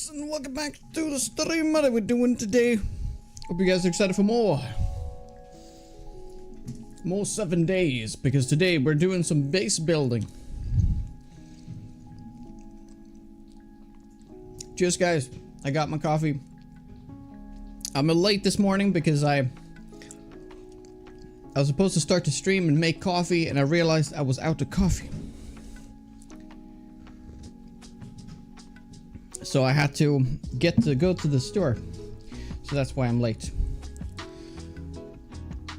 guys, and welcome back to the stream. What are we doing today? Hope you guys are excited for more 7 days, because today we're doing some base building. Cheers, guys. I got my coffee. I'm late this morning because I was supposed to start the stream and make coffee, and I realized I was out of coffee. So I had to go to the store. So that's why I'm late.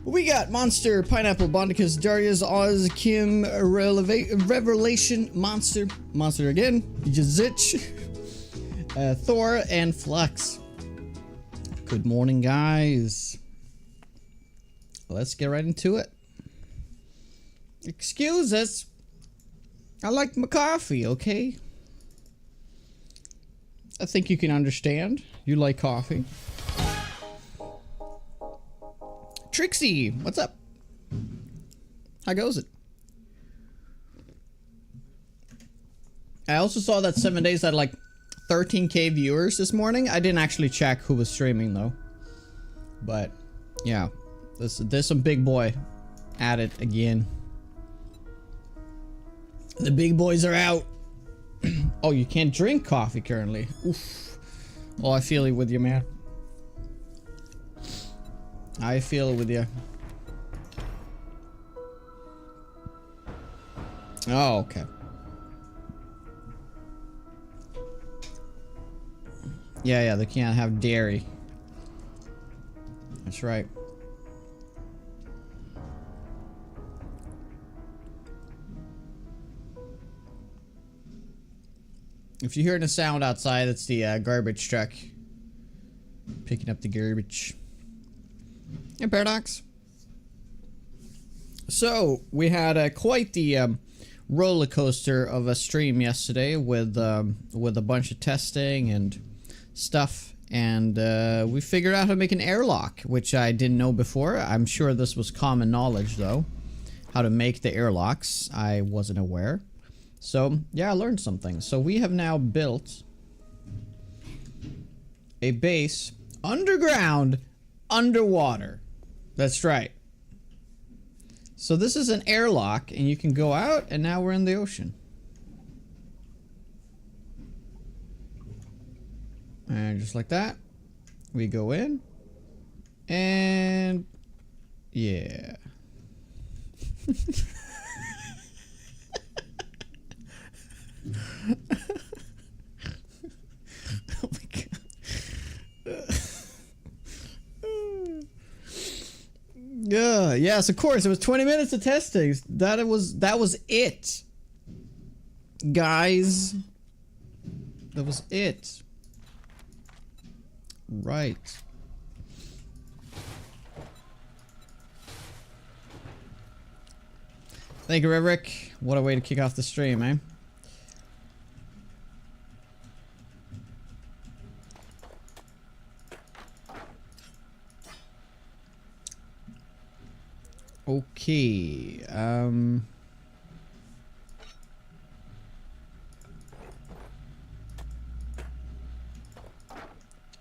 We got Monster, Pineapple, Bondicus, Darius, Oz, Kim, Revelation, Monster again, Jazich, Thor, and Flux. Good morning, guys. Let's get right into it. Excuse us. I like my coffee, okay? I think you can understand. You like coffee. Trixie, what's up? How goes it? I also saw that 7 Days had like 13k viewers this morning. I didn't actually check who was streaming though. But yeah, there's some big boy at it again. The big boys are out. Oh, you can't drink coffee currently. Oof. Oh, I feel it with you, man. I feel it with you. Oh, okay. Yeah, they can't have dairy. That's right. If you're hearing a sound outside, it's the garbage truck picking up the garbage. Hey, Paradox. So we had quite the roller coaster of a stream yesterday with a bunch of testing and stuff, and we figured out how to make an airlock, which I didn't know before. I'm sure this was common knowledge though, how to make the airlocks. I wasn't aware. So yeah, I learned something. So we have now built a base underground, underwater. That's right. So this is an airlock, and you can go out, and now we're in the ocean. And just like that, we go in, and yeah. Oh my god. Yeah, yes, of course. It was 20 minutes of testing. That was it. Guys. That was it. Right. Thank you, Reverick. What a way to kick off the stream, eh? Okay,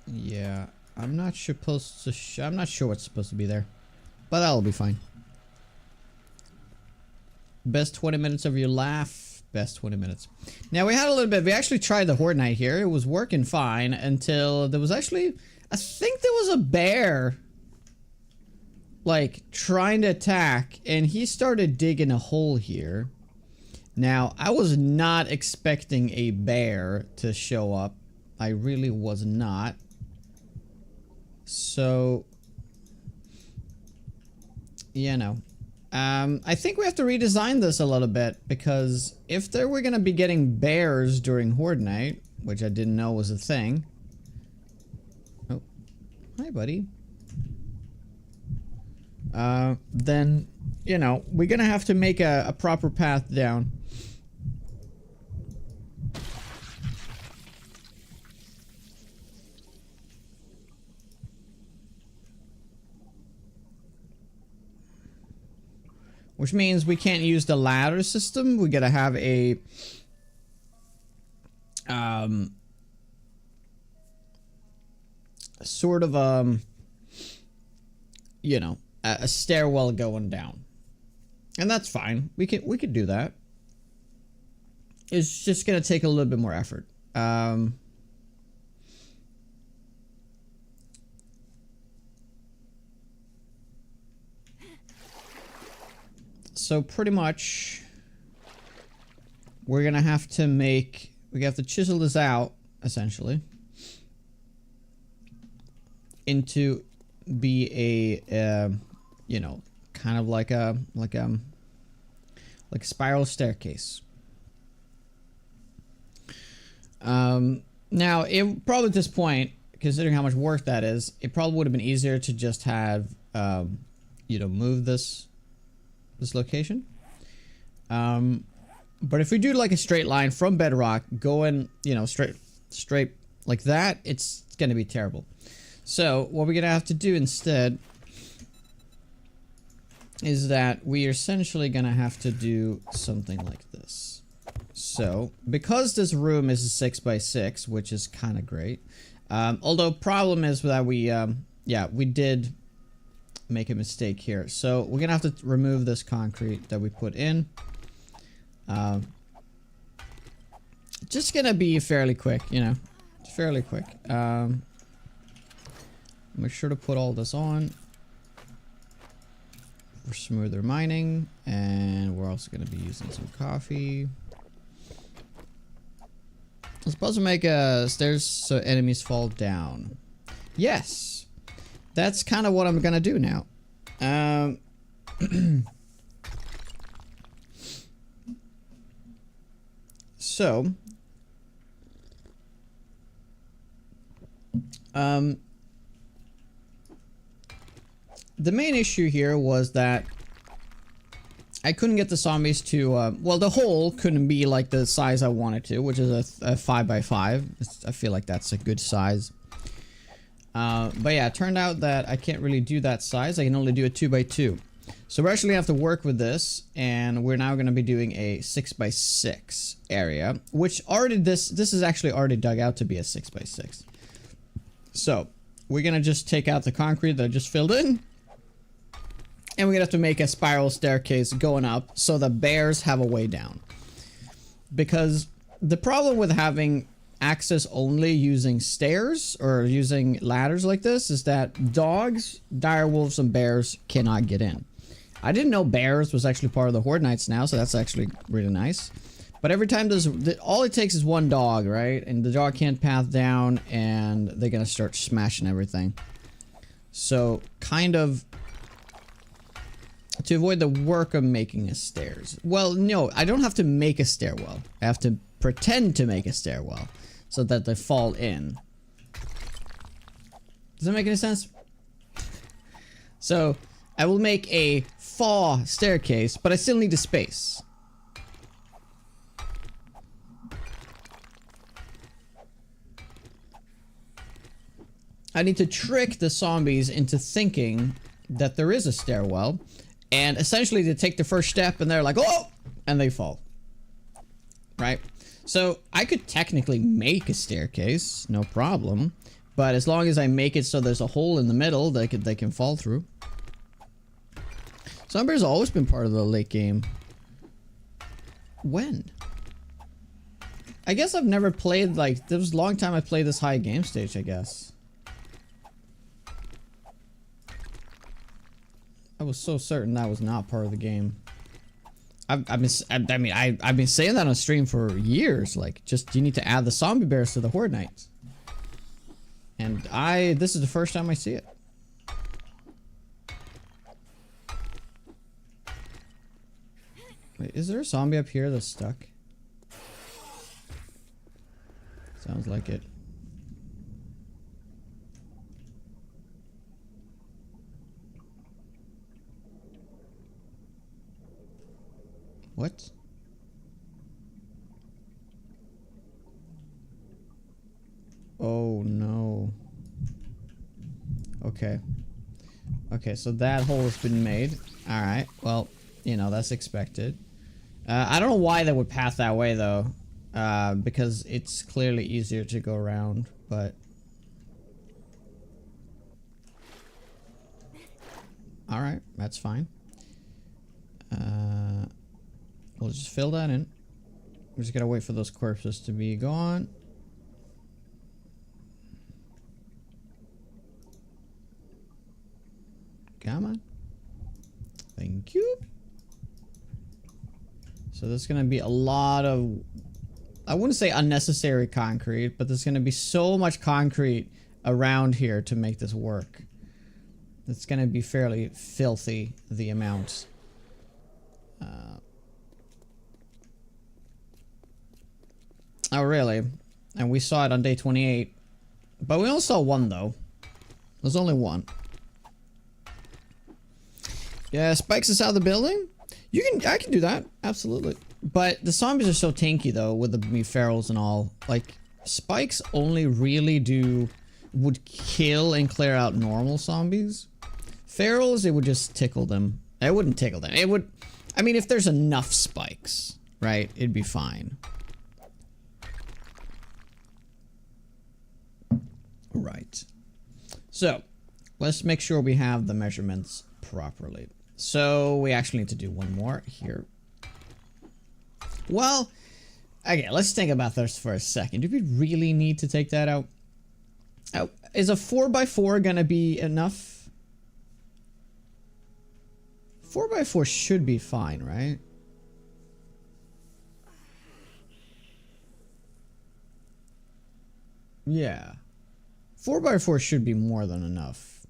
yeah, I'm not supposed to I'm not sure what's supposed to be there, but that'll be fine. Best 20 minutes of your life. Best 20 minutes. Now we had a little bit, we actually tried the Horde night here. It was working fine until there was actually, I think there was a bear like trying to attack, and he started digging a hole here. Now I was not expecting a bear to show up. I really was not. So you know, I think we have to redesign this a little bit, because if there were gonna be getting bears during Horde night, which I didn't know was a thing. Oh, hi buddy. Then, you know, we're gonna have to make a proper path down. Which means we can't use the ladder system. We gotta have a sort of you know, a stairwell going down. And that's fine. We could do that. It's just gonna take a little bit more effort. So pretty much we're gonna have to chisel this out essentially into be a you know, kind of like a spiral staircase. Now it probably at this point, considering how much work that is, it probably would have been easier to just have you know, move this location. But if we do like a straight line from bedrock going, you know, straight like that, it's gonna be terrible. So what we're gonna have to do instead is that we are essentially gonna have to do something like this. So because this room is a 6x6, which is kind of great, although problem is that we yeah, we did make a mistake here. So we're gonna have to remove this concrete that we put in. Just gonna be fairly quick, you know, fairly quick. Make sure to put all this on for smoother mining, and we're also gonna be using some coffee. I'm supposed to make stairs so enemies fall down. Yes, that's kind of what I'm gonna do now. So, the main issue here was that I couldn't get the zombies to, well, the hole couldn't be like the size I wanted to, which is a 5x5. I feel like that's a good size. But yeah, it turned out that I can't really do that size. I can only do a 2x2. So we're actually going to have to work with this, and we're now going to be doing a 6x6 area, which already, this is actually already dug out to be a 6x6. So we're going to just take out the concrete that I just filled in, and we're going to have to make a spiral staircase going up so the bears have a way down. Because the problem with having access only using stairs or using ladders like this is that dogs, direwolves, and bears cannot get in. I didn't know bears was actually part of the Horde Knights now, so that's actually really nice. But every time all it takes is one dog, right? And the dog can't path down, and they're gonna start smashing everything. So, kind of to avoid the work of making a stairs. Well, no, I don't have to make a stairwell. I have to pretend to make a stairwell so that they fall in. Does that make any sense? So, I will make a fall staircase, but I still need a space. I need to trick the zombies into thinking that there is a stairwell, and essentially they take the first step and they're like, oh, and they fall. Right? So I could technically make a staircase, no problem, but as long as I make it so there's a hole in the middle they can fall through. Zombies have always been part of the late game. When? I guess I've never played, like, there was a long time I played this high game stage, I guess. I was so certain that was not part of the game. I've been saying that on stream for years, like, just, you need to add the zombie bears to the Horde Knights. And this is the first time I see it. Wait, is there a zombie up here that's stuck? Sounds like it. What? Oh no. Okay. Okay, so that hole has been made. Alright, well, you know, that's expected. I don't know why they would path that way though. Because it's clearly easier to go around, but... Alright, that's fine. We'll just fill that in. We just gotta wait for those corpses to be gone. Come on. Thank you. So there's gonna be a lot of, I wouldn't say unnecessary concrete, but there's gonna be so much concrete around here to make this work. It's gonna be fairly filthy, the amount. Oh really? And we saw it on day 28. But we only saw one though. There's only one. Yeah, spikes us out of the building? I can do that, absolutely. But the zombies are so tanky though, with the ferals and all. Like, spikes only really would kill and clear out normal zombies. Ferals, it would just tickle them. It wouldn't tickle them. It would, I mean, if there's enough spikes, right, it'd be fine. Right. So, let's make sure we have the measurements properly. So, we actually need to do one more here. Well, okay, let's think about this for a second. Do we really need to take that out? Is a 4x4 gonna be enough? 4x4 should be fine, right? Yeah. 4x4 should be more than enough.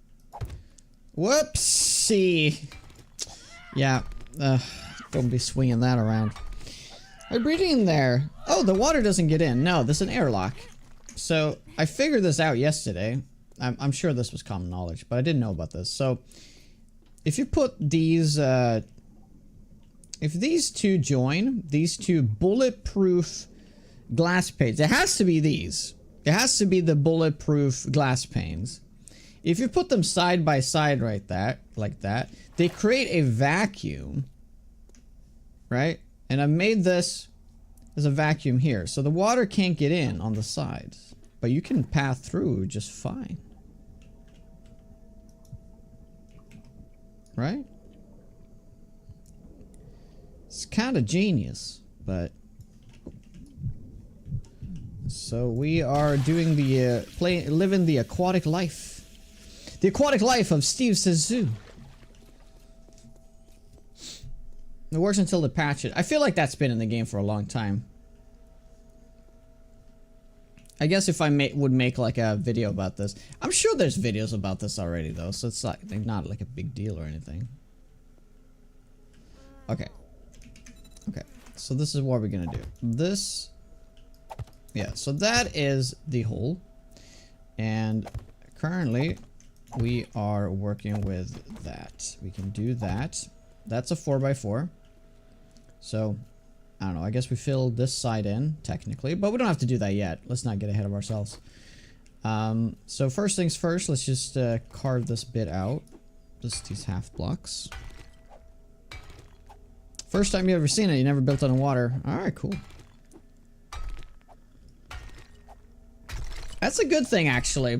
Whoopsie. Yeah. Don't be swinging that around. I'm breathing in there. Oh, the water doesn't get in. No, this is an airlock. So, I figured this out yesterday. I'm sure this was common knowledge, but I didn't know about this. So, if you put these, if these two join, these two bulletproof glass panes, it has to be these. It has to be the bulletproof glass panes. If you put them side by side like that, they create a vacuum, right? And I made this as a vacuum here, so the water can't get in on the sides, but you can pass through just fine. Right? It's kind of genius, but... So we are doing the, living the aquatic life. The aquatic life of Steve Says Zoo. It works until they patch it. I feel like that's been in the game for a long time. I guess if I would make like a video about this. I'm sure there's videos about this already though, so it's like not like a big deal or anything. Okay. Okay. So this is what we're gonna do. This... Yeah, so that is the hole. And currently we are working with that. We can do that. That's a 4x4. So, I don't know, I guess we fill this side in, technically, but we don't have to do that yet. Let's not get ahead of ourselves. So first things first, let's just carve this bit out. Just these half blocks. First time you ever seen it, you never built on water. Alright, cool. That's a good thing, actually.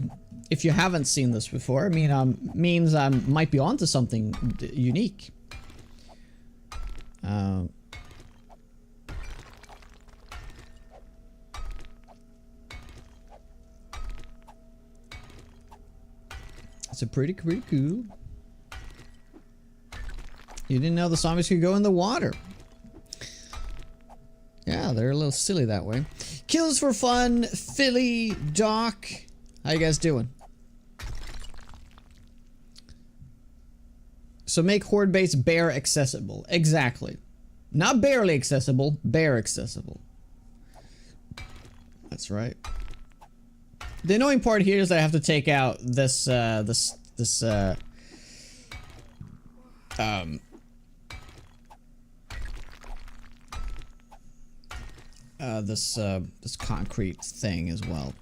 If you haven't seen this before, I mean, means I might be onto something unique. It's a pretty cool. You didn't know the zombies could go in the water. Yeah, they're a little silly that way. Kills for fun, Philly, Doc. How you guys doing? So make Horde base bear accessible. Exactly. Not barely accessible, bear accessible. That's right. The annoying part here is that I have to take out this, this concrete thing as well.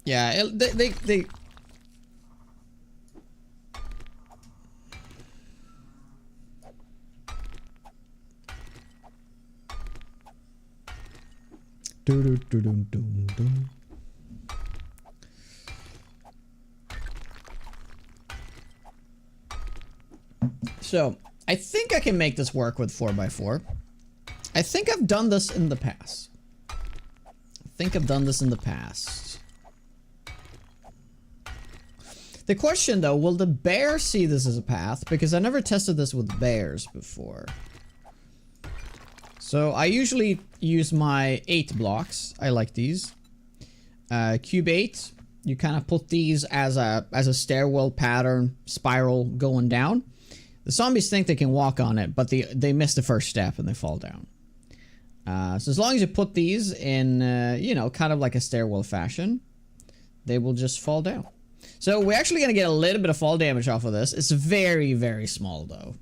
Yeah, they So, I think I can make this work with 4x4. I think I've done this in the past. The question though, will the bear see this as a path? Because I never tested this with bears before. So I usually use my 8 blocks. I like these. Cube 8. You kind of put these as a stairwell pattern spiral going down. The zombies think they can walk on it, but they miss the first step and they fall down. So as long as you put these in, you know, kind of like a stairwell fashion, they will just fall down. So we're actually going to get a little bit of fall damage off of this. It's very, very small though.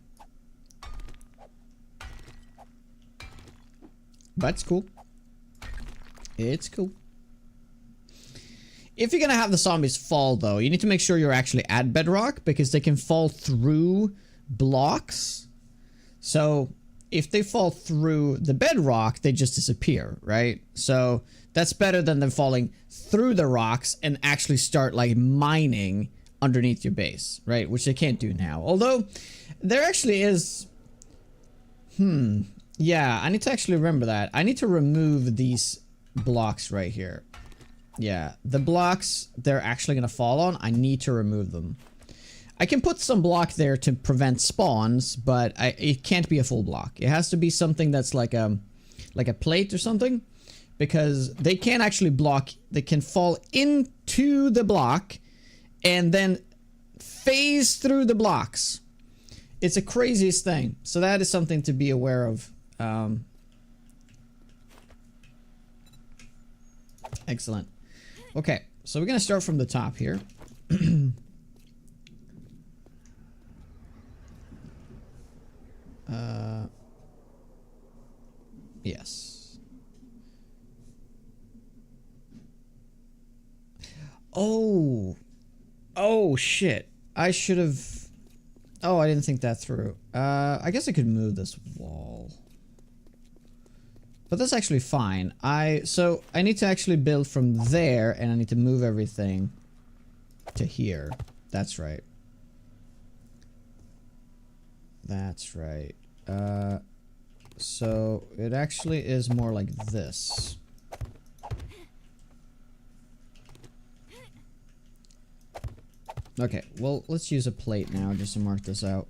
But it's cool. It's cool. If you're going to have the zombies fall though, you need to make sure you're actually at bedrock because they can fall through blocks. So if they fall through the bedrock, they just disappear, right? So that's better than them falling through the rocks and actually start like mining underneath your base, right? Which they can't do now. Although there actually is... Yeah, I need to actually remember that. I need to remove these blocks right here. Yeah, the blocks they're actually going to fall on, I need to remove them. I can put some block there to prevent spawns, but it can't be a full block. It has to be something that's like a plate or something, because they can't actually block. They can fall into the block and then phase through the blocks. It's the craziest thing. So that is something to be aware of. Excellent. Okay, so we're gonna start from the top here. Yes. Oh shit. I should have... Oh, I didn't think that through. I guess I could move this wall. But that's actually fine. So I need to actually build from there and I need to move everything to here. That's right. That's right. So it actually is more like this. Okay, well, let's use a plate now just to mark this out.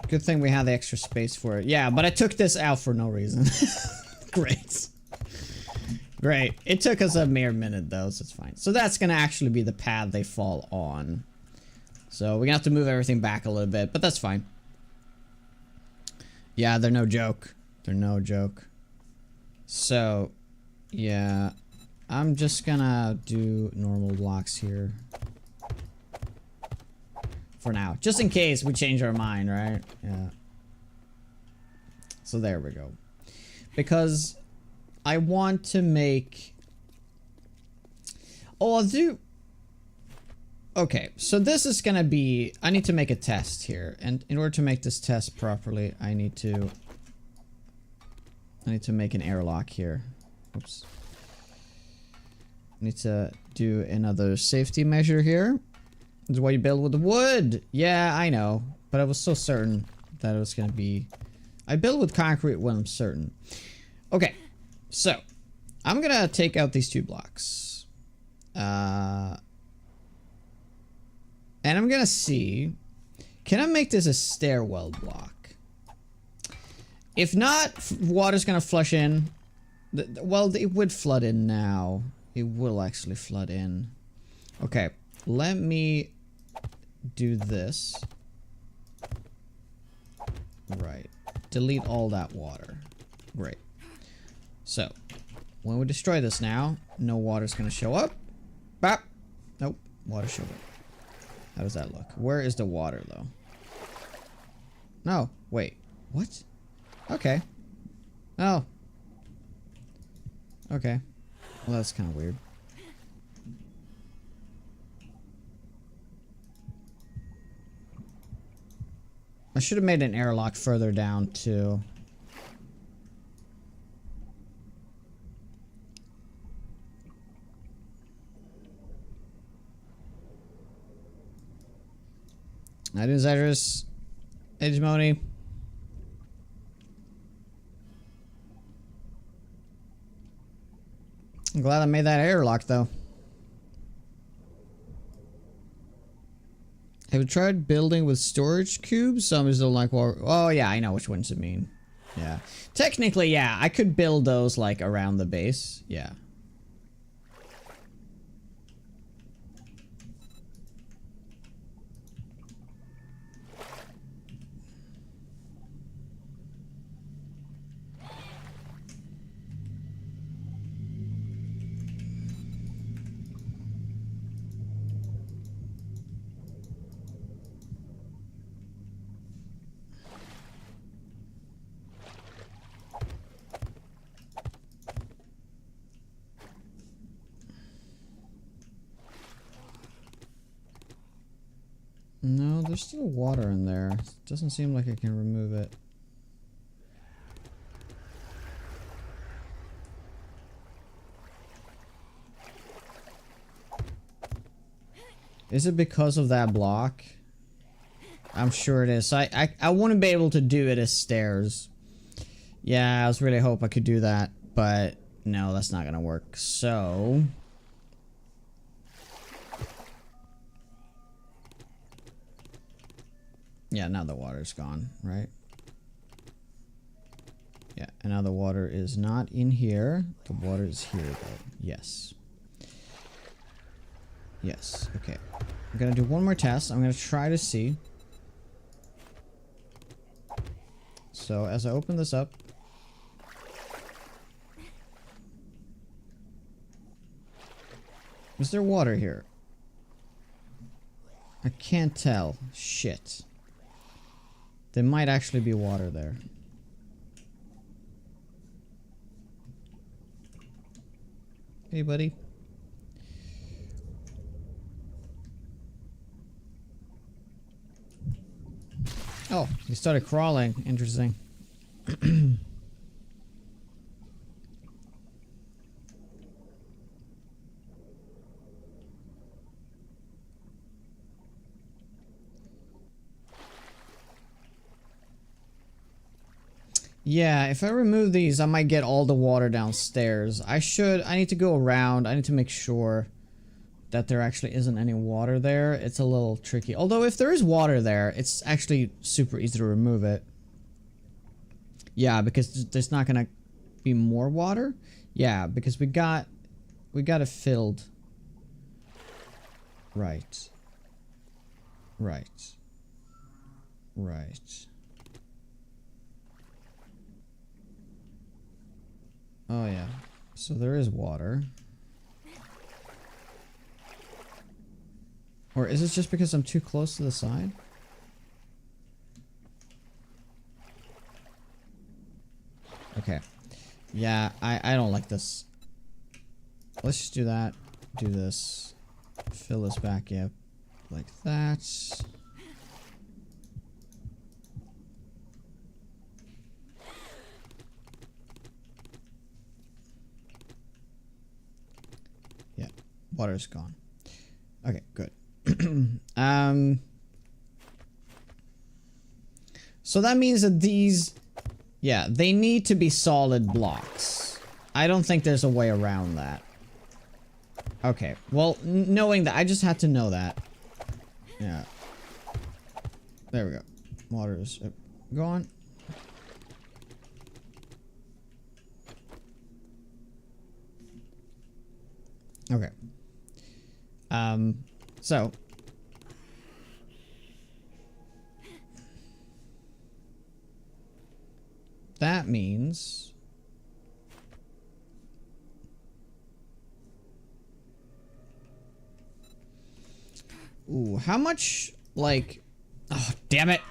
Good thing we had the extra space for it. Yeah, but I took this out for no reason. Great. Great. It took us a mere minute though, so it's fine. So that's gonna actually be the pad they fall on. So we're gonna have to move everything back a little bit, but that's fine. Yeah, they're no joke. They're no joke. So, yeah. I'm just gonna do normal blocks here. For now. Just in case we change our mind, right? Yeah. So there we go. Because I want to make... Oh, I'll do... Okay, so this is gonna be... I need to make a test here. And in order to make this test properly, I need to make an airlock here. Oops. I need to do another safety measure here. This is why you build with the wood. Yeah, I know. But I was so certain that it was gonna be... I build with concrete when I'm certain. Okay, so I'm gonna take out these 2 blocks. And I'm gonna see... Can I make this a stairwell block? If not, water's gonna flush in. Well, it would flood in now. It will actually flood in. Okay, let me do this. Right. Delete all that water. Great. So, when we destroy this now, no water's gonna show up. Bop. Nope. Water showed up. How does that look? Where is the water, though? No. Wait. What? Okay. Oh. Okay. Well, that's kind of weird. I should have made an airlock further down, too. I do Zedrus. Hegemony. I'm glad I made that airlock though. Have you tried building with storage cubes? Some just don't like war. Oh yeah, I know which ones you mean. Yeah. Technically, yeah, I could build those like around the base. Yeah. No, there's still water in there. Doesn't seem like I can remove it. Is it because of that block? I'm sure it is. I wouldn't be able to do it as stairs. Yeah, I was really hope I could do that, but no, that's not gonna work. So yeah, now the water's gone, right? Yeah, and now the water is not in here. The water is here, though. Yes. Yes, okay. I'm gonna do one more test. I'm gonna try to see. So, as I open this up... Is there water here? I can't tell. Shit. There might actually be water there. Hey, buddy. Oh, he started crawling. Interesting. Yeah, if I remove these, I might get all the water downstairs. I need to go around. I need to make sure that there actually isn't any water there. It's a little tricky. Although if there is water there, it's actually super easy to remove it. Yeah, because there's not gonna be more water. Yeah, because we got it filled. Right. Right. Right. Oh yeah. So there is water. Or is it just because I'm too close to the side? Okay. Yeah, I don't like this. Let's just do that. Do this. Fill this back up like that. Yeah, water's gone. Okay, good. So that means that these, yeah, they need to be solid blocks. I don't think there's a way around that. Okay, well, knowing that, I just had to know that. Yeah. There we go. Water's gone. Okay. So. That means... Ooh, how much, like... Oh, damn it!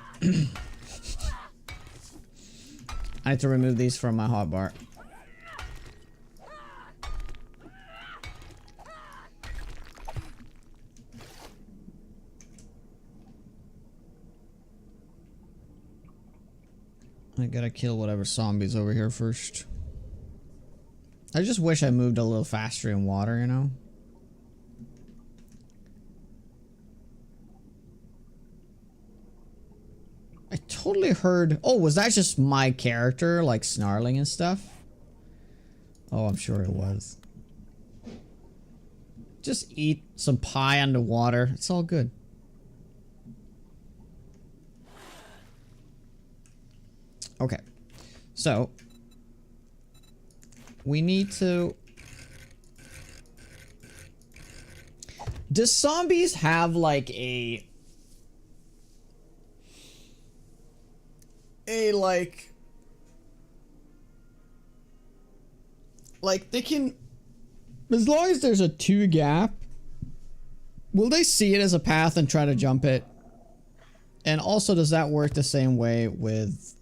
I have to remove these from my hotbar. I gotta kill whatever zombies over here first. I just wish I moved a little faster in water, you know? totally heard... Oh, was that just my character, like, snarling and stuff? Oh, I'm sure it was. Just eat some pie underwater. It's all good. Okay. So, we need to... Does zombies have, like, a like they can, as long as there's a 2 gap, will they see it as a path and try to jump it? And also, does that work the same way with...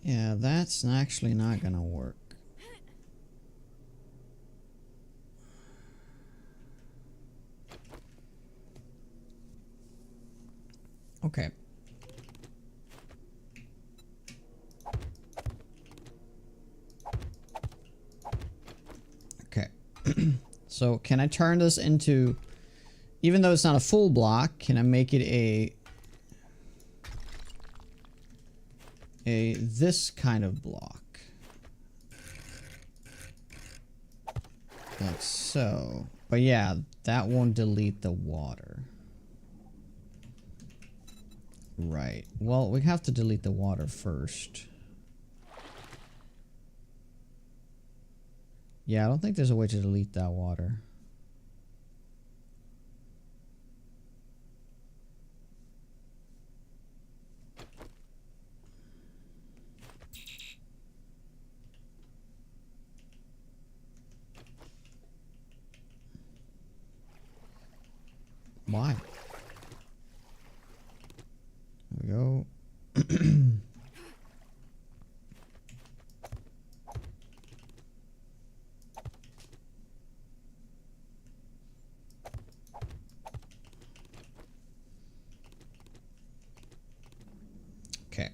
Yeah, that's actually not gonna work. Okay. Okay. So can I turn this into, even though it's not a full block, can I make it a this kind of block? Like so. But yeah, that won't delete the water. Right. Well, we have to delete the water first. Yeah, I don't think there's a way to delete that water. Why? There we go. Okay.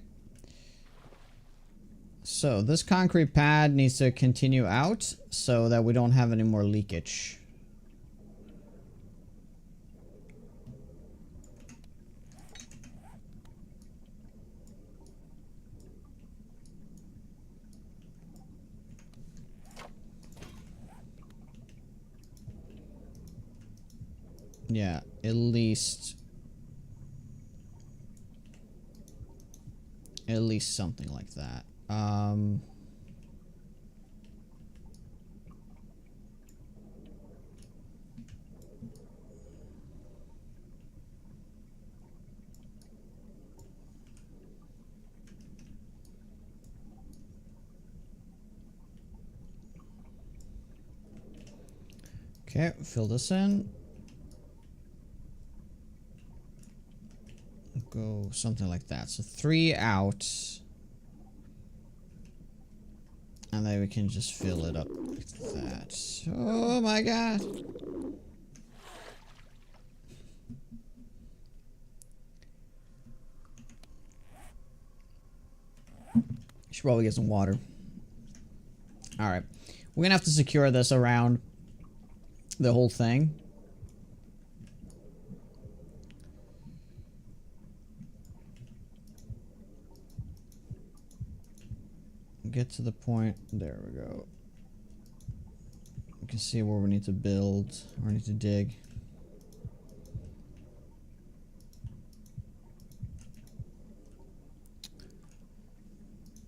So this concrete pad needs to continue out so that we don't have any more leakage. Yeah, at least something like that. Okay, fill this in. Go something like that. So 3 out. And then we can just fill it up like that. Oh my god. Should probably get some water. Alright. We're gonna have to secure this around the whole thing. Get to the point. There we go. We can see where we need to build or need to dig.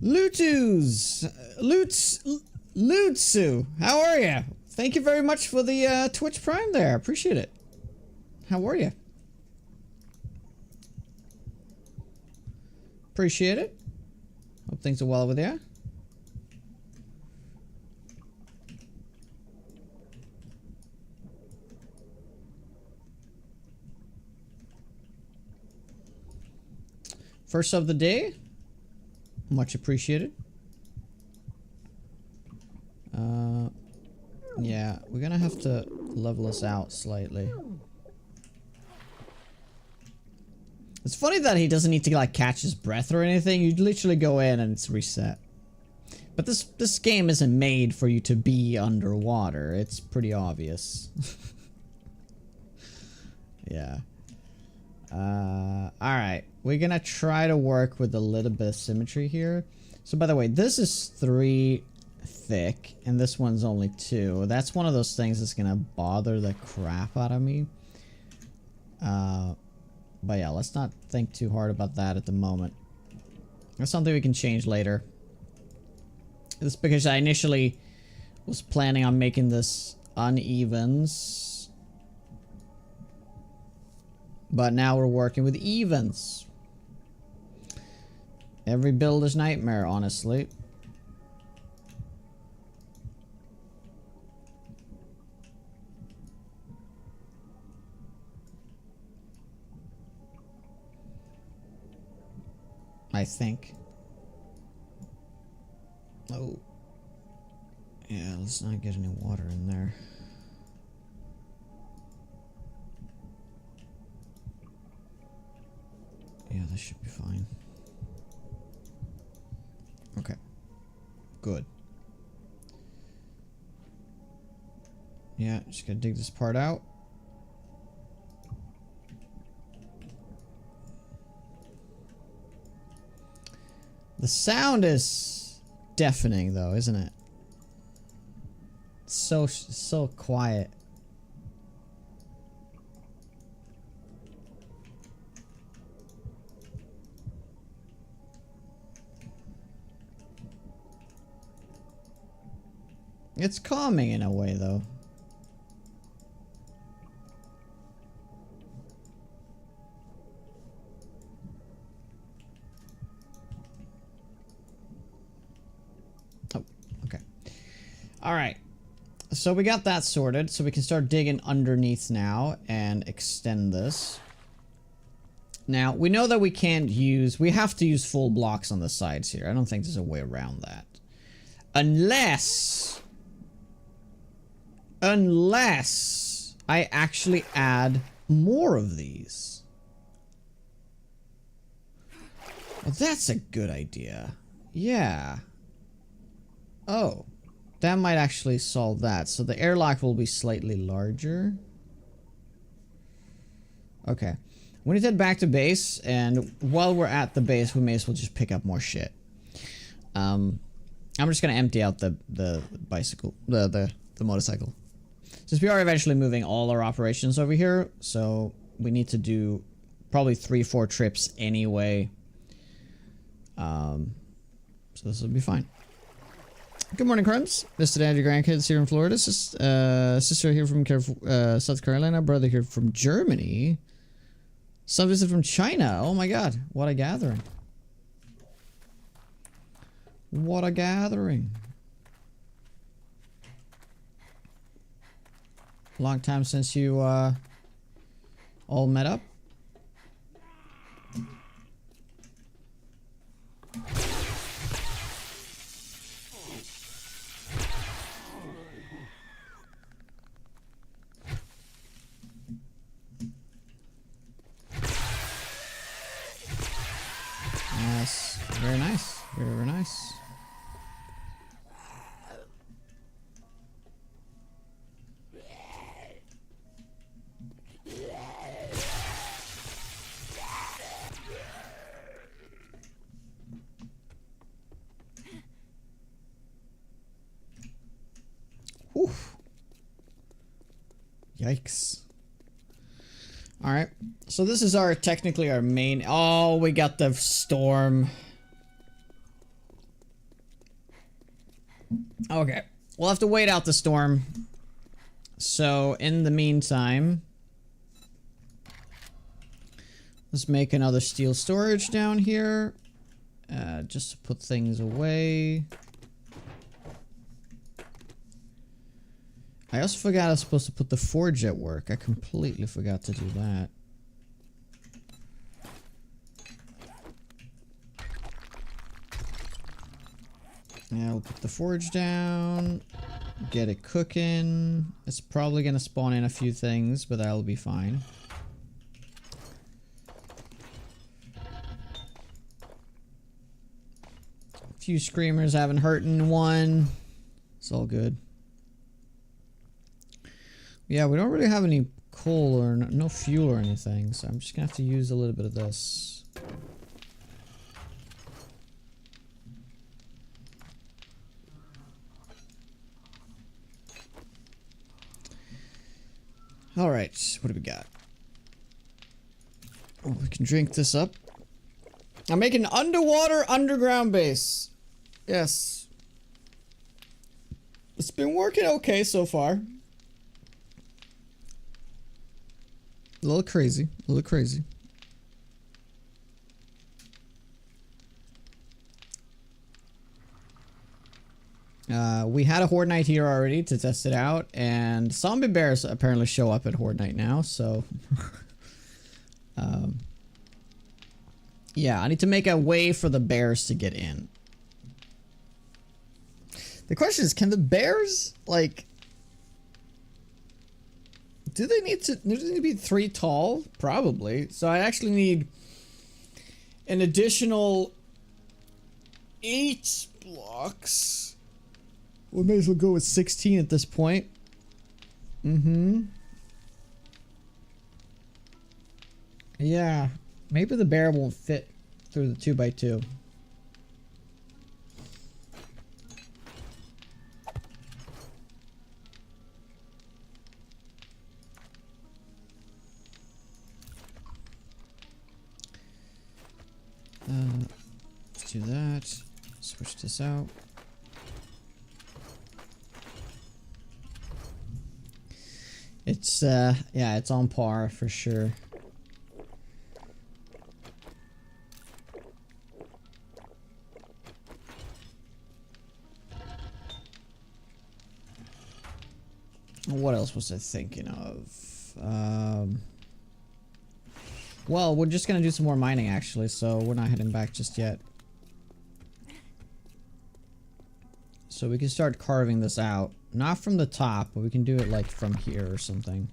Lutsu, how are you? Thank you very much for the Twitch Prime there. Appreciate it. How are you? Appreciate it. Hope things are well with you. First of the day. Much appreciated. Yeah, we're gonna have to level us out slightly. It's funny that he doesn't need to like catch his breath or anything. You literally go in and it's reset. But this game isn't made for you to be underwater. It's pretty obvious. Yeah. Alright. We're gonna try to work with a little bit of symmetry here. So by the way, this is 3 thick, and this one's only 2. That's one of those things that's gonna bother the crap out of me. But yeah, let's not think too hard about that at the moment. That's something we can change later. It's because I initially was planning on making this unevens. But now we're working with evens. Every builder's nightmare, honestly. I think. Oh. Yeah, let's not get any water in there. Yeah, this should be fine. Okay. Good. Yeah, just gotta dig this part out. The sound is deafening though, isn't it? So quiet. It's calming in a way though. Oh, okay. All right. So we got that sorted, so we can start digging underneath now and extend this. Now, we know that we can't use... We have to use full blocks on the sides here. I don't think there's a way around that. Unless I actually add more of these. Well, that's a good idea. Yeah. Oh. That might actually solve that. So the airlock will be slightly larger. Okay. We need to head back to base, and while we're at the base, we may as well just pick up more shit. I'm just gonna empty out the bicycle, the motorcycle. Since we are eventually moving all our operations over here, so we need to do probably 3-4 trips anyway. So this will be fine. Good morning, Crumbs. This is today your grandkids here in Florida. Sister here from South Carolina. Brother here from Germany. Some visit from China. Oh my god. What a gathering. What a gathering. Long time since you all met up. Yes, very nice. Very, very nice. Whew. Yikes. Alright, so this is technically our main... Oh, we got the storm. Okay, we'll have to wait out the storm. So, in the meantime... let's make another steel storage down here. Just to put things away. I also forgot I was supposed to put the forge at work. I completely forgot to do that. Yeah, we'll put the forge down. Get it cooking. It's probably going to spawn in a few things, but that'll be fine. A few screamers haven't hurt one. It's all good. Yeah, we don't really have any coal or no fuel or anything, so I'm just gonna have to use a little bit of this. Alright, what do we got? Oh, we can drink this up. I'm making an underwater underground base. Yes. It's been working okay so far. A little crazy. A little crazy. We had a Horde Night here already to test it out, and zombie bears apparently show up at Horde Night now, so... yeah, I need to make a way for the bears to get in. The question is, can the bears, like... Do they need to be 3 tall? Probably. So I actually need an additional 8 blocks. We may as well go with 16 at this point. Yeah. Maybe the bear won't fit through the 2x2. Let's do that. Switch this out. It's yeah, it's on par for sure. What else was I thinking of? Well, we're just gonna do some more mining actually, so we're not heading back just yet. So we can start carving this out. Not from the top, but we can do it like from here or something.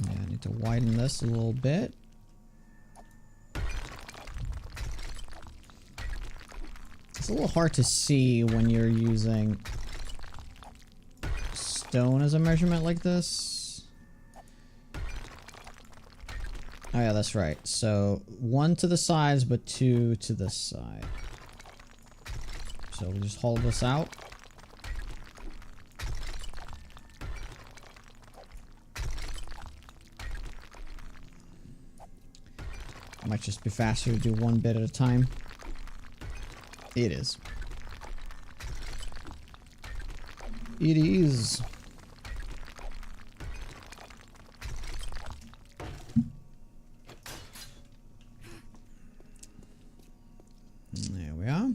Yeah, I need to widen this a little bit. It's a little hard to see when you're using stone as a measurement like this. Oh yeah, that's right. So 1 to the sides, but 2 to this side. So we'll just hold this out. Might just be faster to do 1 bit at a time. It is. It is. There we are.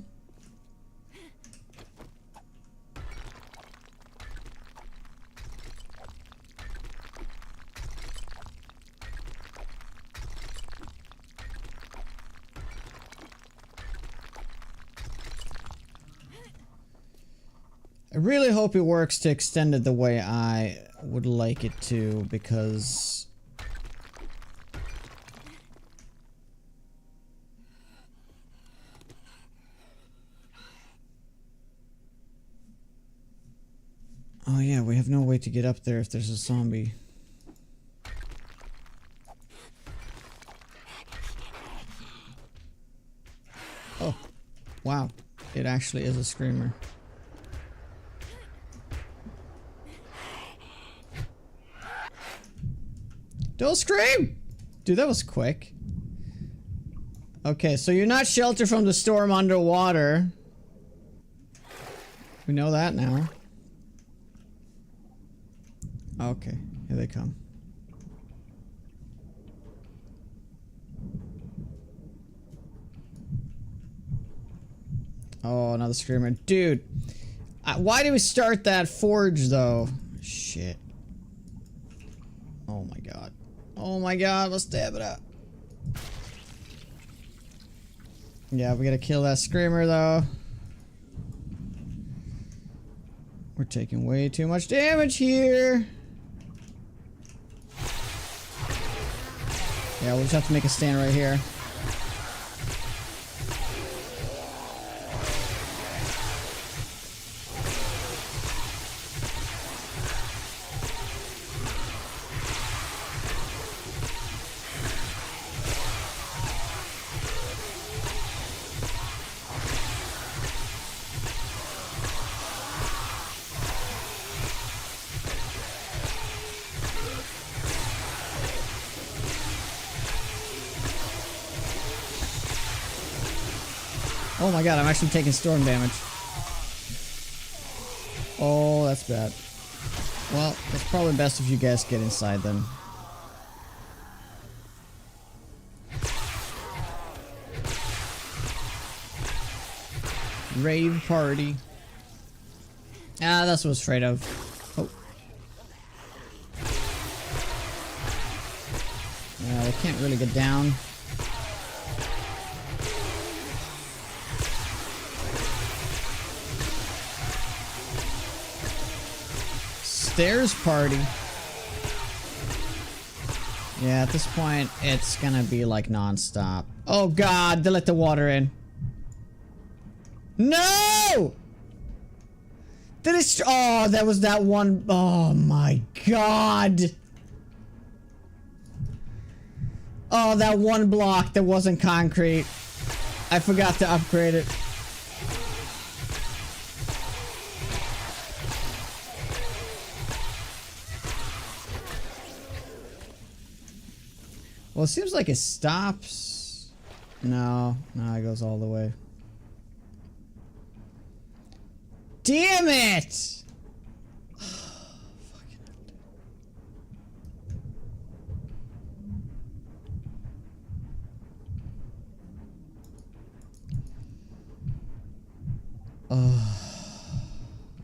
I really hope it works to extend it the way I would like it to, because oh yeah, we have no way to get up there if there's a zombie. Oh, wow. It actually is a screamer. Don't scream! Dude, that was quick. Okay, so you're not sheltered from the storm underwater. We know that now. Okay, here they come. Oh, another screamer. Dude, why did we start that forge, though? Shit. Oh my god. Oh my god, let's stab it up. Yeah, we gotta kill that screamer, though. We're taking way too much damage here. Yeah, we'll just have to make a stand right here. Oh my god, I'm actually taking storm damage. Oh, that's bad. Well, it's probably best if you guys get inside then. Rave party. Ah, that's what I was afraid of. Oh. Yeah, they can't really get down. Stairs party. Yeah, at this point, it's gonna be like non-stop. Oh god, they let the water in. No! Did it? Oh, that was that one. Oh my god. Oh, that one block that wasn't concrete. I forgot to upgrade it. Well, it seems like it stops. No, no, it goes all the way. Damn it!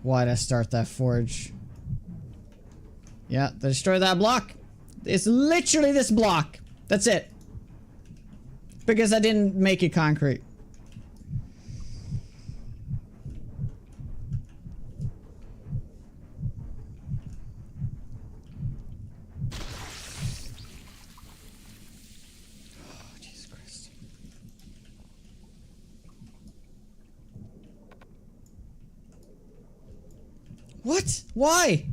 Why'd I start that forge? Yeah, destroy that block. It's literally this block. That's it. Because I didn't make it concrete. Oh, Jesus Christ. What? Why?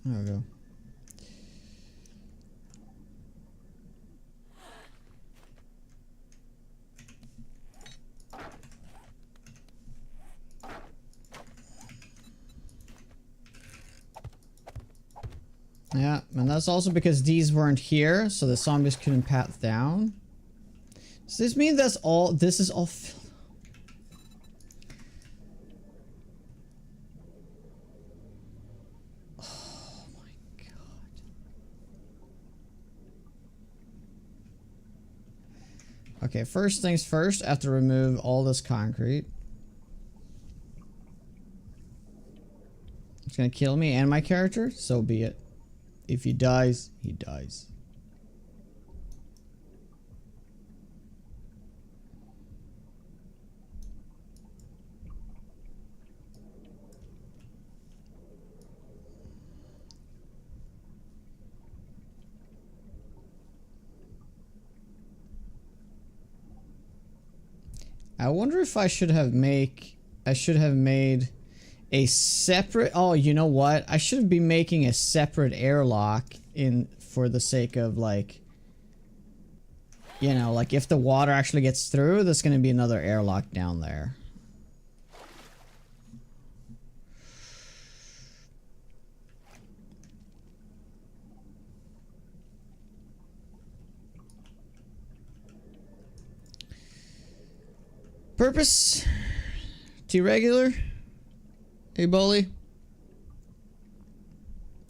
There we go. Yeah, and that's also because these weren't here, so the zombies couldn't path down. Does this mean that's all? This is all filled? Oh my god. Okay, first things first, I have to remove all this concrete. It's gonna kill me and my character, so be it. If he dies, he dies. I wonder if I should have made a separate. Oh, you know what? I should be making a separate airlock in for the sake of like, you know, like if the water actually gets through, there's going to be another airlock down there. Purpose? T-regular? Hey, Bully.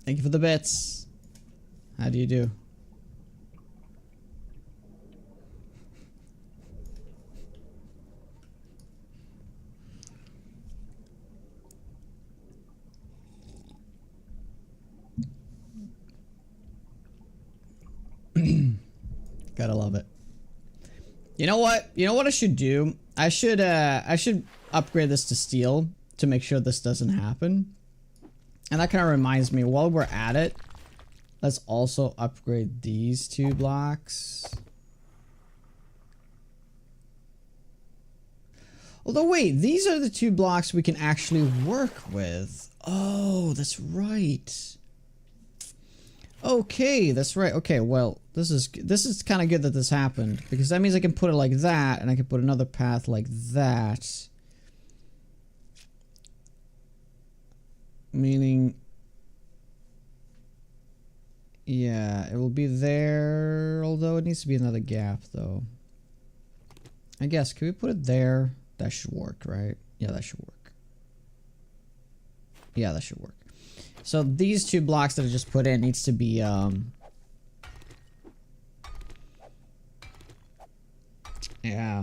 Thank you for the bits. How do you do? Gotta love it. You know what? You know what I should do? I should upgrade this to steel to make sure this doesn't happen. And that kind of reminds me, while we're at it, let's also upgrade these 2 blocks. Although wait, these are the 2 blocks we can actually work with. Oh, that's right. Okay, that's right. Okay, well, this is kind of good that this happened, because that means I can put it like that, and I can put another path like that. Meaning, yeah, it will be there, although it needs to be another gap, though. I guess, can we put it there? That should work, right? Yeah, that should work. Yeah, that should work. So these 2 blocks that I just put in needs to be, yeah.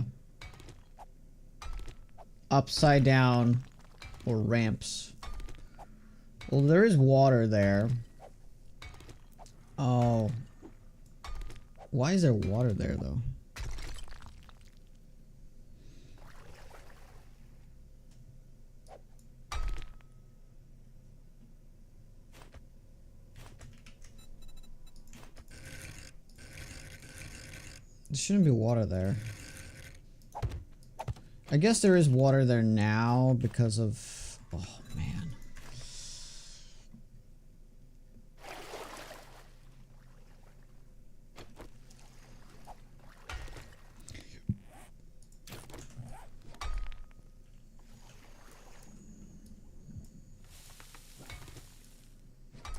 Upside down or ramps. Well, there is water there. Oh. Why is there water there, though? There shouldn't be water there. I guess there is water there now because of... Oh, man.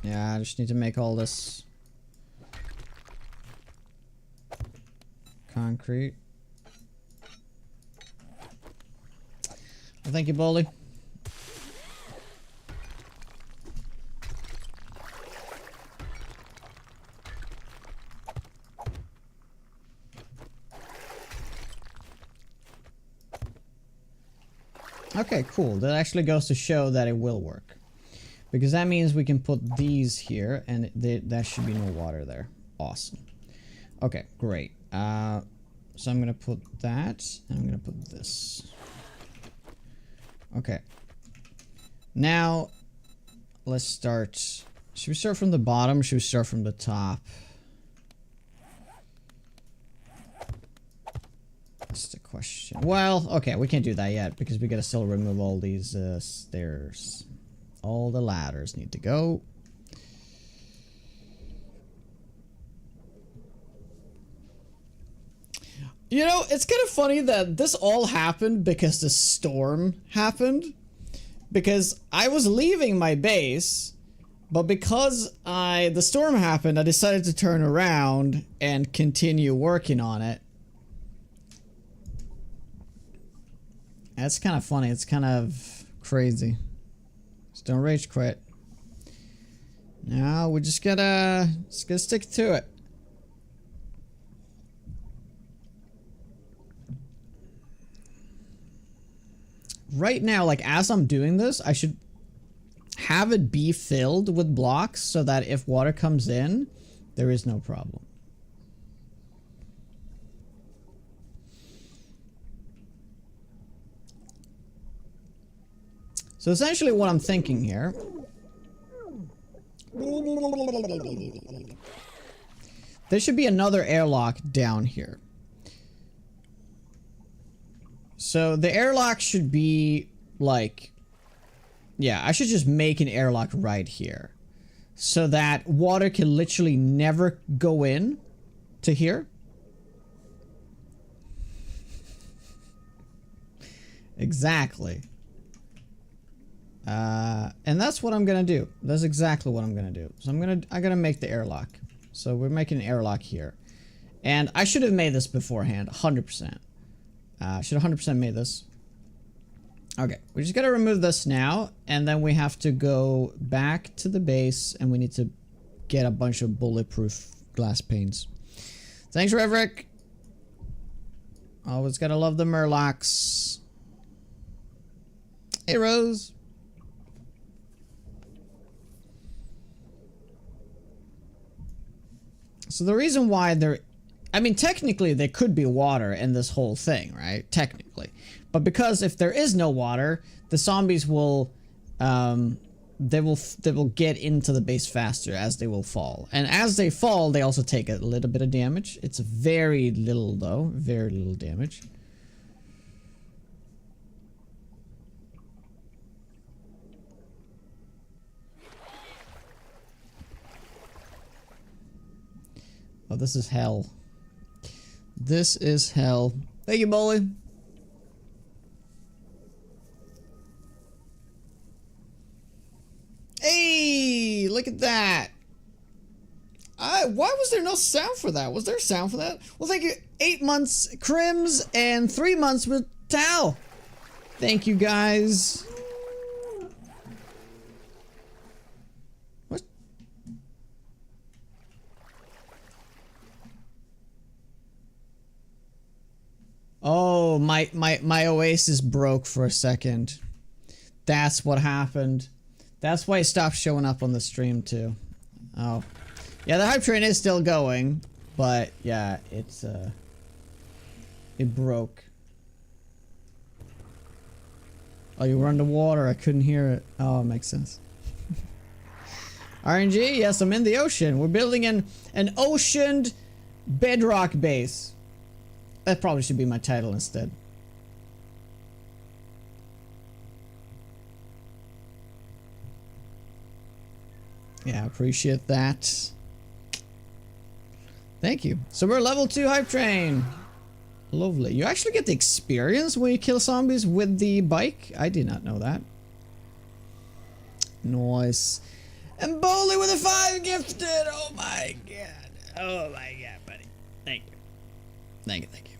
Yeah, I just need to make all this concrete. Well, thank you, Bolly. Okay, cool. That actually goes to show that it will work. Because that means we can put these here, and there should be no water there. Awesome. Okay, great. So I'm gonna put that, and I'm gonna put this. Okay. Now, let's start. Should we start from the bottom, or should we start from the top? That's the question. Well, okay, we can't do that yet, because we gotta still remove all these stairs. All the ladders need to go. You know, it's kind of funny that this all happened because the storm happened. Because I was leaving my base, but because the storm happened, I decided to turn around and continue working on it. That's kind of funny. It's kind of crazy. Just don't rage quit. Now we just gotta stick to it. Right now, like, as I'm doing this, I should have it be filled with blocks so that if water comes in, there is no problem. So essentially what I'm thinking here... There should be another airlock down here. So the airlock should be like, yeah, I should just make an airlock right here so that water can literally never go in to here. Exactly. And that's what I'm gonna do. That's exactly what I'm gonna do. So I gotta make the airlock. So we're making an airlock here. And I should have made this beforehand, 100%. Should 100% made this. Okay, we just gotta remove this now, and then we have to go back to the base, and we need to get a bunch of bulletproof glass panes. Thanks, Reverick. Always gotta love the Murlocs. Hey, Rose. So the reason why there I mean, technically there could be water in this whole thing, right? Technically. But because if there is no water, the zombies will, they will get into the base faster as they will fall. And as they fall, they also take a little bit of damage. It's very little though, very little damage. Oh, this is hell. This is hell. Thank you, Bully. Hey, look at that. Why was there no sound for that? Was there a sound for that? Well, thank you. 8 months, Crims, and 3 months with Tao. Thank you, guys. What? Oh, my Oasis broke for a second. That's what happened. That's why it stopped showing up on the stream too. Oh. Yeah, the hype train is still going, but yeah, it's it broke. Oh, you were underwater, I couldn't hear it. Oh, it makes sense. RNG, yes, I'm in the ocean. We're building an oceaned bedrock base. That probably should be my title instead. Yeah, appreciate that. Thank you. So we're level 2 hype train. Lovely. You actually get the experience when you kill zombies with the bike? I did not know that. Nice. And Bowley with a 5 gifted. Oh my god. Oh my god, buddy. Thank you. Thank you, thank you.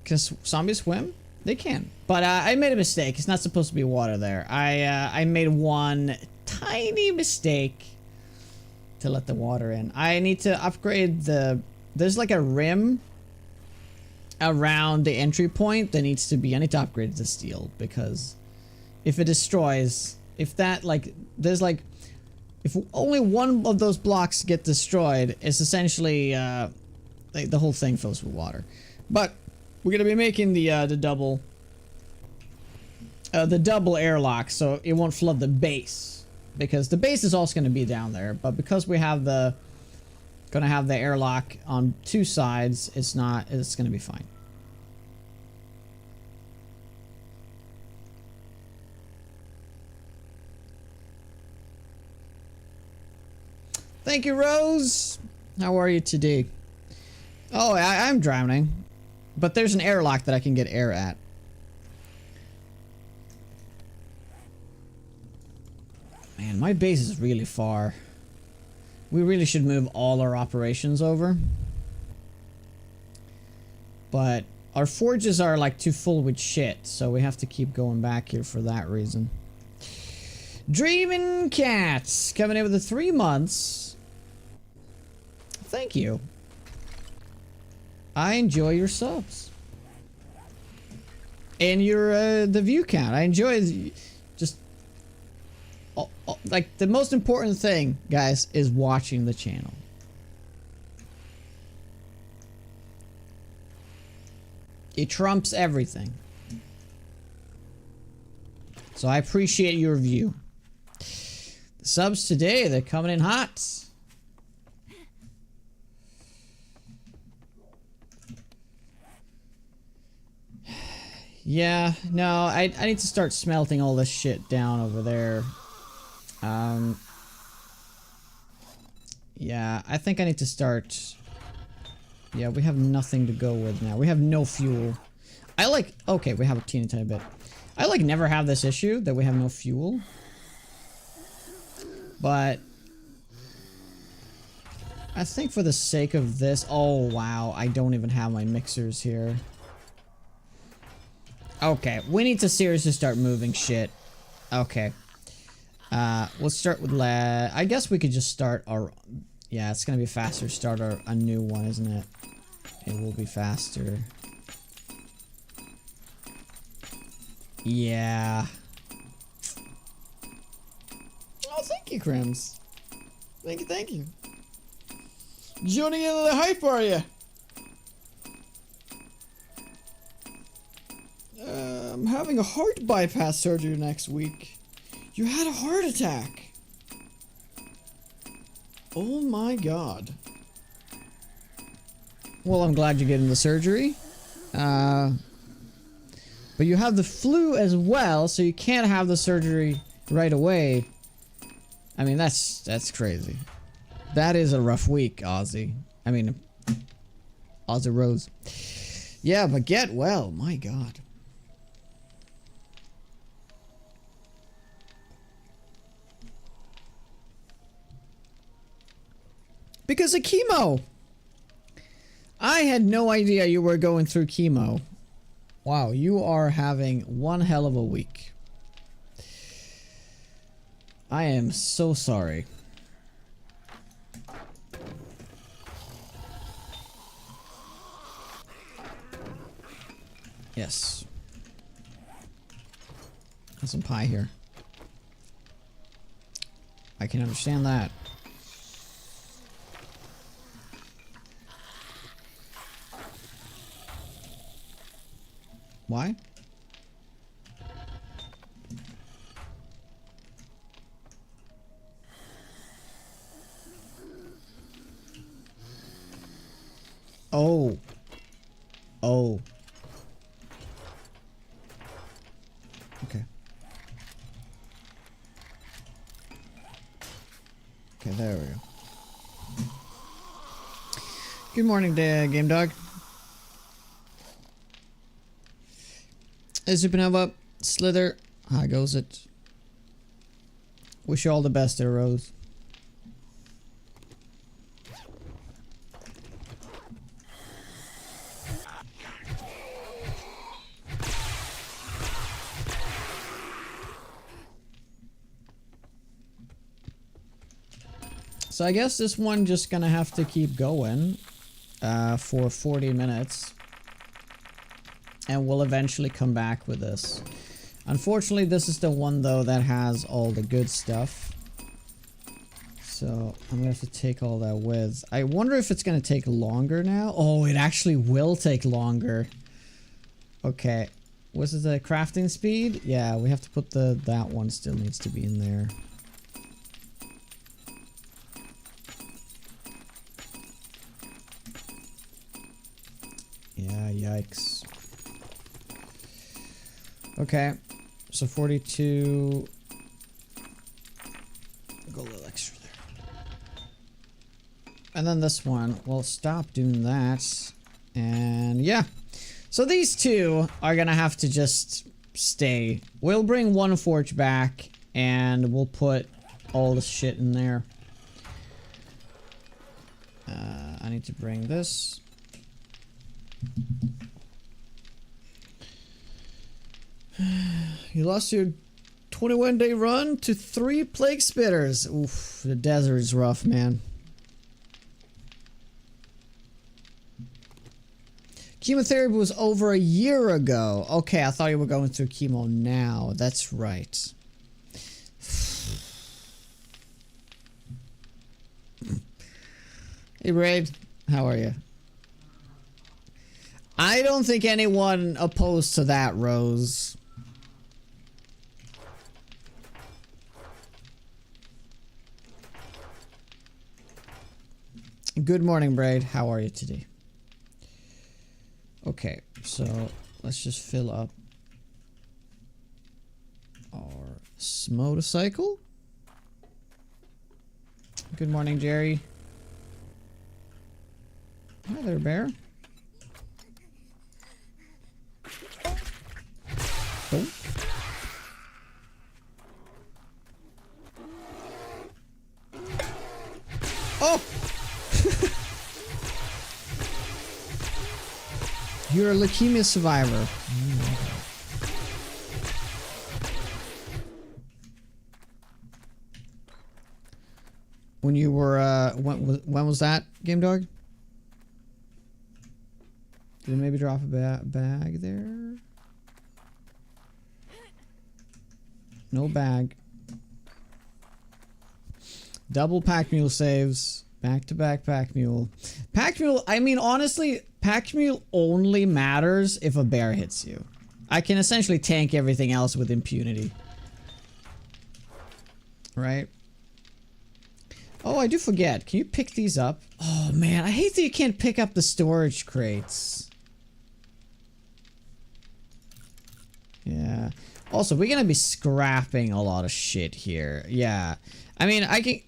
Can zombies swim? They can. But I made a mistake. It's not supposed to be water there. I made one tiny mistake to let the water in. I need to upgrade the... There's like a rim around the entry point that needs to be... I need to upgrade the steel because if it destroys... If that like... There's like... If only one of those blocks get destroyed, it's essentially... like the whole thing fills with water. But we're gonna be making the double... the double airlock so it won't flood the base. Because the base is also going to be down there, but because we have the gonna have the airlock on 2 sides, it's gonna be fine. Thank you, Rose. How are you today? Oh, I'm drowning, but there's an airlock that I can get air at. Man, my base is really far. We really should move all our operations over. But our forges are like too full with shit, so we have to keep going back here for that reason. Dreamin' Cats coming in with the 3 months. Thank you. I enjoy your subs. And your the view count. I enjoy just like the most important thing, guys, is watching the channel. It trumps everything. So I appreciate your view. The subs today, they're coming in hot. Yeah, no, I need to start smelting all this shit down over there. Yeah, I think I need to start... Yeah, we have nothing to go with now. We have no fuel. I like... Okay, we have a teeny tiny bit. I like never have this issue that we have no fuel. But... I think for the sake of this... Oh, wow. I don't even have my mixers here. Okay, we need to seriously start moving shit. Okay. Let's start with lead. I guess we could just start our... Yeah, it's gonna be faster to start a new one, isn't it? It will be faster. Yeah. Oh, thank you, Crims. Thank you, thank you. Joining into the hype, are you? I'm having a heart bypass surgery next week. You had a heart attack. Oh my god. Well, I'm glad you're getting the surgery. But you have the flu as well, so you can't have the surgery right away. I mean, that's crazy. That is a rough week, Aussie. I mean, Aussie Rose. Yeah, but get well, my god. Because of chemo. I had no idea you were going through chemo. Wow, you are having one hell of a week. I am so sorry. Yes. Got some pie here. I can understand that. Why? Oh. Oh. Okay. Okay, there we go. Good morning, Game Dog. Hey, Supernova, Slither, how goes it? Wish you all the best there, Rose. So I guess this one just gonna have to keep going for 40 minutes. And we'll eventually come back with this. Unfortunately, this is the one though that has all the good stuff. So I'm gonna have to take all that with. I wonder if it's gonna take longer now. Oh, it actually will take longer. Okay. Was it the crafting speed? Yeah, we have to put that one still needs to be in there. Yeah, yikes. Okay, so 42. Go a little extra there. And then this one, we'll stop doing that. And yeah. So these two are gonna have to just stay. We'll bring one forge back and we'll put all the shit in there. I need to bring this. You lost your 21-day run to 3 plague spitters. Oof, the desert is rough, man. Chemotherapy was over a year ago. Okay, I thought you were going through chemo now. That's right. Hey, Braid. How are you? I don't think anyone opposed to that, Rose. Good morning, Braid. How are you today? Okay, so let's just fill up our motorcycle. Good morning, Jerry. Hi there, bear. Oh. Oh! You're a leukemia survivor. When you were, when was that, Game Dog? Did it maybe drop a bag there? No bag. Double pack mule saves. Back to back pack mule. Pack mule, I mean, honestly, pack mule only matters if a bear hits you. I can essentially tank everything else with impunity. Right? Oh, I do forget. Can you pick these up? Oh, man, I hate that you can't pick up the storage crates. Yeah. Also, we're gonna be scrapping a lot of shit here. Yeah. I mean, I can...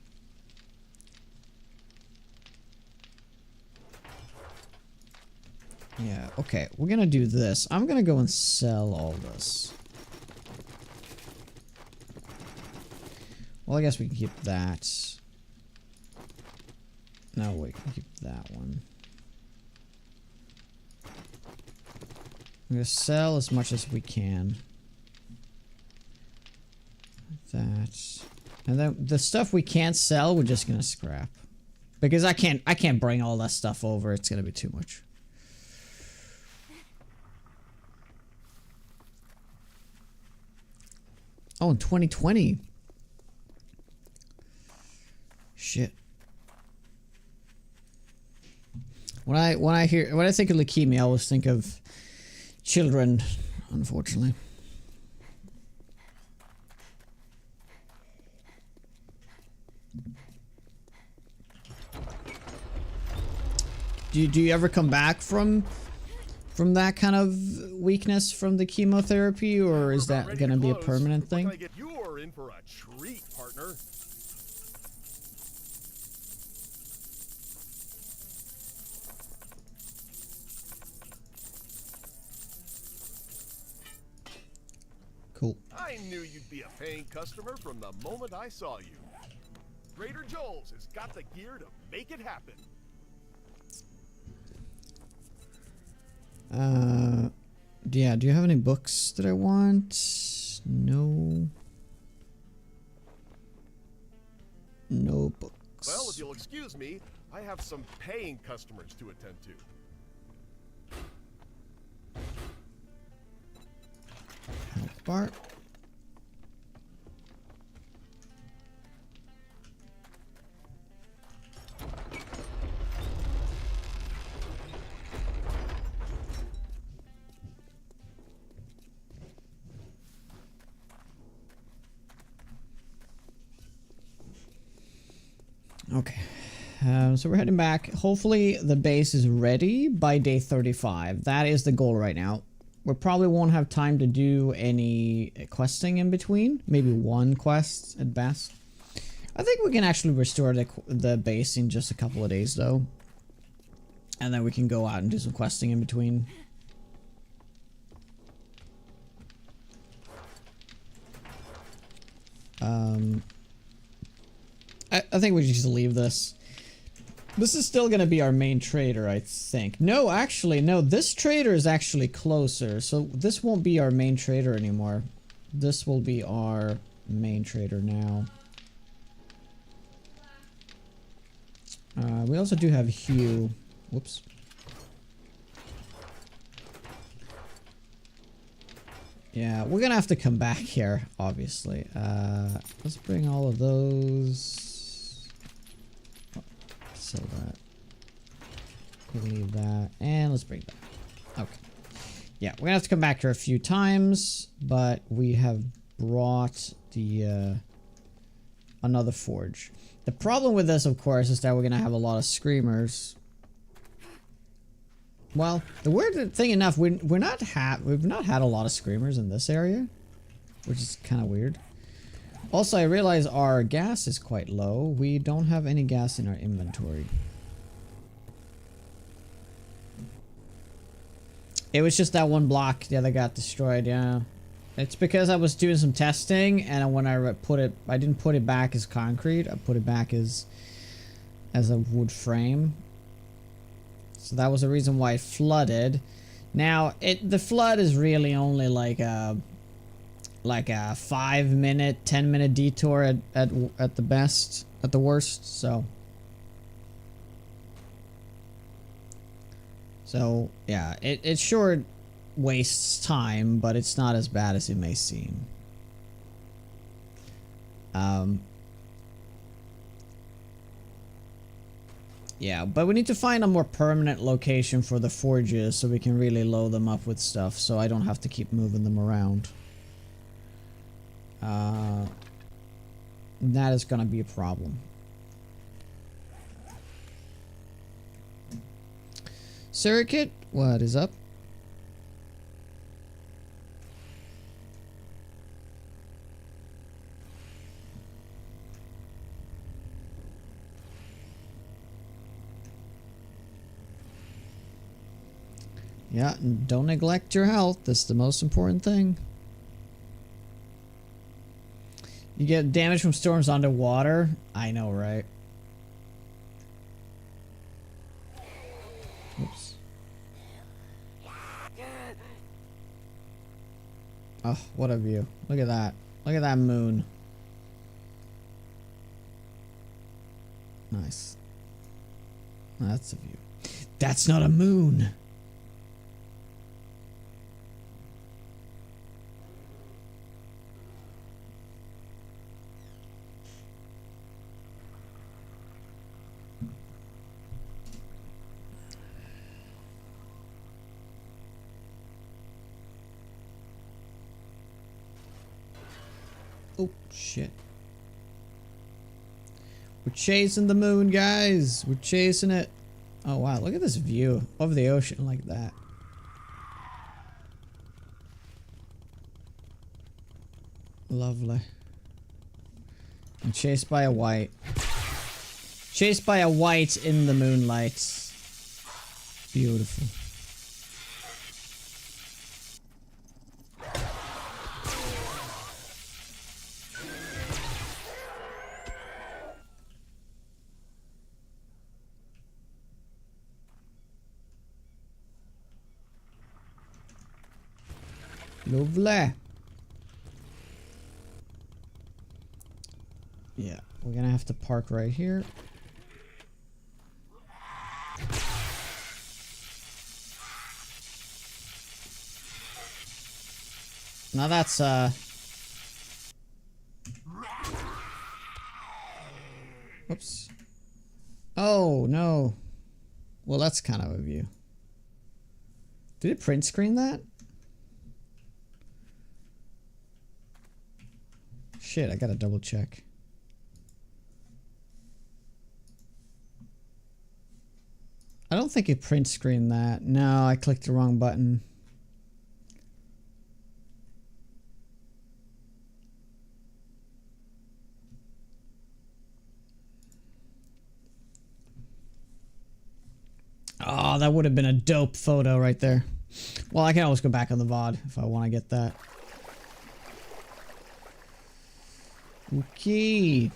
Yeah, okay. We're gonna do this. I'm gonna go and sell all this. Well, I guess we can keep that. No, we can keep that one. I'm gonna sell as much as we can. That. And then the stuff we can't sell, we're just gonna scrap. Because I can't bring all that stuff over. It's gonna be too much. Oh, in 2020. Shit. When I think of leukemia, I always think of children, unfortunately. Do you ever come back from that kind of weakness from the chemotherapy, or is that going to be a permanent thing? You're in for a treat, partner. Cool. I knew you'd be a paying customer from the moment I saw you. Trader Joel's has got the gear to make it happen. Yeah, do you have any books that I want? No. No books. Well, if you'll excuse me, I have some paying customers to attend to. Health bar. Okay, so we're heading back. Hopefully the base is ready by day 35. That is the goal right now. We probably won't have time to do any questing in between. Maybe one quest at best. I think we can actually restore the base in just a couple of days though. And then we can go out and do some questing in between. I think we should just leave this. This is still going to be our main trader, I think. No, actually, no. This trader is actually closer. So this won't be our main trader anymore. This will be our main trader now. We also do have Hugh. Whoops. Yeah, we're going to have to come back here, obviously. Let's bring all of those. Sell that. We'll leave that. And let's bring that. Okay. Yeah, we're gonna have to come back here a few times, but we have brought the another forge. The problem with this, of course, is that we're gonna have a lot of screamers. Well, the weird thing enough, we've not had a lot of screamers in this area, which is kind of weird. Also, I realize our gas is quite low. We don't have any gas in our inventory. It was just that one block, that got destroyed, yeah. It's because I was doing some testing, and when I put it, I didn't put it back as concrete. I put it back as a wood frame. So that was the reason why it flooded. Now, the flood is really only like a 5-minute, 10-minute detour at the best, at the worst. So yeah, it sure wastes time, but it's not as bad as it may seem. Yeah, but we need to find a more permanent location for the forges so we can really load them up with stuff so I don't have to keep moving them around. That is gonna be a problem. Circuit, what is up? Yeah, don't neglect your health. That's the most important thing. You get damage from storms underwater. I know, right? Oops. Oh, what a view. Look at that. Look at that moon. Nice. That's a view. That's not a moon. Oh, shit. We're chasing the moon, guys. We're chasing it. Oh, wow. Look at this view over the ocean like that. Lovely. And chased by a white. Chased by a white in the moonlight. Beautiful. Lovely. Yeah, we're gonna have to park right here. Now that's whoops. Oh no. Well, that's kind of a view. Did it print screen that? Shit, I gotta double check. I don't think it print screened that. No, I clicked the wrong button. Oh, that would have been a dope photo right there. Well, I can always go back on the VOD if I want to get that. Okay.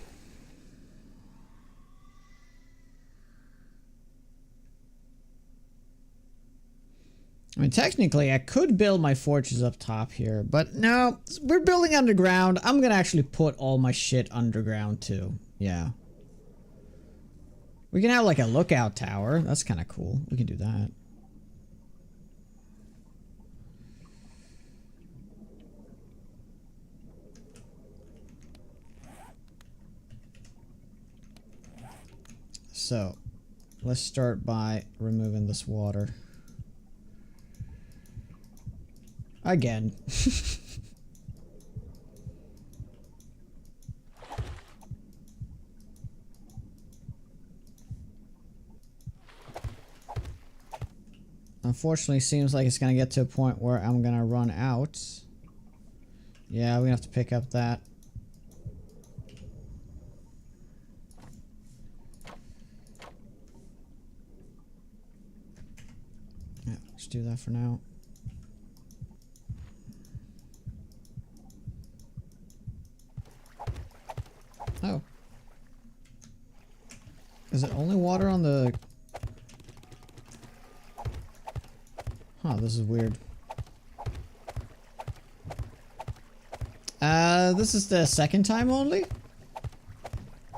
I mean, technically, I could build my fortress up top here, but no, we're building underground. I'm gonna actually put all my shit underground too. Yeah. We can have like a lookout tower. That's kind of cool. We can do that. So, let's start by removing this water. Again. Unfortunately, seems like it's gonna get to a point where I'm gonna run out. Yeah, we're gonna have to pick up that. Yeah, let's do that for now. Oh. Is it only water on the... Huh, this is weird. This is the second time only?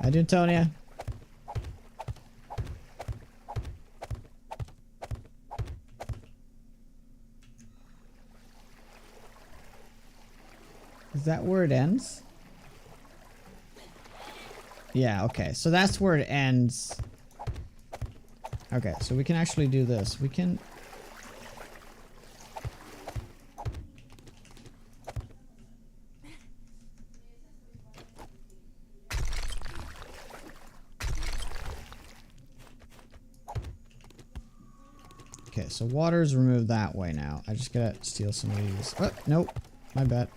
Hi, Antonia. Is that where it ends? Yeah, okay. So that's where it ends. Okay, so we can actually do this. We can... Okay, so water's removed that way now. I just gotta steal some of these. Oh, nope. My bad.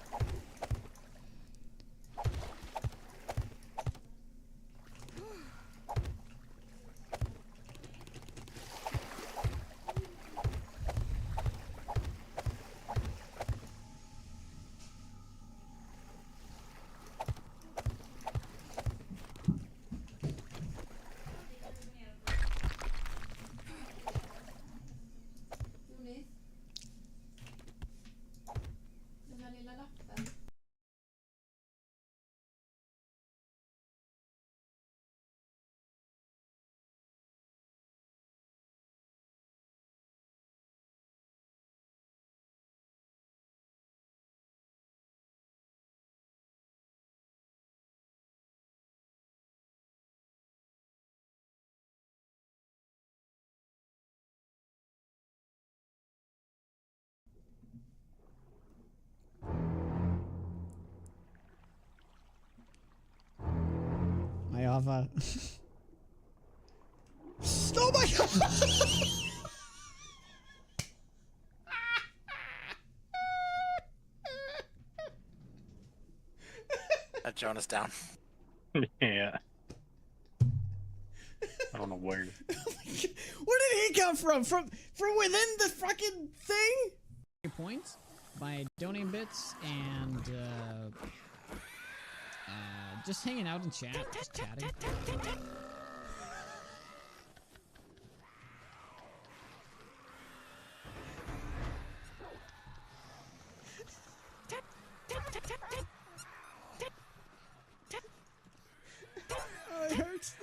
My Ava. Oh my god! That Jonas down. Yeah. I don't know where. Where did he come from? From within the fucking thing? Points by donating bits and just hanging out in chat, just chatting. Oh, it hurts.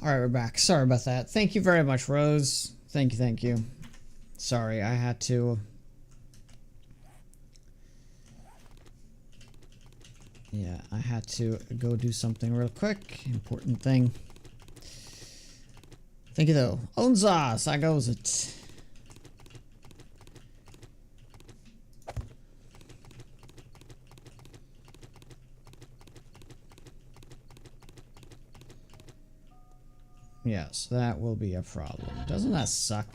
Alright, we're back. Sorry about that. Thank you very much, Rose. Thank you, thank you. Sorry, I had to... Yeah, I had to go do something real quick. Important thing. Thank you, though. Onza, so goes it. Yes, that will be a problem. Doesn't that suck?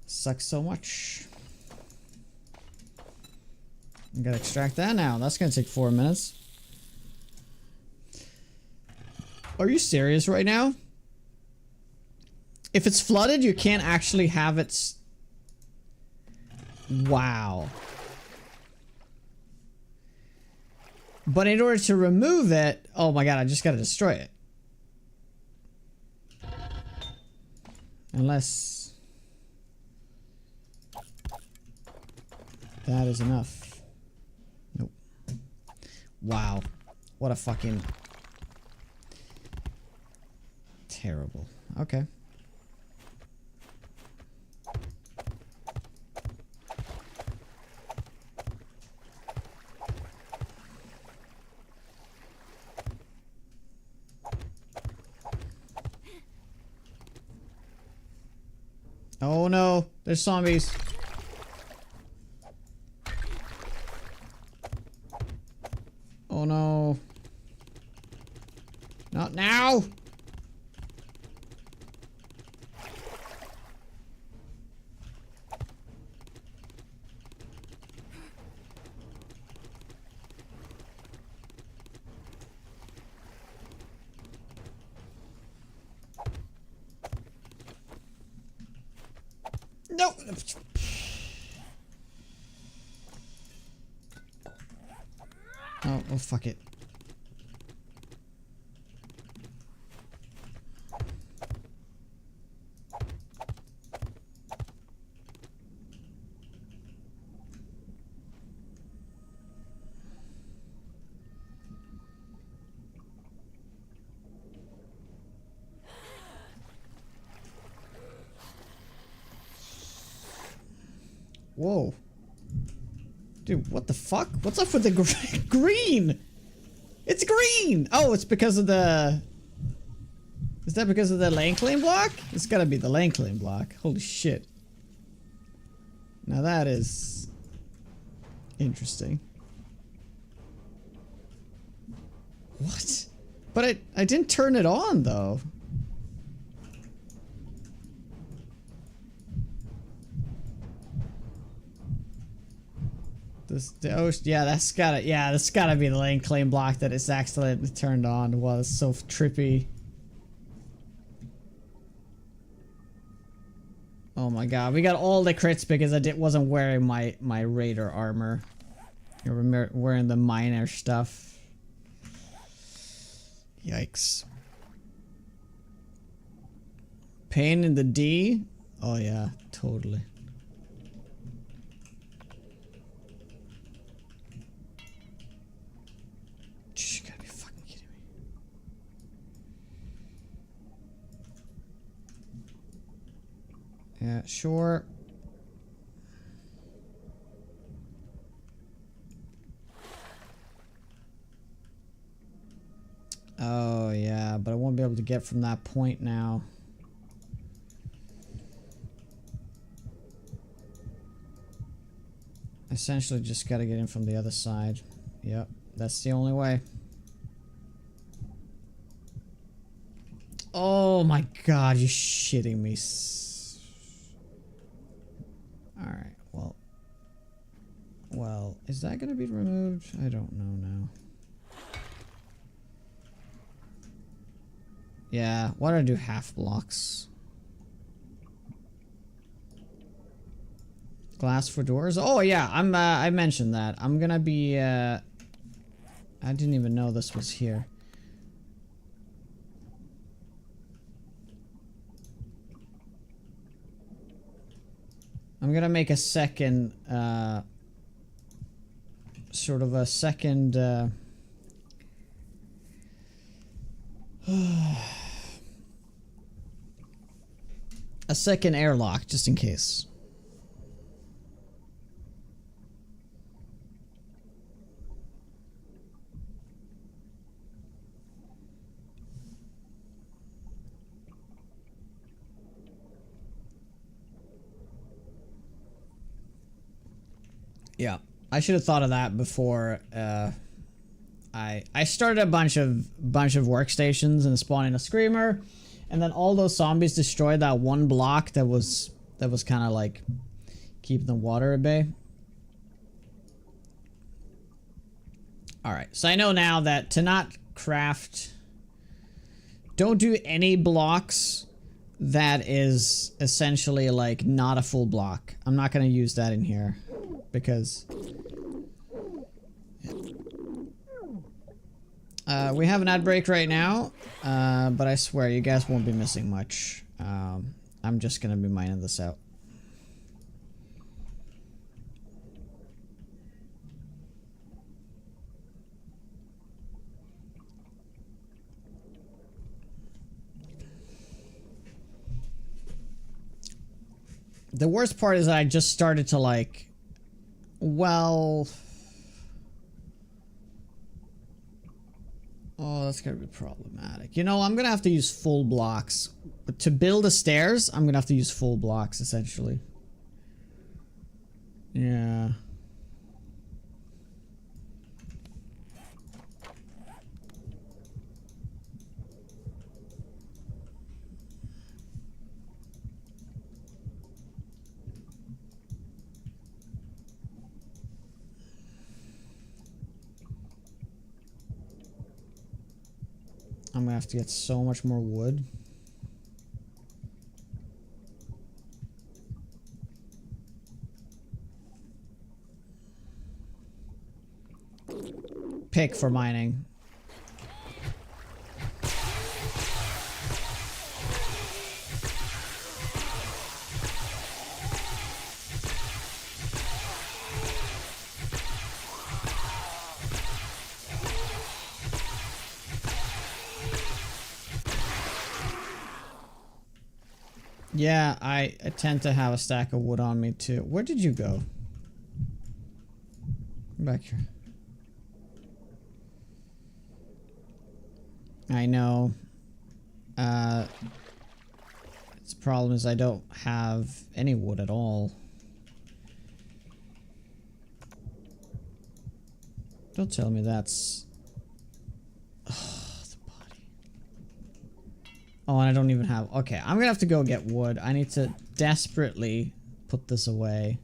Sucks so much. I gotta extract that now. That's gonna take 4 minutes. Are you serious right now? If it's flooded, you can't actually have it. Wow. But in order to remove it, oh my god, I just gotta destroy it. Unless that is enough. Nope. Wow. What a fucking terrible. Okay. Oh no, there's zombies. Oh no. Not now! No! Oh, fuck it. Whoa. Dude, what the fuck? What's up with the green? It's green! Oh, it's because of the... Is that because of the lane claim block? It's gotta be the lane claim block. Holy shit. Now that is... interesting. What? But I didn't turn it on, though. Yeah, that's gotta be the lane claim block that it's accidentally turned on. Wow, it's so trippy. Oh my god, we got all the crits because I wasn't wearing my raider armor. I remember wearing the miner stuff. Yikes. Pain in the D? Oh yeah, totally. You gotta be fucking kidding me. Yeah, sure. Oh yeah, but I won't be able to get from that point now. Essentially just gotta get in from the other side. Yep, that's the only way. Oh my god, you're shitting me. Alright, well. Well, is that gonna be removed? I don't know now. Yeah, why don't I do half blocks? Glass for doors? Oh yeah, I mentioned that. I'm gonna be, I didn't even know this was here. I'm gonna make a second, sort of a second, a second airlock, just in case. Yeah, I should have thought of that before. I started a bunch of workstations and spawning a screamer, and then all those zombies destroyed that one block that was kind of like keeping the water at bay. All right, so I know now that to not craft, don't do any blocks that is essentially like not a full block. I'm not gonna use that in here. Because we have an ad break right now, but I swear you guys won't be missing much. I'm just gonna be mining this out. The worst part is that I just started to like, well, oh, that's gonna be problematic. You know, I'm gonna have to use full blocks. But to build the stairs, I'm gonna have to use full blocks, essentially. Yeah. I'm gonna have to get so much more wood. Pick for mining. Yeah, I tend to have a stack of wood on me too. Where did you go? Come back here. I know. The problem is I don't have any wood at all. Don't tell me that's... Oh, the body. Oh, and I don't even have... Okay, I'm gonna have to go get wood. I need to desperately put this away.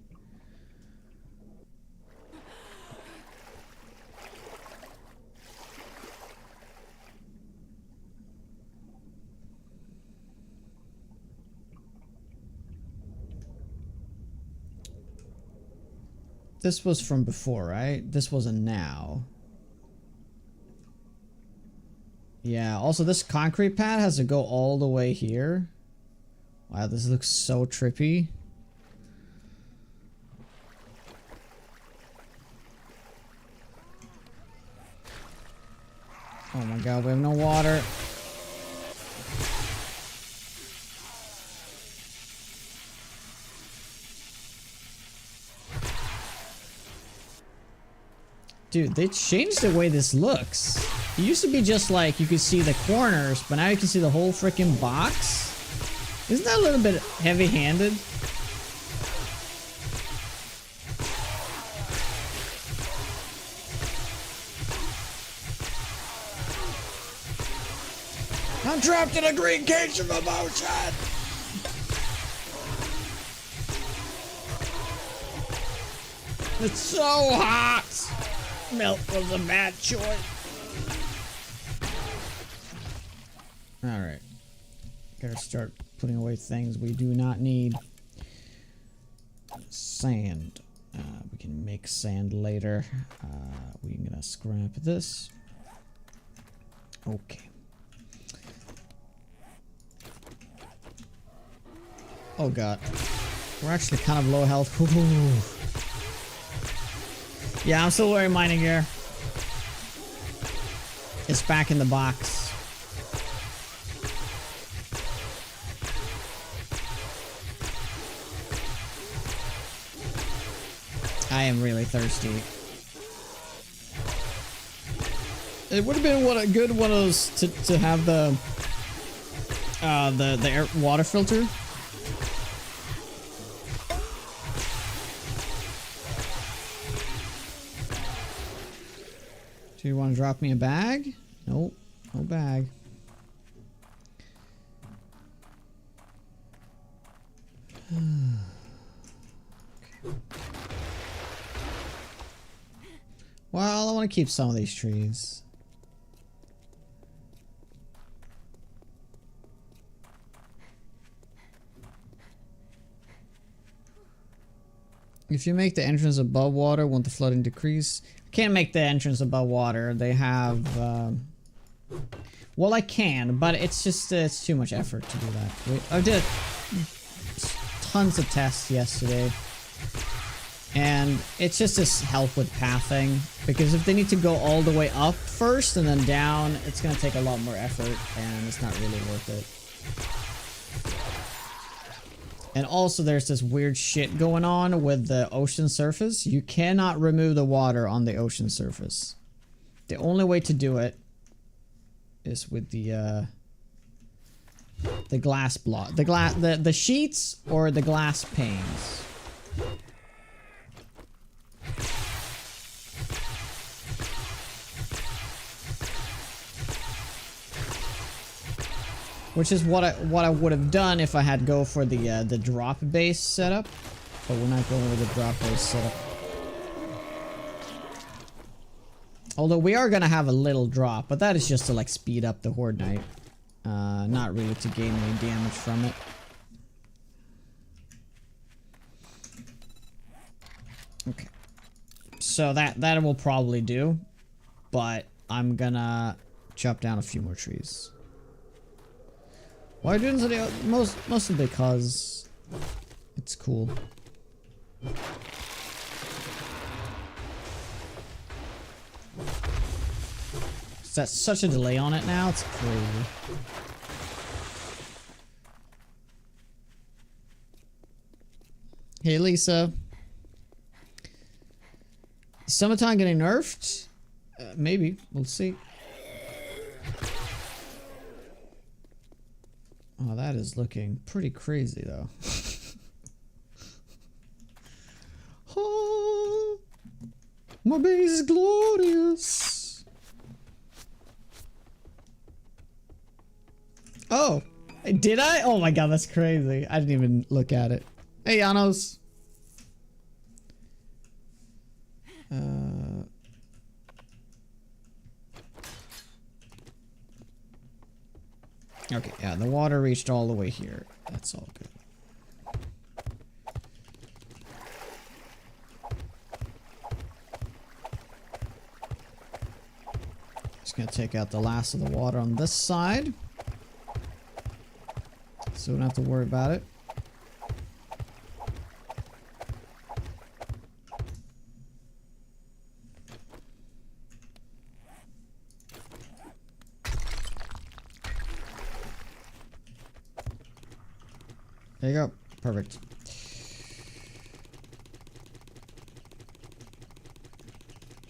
This was from before, right? This wasn't now. Yeah, also this concrete pad has to go all the way here. Wow, this looks so trippy. Oh my god, we have no water. Dude, they changed the way this looks. It used to be just like you could see the corners, but now you can see the whole freaking box. Isn't that a little bit heavy-handed? I'm trapped in a green cage of emotion! It's so hot! Milk was a bad choice. Alright. Gotta start putting away things we do not need. Sand. We can make sand later. We're gonna scrap this. Okay. Oh god. We're actually kind of low health. Ooh. Yeah, I'm still wearing mining gear. It's back in the box. I am really thirsty. It would have been a good one of those to have the air water filter. Do you want to drop me a bag? Nope, no bag. Okay. Well, I want to keep some of these trees. If you make the entrance above water, won't the flooding decrease? Can't make the entrance above water. They have, well, I can, but it's just, it's too much effort to do that. I did tons of tests yesterday, and it's just to help with pathing, because if they need to go all the way up first and then down, it's going to take a lot more effort, and it's not really worth it. And also there's this weird shit going on with the ocean surface. You cannot remove the water on the ocean surface. The only way to do it is with the glass block, the sheets or the glass panes. Which is what I would have done if I had go for the drop base setup, but we're not going with the drop base setup. Although we are gonna have a little drop, but that is just to like speed up the Horde Night, not really to gain any damage from it. Okay, so that will probably do, but I'm gonna chop down a few more trees. Why doing today? Mostly because it's cool. That's such a delay on it now, it's crazy. Hey Lisa. Summertime getting nerfed? Maybe. We'll see. Oh, that is looking pretty crazy, though. Oh, my base is glorious. Oh, did I? Oh my god, that's crazy. I didn't even look at it. Hey, Janos. Okay, yeah, the water reached all the way here. That's all good. Just gonna take out the last of the water on this side. So we don't have to worry about it. There you go. Perfect.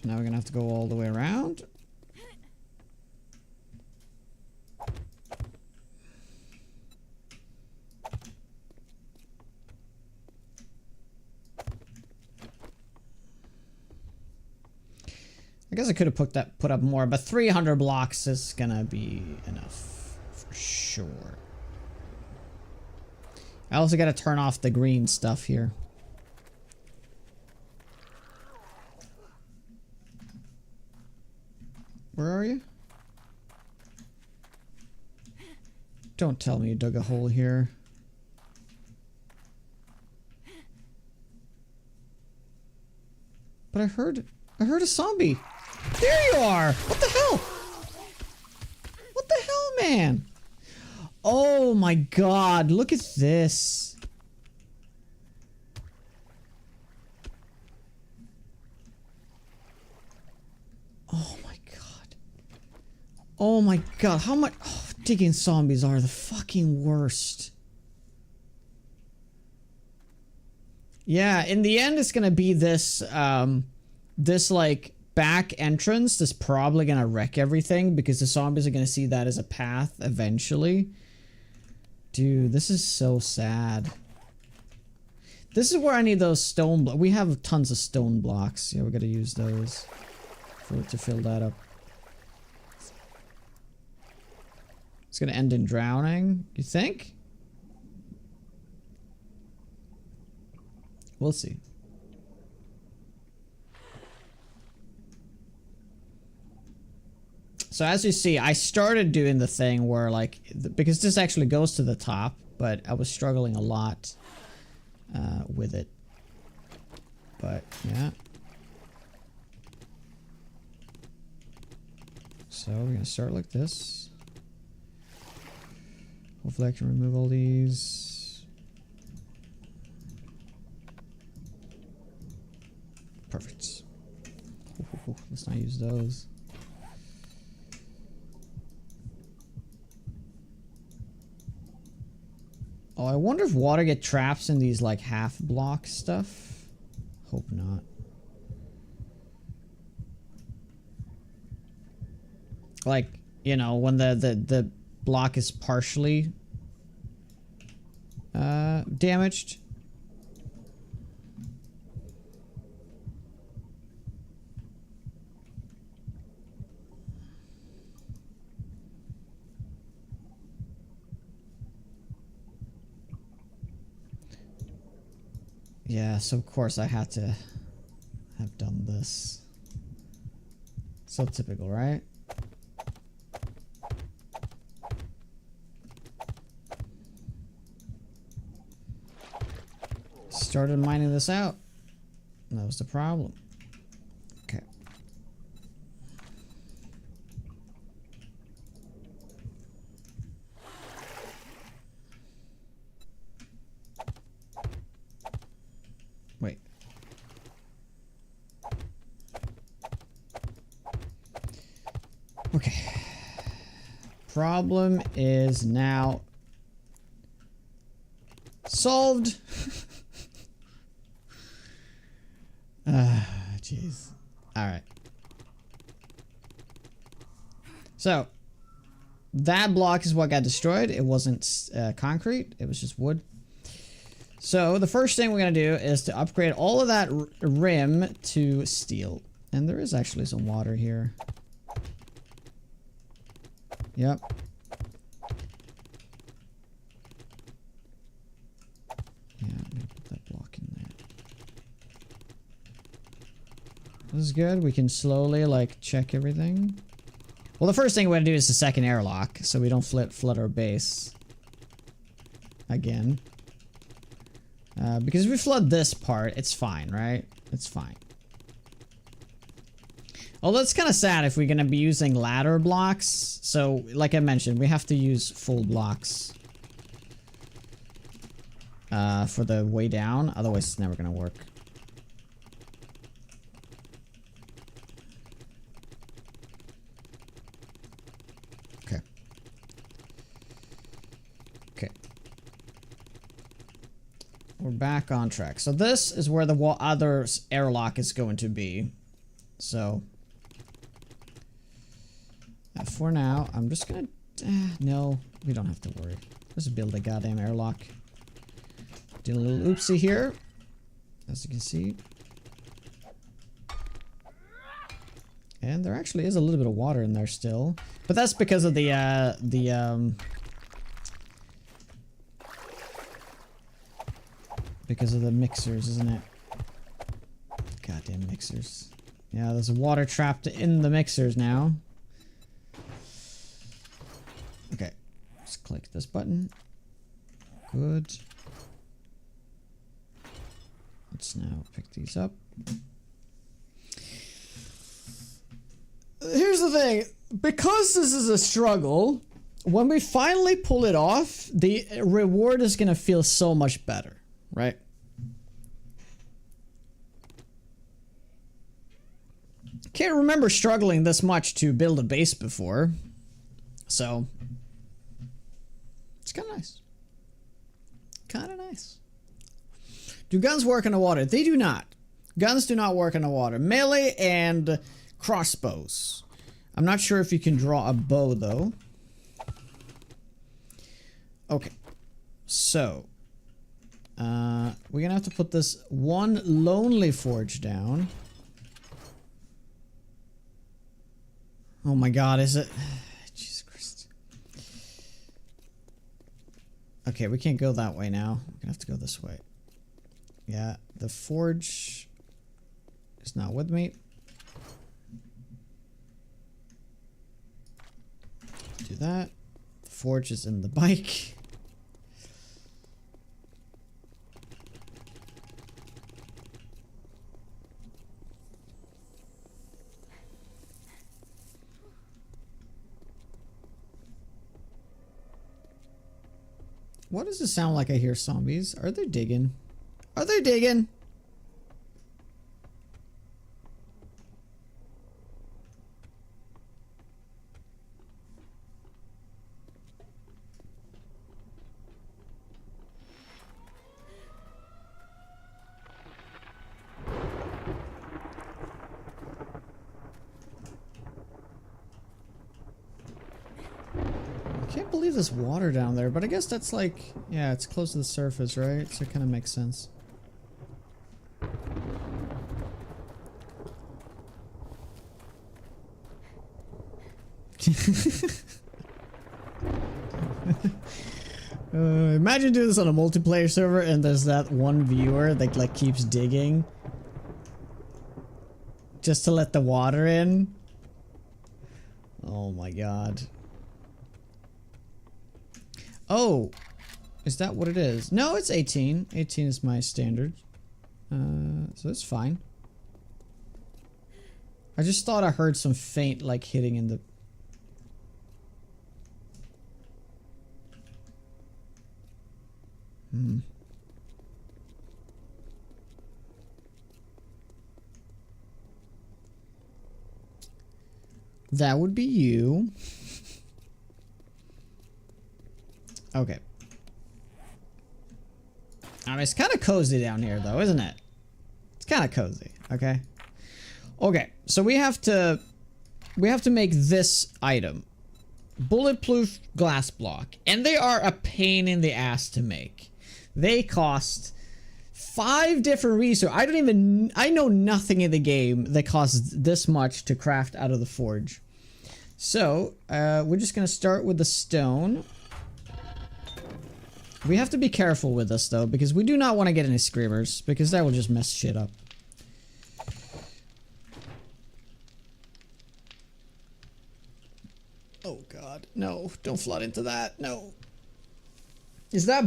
Now we're gonna have to go all the way around. I guess I could have put up more, but 300 blocks is gonna be enough for sure. I also gotta turn off the green stuff here. Where are you? Don't tell me you dug a hole here. But I heard a zombie. There you are! What the hell? What the hell, man? Oh my god, look at this. Oh my god. Oh my god, how much... Oh, digging zombies are the fucking worst. Yeah, in the end it's gonna be this, this like back entrance that's probably gonna wreck everything because the zombies are gonna see that as a path eventually. Dude, this is so sad. This is where I need those stone blocks. We have tons of stone blocks. Yeah, we gotta use those to fill that up. It's gonna end in drowning, you think? We'll see. So as you see, I started doing the thing where like, because this actually goes to the top, but I was struggling a lot with it. But yeah. So we're gonna start like this. Hopefully I can remove all these. Perfect. Let's not use those. Oh, I wonder if water get traps in these like half block stuff. Hope not. Like, you know, when the block is partially damaged. Yeah, so of course I had to have done this. So typical, right? Started mining this out. That was the problem. Okay. Wait. Okay. Problem is now solved. Jeez. Alright. So, that block is what got destroyed. It wasn't concrete. It was just wood. So, the first thing we're going to do is to upgrade all of that rim to steel. And there is actually some water here. Yep. Yeah, I'm gonna put that block in there. This is good. We can slowly, like, check everything. Well, the first thing we're gonna do is the second airlock, so we don't flood our base. Again. Because if we flood this part, it's fine, right? It's fine. Although it's kind of sad if we're going to be using ladder blocks. So, like I mentioned, we have to use full blocks. For the way down. Otherwise, it's never going to work. Okay. Okay. We're back on track. So this is where the other airlock is going to be. So... for now, I'm just gonna... no, we don't have to worry. Let's build a goddamn airlock. Did a little oopsie here. As you can see. And there actually is a little bit of water in there still. But that's because of because of the mixers, isn't it? Goddamn mixers. Yeah, there's water trapped in the mixers now. Okay, let's click this button. Good. Let's now pick these up. Here's the thing. Because this is a struggle, when we finally pull it off, the reward is going to feel so much better, right? Can't remember struggling this much to build a base before. So... it's kind of nice. Kind of nice. Do guns work in the water? They do not. Guns do not work in the water. Melee and crossbows. I'm not sure if you can draw a bow, though. Okay. So. We're gonna have to put this one lonely forge down. Oh my god, is it... Jesus Christ. Okay, we can't go that way now. We're gonna have to go this way. Yeah, the forge is not with me. Do that. The forge is in the bike. What does it sound like I hear zombies? Are they digging? Are they digging? I can't believe there's water down there, but I guess that's like, yeah, it's close to the surface, right? So it kind of makes sense. Imagine doing this on a multiplayer server and there's that one viewer that like keeps digging just to let the water in. Oh my god. Oh, is that what it is? No, it's 18. 18 is my standard. So it's fine. I just thought I heard some faint like hitting in the... That would be you. Okay. I mean, it's kind of cozy down here, though, isn't it? It's kind of cozy, okay? Okay, so we have to make this item. Bulletproof glass block. And they are a pain in the ass to make. They cost 5 different resources. I know nothing in the game that costs this much to craft out of the forge. So, we're just gonna start with the stone. We have to be careful with this though, because we do not want to get any screamers, because that will just mess shit up. Oh god, no, don't flood into that, no. Is that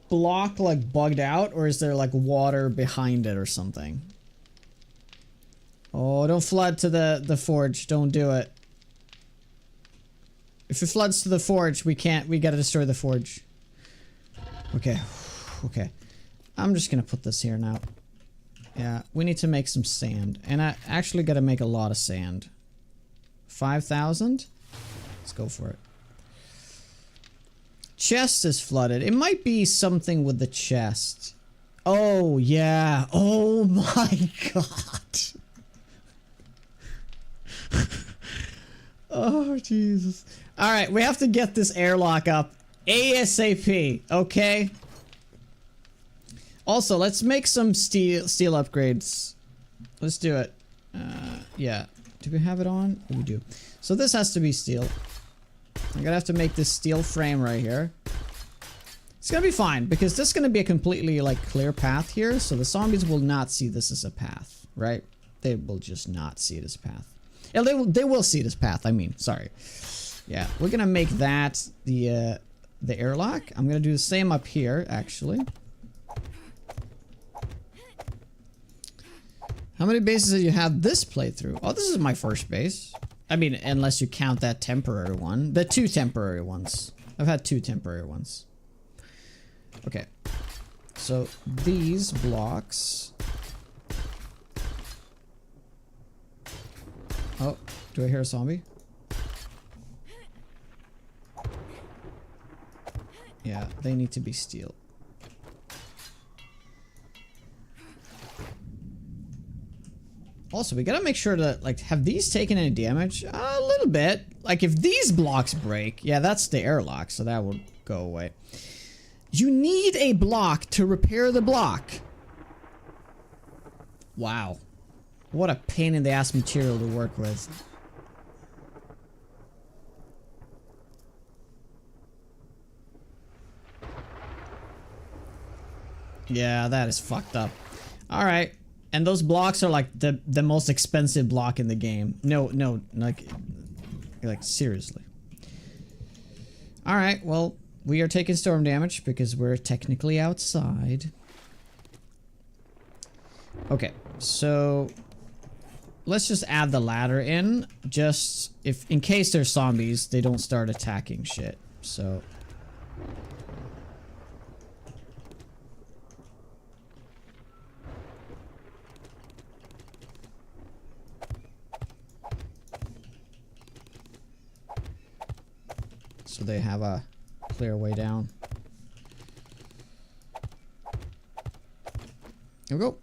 block like bugged out, or is there like water behind it or something? Oh, don't flood to the forge, don't do it. If it floods to the forge, we gotta destroy the forge. Okay, okay. I'm just gonna put this here now. Yeah, we need to make some sand, and I actually gotta make a lot of sand. 5,000? Let's go for it. Chest is flooded. It might be something with the chest. Oh, yeah. Oh my god. Oh, Jesus. Alright, we have to get this airlock up ASAP, okay? Also, let's make some steel upgrades. Let's do it. Yeah. Do we have it on? Oh, we do. So this has to be steel. I'm gonna have to make this steel frame right here. It's gonna be fine, because this is gonna be a completely, like, clear path here, so the zombies will not see this as a path, right? They will just not see it as a path. Yeah, they will see this path, I mean, sorry. Yeah, we're gonna make that the airlock. I'm gonna do the same up here, actually. How many bases have you had this playthrough? Oh, this is my first base. I mean, unless you count that temporary one. The 2 temporary ones. I've had 2 temporary ones. Okay. So, these blocks... Oh, do I hear a zombie? Yeah, they need to be steel. Also, we gotta make sure to, like, have these taken any damage? A little bit. Like, if these blocks break, yeah, that's the airlock, so that will go away. You need a block to repair the block. Wow. What a pain in the ass material to work with. Yeah, that is fucked up. Alright. And those blocks are like the most expensive block in the game. No, like seriously. Alright, well, we are taking storm damage because we're technically outside. Okay, so let's just add the ladder in, just if in case there's zombies, they don't start attacking shit. So they have a clear way down. Here we go.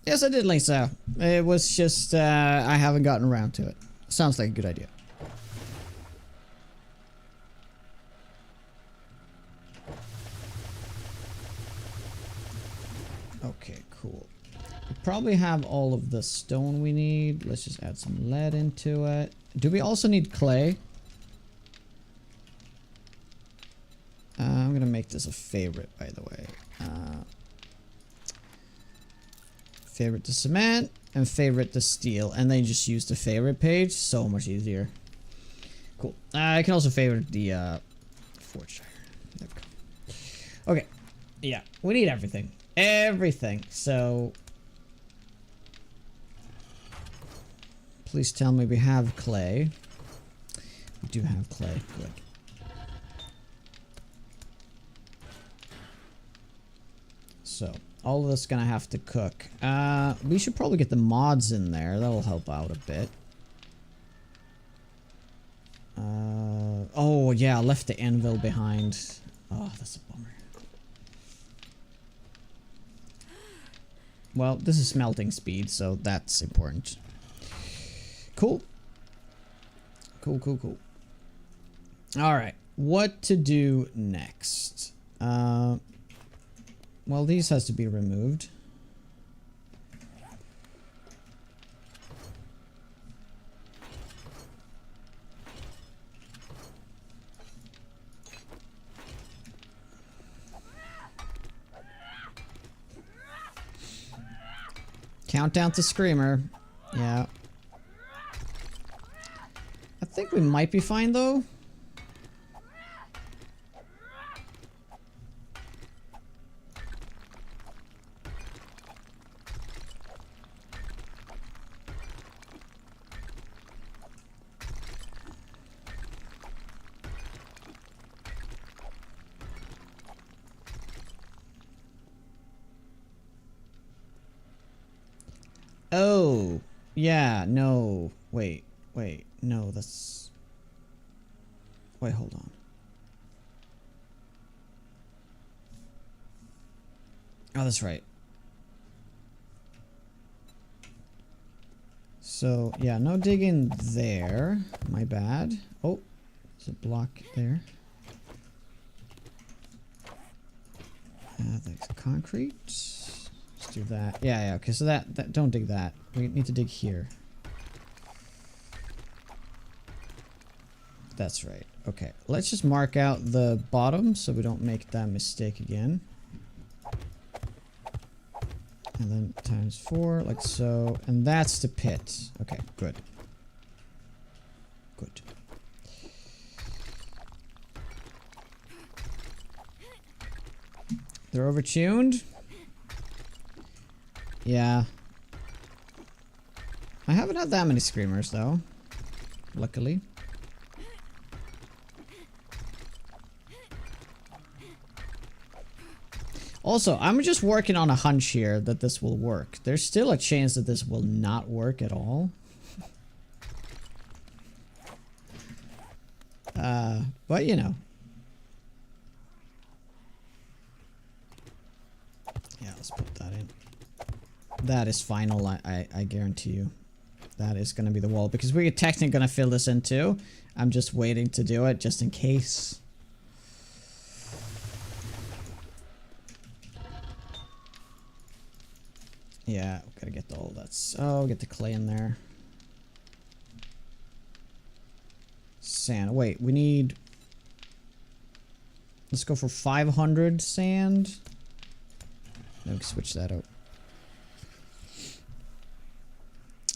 Yes, I did, Lisa. It was just, I haven't gotten around to it. Sounds like a good idea. Okay, cool. We probably have all of the stone we need. Let's just add some lead into it. Do we also need clay? I'm gonna make this a favorite, by the way. Favorite to cement and favorite to steel, and then just use the favorite page. So much easier. Cool. I can also favorite the forge. There we go. Okay. Yeah, we need everything. Everything. So please tell me we have clay. We do have clay. Good. So, all of this is gonna have to cook. We should probably get the mods in there. That'll help out a bit. Oh yeah, I left the anvil behind. Oh, that's a bummer. Well, this is smelting speed, so that's important. Cool. Cool. Alright, what to do next? Well, these has to be removed. Countdown to Screamer. Yeah. I think we might be fine though. Oh, yeah, no, wait, no, that's... Wait, hold on. Oh, that's right. So, yeah, no digging there. My bad. Oh, there's a block there. There's concrete. Let's do that. Yeah, okay, so that don't dig that. We need to dig here. That's right. Okay, let's just mark out the bottom so we don't make that mistake again. And then times 4, like so. And that's the pit. Okay, good. Good. They're overtuned. Yeah. I haven't had that many screamers though. Luckily. Also, I'm just working on a hunch here that this will work. There's still a chance that this will not work at all. But you know. Yeah, let's put that in. That is final, I guarantee you. That is going to be the wall. Because we're technically going to fill this in too. I'm just waiting to do it just in case. Yeah, gotta get all that. Oh, get the clay in there. Sand. Wait, we need... Let's go for 500 sand. Let me switch that out.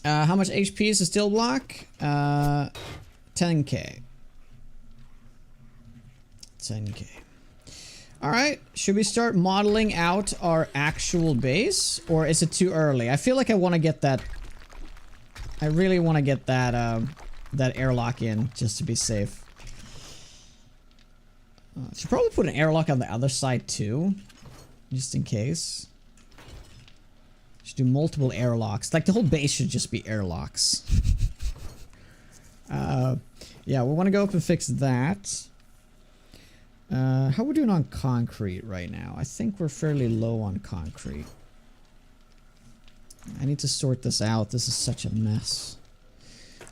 How much HP is the steel block? 10k. 10k. Alright, should we start modeling out our actual base? Or is it too early? I feel like I want to get that... I really want to get that, that airlock in, just to be safe. Should probably put an airlock on the other side too. Just in case. Should do multiple airlocks. Like the whole base should just be airlocks. Yeah, we want to go up and fix that. How are we doing on concrete right now? I think we're fairly low on concrete. I need to sort this out. This is such a mess.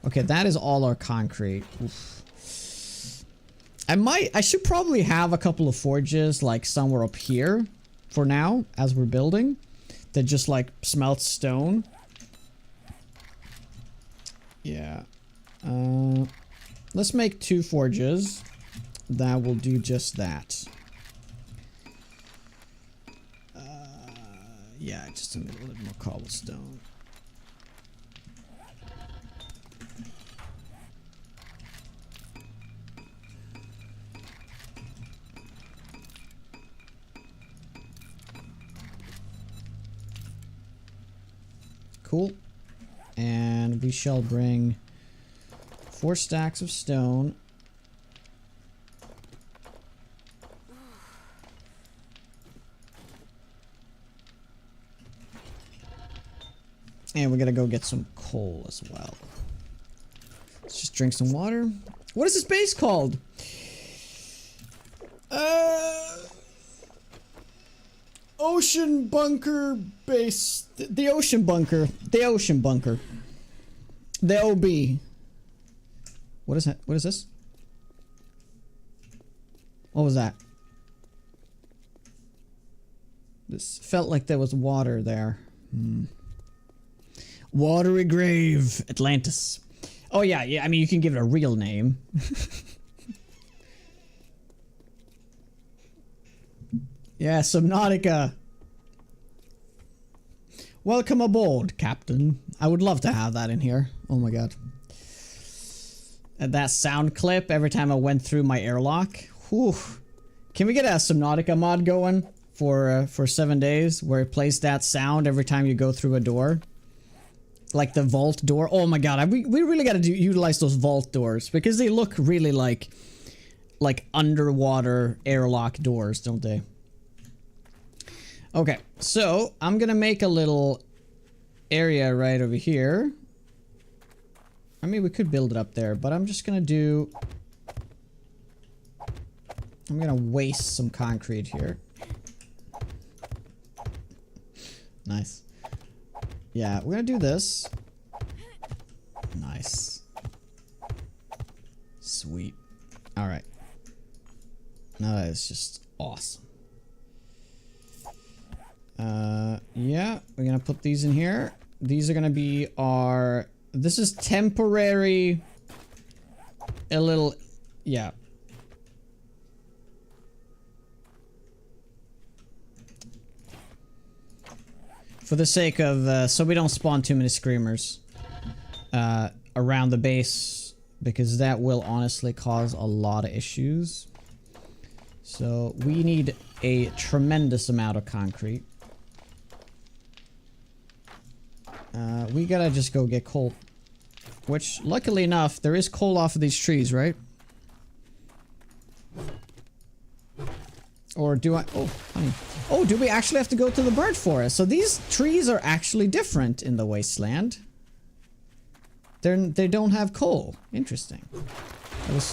Okay, that is all our concrete. Oof. I should probably have a couple of forges like somewhere up here for now as we're building that just like smelt stone. Yeah. Let's make 2 forges. That will do just that. Yeah, just a little bit more cobblestone. Cool. And we shall bring 4 stacks of stone. And we're gonna go get some coal as well. Let's just drink some water. What is this base called? Ocean bunker base. The ocean bunker. The ocean bunker. The OB. What is that? What is this? What was that? This felt like there was water there. Watery grave. Atlantis. Oh yeah, yeah. I mean, you can give it a real name. Yeah, Subnautica. Welcome aboard, Captain. I would love to have that in here. Oh my god. And that sound clip every time I went through my airlock. Whew. Can we get a Subnautica mod going for 7 days where it plays that sound every time you go through a door? Like the vault door. Oh my god, we really got to utilize those vault doors because they look really like underwater airlock doors, don't they? Okay, so I'm gonna make a little area right over here. I mean, we could build it up there, but I'm just gonna do... I'm gonna waste some concrete here. Nice. Yeah, we're gonna do this. Nice. Sweet. Alright. Now that is just awesome. Yeah, we're gonna put these in here. These are gonna be our... This is temporary... A little... Yeah. For the sake of... so we don't spawn too many screamers. Around the base. Because that will honestly cause a lot of issues. So we need a tremendous amount of concrete. We gotta just go get coal. Which, luckily enough, there is coal off of these trees, right? Or do I... Oh, honey. Oh, do we actually have to go to the bird forest? So these trees are actually different in the wasteland. They don't have coal. Interesting.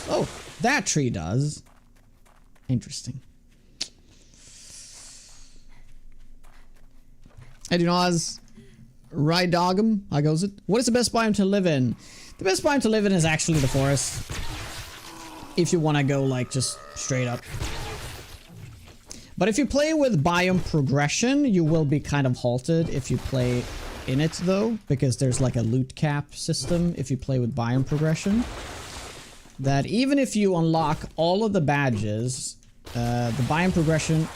Oh, that tree does. Interesting. I do not... Right dog'em, how goes it? What is the best biome to live in? The best biome to live in is actually the forest. If you want to go like just straight up. But if you play with biome progression, you will be kind of halted if you play in it though. Because there's like a loot cap system if you play with biome progression. That even if you unlock all of the badges, the biome progression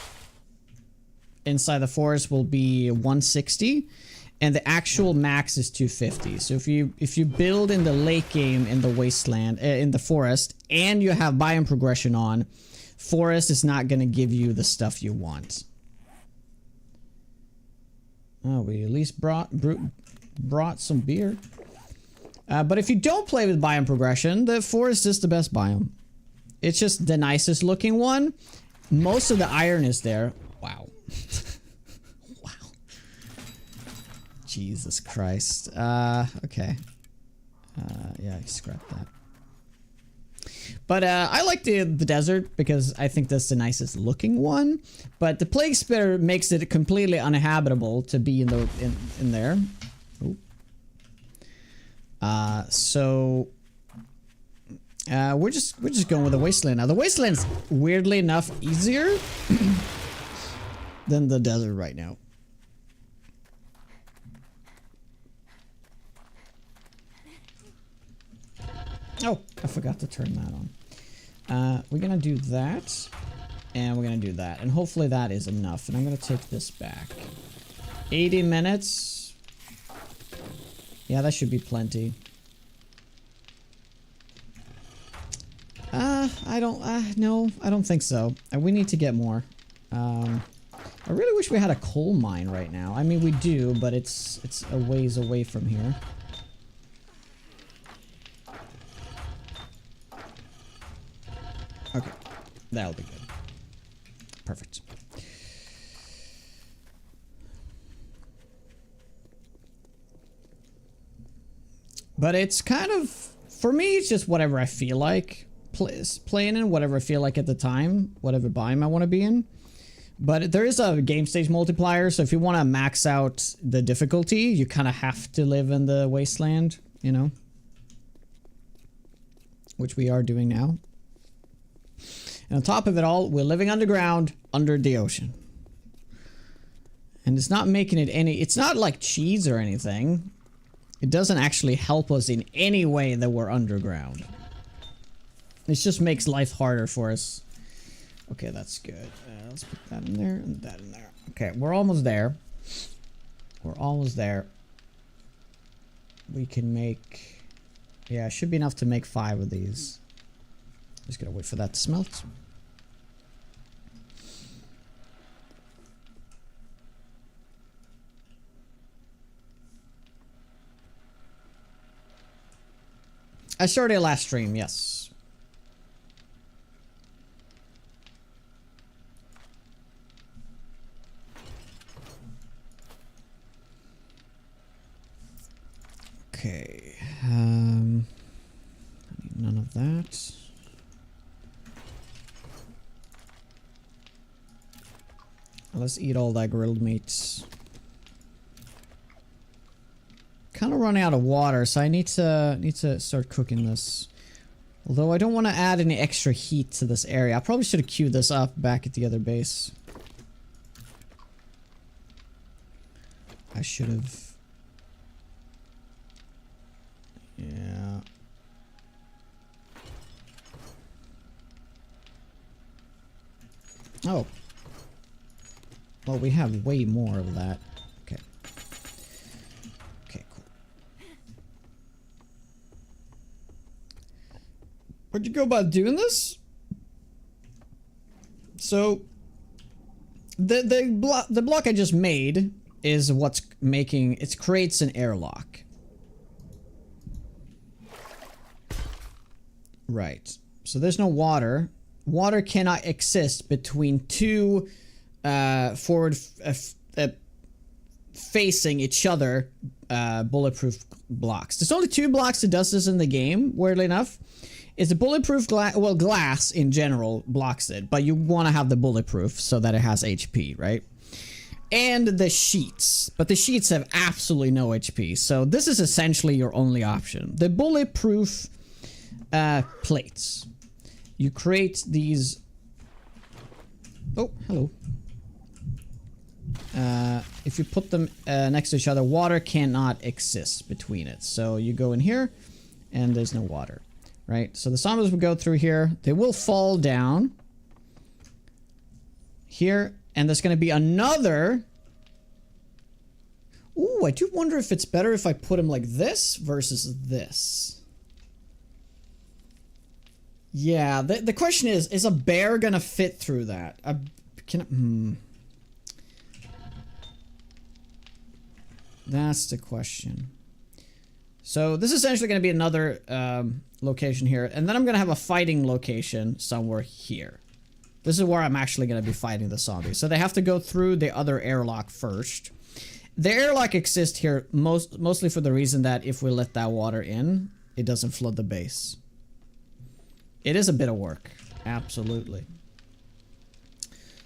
inside the forest will be 160. And the actual max is 250. So if you build in the late game in the wasteland, in the forest, and you have biome progression on, forest is not going to give you the stuff you want. Oh, we at least brought some beer. But if you don't play with biome progression, the forest is the best biome. It's just the nicest looking one. Most of the iron is there. Wow. Jesus Christ. Okay. Yeah, scrap that. But I like the desert because I think that's the nicest looking one. But the plague spitter makes it completely uninhabitable to be in there. Ooh. So we're just going with the wasteland now. The wasteland's weirdly enough easier than the desert right now. Oh, I forgot to turn that on. We're gonna do that, and we're gonna do that, and hopefully that is enough. And I'm gonna take this back. 80 minutes. Yeah, that should be plenty. No, I don't think so. We need to get more. I really wish we had a coal mine right now. I mean, we do, but it's a ways away from here. Okay, that'll be good. Perfect. But it's kind of, for me, it's just whatever I feel like playing in, whatever I feel like at the time, whatever biome I want to be in. But there is a game stage multiplier, so if you want to max out the difficulty, you kind of have to live in the wasteland, you know? Which we are doing now. And on top of it all, we're living underground, under the ocean. And it's not making it any... It's not like cheese or anything. It doesn't actually help us in any way that we're underground. It just makes life harder for us. Okay, that's good. Let's put that in there and that in there. Okay, we're almost there. We're almost there. We can make... Yeah, it should be enough to make 5 of these. Just gotta wait for that to smelt. I started last stream, yes. Okay. I need none of that. Let's eat all that grilled meat. Kind of running out of water, so I need to start cooking this. Although I don't want to add any extra heat to this area. I probably should have queued this up back at the other base. I should have. Yeah. Oh. Well, we have way more of that. Okay. Okay, cool. Where'd you go about doing this? So, the block I just made is what's making... It creates an airlock. Right. So there's no water. Water cannot exist between two forward facing each other bulletproof blocks. There's only 2 blocks that does this in the game, weirdly enough. It's the bulletproof glass in general blocks it, but you want to have the bulletproof so that it has HP, right? And the sheets, but the sheets have absolutely no HP, so this is essentially your only option. The bulletproof plates. You create these... Oh, hello. If you put them next to each other, water cannot exist between it. So you go in here, and there's no water, right? So the zombies will go through here. They will fall down here, and there's going to be another... Ooh, I do wonder if it's better if I put them like this versus this. Yeah, the question is a bear gonna fit through that? That's the question. So this is essentially gonna be another location here, and then I'm gonna have a fighting location somewhere here. This is where I'm actually gonna be fighting the zombies. So they have to go through the other airlock first. The airlock exists here mostly for the reason that if we let that water in, it doesn't flood the base. It is a bit of work, absolutely.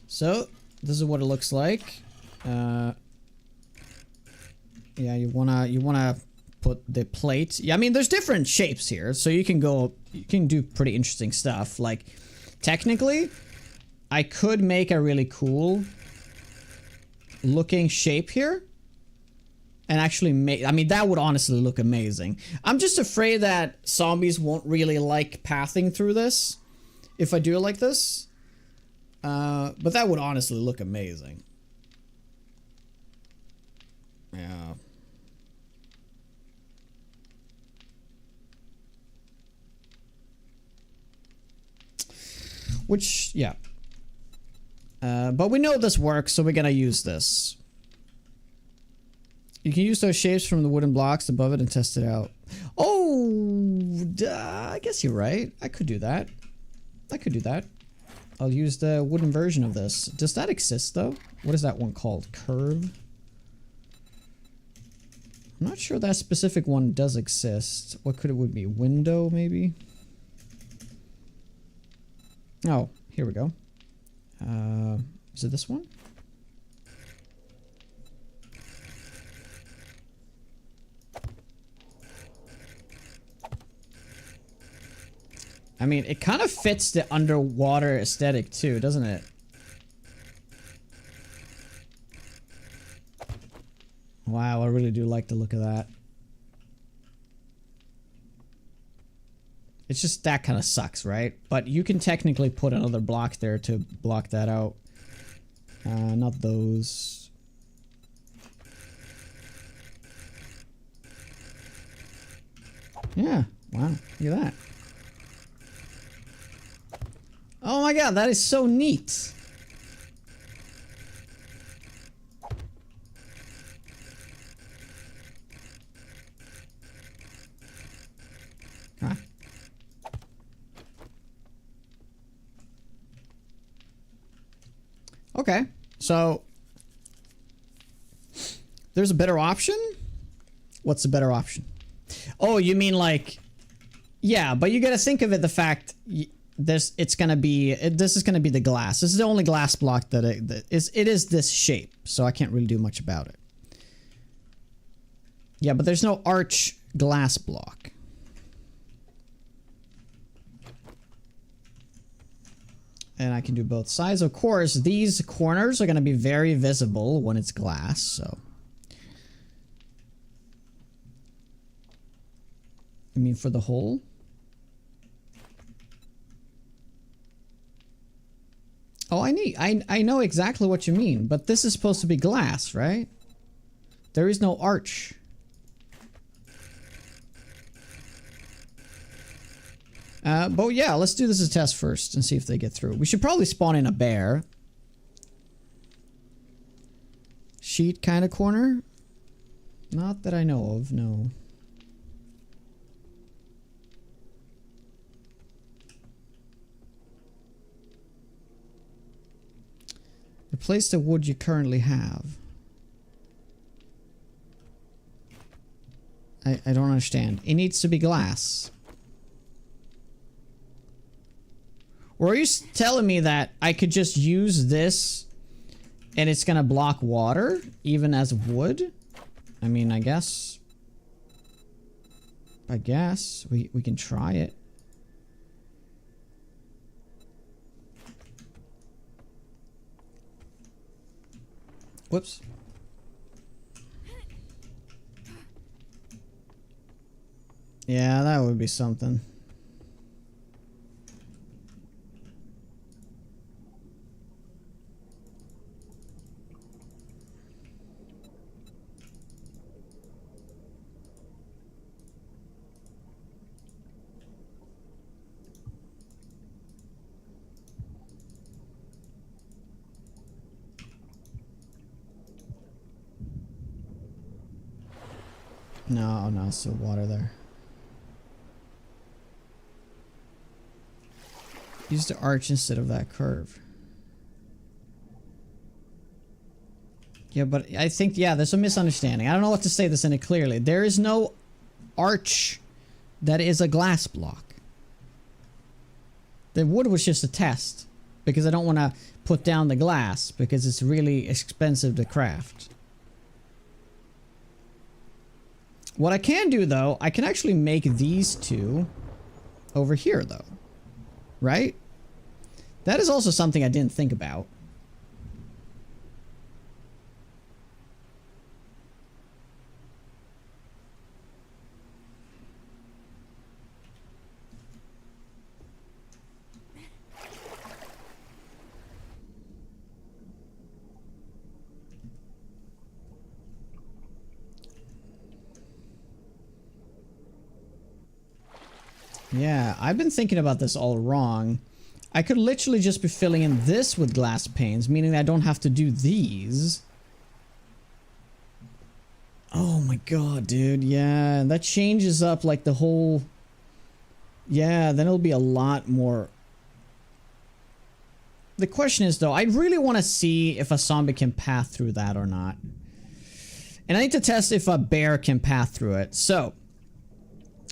So this is what it looks like. Yeah, you wanna put the plate. Yeah, I mean there's different shapes here, so you can do pretty interesting stuff. Like technically, I could make a really cool looking shape here. And actually make, I mean, that would honestly look amazing. I'm just afraid that zombies won't really like pathing through this if I do it like this. But that would honestly look amazing. Yeah. Which, yeah. But we know this works, so we're gonna use this. You can use those shapes from the wooden blocks above it and test it out. Oh, I guess you're right. I could do that. I could do that. I'll use the wooden version of this. Does that exist, though? What is that one called? Curve? I'm not sure that specific one does exist. What could it would be? Window, maybe? Oh, here we go. Is it this one? I mean, it kind of fits the underwater aesthetic too, doesn't it? Wow, I really do like the look of that. It's just that kind of sucks, right? But you can technically put another block there to block that out. Not those. Yeah, wow, look at that. Oh my god, that is so neat. Huh. Okay, so there's a better option? What's the better option? Oh, you mean like, yeah, but you gotta think of it the fact this is gonna be the glass. This is the only glass block that it is this shape, so I can't really do much about it. Yeah, but there's no arch glass block. And I can do both sides. Of course, these corners are gonna be very visible when it's glass, so. I mean, for the hole. Oh, I know exactly what you mean, but this is supposed to be glass, right? There is no arch. But yeah, let's do this as a test first and see if they get through. We should probably spawn in a bear. Sheet kind of corner? Not that I know of, no. Replace the wood you currently have. I don't understand. It needs to be glass. Or are you telling me that I could just use this and it's gonna block water even as wood? I mean, I guess we can try it. Whoops. Yeah, that would be something. No, still water there. Use the arch instead of that curve. Yeah, but I think, yeah, there's a misunderstanding. I don't know what to say this in it clearly. There is no arch that is a glass block. The wood was just a test because I don't want to put down the glass because it's really expensive to craft. What I can do though, I can actually make these two over here though. Right? That is also something I didn't think about. Yeah, I've been thinking about this all wrong. I could literally just be filling in this with glass panes, meaning I don't have to do these. Oh my god, dude. Yeah, that changes up like the whole... Yeah, then it'll be a lot more... The question is though, I really want to see if a zombie can path through that or not. And I need to test if a bear can path through it. So...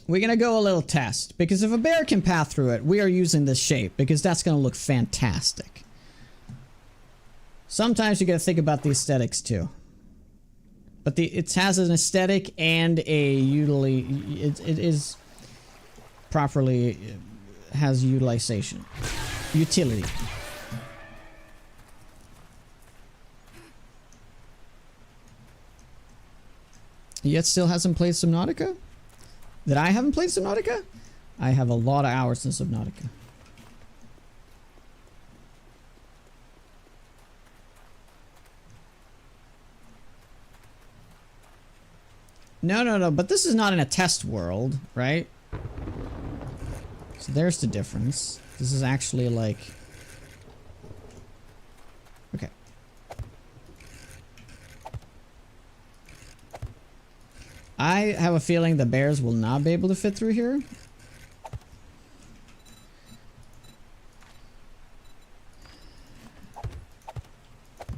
we're gonna go a little test, because if a bear can path through it, we are using this shape, because that's gonna look fantastic. Sometimes you gotta think about the aesthetics too. But it has an aesthetic and a it is properly has utilization. Utility. Yet still hasn't played Subnautica? That I haven't played Subnautica? I have a lot of hours in Subnautica. No, but this is not in a test world, right? So there's the difference. This is actually like... Okay. I have a feeling the bears will not be able to fit through here.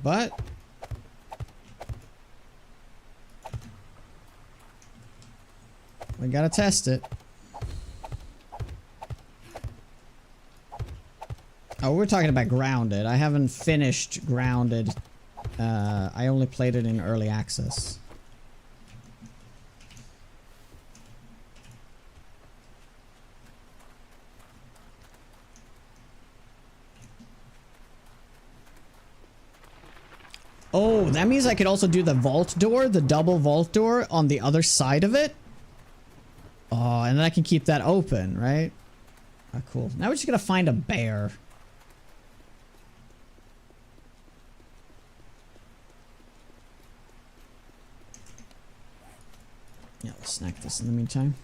But... we gotta test it. Oh, we're talking about Grounded. I haven't finished Grounded. I only played it in early access. Oh, that means I could also do the vault door, the double vault door on the other side of it. Oh, and then I can keep that open, right? Oh, cool. Now we're just gonna find a bear. Yeah, let's snack this in the meantime.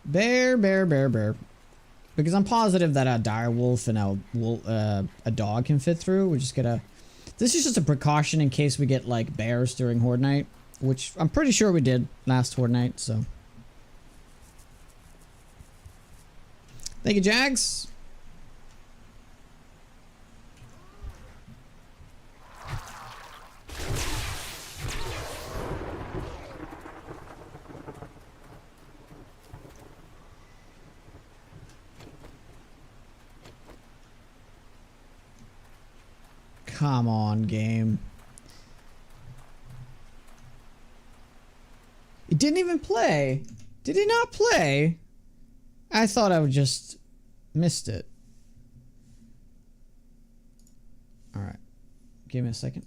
Bear. Because I'm positive that a dire wolf and a dog can fit through. We're just gonna... This is just a precaution in case we get, like, bears during Horde night. Which I'm pretty sure we did last Horde night, so... Thank you, Jags. Come on, game. It didn't even play. Did it not play? I thought I would just missed it. Alright. Give me a second.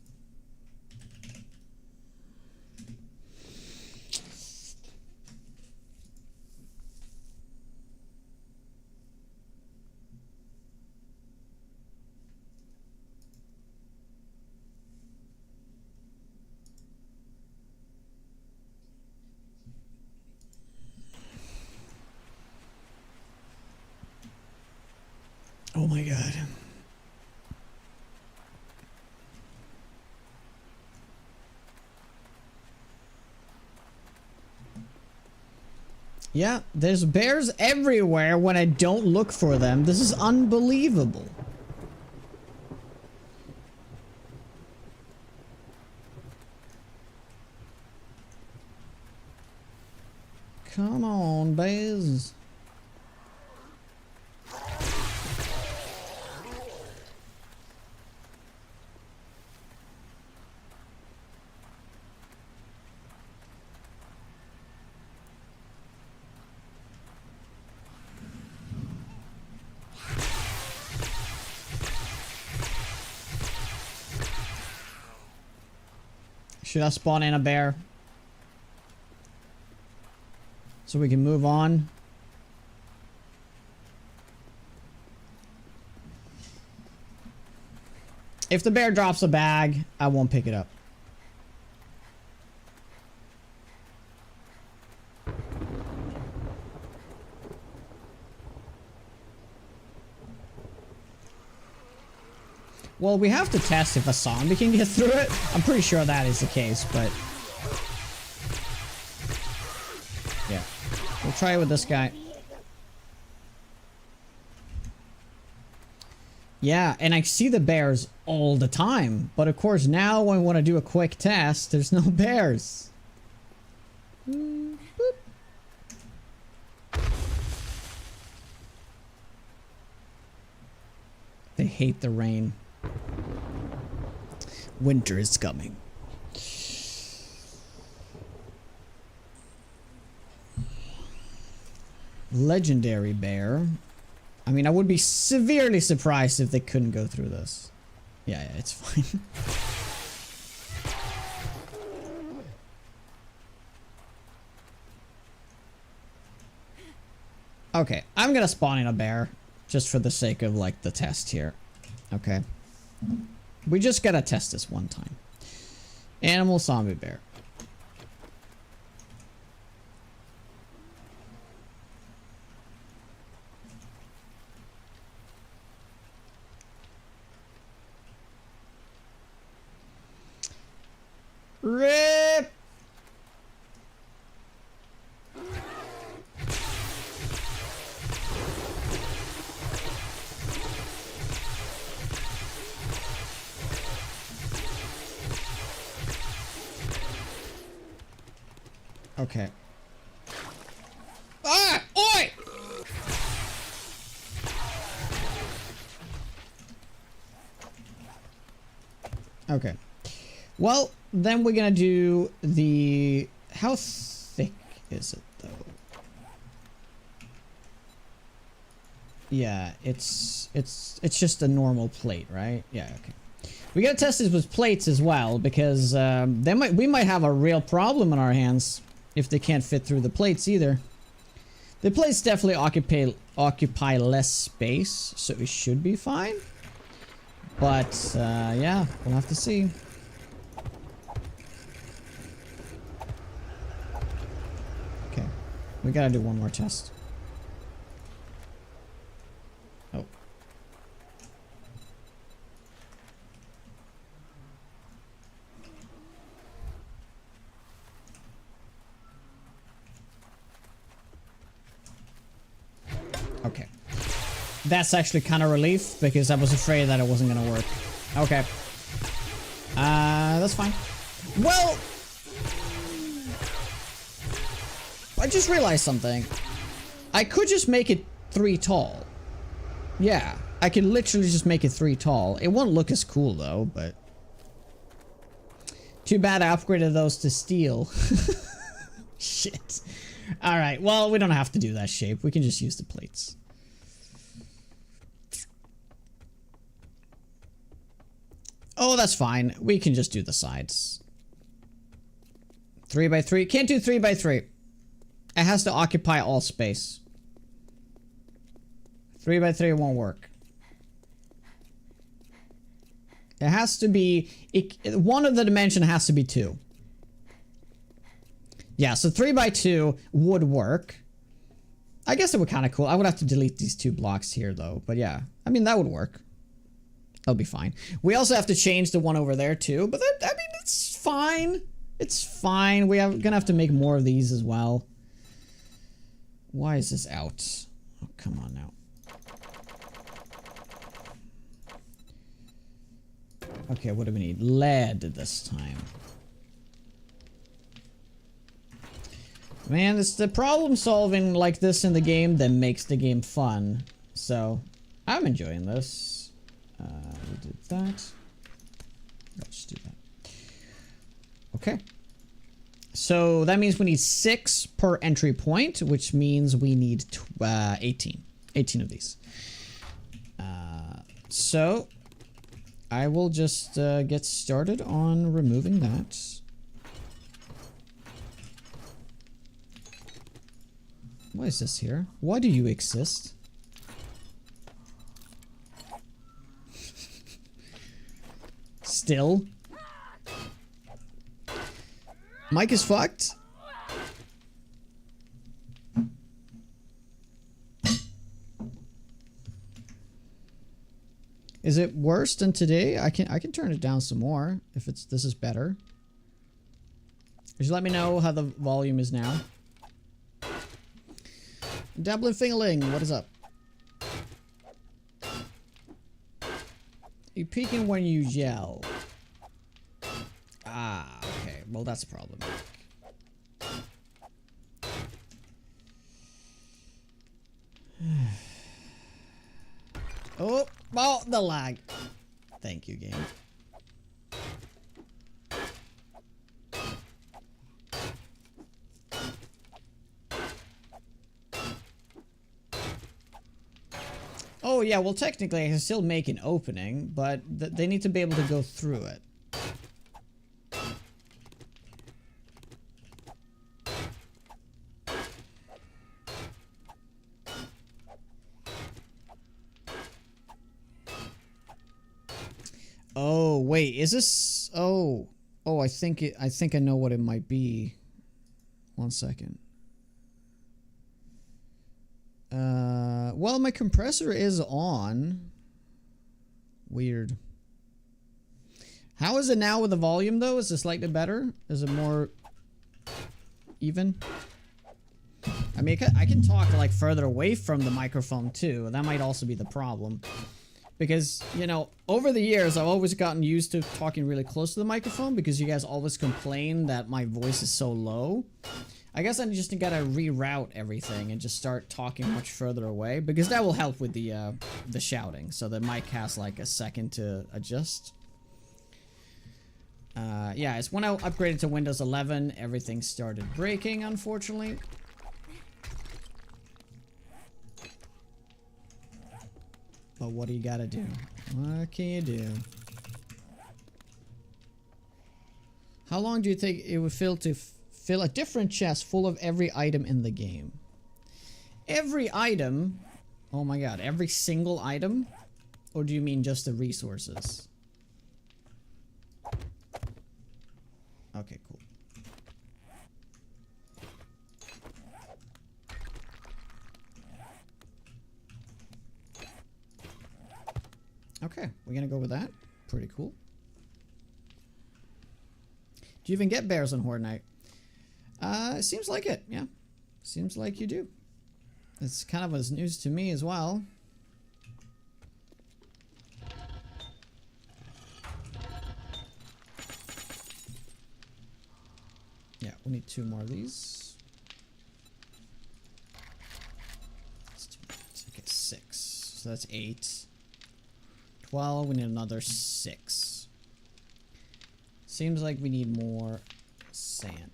Oh my god. Yeah, there's bears everywhere when I don't look for them. This is unbelievable. Come on, bears. Should I spawn in a bear? So we can move on. If the bear drops a bag, I won't pick it up. Well, we have to test if a zombie can get through it. I'm pretty sure that is the case, but... yeah. We'll try it with this guy. Yeah, and I see the bears all the time. But of course, now when I want to do a quick test, there's no bears. Boop. They hate the rain. Winter is coming. Legendary bear. I mean, I would be severely surprised if they couldn't go through this. Yeah, it's fine. Okay, I'm gonna spawn in a bear just for the sake of like the test here. Okay. We just gotta test this one time. Animal zombie bear. RIP! Okay. Ah! Oi! Okay. Well, then we're gonna do the... How thick is it, though? Yeah, it's just a normal plate, right? Yeah, okay. We gotta test this with plates as well, because we might have a real problem on our hands if they can't fit through the plates either. The plates definitely occupy less space, so it should be fine. But yeah, we'll have to see. Okay, we gotta do one more test. Oh. Okay. That's actually kind of relief because I was afraid that it wasn't gonna work. Okay. That's fine. Well, I just realized something. I could just make it 3 tall. Yeah, I can literally just make it 3 tall. It won't look as cool though, but too bad I upgraded those to steel. Shit. Alright, well, we don't have to do that shape. We can just use the plates. Oh, that's fine. We can just do the sides. 3x3. Can't do 3x3. It has to occupy all space. 3x3 won't work. It has to be... one of the dimension has to be 2. Yeah, so 3x2 would work. I guess it would kind of cool. I would have to delete these 2 blocks here, though. But yeah, I mean, that would work. That'll be fine. We also have to change the one over there, too. But that, I mean, it's fine. It's fine. We're gonna have to make more of these as well. Why is this out? Oh, come on now. Okay, what do we need? Lead this time. Man, it's the problem solving like this in the game that makes the game fun. So, I'm enjoying this. We did that. Let's do that. Okay. So, that means we need 6 per entry point, which means we need 18. 18 of these. So, I will just get started on removing that. Why is this here? Why do you exist? Still? Mike is fucked? Is it worse than today? I can turn it down some more if this is better. Just let me know how the volume is now. Dublin Fingerling, what is up? You peeking when you yell. Ah, okay. Well, that's a problem. Oh, the lag. Thank you, game. Oh yeah, well technically I can still make an opening, but they need to be able to go through it. Oh, wait, is this... Oh, I think I know what it might be. One second. Well, my compressor is on. Weird. How is it now with the volume, though? Is it slightly better? Is it more even? I mean, I can talk, like, further away from the microphone, too. That might also be the problem. Because, you know, over the years, I've always gotten used to talking really close to the microphone because you guys always complain that my voice is so low. I guess I just gotta reroute everything and just start talking much further away because that will help with the shouting. So the mic has like a second to adjust. Yeah, it's when I upgraded to Windows 11, everything started breaking, unfortunately. But what do you gotta do? What can you do? How long do you think it would fill to fill a different chest full of every item in the game? Every item? Oh my god, every single item? Or do you mean just the resources? Okay, cool. Okay, we're gonna go with that. Pretty cool. Do you even get bears on Horde Night? It seems like it, yeah. Seems like you do. It's kind of as news to me as well. Yeah, we need 2 more of these. Okay, 6. So that's 8. 12, we need another 6. Seems like we need more sand.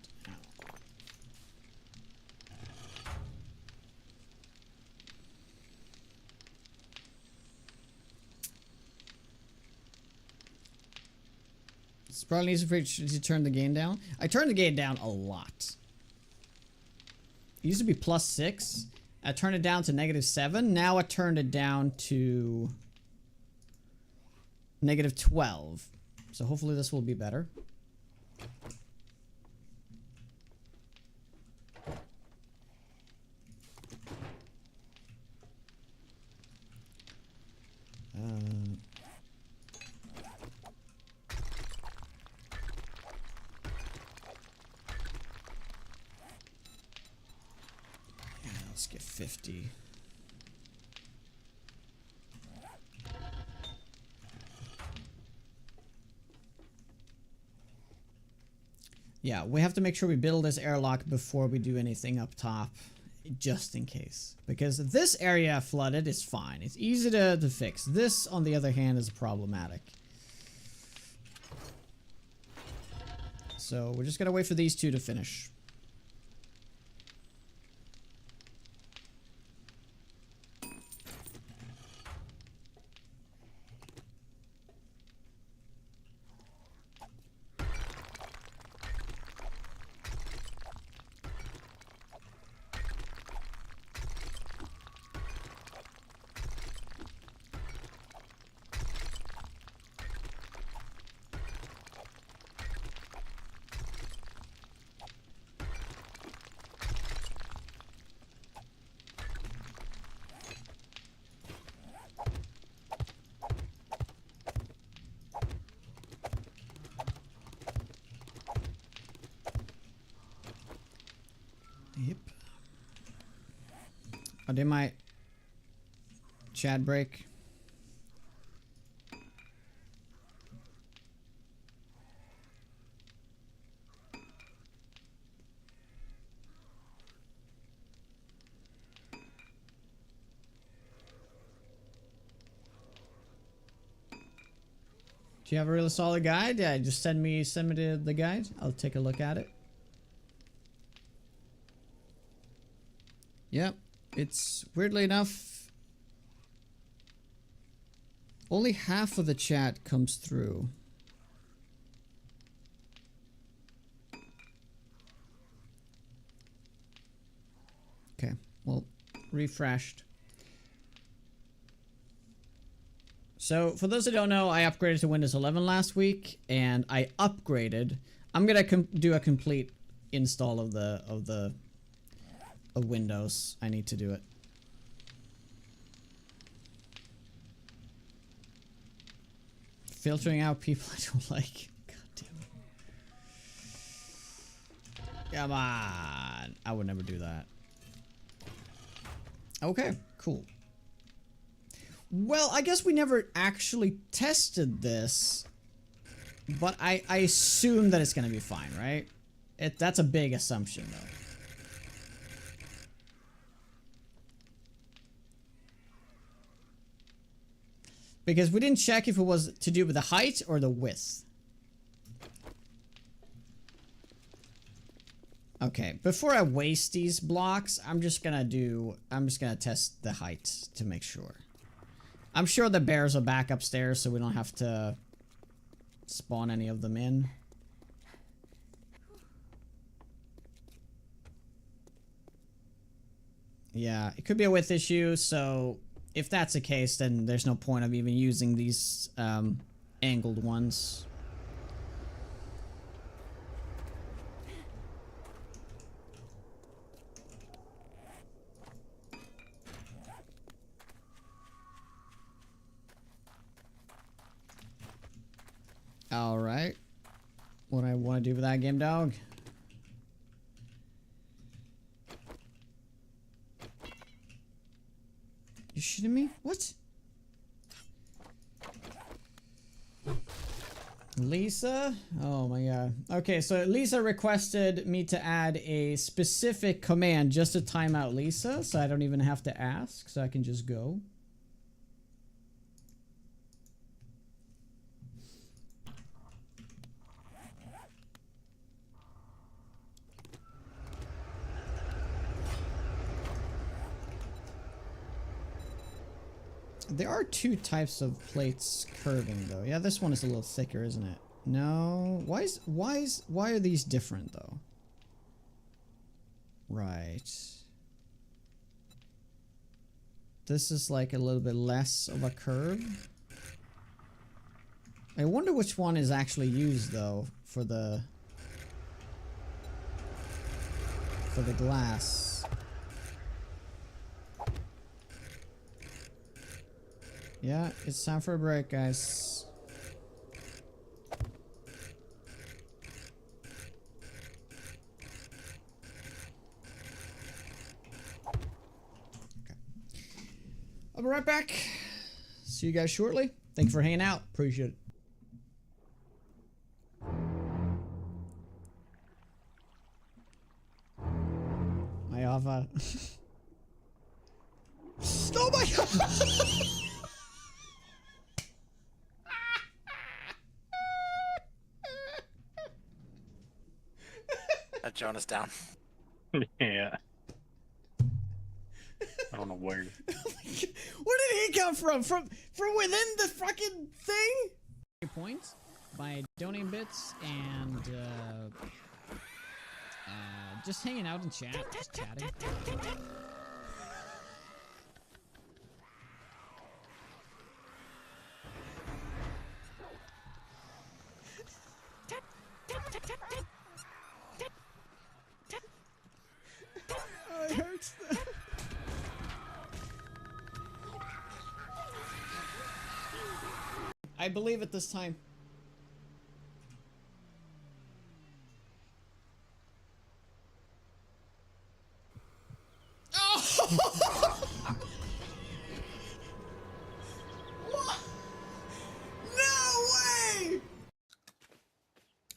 It's probably easy for you to turn the gain down. I turned the gain down a lot. It used to be +6. I turned it down to -7. Now I turned it down to -12. So hopefully this will be better. Yeah, let's get 50. Yeah, we have to make sure we build this airlock before we do anything up top, just in case. Because this area flooded is fine. It's easy to fix. This, on the other hand, is problematic. So we're just gonna wait for these 2 to finish. Yep. Oh, did my chat break? Do you have a really solid guide? Yeah, just send me the guide. I'll take a look at it. Yep, it's weirdly enough only half of the chat comes through. Okay, well, refreshed. So, for those that don't know, I upgraded to Windows 11 last week, and I upgraded. I'm gonna do a complete install of Windows. I need to do it. Filtering out people I don't like. God damn it. Come on. I would never do that. Okay, cool. Well, I guess we never actually tested this, but I assume that it's gonna be fine, right? That's a big assumption, though. Because we didn't check if it was to do with the height or the width. Okay, before I waste these blocks, I'm just gonna test the height to make sure. I'm sure the bears are back upstairs, so we don't have to spawn any of them in. Yeah, it could be a width issue, so if that's the case, then there's no point of even using these angled ones. Alright. What I want to do with that game, dog? You shitting me? What? Lisa? Oh my god. Okay, so Lisa requested me to add a specific command just to time out Lisa, so I don't even have to ask, so I can just go. There are two types of plates curving though. Yeah, this one is a little thicker, isn't it? No. Why are these different though? Right. This is like a little bit less of a curve. I wonder which one is actually used though for the glass. Yeah, it's time for a break, guys. Okay. I'll be right back. See you guys shortly. Thank you for hanging out. Appreciate it. My Ava. Oh my god! Jonas down. Yeah. I don't know where. Where did he come from? From within the fucking thing? Points by donating bits and just hanging out in chat, just chatting. Oh, it hurts. I believe it this time. Oh! What? No way!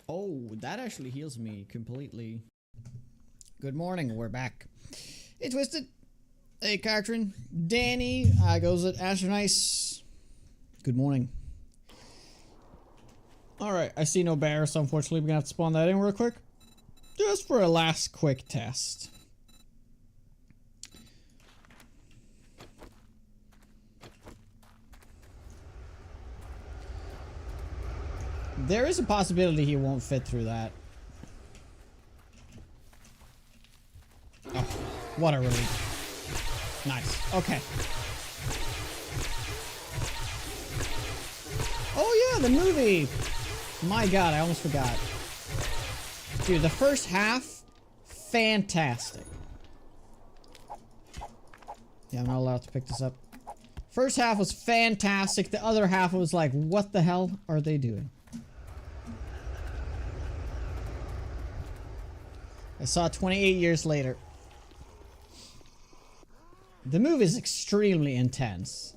Oh, that actually heals me completely. Good morning, we're back. Hey, Twisted. Hey, Cochrane. Danny. Goes at Asher Nice. Good morning. Alright, I see no bear, so unfortunately we're gonna have to spawn that in real quick. Just for a last quick test. There is a possibility he won't fit through that. Oh, what a relief. Nice. Okay. Oh yeah, the movie! My god, I almost forgot. Dude, the first half, fantastic. Yeah, I'm not allowed to pick this up. First half was fantastic. The other half was like, what the hell are they doing? I saw it 28 years later. The movie is extremely intense.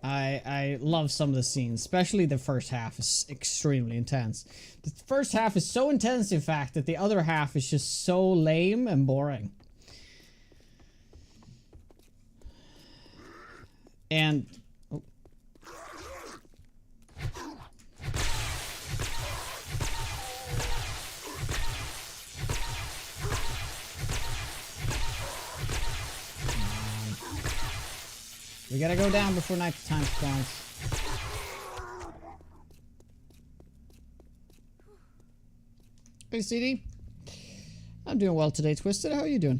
I love some of the scenes, especially the first half is extremely intense. The first half is so intense, in fact, that the other half is just so lame and boring. And... oh. We gotta go down before night time spawns. Hey, CD. I'm doing well today, Twisted. How are you doing?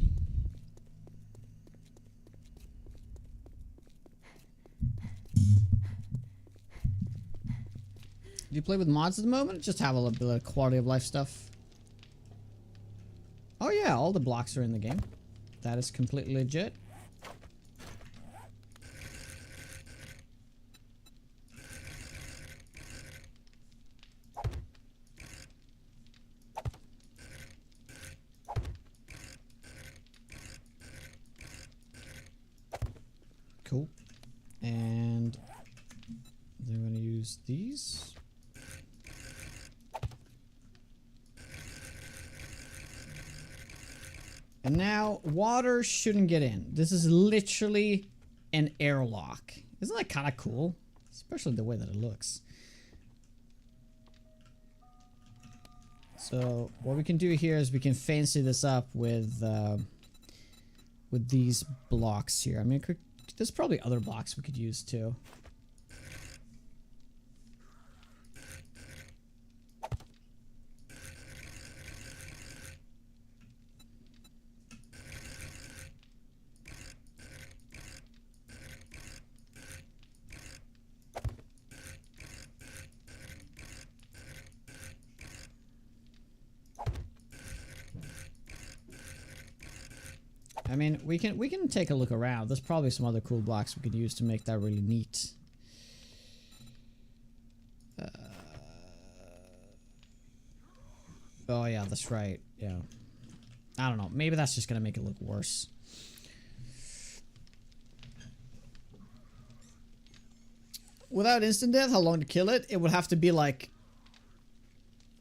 Do you play with mods at the moment? Just have a little bit of quality of life stuff. Oh yeah, all the blocks are in the game. That is completely legit. Cool. And they're going to use these. And now water shouldn't get in. This is literally an airlock. Isn't that kind of cool? Especially the way that it looks. So what we can do here is we can fancy this up with these blocks here. I mean, there's probably other blocks we could use too. I mean, we can take a look around. There's probably some other cool blocks we could use to make that really neat. Oh yeah, that's right. Yeah. I don't know. Maybe that's just gonna make it look worse. Without instant death, how long to kill it? It would have to be like,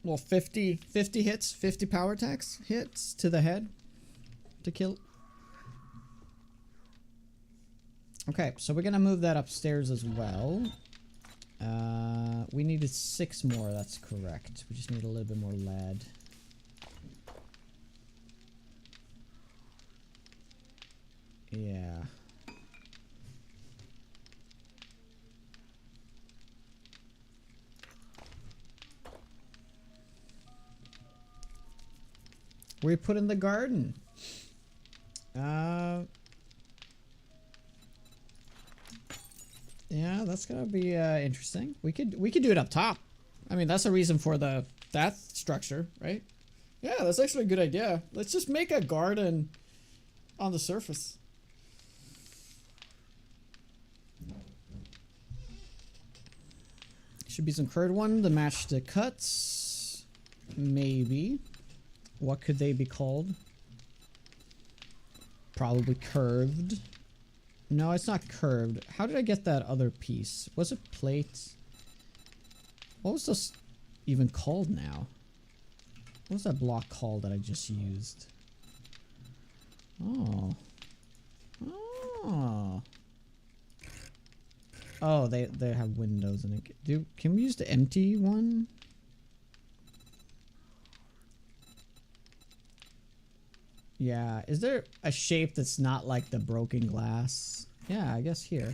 well, 50 hits, 50 power attacks hits to the head to kill. Okay, so we're gonna move that upstairs as well. We needed 6 more, that's correct. We just need a little bit more lead. Yeah. We put in the garden. Yeah, that's gonna be interesting. We could do it up top. I mean, that's a reason for that structure, right? Yeah, that's actually a good idea. Let's just make a garden on the surface. Should be some curved one to match the cuts. Maybe. What could they be called? Probably curved. No, it's not curved. How did I get that other piece? Was it plate? What was this even called now? What was that block called that I just used? Oh. Oh. Oh, they have windows in it. Can we use the empty one? Yeah, is there a shape that's not like the broken glass? Yeah, I guess here.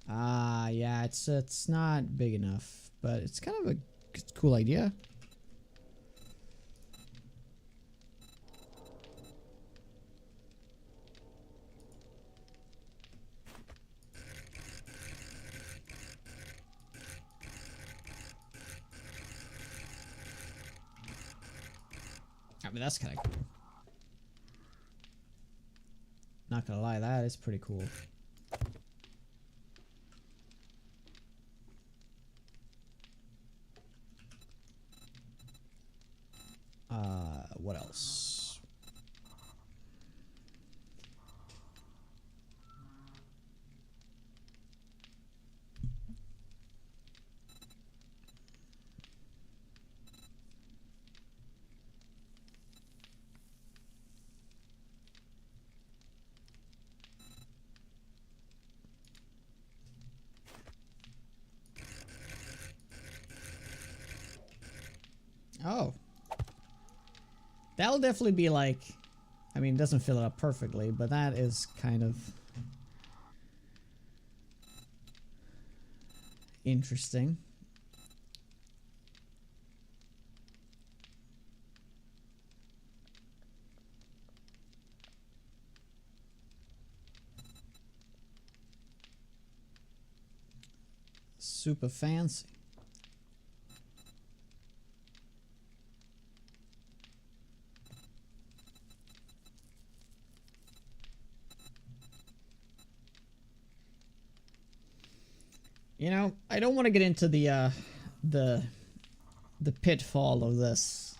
Ah, yeah, it's not big enough, but it's kind of a cool idea. I mean, that's kind of cool. Not gonna lie, that is pretty cool. What else? Oh. That'll definitely be like, I mean, it doesn't fill it up perfectly, but that is kind of interesting. Super fancy. You know, I don't want to get into the pitfall of this.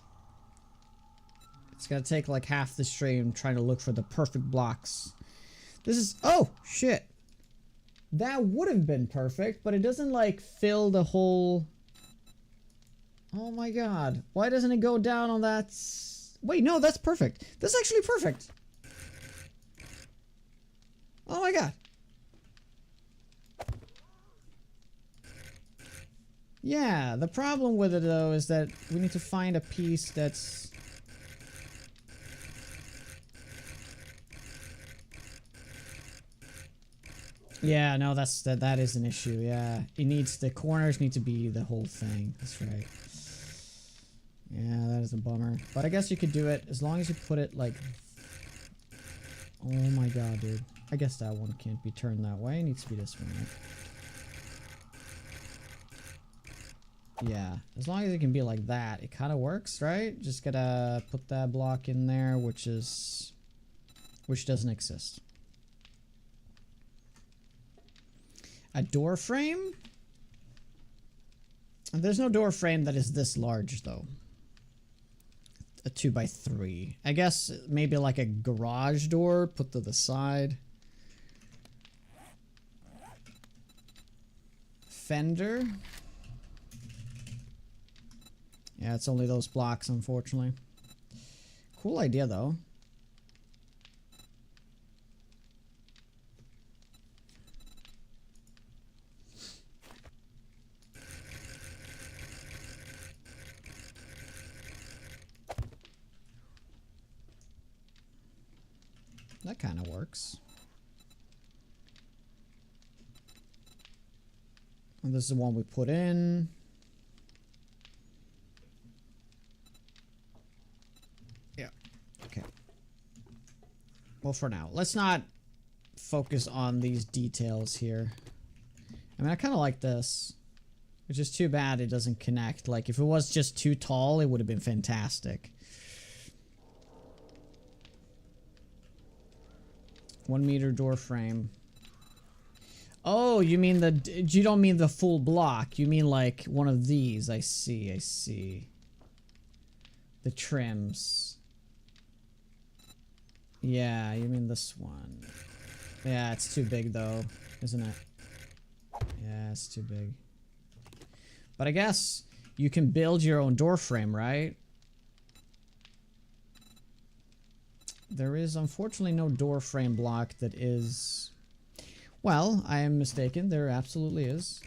It's gonna take like half the stream trying to look for the perfect blocks. This is, oh shit. That would have been perfect, but it doesn't like fill the whole. Oh my god. Why doesn't it go down on that? Wait, no, that's perfect. That's actually perfect. Oh my god. Yeah, the problem with it though is that we need to find a piece that's... Yeah, no, that is an issue. Yeah, it needs, the corners need to be the whole thing. That's right. Yeah, that is a bummer. But I guess you could do it as long as you put it like... Oh my god, dude. I guess that one can't be turned that way. It needs to be this one, right? Yeah, as long as it can be like that, it kind of works, right? Just gotta put that block in there, which doesn't exist. A door frame? There's no door frame that is this large, though. A 2x3. I guess maybe like a garage door put to the side. Fender. Yeah, it's only those blocks, unfortunately. Cool idea, though. That kind of works. And this is the one we put in. Yeah. Okay. Well, for now, let's not focus on these details here. I mean, I kind of like this. Which is too bad it doesn't connect. Like, if it was just too tall, it would have been fantastic. 1 meter door frame. Oh, you mean you don't mean the full block. You mean like one of these. I see, I see. The trims. Yeah, you mean this one. Yeah, it's too big though, isn't it? Yeah, it's too big. But I guess you can build your own door frame, right? There is unfortunately no door frame block that is... Well, I am mistaken. There absolutely is.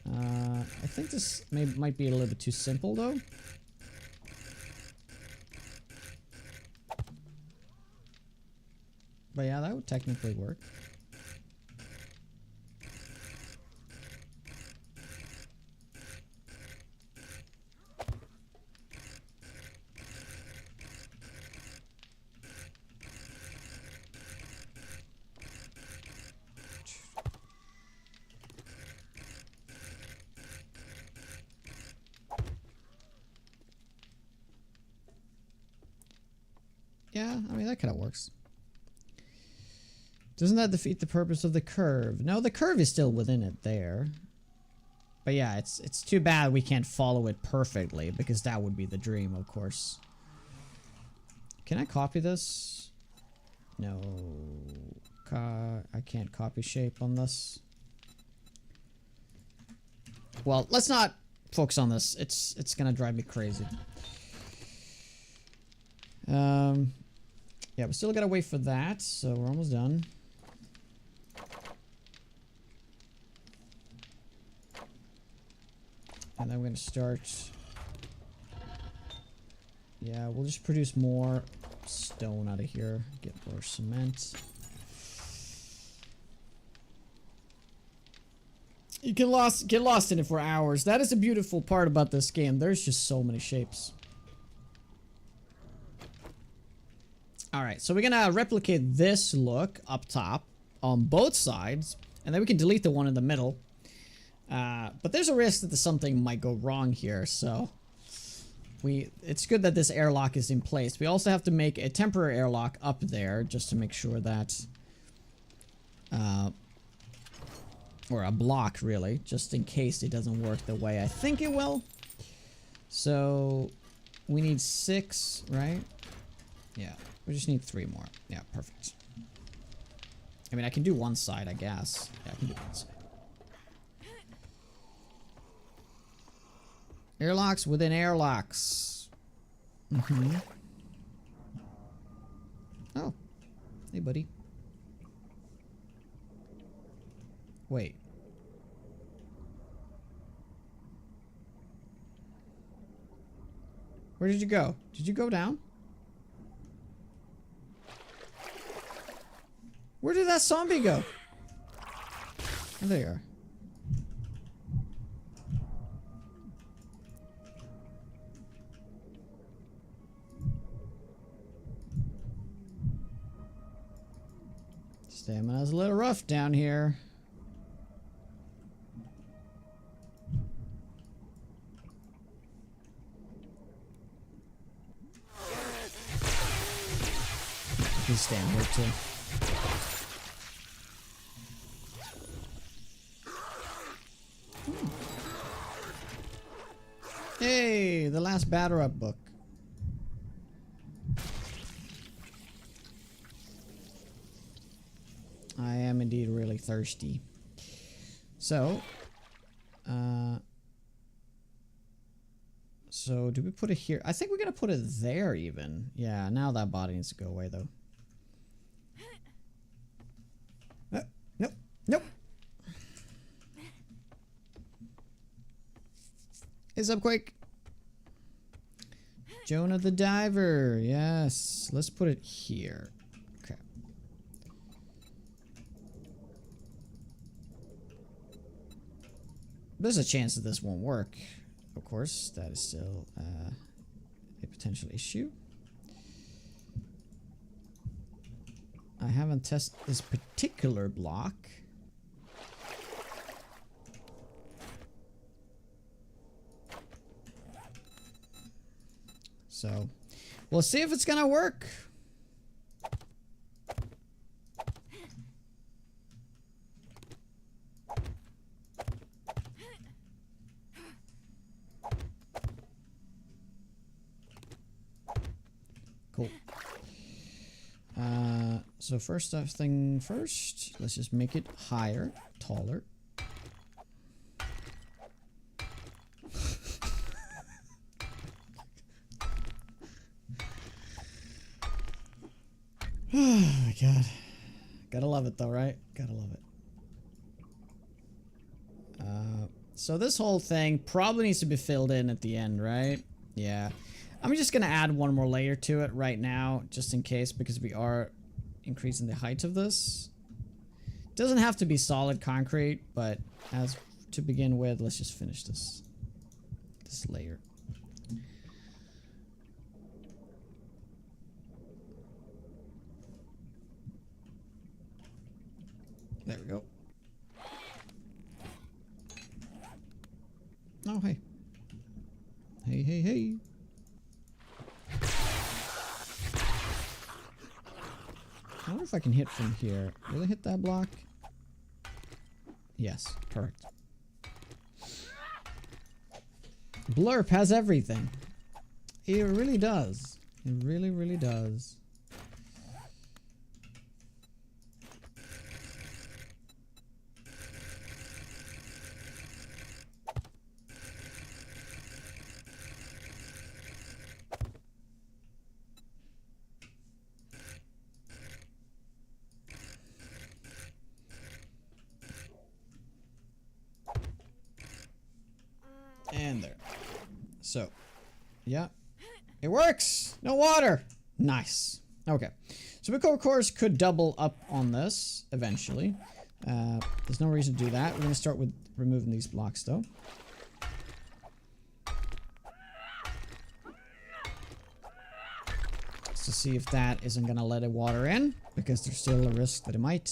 I think this might be a little bit too simple though. But yeah, that would technically work. Yeah, I mean, that kind of works. Doesn't that defeat the purpose of the curve? No, the curve is still within it there. But yeah, it's too bad we can't follow it perfectly, because that would be the dream, of course. Can I copy this? No. I can't copy shape on this. Well, let's not focus on this. It's gonna drive me crazy. Yeah, we still gotta wait for that, so we're almost done. And then we're gonna start. Yeah, we'll just produce more stone out of here. Get more cement. You can get lost in it for hours. That is a beautiful part about this game. There's just so many shapes. Alright, so we're gonna replicate this look up top on both sides, and then we can delete the one in the middle. But there's a risk that something might go wrong here, so it's good that this airlock is in place. We also have to make a temporary airlock up there just to make sure that or a block really, just in case it doesn't work the way I think it will. So we need 6, right? Yeah. We just need 3 more. Yeah, perfect. I mean, I can do one side, I guess. Yeah, I can do one side. Airlocks within airlocks. Mm-hmm. Oh. Hey, buddy. Wait. Where did you go? Did you go down? Where did that zombie go? Oh, there you are. Stamina's a little rough down here. He's staying here too. Hey, the last batter up book. I am indeed really thirsty. So do we put it here? I think we're gonna put it there even. Yeah, now that body needs to go away though. Nope. Nope. Is up quick. Jonah the Diver. Yes. Let's put it here. Okay. There's a chance that this won't work. Of course, that is still a potential issue. I haven't tested this particular block. So, we'll see if it's gonna work. Cool. So first thing first, let's just make it higher, taller. Oh my god. Gotta love it though, right? Gotta love it. So this whole thing probably needs to be filled in at the end, right? Yeah. I'm just going to add one more layer to it right now, just in case, because we are increasing the height of this. Doesn't have to be solid concrete, but as to begin with, let's just finish this layer. There we go. Oh, hey. Hey, hey, hey. I wonder if I can hit from here. Will it hit that block? Yes, correct. Blurp has everything. It really does. It really, really does. And there. So, yeah. It works! No water! Nice. Okay. So we, of course, could double up on this eventually. There's no reason to do that. We're going to start with removing these blocks, though. Just to see if that isn't going to let it water in, because there's still a risk that it might.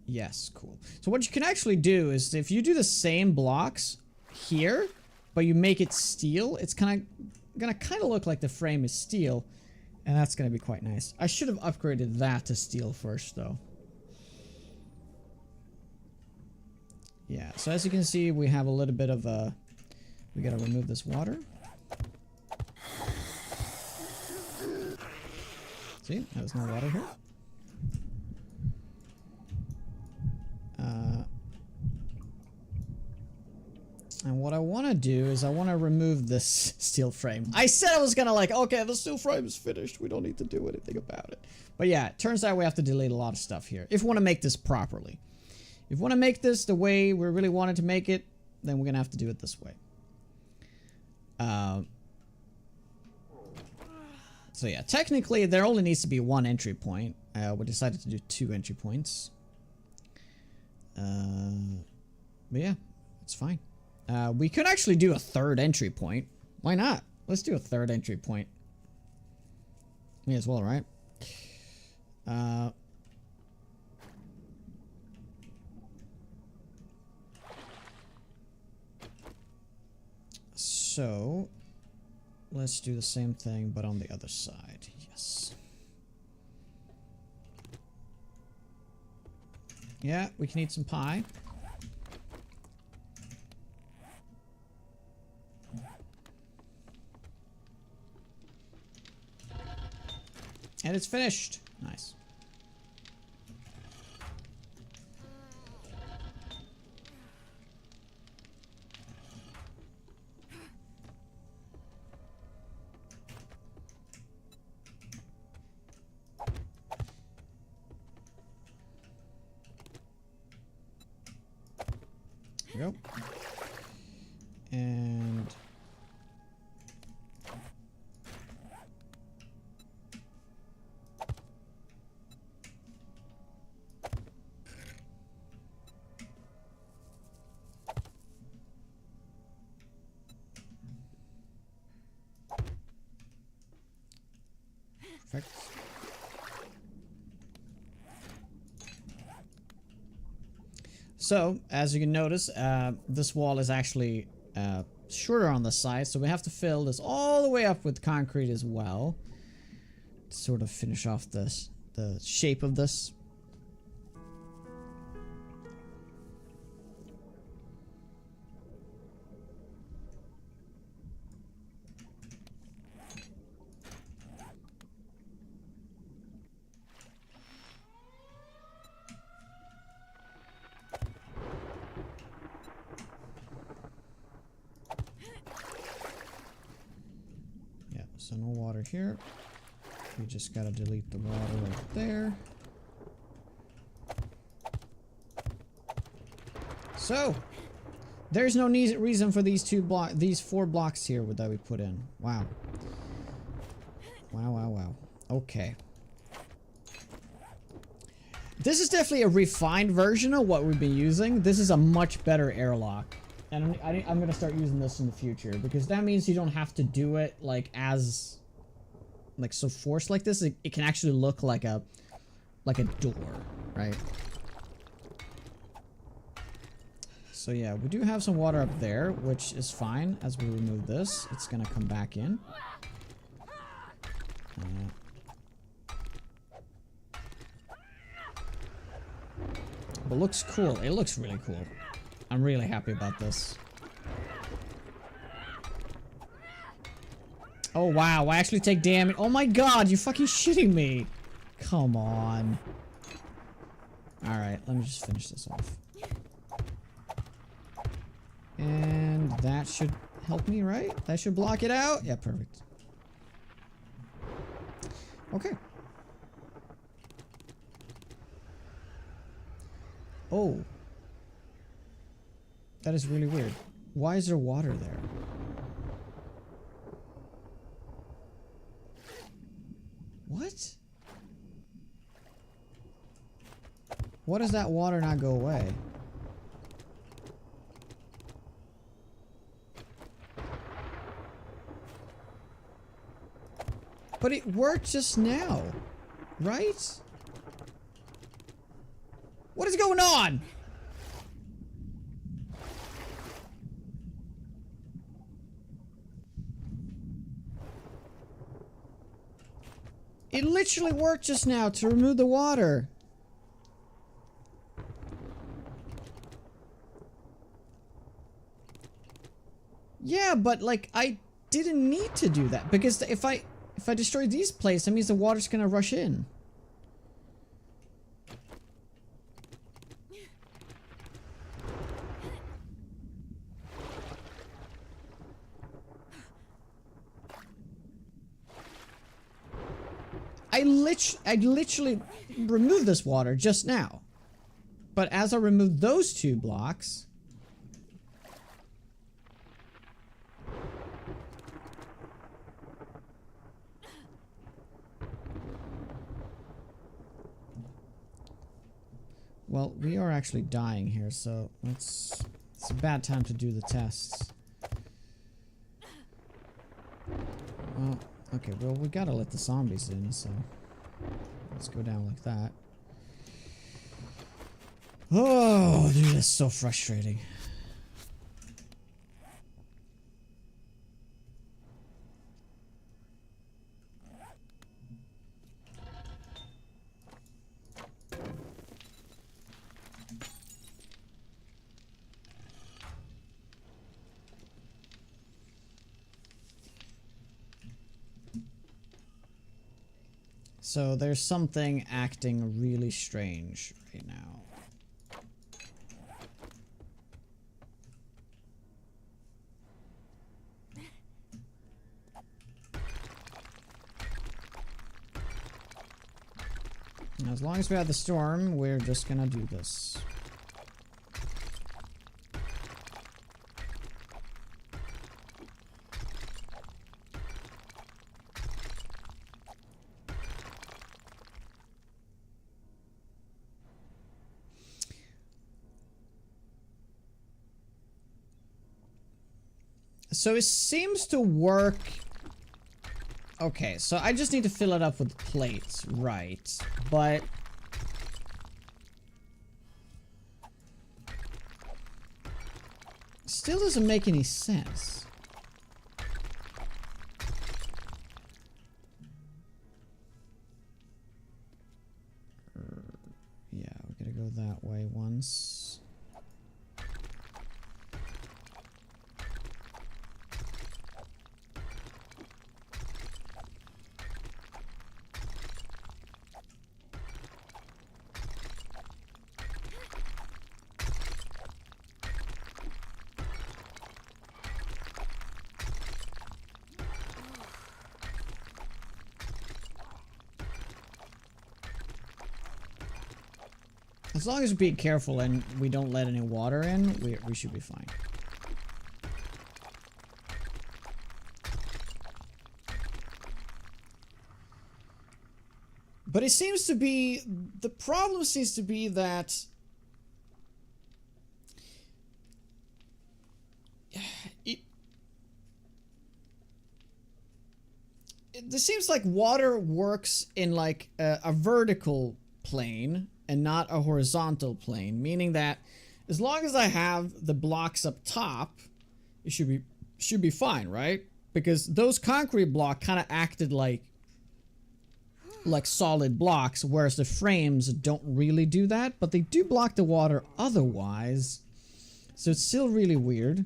Yes, cool. So what you can actually do is if you do the same blocks here, but you make it steel, it's gonna look like the frame is steel, and that's gonna be quite nice. I should have upgraded that to steel first, though. Yeah. So as you can see, we have a little bit of a. We gotta remove this water. See, there's no water here. And what I want to do is I want to remove this steel frame. I said I was going to like, okay, the steel frame is finished. We don't need to do anything about it. But yeah, it turns out we have to delete a lot of stuff here. If we want to make this properly. If we want to make this the way we really wanted to make it, then we're going to have to do it this way. So yeah, technically there only needs to be one entry point. We decided to do 2 entry points. But yeah, it's fine. We could actually do a 3rd entry point. Why not? Let's do a 3rd entry point. May as well, right? So, let's do the same thing, but on the other side. Yes. Yeah, we can eat some pie. And it's finished. Nice. There we go. And perfect. So, as you can notice, this wall is actually shorter on the side, so we have to fill this all the way up with concrete as well to sort of finish off this, the shape of this. So no water here. We just gotta delete the water right there. So, there's no reason for these 4 blocks here that we put in. Wow. Wow, wow, wow. Okay. This is definitely a refined version of what we've been using. This is a much better airlock. And I'm gonna start using this in the future, because that means you don't have to do it like as so forced like this. It can actually look like a door, right? So yeah, we do have some water up there, which is fine. As we remove this, it's gonna come back in. But looks cool. It looks really cool. I'm really happy about this. Oh wow, I actually take damage. Oh my god, you fucking shitting me. Come on. Alright, let me just finish this off. And that should help me, right? That should block it out? Yeah, perfect. Okay. Oh. That is really weird. Why is there water there? What? What does that water not go away? But it worked just now, right? What is going on? It literally worked just now to remove the water. Yeah, but like I didn't need to do that, because if I destroy these plates, that means the water's gonna rush in. I literally removed this water just now. But as I removed those 2 blocks, well, we are actually dying here, so it's a bad time to do the tests. Well, okay, well, we gotta let the zombies in, so let's go down like that. Oh, dude, that's so frustrating. So there's something acting really strange right now. As long as we have the storm, we're just gonna do this. So it seems to work. Okay, so I just need to fill it up with plates, right? But still doesn't make any sense. Yeah, we're gonna go that way once. As long as we be careful and we don't let any water in, we should be fine. But it seems to be, the problem seems to be that it seems like water works in like a vertical plane and not a horizontal plane, meaning that as long as I have the blocks up top, it should be fine, right? Because those concrete blocks kind of acted like solid blocks, whereas the frames don't really do that, but they do block the water otherwise. So it's still really weird.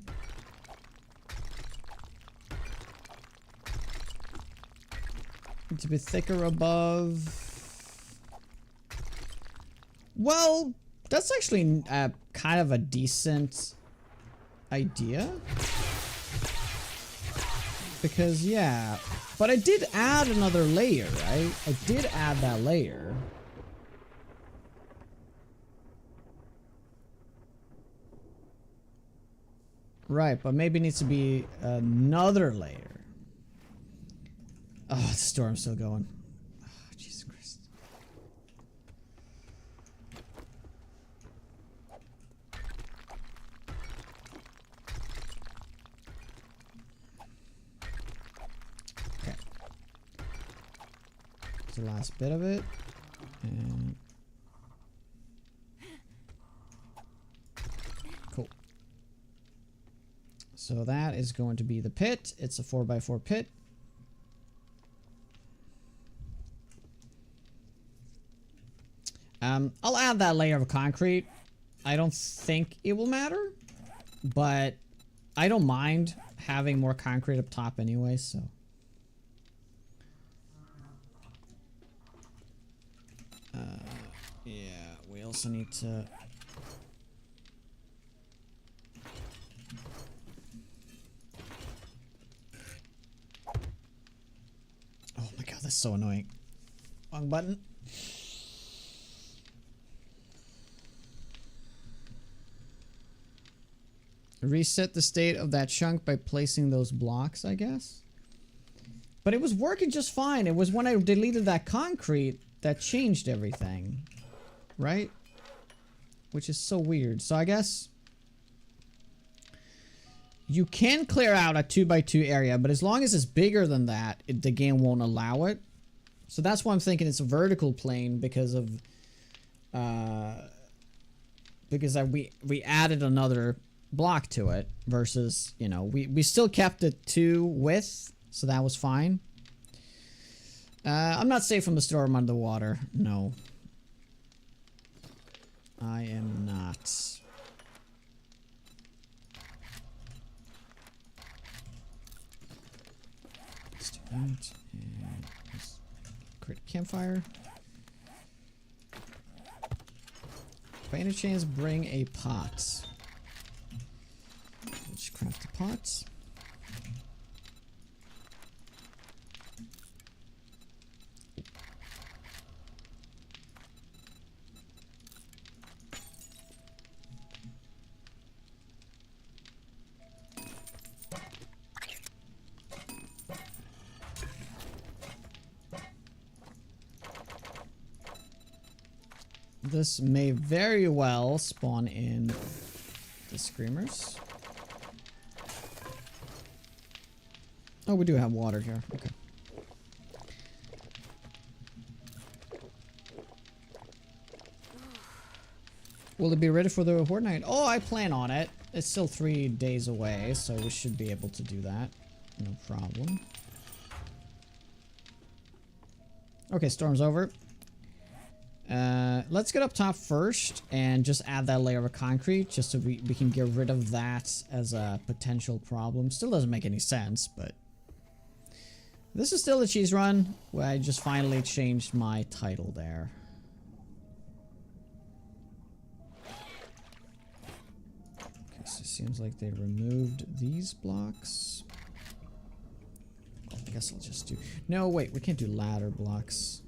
It's a bit thicker above. Well, that's actually kind of a decent idea. Because, yeah. But I did add another layer, right? I did add that layer. Right, but maybe it needs to be another layer. Oh, the storm's still going. Oh, Jesus Christ. Okay. That's the last bit of it. And cool. So that is going to be the pit. It's a 4x4 pit. I'll add that layer of concrete. I don't think it will matter, but I don't mind having more concrete up top anyway, so. Yeah, we also need to... Oh my god, that's so annoying. Wrong button. Reset the state of that chunk by placing those blocks, I guess. But it was working just fine. It was when I deleted that concrete that changed everything. Right? Which is so weird. So I guess you can clear out a 2x2 area, but as long as it's bigger than that, the game won't allow it. So that's why I'm thinking it's a vertical plane because of we added another block to it versus, you know, we still kept it 2 width, so that was fine. I'm not safe from the storm under the water. No, I am not. Let's do that and let's create a campfire. By any chance, bring a pot. Let's craft the pots. This may very well spawn in the screamers. Oh, we do have water here. Okay. Will it be ready for the Horde night? Oh, I plan on it. It's still 3 days away, so we should be able to do that. No problem. Okay, storm's over. Let's get up top first and just add that layer of concrete just so we can get rid of that as a potential problem. Still doesn't make any sense, but this is still a cheese run where I just finally changed my title there. Okay, so it seems like they removed these blocks. Oh, I guess I'll just do... No, wait, we can't do ladder blocks.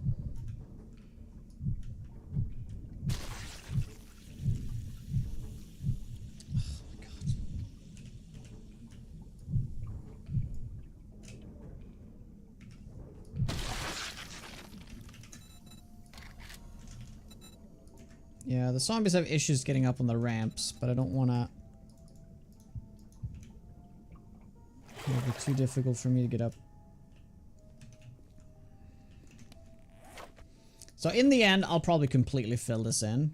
Yeah, the zombies have issues getting up on the ramps, but I don't wanna... It'll be too difficult for me to get up. So in the end, I'll probably completely fill this in.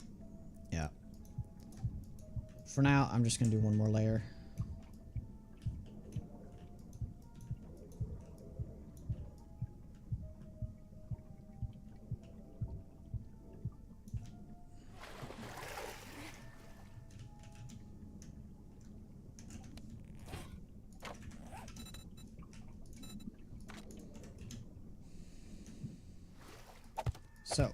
Yeah. For now, I'm just gonna do one more layer. So.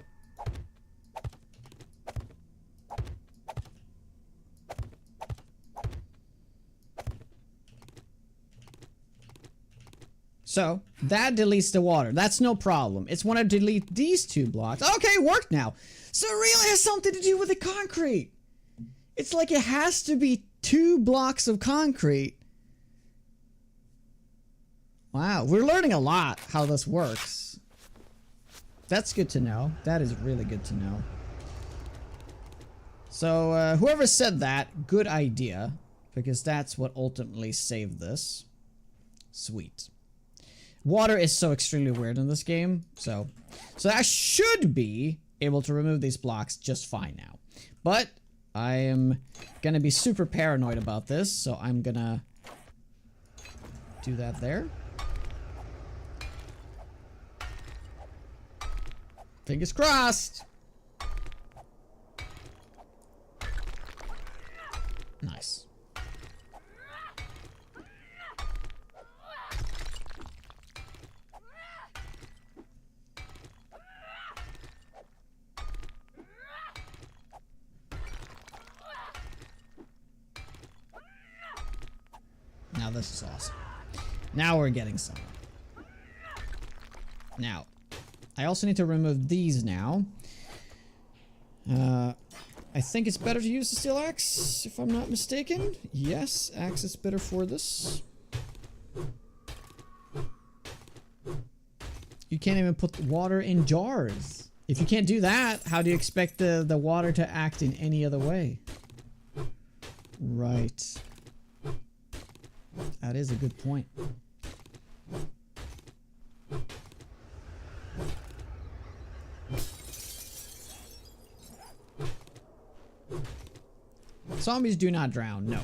So, that deletes the water. That's no problem. It's when I delete these two blocks. Okay, it worked now. So it really has something to do with the concrete. It's like it has to be 2 blocks of concrete. Wow, we're learning a lot how this works. That's good to know. That is really good to know. So, whoever said that, good idea. Because that's what ultimately saved this. Sweet. Water is so extremely weird in this game. So I should be able to remove these blocks just fine now. But I am gonna be super paranoid about this. So I'm gonna do that there. Fingers crossed. Nice. Now this is awesome. Now we're getting somewhere. Now, I also need to remove these now. I think it's better to use the steel axe, if I'm not mistaken. Yes, axe is better for this. You can't even put water in jars. If you can't do that, how do you expect the water to act in any other way? Right. That is a good point. Zombies do not drown, no.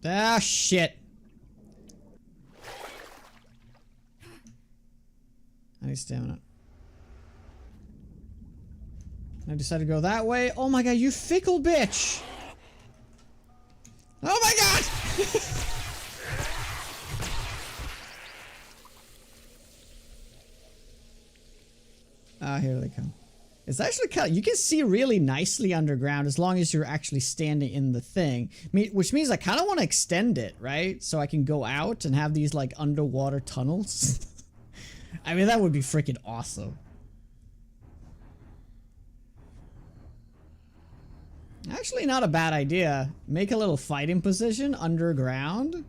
Ah, shit. I need stamina. I decided to go that way. Oh my god, you fickle bitch! Oh my god! Ah, here they come. It's actually kind of, you can see really nicely underground as long as you're actually standing in the thing. Which means I kind of want to extend it, right? So I can go out and have these like underwater tunnels. I mean, that would be freaking awesome. Actually, not a bad idea. Make a little fighting position underground.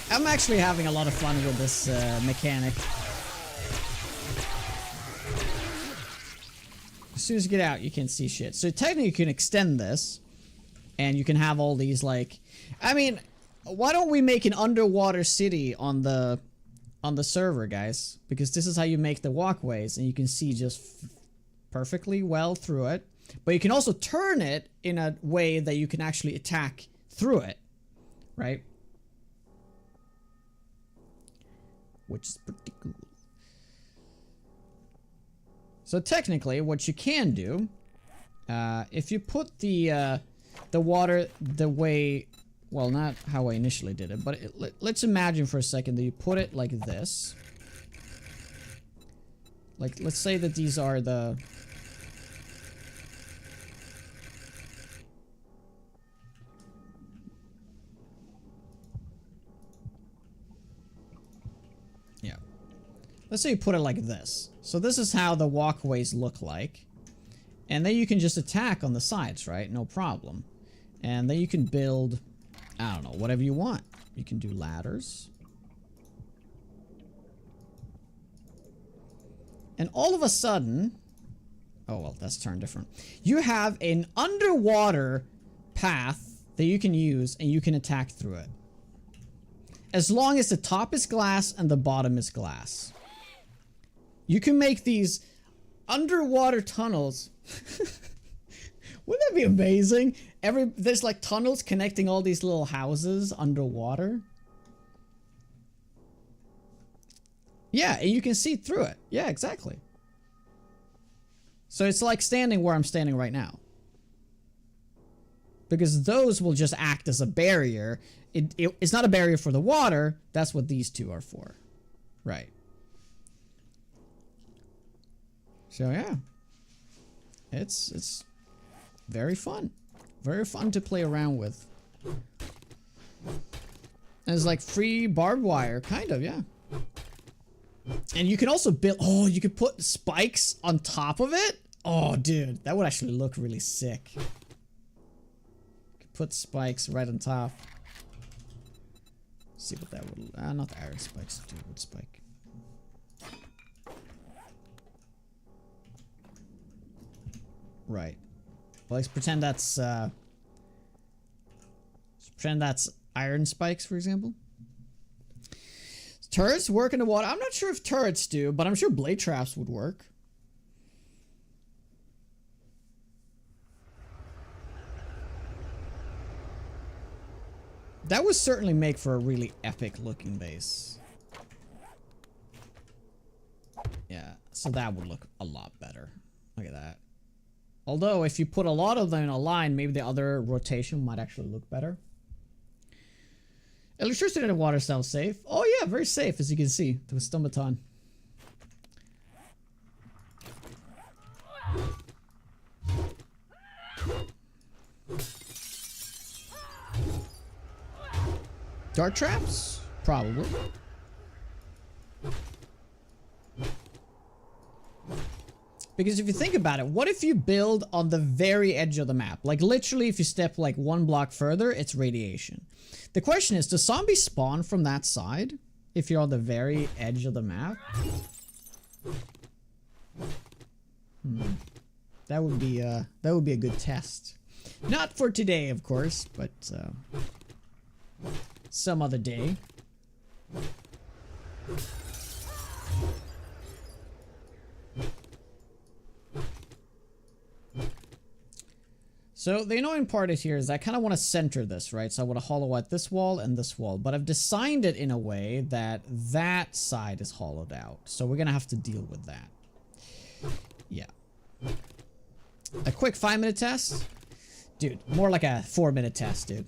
I'm actually having a lot of fun with this mechanic. As soon as you get out, you can't see shit. So technically, you can extend this, and you can have all these like. I mean, why don't we make an underwater city on the server, guys? Because this is how you make the walkways, and you can see just perfectly well through it. But you can also turn it in a way that you can actually attack through it, right? Which is pretty cool. So technically, what you can do, if you put the water the way, well, not how I initially did it, but let's imagine for a second that you put it like this. Like, let's say that these are the... let's say you put it like this. So this is how the walkways look like. And then you can just attack on the sides, right? No problem. And then you can build, I don't know, whatever you want. You can do ladders. And all of a sudden, oh well, that's turned different. You have an underwater path that you can use and you can attack through it. As long as the top is glass and the bottom is glass. You can make these underwater tunnels. Wouldn't that be amazing? There's like tunnels connecting all these little houses underwater. Yeah, and you can see through it. Yeah, exactly. So it's like standing where I'm standing right now. Because those will just act as a barrier. It's not a barrier for the water. That's what these two are for. Right. So yeah. It's very fun. Very fun to play around with. And it's like free barbed wire, kind of, yeah. And you can also build, oh, you could put spikes on top of it? Oh, dude, that would actually look really sick. You could put spikes right on top. Let's see what that would, not the iron spikes, dude, wood spike. Right. Well, let's pretend that's iron spikes, for example. Turrets work in the water. I'm not sure if turrets do, but I'm sure blade traps would work. That would certainly make for a really epic looking base. Yeah, so that would look a lot better. Look at that. Although, if you put a lot of them in a line, maybe the other rotation might actually look better. Electricity and water sounds safe. Oh yeah, very safe, as you can see. To a stombaton. Dart traps? Probably. Because if you think about it, what if you build on the very edge of the map? Like literally if you step like one block further, it's radiation. The question is, does zombies spawn from that side? If you're on the very edge of the map? That would be a good test. Not for today, of course, but some other day. So the annoying part is here is I kind of want to center this, right? So I want to hollow out this wall and this wall, but I've designed it in a way that that side is hollowed out. So we're going to have to deal with that. Yeah. A quick 5-minute test? Dude, more like a 4-minute test, dude.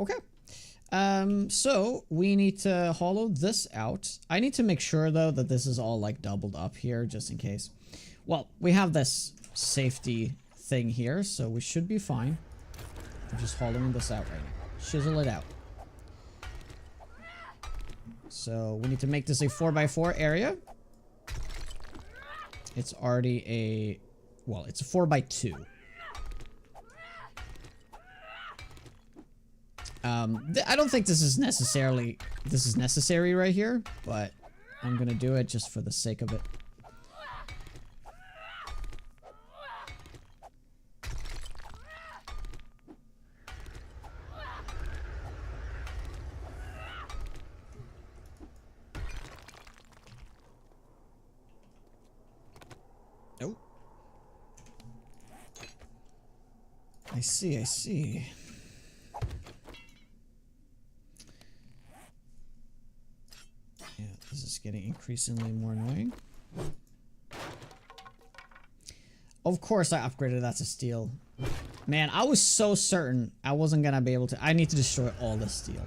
Okay. So we need to hollow this out. I need to make sure though that this is all like doubled up here just in case. Well, we have this safety thing here, so we should be fine. I'm just hollowing this out right now. Chisel it out. So we need to make this a 4x4 area. It's already a, well, it's a 4x2. I don't think this is necessary right here, but I'm gonna do it just for the sake of it. Oh. I see, I see. Yeah, this is getting increasingly more annoying. Of course I upgraded that to steel. Man, I was so certain I wasn't gonna be able to. I need to destroy all the steel.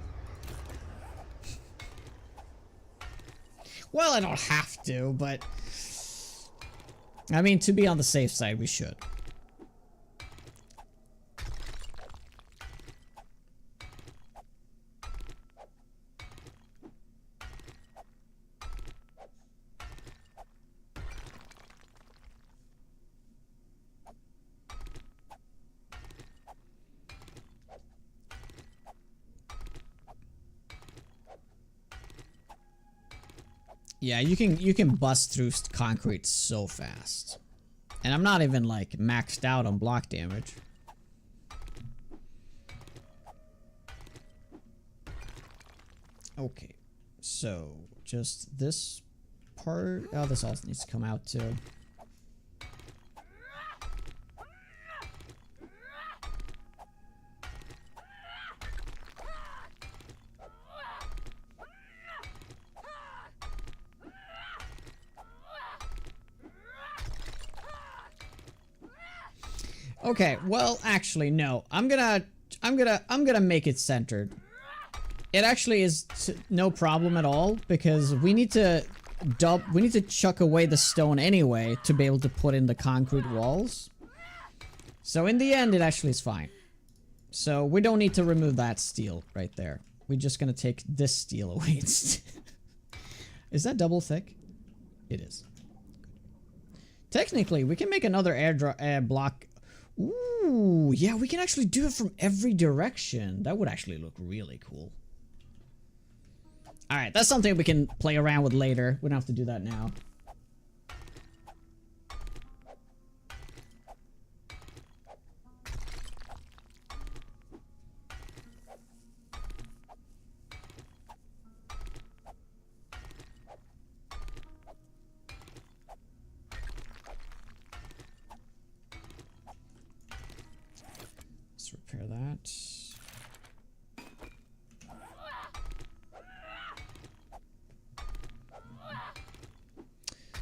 Well, I don't have to, but I mean, to be on the safe side, we should. Yeah, you can bust through concrete so fast. And I'm not even like maxed out on block damage. Okay. So, just this part. Oh, this also needs to come out too. Okay, well, actually, no. I'm gonna make it centered. It actually is no problem at all because we need to chuck away the stone anyway to be able to put in the concrete walls. So in the end, it actually is fine. So we don't need to remove that steel right there. We're just gonna take this steel away instead. Is that double thick? It is. Technically, we can make another air block. Ooh, yeah, we can actually do it from every direction. That would actually look really cool. Alright, that's something we can play around with later. We don't have to do that now. Let's repair that.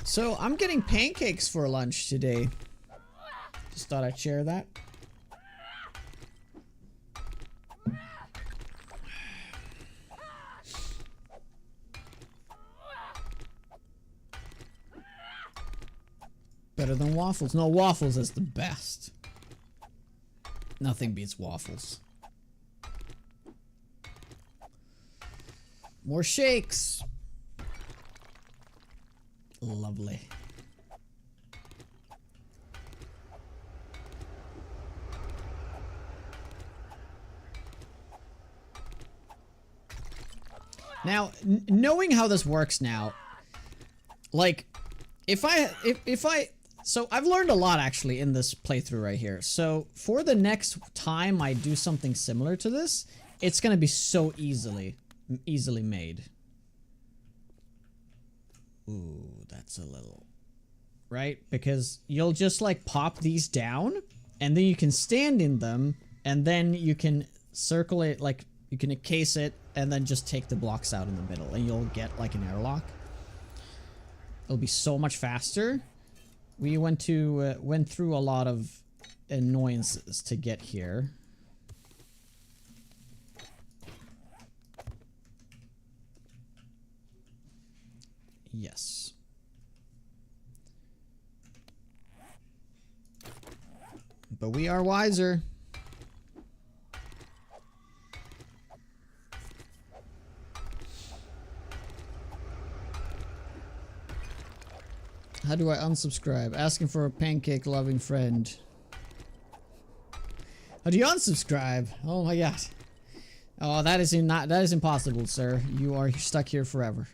So, I'm getting pancakes for lunch today. Just thought I'd share that. Better than waffles. No, waffles is the best. Nothing beats waffles. More shakes. Lovely. Now, knowing how this works now, like, so I've learned a lot actually in this playthrough right here. So for the next time I do something similar to this, it's gonna be so easily made. Ooh, that's a little... Right? Because you'll just like pop these down and then you can stand in them and then you can circle it, like you can encase it and then just take the blocks out in the middle and you'll get like an airlock. It'll be so much faster. We went through a lot of annoyances to get here. Yes. But we are wiser. How do I unsubscribe? Asking for a pancake loving friend. How do you unsubscribe? Oh my god. Oh, that is impossible, sir. You are stuck here forever.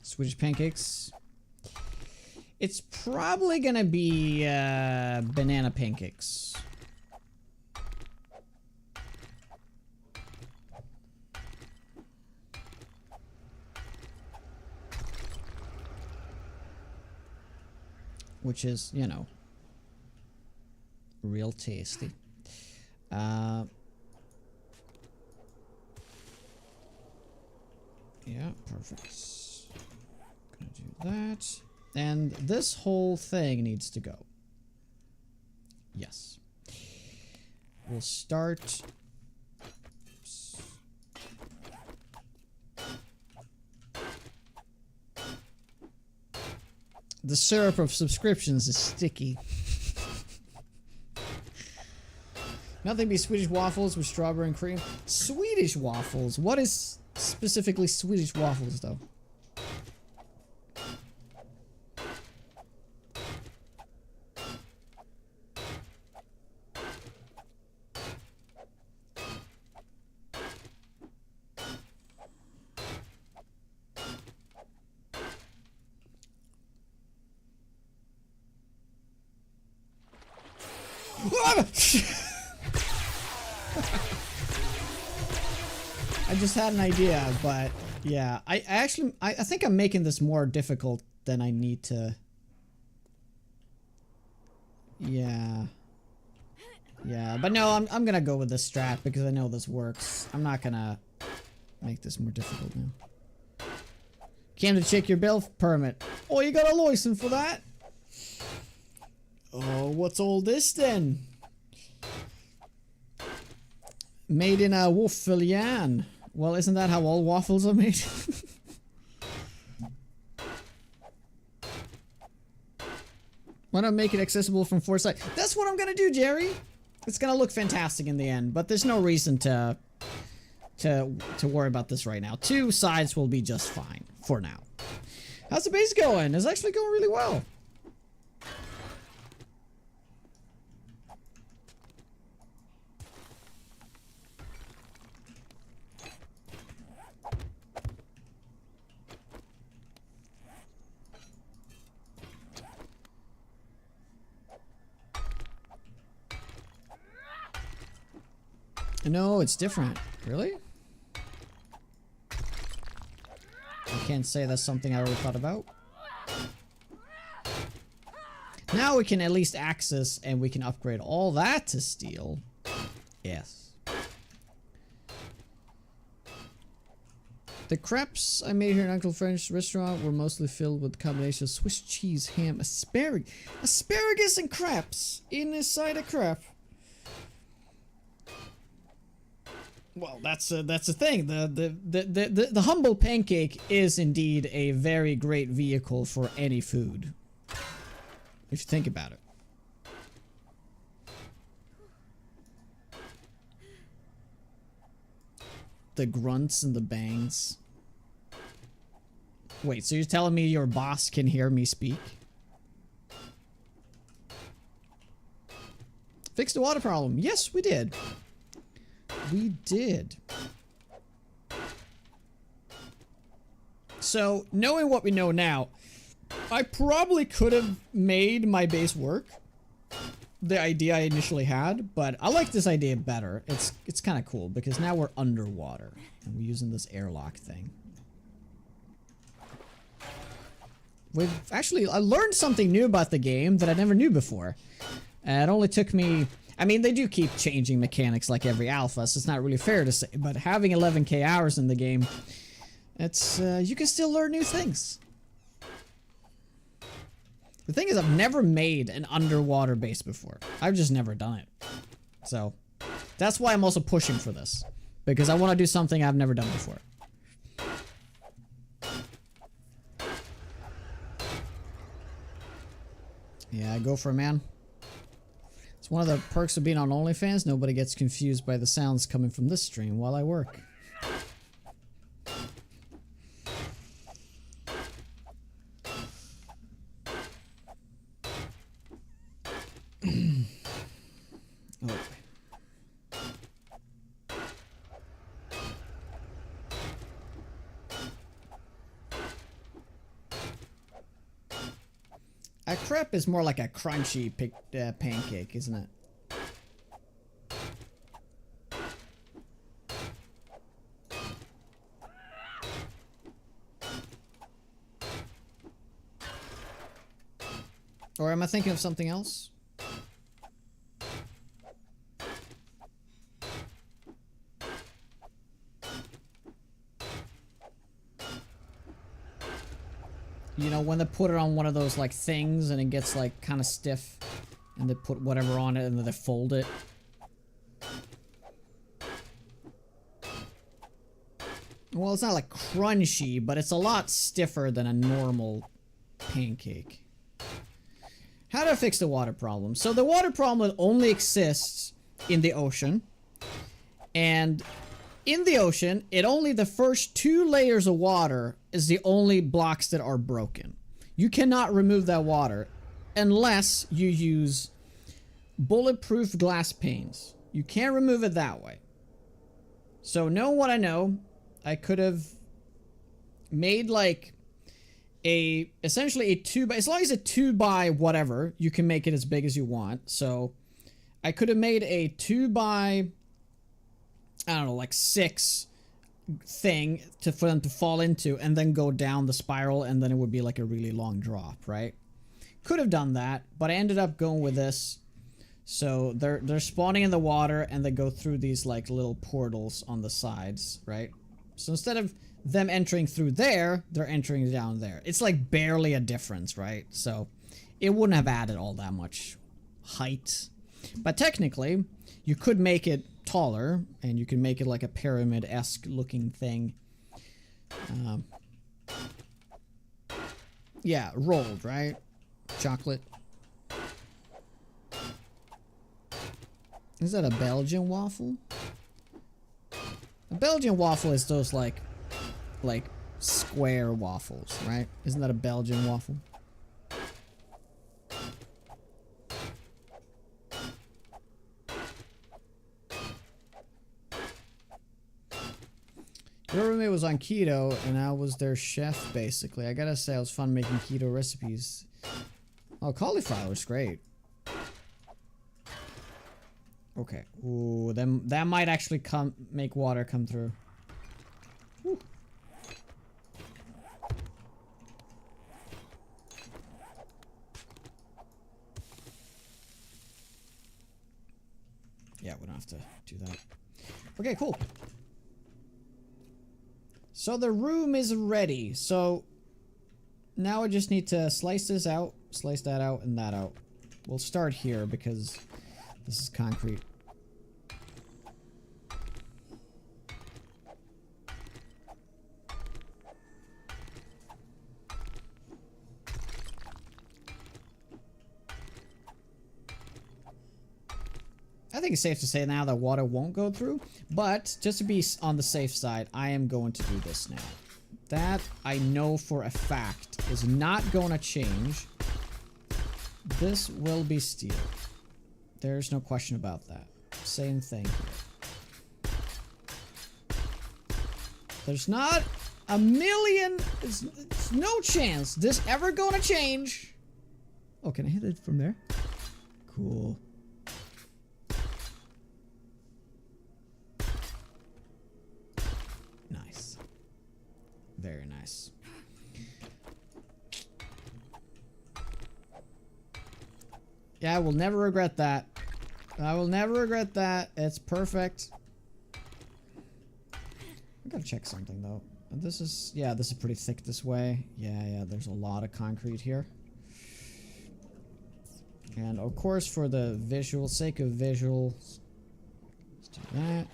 Swedish pancakes. It's probably gonna be banana pancakes. Which is, you know, real tasty. Yeah, perfect. Gonna do that. And this whole thing needs to go. Yes. We'll start... Oops. The syrup of subscriptions is sticky. Nothing beats Swedish waffles with strawberry and cream. Swedish waffles? What is specifically Swedish waffles, though? I just had an idea, but yeah, I think I'm making this more difficult than I need to. Yeah, but no, I'm gonna go with this strat because I know this works. I'm not gonna make this more difficult now. Came to check your bill permit. Oh, you got a license for that? Oh, what's all this then? Made in a waffle. Well, isn't that how all waffles are made? Why not make it accessible from 4 sides? That's what I'm gonna do, Jerry. It's gonna look fantastic in the end, but there's no reason to worry about this right now. 2 sides will be just fine for now. How's the base going? It's actually going really well. No, it's different. Really? I can't say that's something I already thought about. Now we can at least access and we can upgrade all that to steel. Yes. The crepes I made here in Uncle French's restaurant were mostly filled with a combination of Swiss cheese, ham, asparagus and crepes inside a crepe. Well, that's the thing. The humble pancake is indeed a very great vehicle for any food, if you think about it. The grunts and the bangs. Wait, so you're telling me your boss can hear me speak? Fix the water problem. Yes, we did. We did. So, knowing what we know now, I probably could have made my base work. The idea I initially had, but I like this idea better. It's kind of cool because now we're underwater and we're using this airlock thing. I learned something new about the game that I never knew before. It only took me, I mean, they do keep changing mechanics like every alpha, so it's not really fair to say, but having 11k hours in the game, it's, you can still learn new things. The thing is, I've never made an underwater base before. I've just never done it. So, that's why I'm also pushing for this. Because I want to do something I've never done before. Yeah, go for it, man. It's one of the perks of being on OnlyFans. Nobody gets confused by the sounds coming from this stream while I work. Oh. A crepe is more like a crunchy pancake, isn't it? Or am I thinking of something else? You know, when they put it on one of those, like, things and it gets, like, kind of stiff. And they put whatever on it and then they fold it. Well, it's not, like, crunchy, but it's a lot stiffer than a normal pancake. gotta fix the water problem. So the water problem only exists in the ocean. And in the ocean, the first 2 layers of water is the only blocks that are broken. You cannot remove that water unless you use bulletproof glass panes. You can't remove it that way. So knowing what I know, I could have made like essentially a 2 by, as long as a 2 by whatever, you can make it as big as you want. So I could have made a 2 by, I don't know, like 6 thing for them to fall into and then go down the spiral, and then it would be like a really long drop, right? Could have done that, but I ended up going with this. So they're spawning in the water and they go through these like little portals on the sides, right? So instead of them entering through there, they're entering down there. It's like barely a difference, right? So it wouldn't have added all that much height. But technically, you could make it taller, and you can make it like a pyramid-esque looking thing. Yeah, rolled, right? Chocolate. Is that a Belgian waffle? A Belgian waffle is those like square waffles, right? Isn't that a Belgian waffle? Your roommate was on keto, and I was their chef, basically. I gotta say, it was fun making keto recipes. Oh, cauliflower is great. Okay. Ooh, then that might actually make water come through. Woo. Yeah, we don't have to do that. Okay, cool. So the room is ready. So now I just need to slice this out, slice that out, and that out. We'll start here because this is concrete. I think it's safe to say now that water won't go through, but just to be on the safe side, I am going to do this now. That I know for a fact is not going to change. This will be steel. There's no question about that. Same thing here. There's not a million, there's no chance this ever going to change. Oh, can I hit it from there? Cool. Nice. Very nice. Yeah, I will never regret that. I will never regret that. It's perfect. I gotta check something though. This is, yeah, this is pretty thick this way. Yeah, there's a lot of concrete here. And of course, for the sake of visuals, let's do that.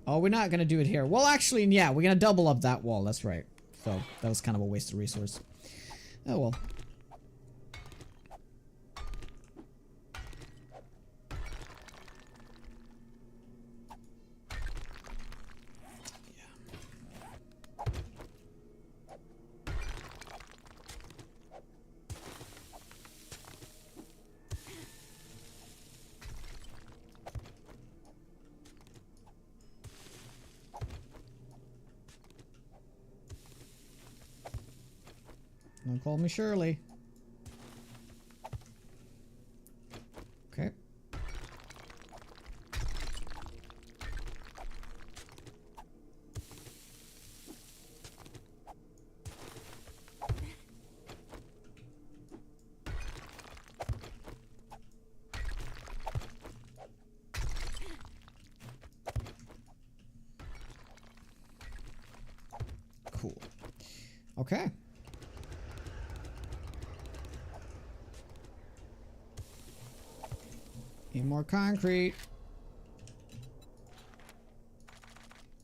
Oh, we're not gonna do it here. Well, actually, yeah, we're gonna double up that wall. That's right. So that was kind of a waste of resource. Oh well. Don't call me Shirley. Okay. Cool. Okay. Need more concrete.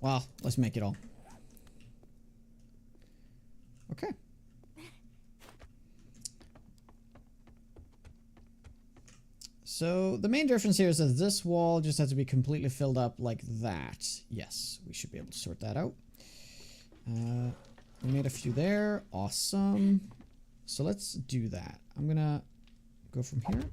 Well, let's make it all. Okay. So the main difference here is that this wall just has to be completely filled up like that. Yes, we should be able to sort that out. We made a few there. Awesome. So let's do that. I'm gonna go from here.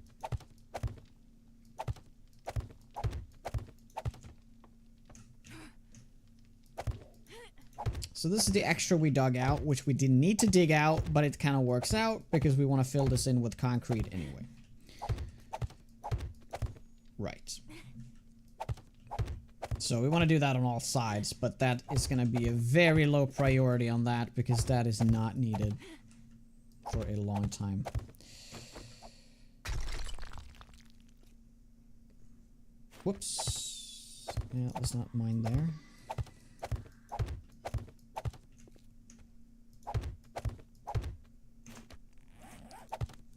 So this is the extra we dug out, which we didn't need to dig out, but it kind of works out because we want to fill this in with concrete anyway. Right. So we want to do that on all sides, but that is going to be a very low priority on that because that is not needed for a long time. Whoops. Yeah, let's not mine there.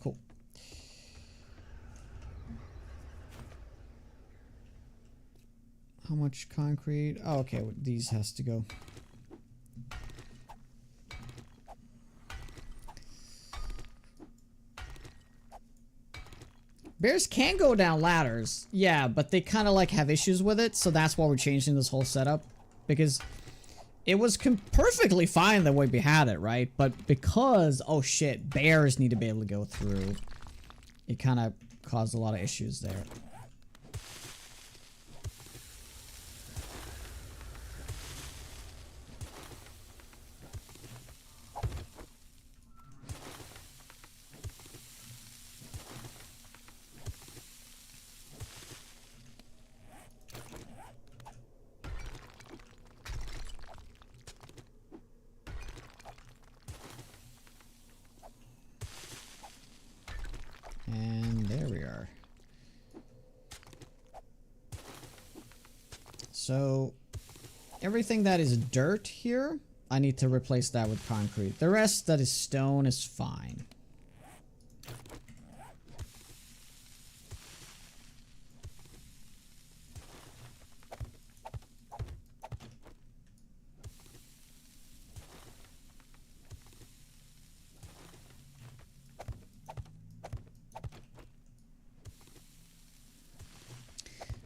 Cool. How much concrete? Oh, okay, well, these has to go. Bears can go down ladders, yeah, but they kind of like have issues with it, so that's why we're changing this whole setup. Because it was perfectly fine the way we had it, right? But because, oh shit, bears need to be able to go through, it kind of caused a lot of issues there. And there we are. So everything that is dirt here, I need to replace that with concrete. The rest that is stone is fine.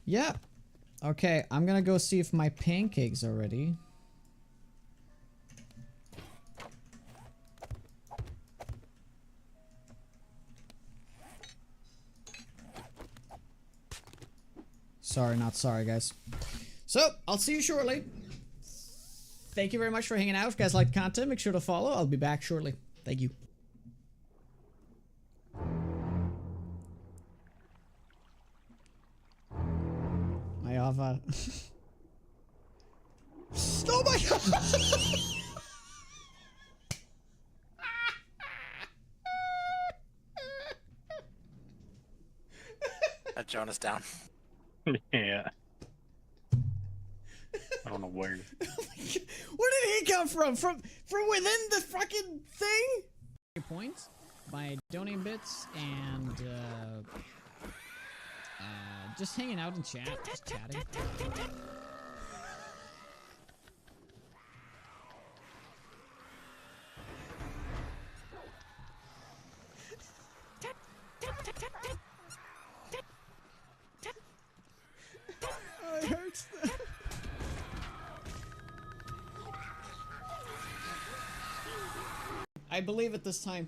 Yeah. Okay, I'm gonna go see if my pancakes are ready. Sorry, not sorry, guys. So, I'll see you shortly. Thank you very much for hanging out. If you guys like the content, make sure to follow. I'll be back shortly. Thank you. Ava. Oh my god! That Jonas down. Yeah. I don't know where. Where did he come from? From within the fucking thing? Points by donating bits and just hanging out in chat, just chatting. Oh, it hurts. I believe it this time.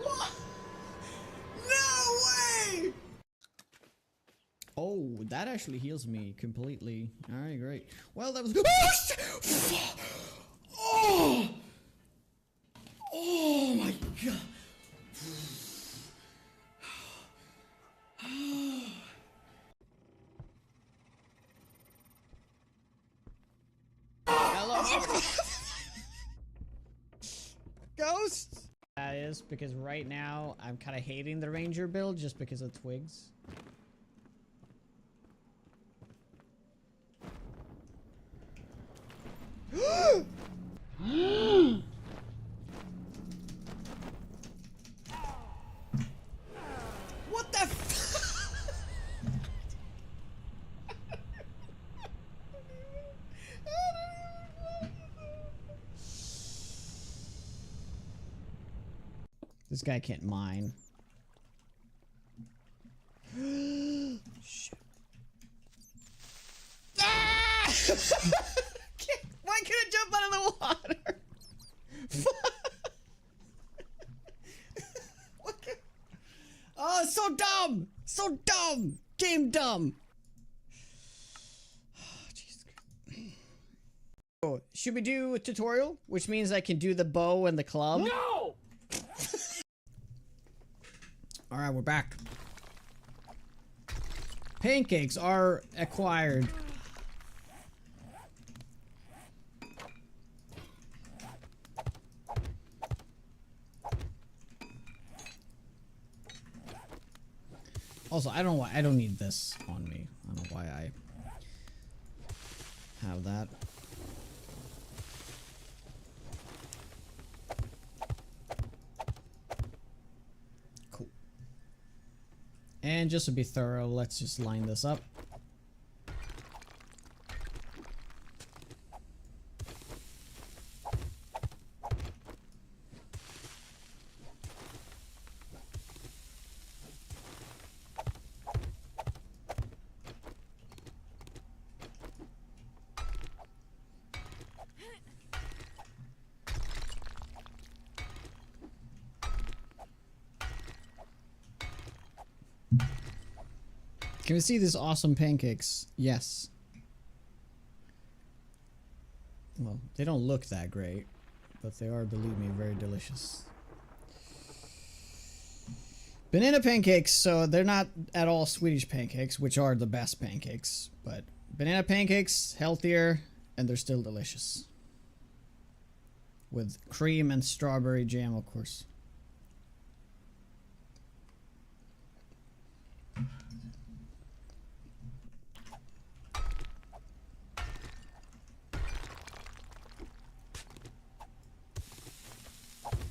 What? No way! Oh, that actually heals me completely. Alright, great. Well, that was... Oh! Oh my god! Hello? Ghost! That is because right now I'm kind of hating the ranger build just because of twigs. What the f- This guy can't mine. Shit. Ah! Why can't I jump out of the water? Oh, it's so dumb! So dumb! Game dumb! Oh, Jesus Christ. Oh, should we do a tutorial? Which means I can do the bow and the club? No! Alright, we're back. Pancakes are acquired. Also, I don't know why I don't need this on me. I don't know why I have that. Cool. And just to be thorough, let's just line this up. Can we see these awesome pancakes? Yes. Well, they don't look that great, but they are, believe me, very delicious. Banana pancakes, so they're not at all Swedish pancakes, which are the best pancakes, but banana pancakes, healthier, and they're still delicious. With cream and strawberry jam, of course.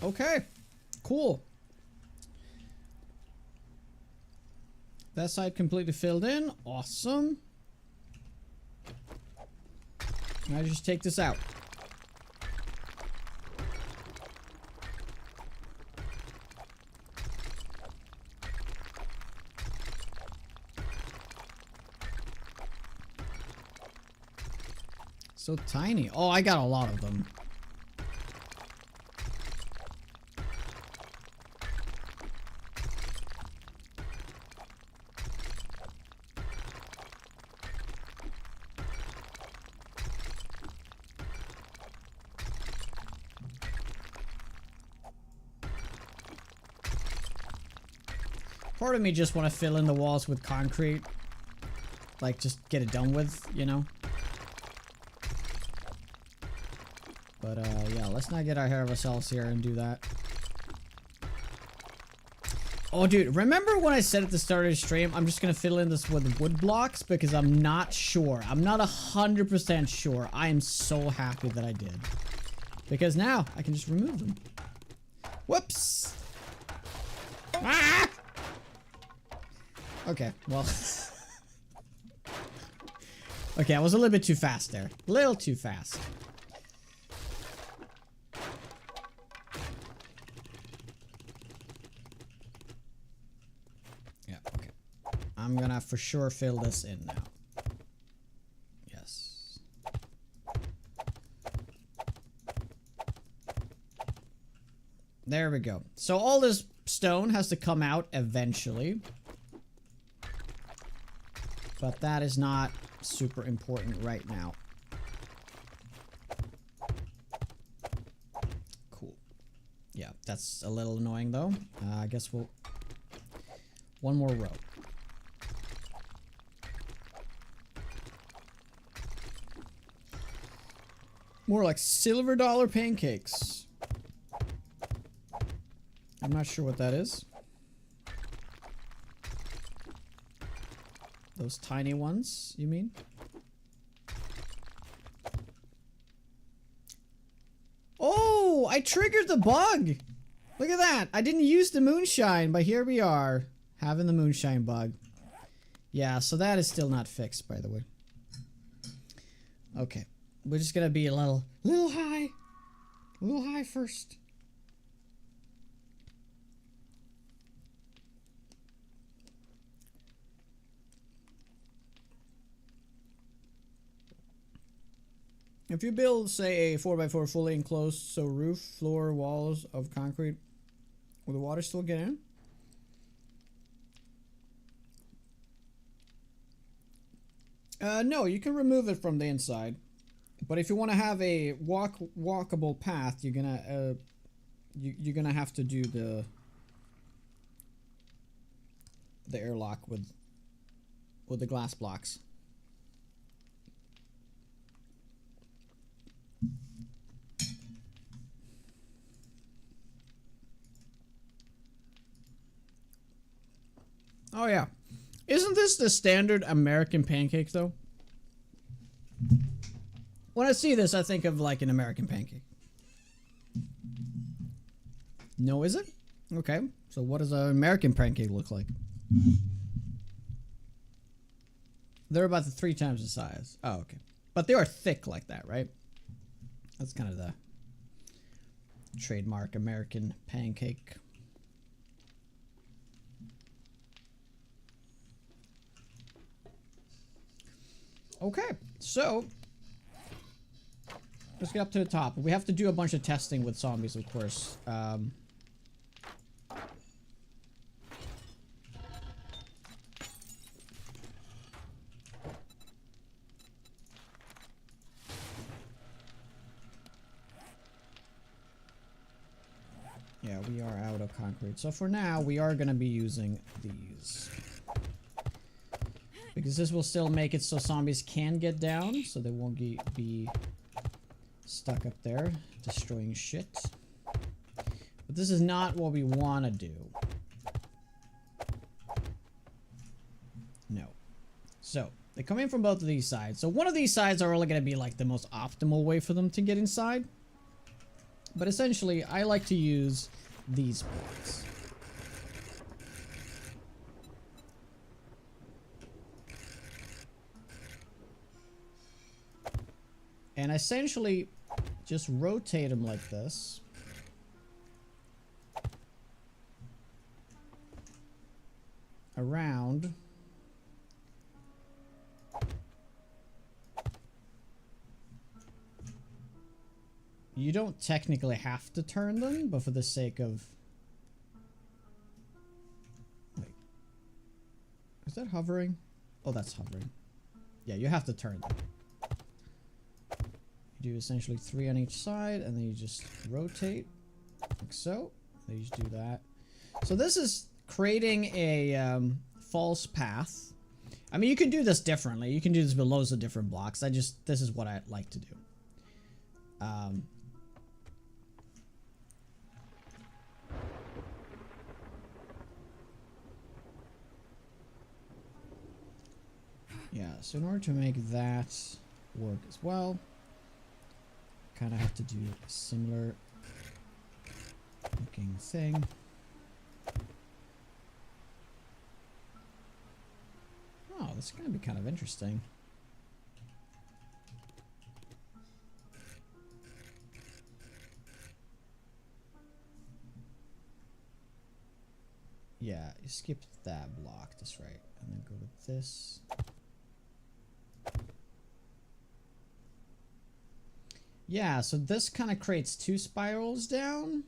Okay, cool. That side completely filled in. Awesome. Now just take this out. So tiny. Oh, I got a lot of them. Part of me just want to fill in the walls with concrete. Like, just get it done with, you know? But, yeah, let's not get ahead of ourselves here and do that. Oh, dude, remember when I said at the start of the stream, I'm just gonna fill in this with wood blocks? Because I'm not sure. I'm not 100% sure. I am so happy that I did. Because now, I can just remove them. Whoops! Ah! Okay, well. Okay, I was a little bit too fast there. A little too fast. Yeah, okay. I'm gonna for sure fill this in now. Yes. There we go. So all this stone has to come out eventually. But that is not super important right now. Cool. Yeah, that's a little annoying though. I guess we'll... One more row. More like silver dollar pancakes. I'm not sure what that is. Those tiny ones, you mean? Oh, I triggered the bug. Look at that. I didn't use the moonshine, but here we are having the moonshine bug. Yeah, so that is still not fixed, by the way. Okay. We're just gonna be a little high. A little high first. If you build, say, a 4x4 fully enclosed, so roof, floor, walls of concrete, will the water still get in? No, you can remove it from the inside. But if you want to have a walkable path, you're gonna have to do the airlock with the glass blocks. Oh yeah. Isn't this the standard American pancake though? When I see this, I think of like an American pancake. No, is it? Okay. So what does an American pancake look like? They're about 3 times the size. Oh, okay. But they are thick like that, right? That's kind of the trademark American pancake. Okay, so let's get up to the top. We have to do a bunch of testing with zombies, of course. Yeah, we are out of concrete. So for now, we are going to be using these. Because this will still make it so zombies can get down, so they won't be stuck up there destroying shit. But this is not what we want to do. No. So, they come in from both of these sides. So one of these sides are only going to be like the most optimal way for them to get inside. But essentially, I like to use these blocks. And essentially, just rotate them like this. Around. You don't technically have to turn them, but for the sake of... Wait. Is that hovering? Oh, that's hovering. Yeah, you have to turn them. You do essentially 3 on each side, and then you just rotate, like so. Then you just do that. So this is creating a false path. I mean, you can do this differently. You can do this with loads of different blocks. This is what I like to do. Yeah, so in order to make that work as well, kind of have to do a similar looking thing. Oh, this is going to be kind of interesting. Yeah, you skipped that block, that's right. And then go with this. Yeah, so this kind of creates 2 spirals down.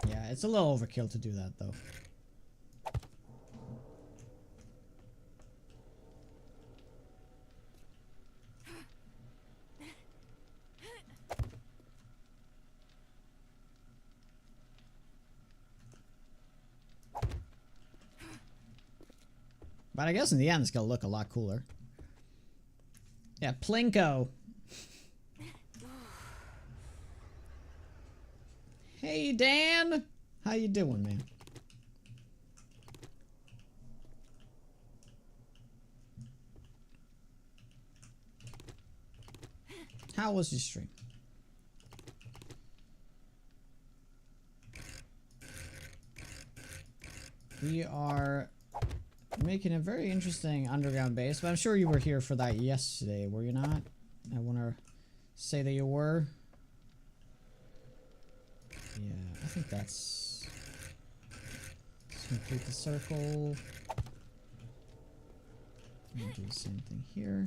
Yeah, it's a little overkill to do that though. But I guess in the end, it's gonna look a lot cooler. Yeah, Plinko. Hey, Dan. How you doing, man? How was your stream? we are making a very interesting underground base, but I'm sure you were here for that yesterday, were you not? I want to say that you were. Yeah, I think that's... Let's complete the circle. And do the same thing here.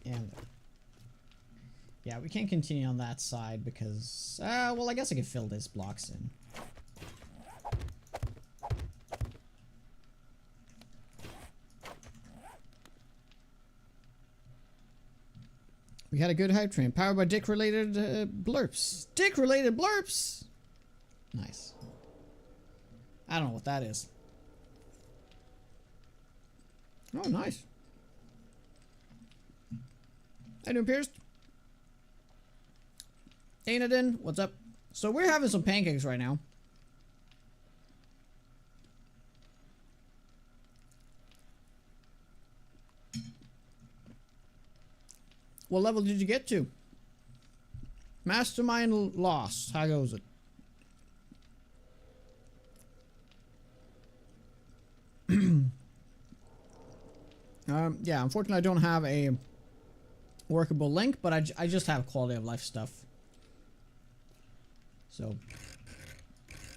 And yeah, we can't continue on that side because, well, I guess I could fill these blocks in. We had a good hype train powered by dick-related blurps. Dick-related blurps! Nice. I don't know what that is. Oh, nice. How you doing, Pierce? Anadin, what's up? So we're having some pancakes right now. What level did you get to? Mastermind lost. How goes it? Yeah, unfortunately I don't have a workable link, but I just have quality of life stuff. So,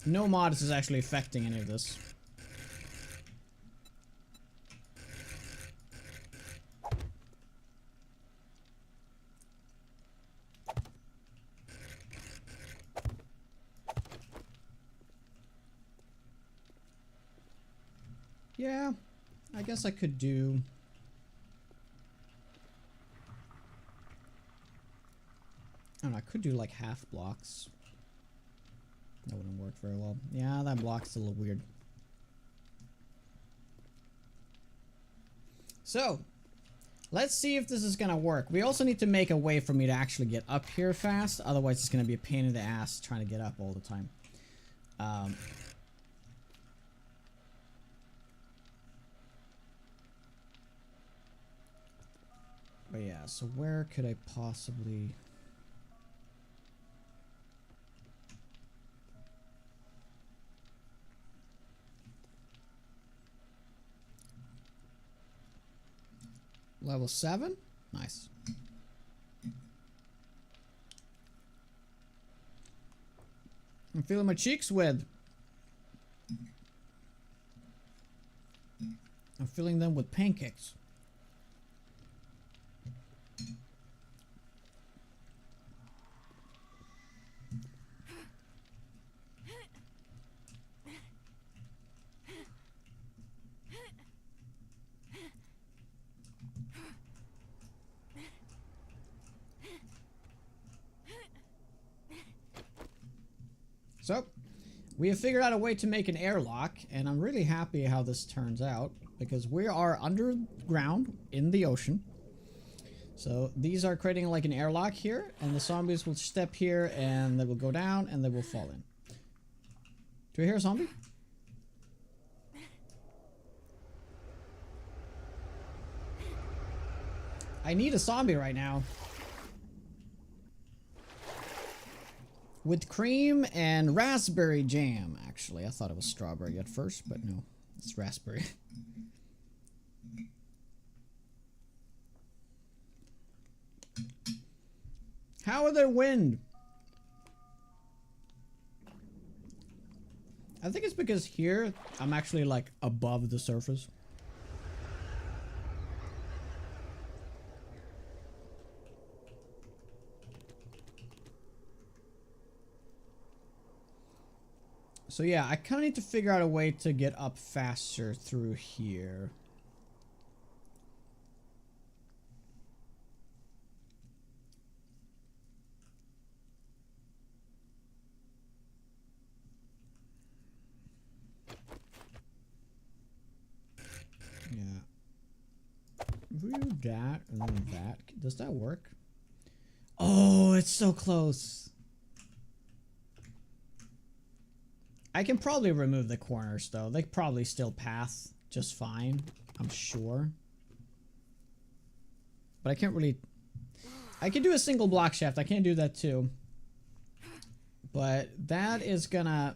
no mods is actually affecting any of this. Yeah, I guess I could do... I don't know, I could do like half blocks. That wouldn't work very well. Yeah, that block's a little weird. So, let's see if this is gonna work. We also need to make a way for me to actually get up here fast. Otherwise, it's gonna be a pain in the ass trying to get up all the time. But yeah, so where could I possibly... Level 7? Nice. I'm feeling my cheeks with. I'm filling them with pancakes. So, we have figured out a way to make an airlock, and I'm really happy how this turns out, because we are underground in the ocean. So, these are creating like an airlock here, and the zombies will step here, and they will go down, and they will fall in. Do we hear a zombie? I need a zombie right now. With cream and raspberry jam, actually. I thought it was strawberry at first, but no. It's raspberry. How are there wind? I think it's because here, I'm actually like above the surface. So yeah, I kind of need to figure out a way to get up faster through here. Yeah. View that and then that. Does that work? Oh, it's so close. I can probably remove the corners though. They probably still pass just fine, I'm sure. But I can't really... I can do a single block shaft. I can't do that too. But that is gonna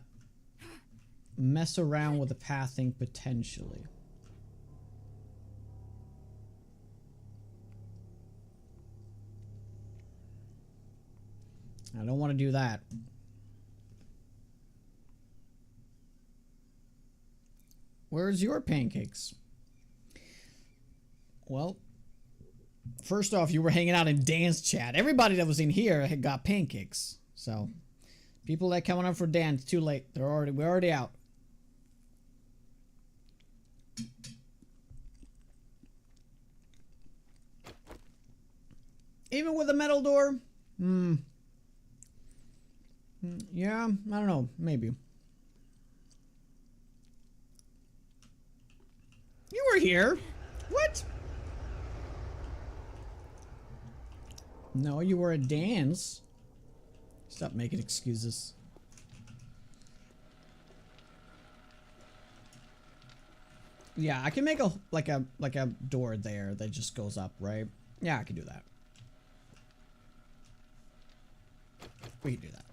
mess around with the pathing potentially. I don't want to do that. Where's your pancakes? Well, first off, you were hanging out in Dan's chat. Everybody that was in here had got pancakes. So, people that coming up for Dan, it's too late. We're already out. Even with a metal door? Yeah, I don't know. Maybe. You were here. What? No, you were at Dan's. Stop making excuses. Yeah, I can make a like a door there that just goes up, right? Yeah, I can do that. We can do that.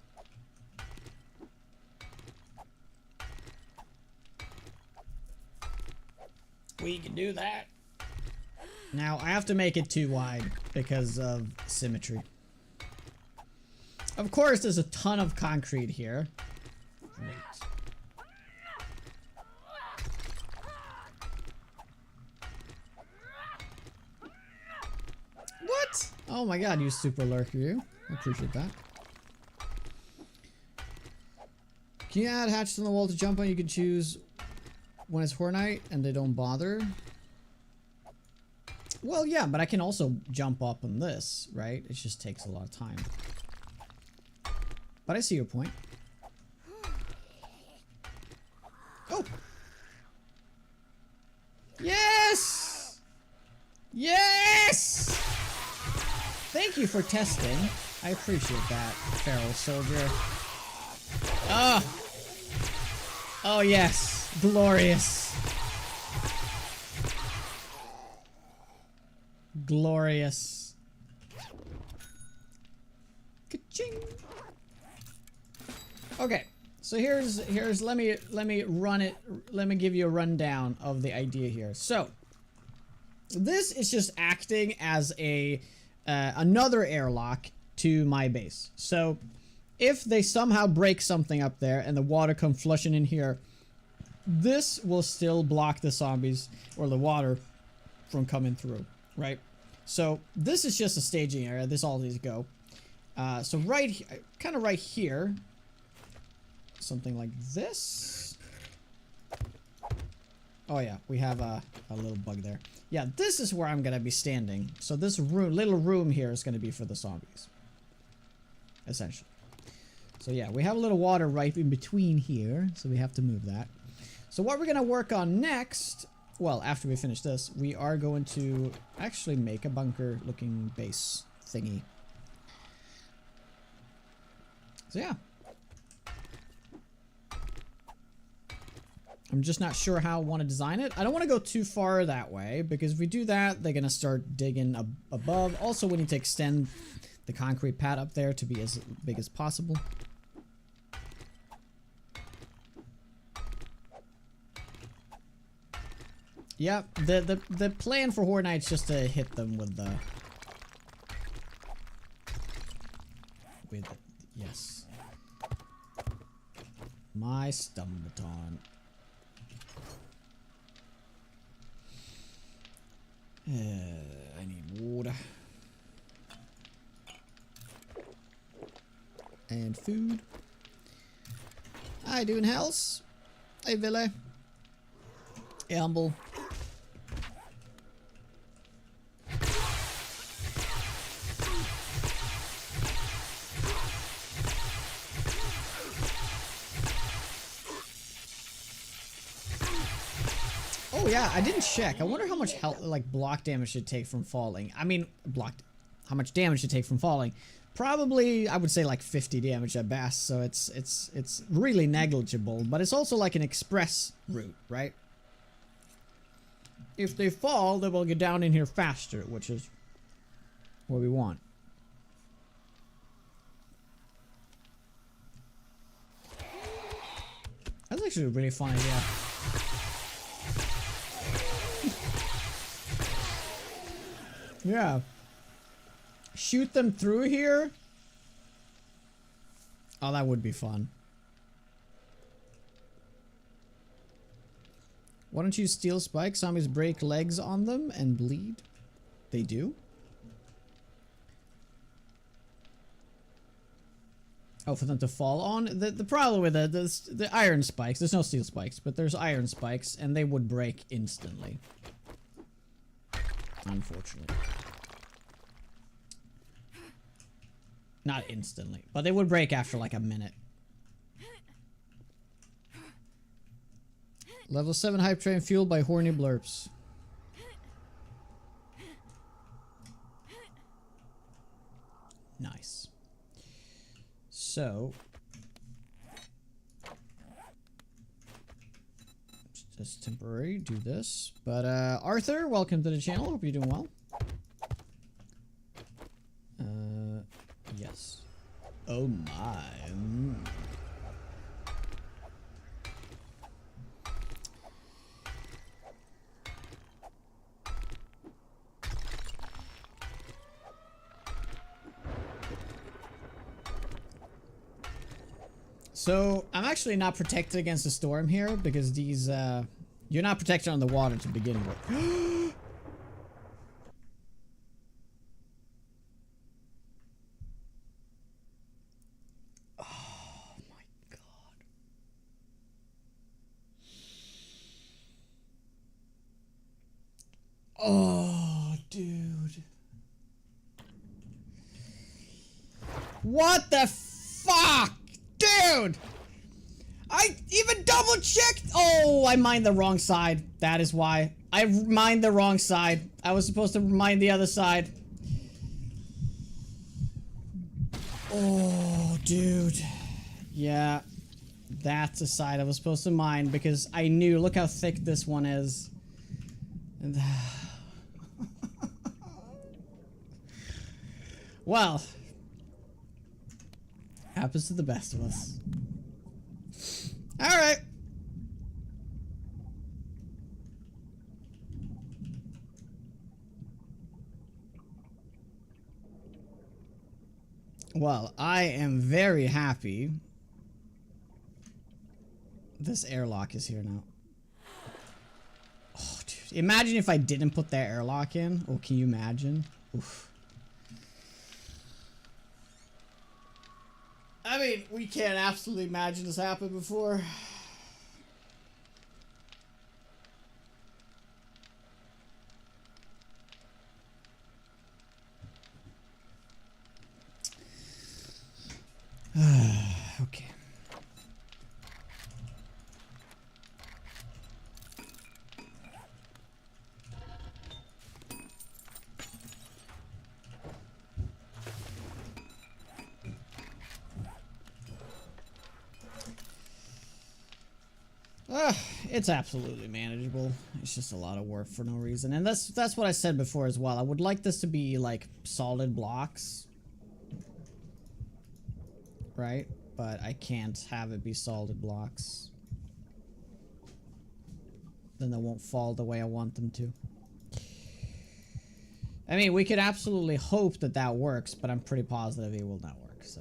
We can do that. Now, I have to make it too wide because of symmetry. Of course, there's a ton of concrete here. Great. What? Oh my god, you super lurker, you. I appreciate that. Can you add hatches on the wall to jump on? You can choose when it's Horde night and they don't bother. Well, yeah, but I can also jump up on this, right? It just takes a lot of time. But I see your point. Oh! Yes! Yes! Thank you for testing. I appreciate that, feral soldier. Ah! Oh, yes. Glorious. Glorious. Ka-ching. Okay, so here's let me run it. Let me give you a rundown of the idea here. So this is just acting as a another airlock to my base. So if they somehow break something up there and the water come flushing in here, this will still block the zombies or the water from coming through, right? So this is just a staging area. This all needs to go. So kind of right here, something like this. Oh yeah, we have a little bug there. Yeah, this is where I'm gonna be standing. So this little room here is gonna be for the zombies, essentially. So yeah, we have a little water right in between here, so we have to move that. So what we're gonna work on next, well, after we finish this, we are going to actually make a bunker looking base thingy. So yeah. I'm just not sure how I want to design it. I don't want to go too far that way, because if we do that, they're gonna start digging above. Also, we need to extend the concrete pad up there to be as big as possible. Yeah, the plan for Horde Night is just to hit them with the... yes. My stumbaton. I need water. And food. Hi, doing house. Hey, Villa. Hey, Humble. Oh yeah, I didn't check. I wonder how much health, like block damage should take from falling. I mean, how much damage should take from falling. probably, I would say like 50 damage at best, so it's really negligible, but it's also like an express route, right? If they fall, they will get down in here faster, which is what we want. That's actually a really fun idea. Yeah. Shoot them through here? Oh, that would be fun. Why don't you steal spikes? Zombies break legs on them and bleed. They do? Oh, for them to fall on? The problem with the iron spikes, there's no steel spikes, but there's iron spikes, and they would break instantly. Unfortunately. Not instantly, but they would break after like a minute. Level 7 hype train fueled by horny blurps. Nice. So, just temporary, do this. But Arthur, welcome to the channel. Hope you're doing well. Yes. Oh my. So, I'm actually not protected against the storm here because these, you're not protected on the water to begin with. Oh my god. Oh, dude. What the fuck? Dude! I even double checked! Oh, I mined the wrong side. That is why. I mined the wrong side. I was supposed to mine the other side. Oh, dude. Yeah. That's a side I was supposed to mine because I knew. Look how thick this one is. And well. Happens to the best of us. Alright. Well, I am very happy this airlock is here now. Oh, dude. Imagine if I didn't put that airlock in. Oh, can you imagine? Oof. I mean, we can't absolutely imagine this happened before. Okay. It's absolutely manageable. It's just a lot of work for no reason. And that's what I said before as well. I would like this to be like solid blocks. Right? But I can't have it be solid blocks. Then they won't fall the way I want them to. I mean, we could absolutely hope that that works, but I'm pretty positive it will not work. So,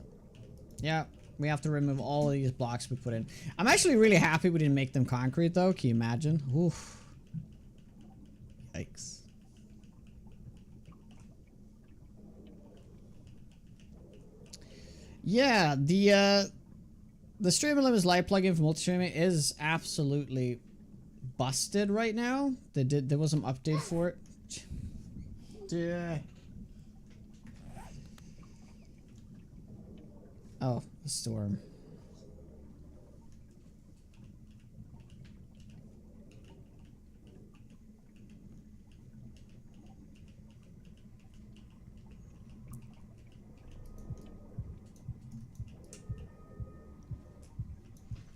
yeah. We have to remove all of these blocks we put in. I'm actually really happy we didn't make them concrete, though. Can you imagine? Oof. Yikes. Yeah, the Stream Limits Light plugin for multi-streaming is absolutely busted right now. There was some update for it. Yeah. Oh, the storm.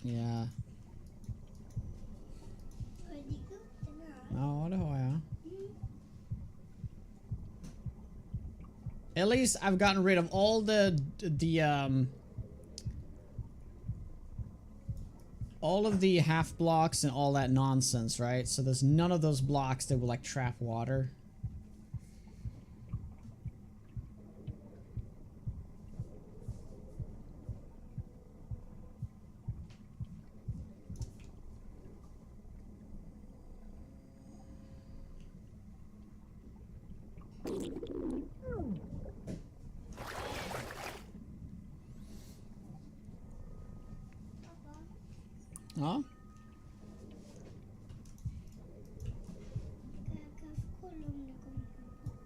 Ja. Har du dykt upp den här? Ja, det har jag. At least I've gotten rid of all all of the half blocks and all that nonsense, right? So there's none of those blocks that will like trap water. Ja. Jag kan få kolla om det kommer tillbaka.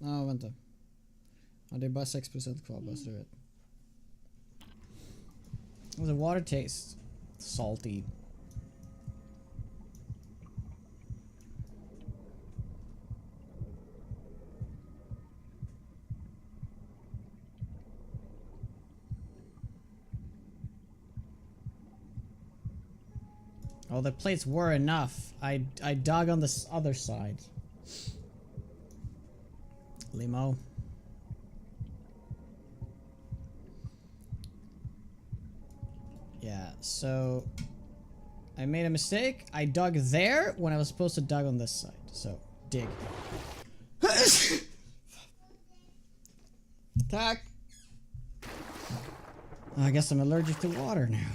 Ja, vänta. Ja, det är bara 6% kvar, bara så du vet. The water tastes salty. Oh, the plates were enough. I dug on this other side. Limo. Yeah, so I made a mistake. I dug there when I was supposed to dug on this side. So, dig. Attack! I guess I'm allergic to water now.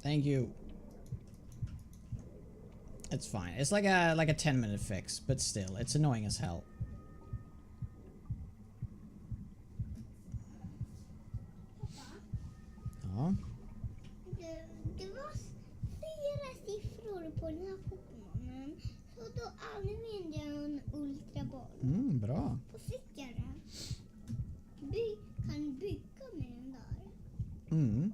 Thank you. It's fine. It's like a 10-minute fix, but still, it's annoying as hell. Ja. Det var 4 siffror på den här Pokémonen. Så då använde jag en ultraboll. Bra. Och fick jag den. Kan bygga med den där.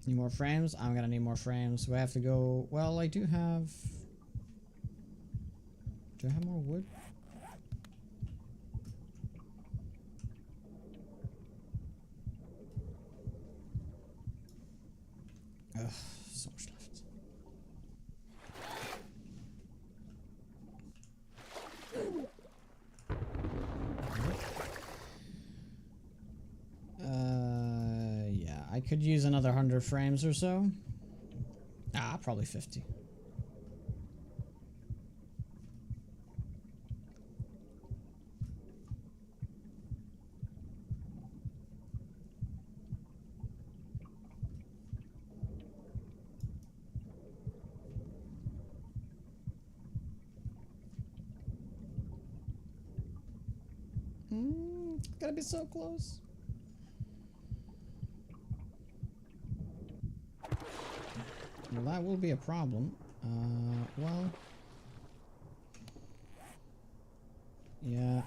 Need more frames? I'm gonna need more frames. So I have to go... Well, I do have... Do I have more wood? Ugh, so much left. Yeah, I could use another 100 frames or so. Ah, probably 50. Gotta be so close. Well, that will be a problem. Well, yeah,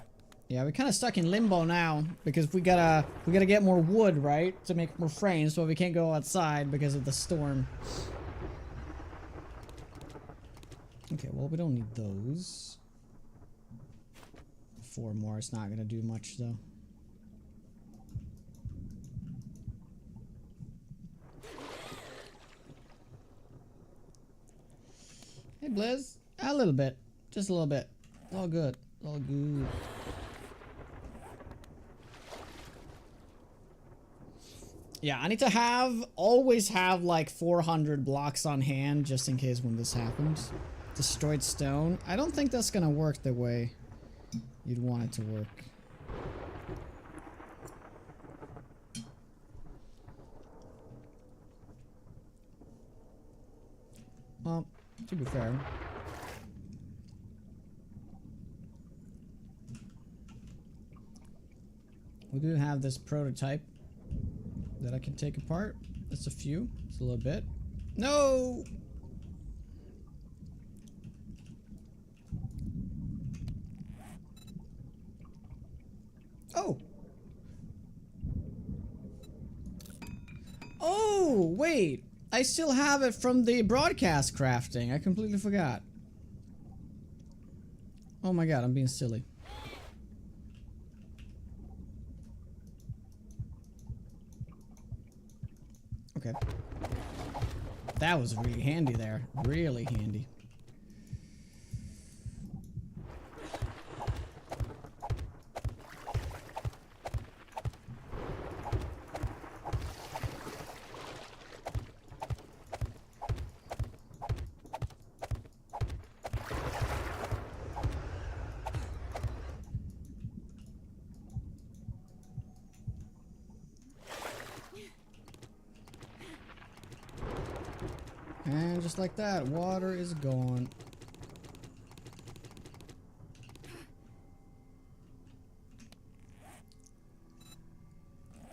we're kind of stuck in limbo now because we gotta get more wood, right, to make more frames, but we can't go outside because of the storm. Okay, well, we don't need those. 4 more, it's not gonna do much though. Hey, Blizz. A little bit. Just a little bit. All good. All good. Yeah, I need to always have like 400 blocks on hand just in case when this happens. Destroyed stone. I don't think that's gonna work the way you'd want it to work. Well, to be fair. We do have this prototype that I can take apart. That's a few. It's a little bit. No! Oh! Oh, wait! I still have it from the broadcast crafting. I completely forgot. Oh my god, I'm being silly. Okay. That was really handy there. Really handy. And just like that, water is gone.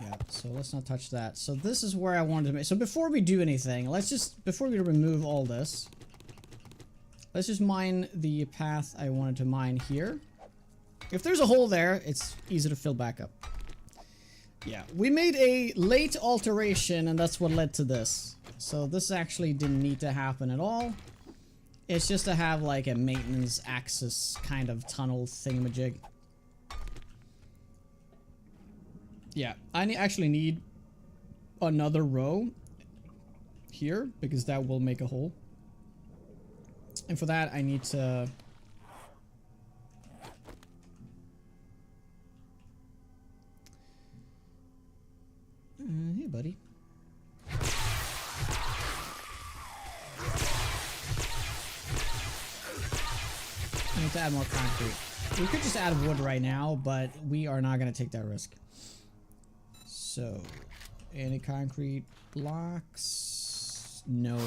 Yeah, so let's not touch that. So this is where I wanted to make... So before we do anything, let's just... Before we remove all this, let's just mine the path I wanted to mine here. If there's a hole there, it's easy to fill back up. Yeah, we made a late alteration, and that's what led to this. So this actually didn't need to happen at all. It's just to have like a maintenance access kind of tunnel thingamajig. Yeah, I actually need another row here because that will make a hole. And for that I need to... hey buddy. I need to add more concrete. We could just add wood right now, but we are not going to take that risk. So, any concrete blocks? No,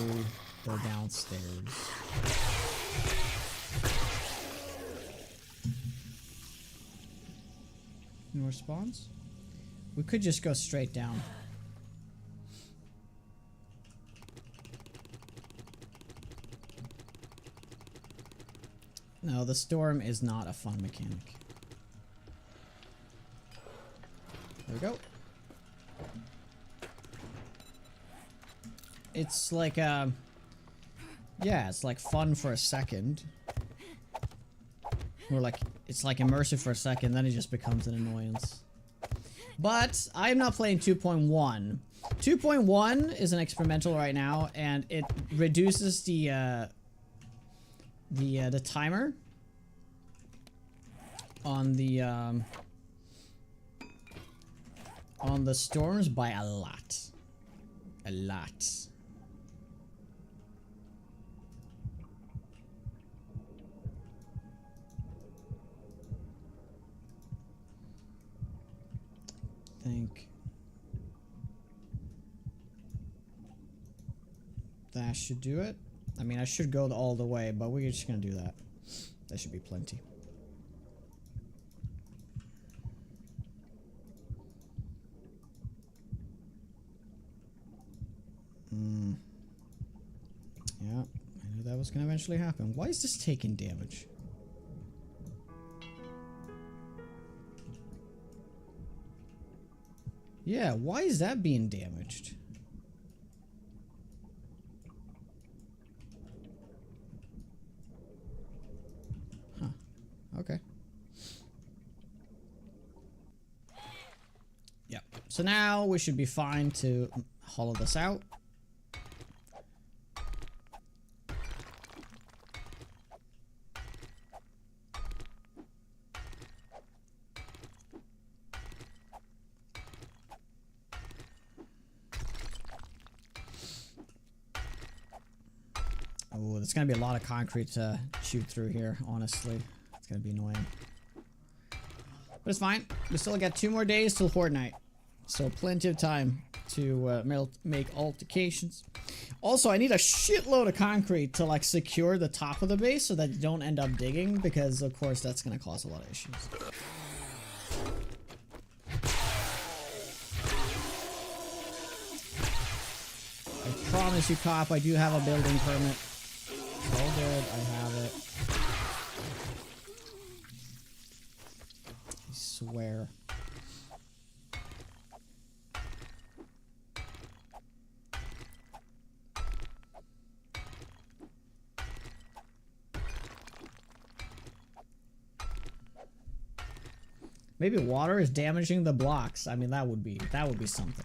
they're downstairs. Any more spawns? We could just go straight down. No, the storm is not a fun mechanic. There we go. It's like, yeah, it's like fun for a second. Or like, it's like immersive for a second, then it just becomes an annoyance. But I'm not playing 2.1. 2.1 is an experimental right now, and it reduces the timer on the storms by a lot. A lot. Think that should do it. I mean, I should go all the way, but we're just gonna do that. That should be plenty. Yeah, I knew that was gonna eventually happen. Why is this taking damage? Yeah, why is that being damaged? Huh. Okay. Yeah. So now we should be fine to hollow this out. Oh, there's gonna be a lot of concrete to shoot through here, honestly. It's gonna be annoying. But it's fine. We still got 2 more days till Horde night. So plenty of time to make altercations. Also, I need a shitload of concrete to like secure the top of the base so that you don't end up digging, because of course that's gonna cause a lot of issues. promise you, cop, I do have a building permit. It's all good. I have it. I swear. Maybe water is damaging the blocks. I mean, that would be something.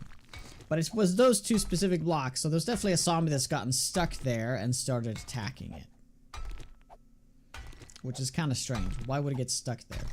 But it was those two specific blocks, so there's definitely a zombie that's gotten stuck there and started attacking it. Which is kind of strange. Why would it get stuck there?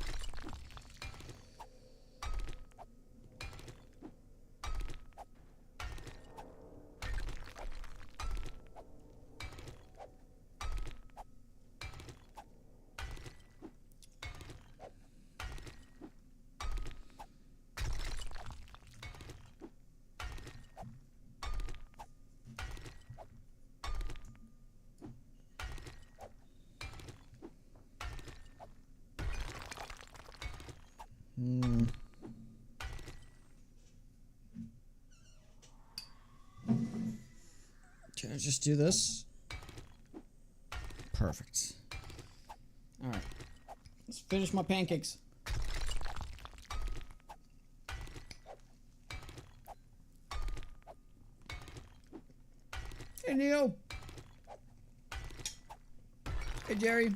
Can I just do this? Perfect. Alright. Let's finish my pancakes. Hey, Neo. Hey, Jerry.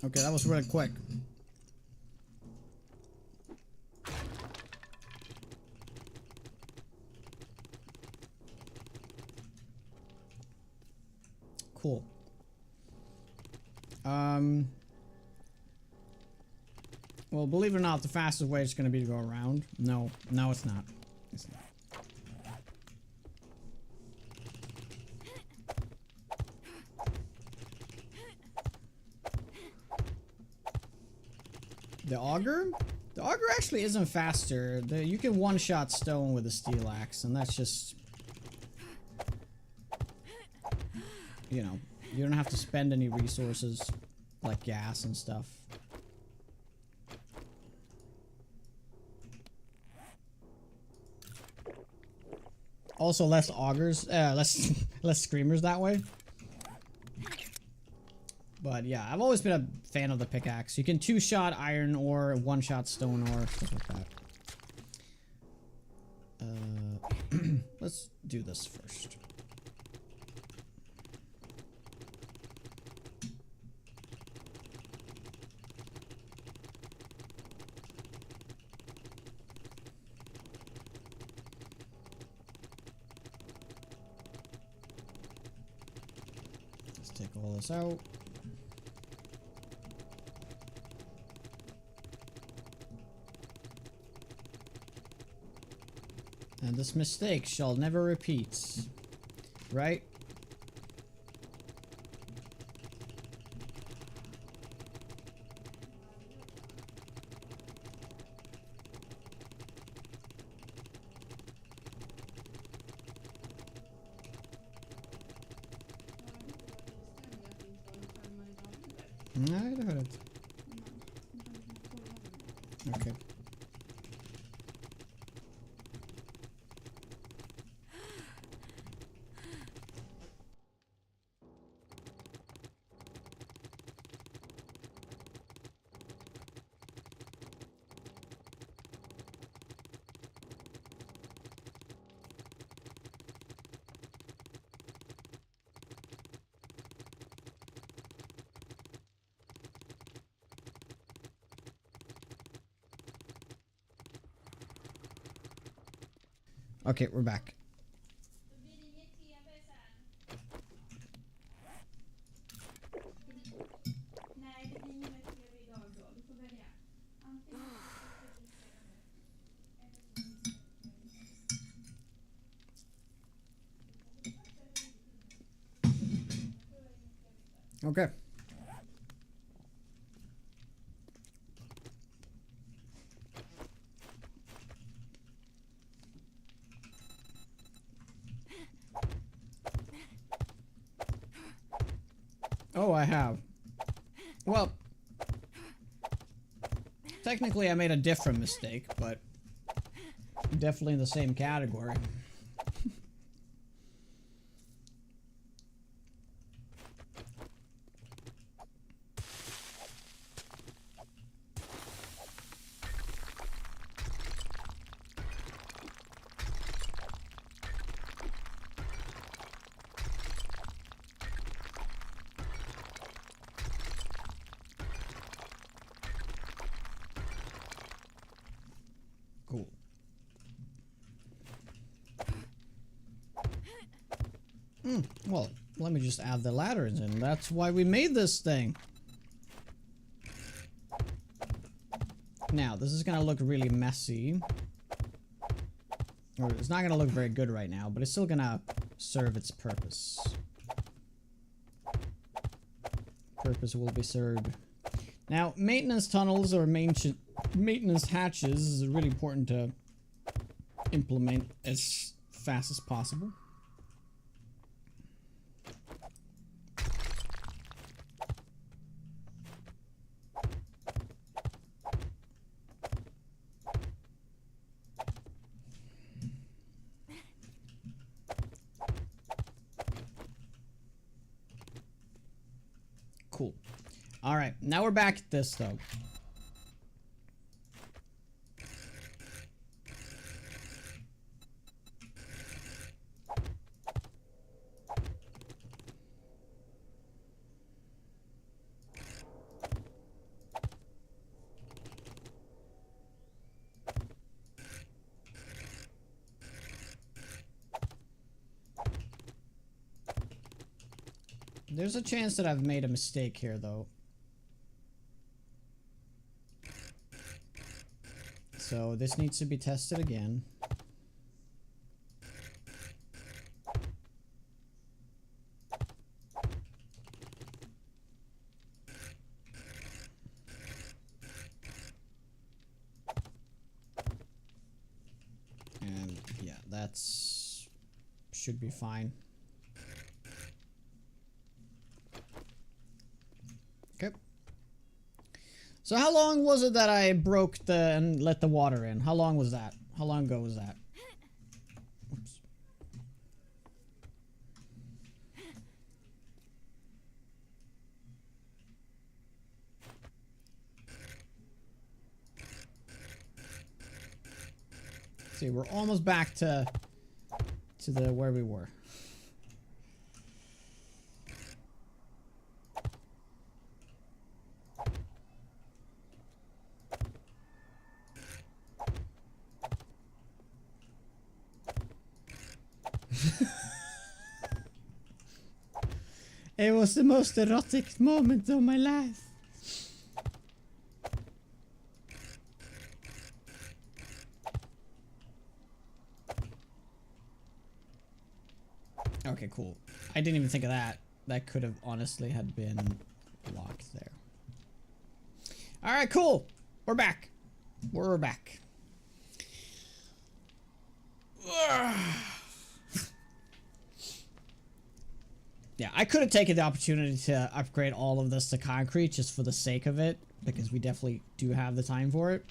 Okay, that was really quick. Cool. Well, believe it or not, the fastest way is going to be to go around. No, it's not. It's not. The auger? The auger actually isn't faster. You can one-shot stone with a steel axe, and that's just... You know, you don't have to spend any resources, like gas and stuff. Also, less augers, less screamers that way. But yeah, I've always been a fan of the pickaxe. You can two-shot iron ore, one-shot stone ore, stuff like that. Let's do this first. Let's take all this out. And this mistake shall never repeat. Right? Nej, det hör jag inte. Okej. Okay, we're back. Okay. Oh, I have. Well, technically I made a different mistake, but definitely in the same category. Cool. Well, let me just add the ladders in. That's why we made this thing. Now, this is gonna look really messy. Or it's not gonna look very good right now, but it's still gonna serve its purpose. Purpose will be served. Now, maintenance tunnels or maintenance hatches is really important to implement as fast as possible. Cool. All right, now we're back at this though. There's a chance that I've made a mistake here, though. So this needs to be tested again. And yeah, that's should be fine. Okay. So how long was it that I broke and let the water in? How long was that? How long ago was that? Oops. See, we're almost back to the where we were. It was the most erotic moment of my life. Okay, cool. I didn't even think of that. That could have honestly had been locked there. Alright, cool. We're back. We're back. Yeah, I could have taken the opportunity to upgrade all of this to concrete just for the sake of it, because we definitely do have the time for it.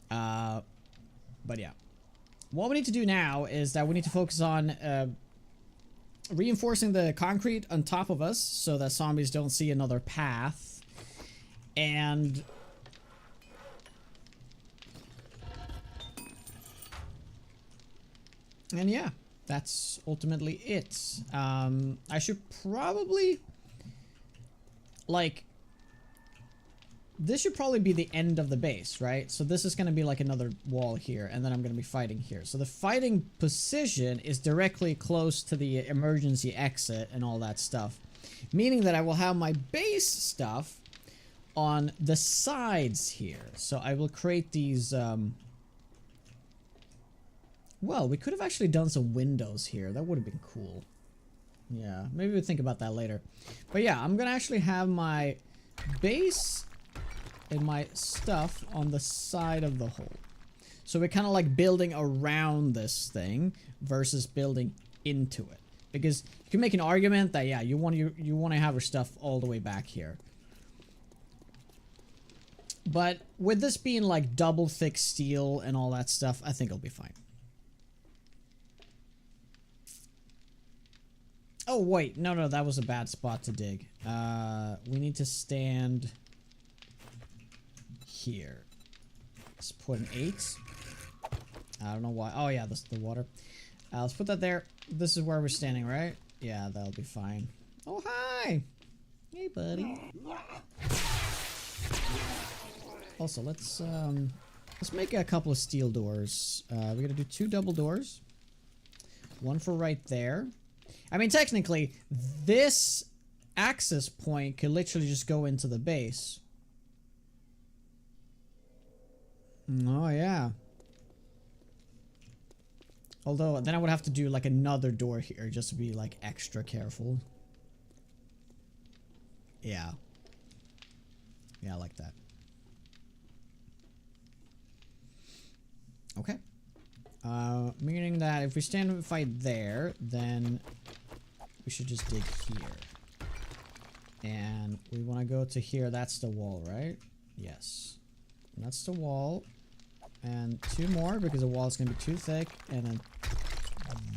But yeah. What we need to do now is that we need to focus on reinforcing the concrete on top of us so that zombies don't see another path. And yeah, that's ultimately it. I should probably, like, this should probably be the end of the base, right? So this is going to be like another wall here, and then I'm going to be fighting here. So the fighting position is directly close to the emergency exit and all that stuff, meaning that I will have my base stuff on the sides here. So I will create these, well, we could have actually done some windows here. That would have been cool. Yeah, maybe we'll think about that later. But yeah, I'm gonna actually have my base and my stuff on the side of the hole. So we're kind of like building around this thing versus building into it. Because you can make an argument that, yeah, you want to have your stuff all the way back here. But with this being like double thick steel and all that stuff, I think it'll be fine. Oh, wait. No, that was a bad spot to dig. We need to stand here. Let's put an 8. I don't know why. Oh, yeah, this is the water. Let's put that there. This is where we're standing, right? Yeah, that'll be fine. Oh, hi! Hey, buddy. Also, let's make a couple of steel doors. We're gonna do 2 double doors. One for right there. I mean, technically, this access point could literally just go into the base. Oh, yeah. Although, then I would have to do, like, another door here just to be, like, extra careful. Yeah. Yeah, I like that. Okay. Meaning that if we stand fight there, then we should just dig here. And we want to go to here. That's the wall, right? Yes. And that's the wall. And 2 more because the wall is going to be too thick. And then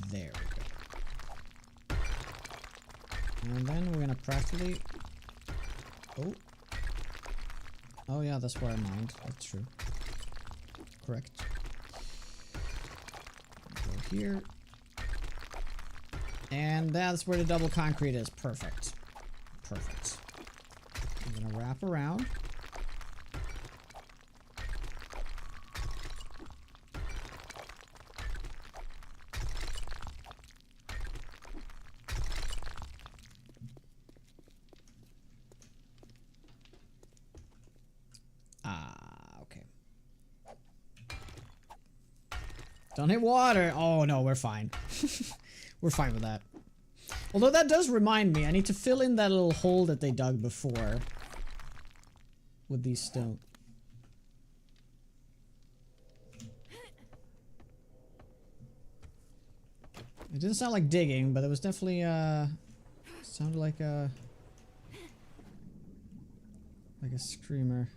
there we go. And then we're going to practically... Oh. Oh yeah, that's what I mined. That's true. Correct. Go here. And that's where the double concrete is. Perfect. Perfect. I'm gonna wrap around. Okay. Don't hit water. Oh no, we're fine. We're fine with that. Although that does remind me, I need to fill in that little hole that they dug before with these stone. It didn't sound like digging, but it was definitely sounded like a screamer.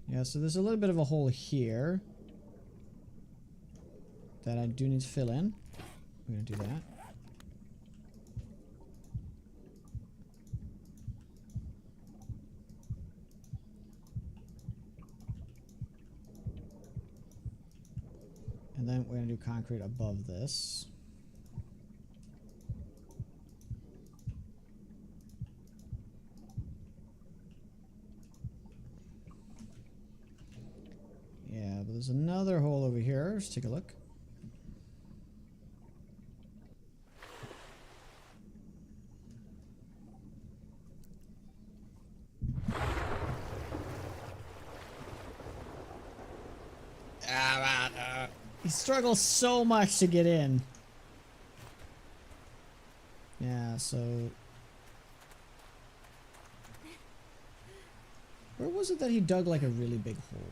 Yeah, so there's a little bit of a hole here that I do need to fill in. I'm gonna do that. And then we're gonna do concrete above this. Yeah, but there's another hole over here. Let's take a look. He struggles so much to get in. Yeah, so... Where was it that he dug like a really big hole?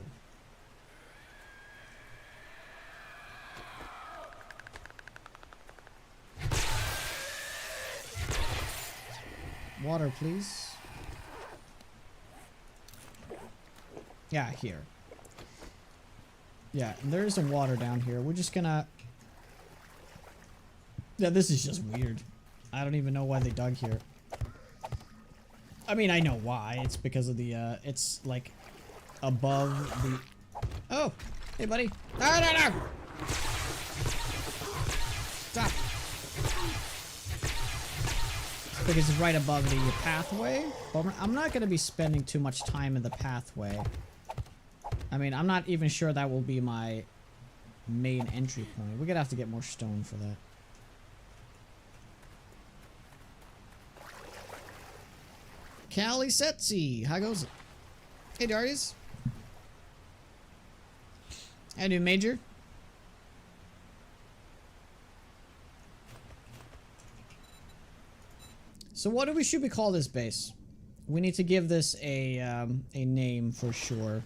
Water, please. Yeah, here. Yeah, and there's some water down here. We're just gonna... Yeah, this is just weird. I don't even know why they dug here. I mean, I know why. It's because of the, it's like above the... Oh! Hey, buddy. No, no, no! Stop! Because it's right above the pathway. But I'm not going to be spending too much time in the pathway. I mean, I'm not even sure that will be my main entry point. We're going to have to get more stone for that. Callie Setzi, how goes it? Hey, Darius. How do, Major? So what should we call this base? We need to give this a name for sure.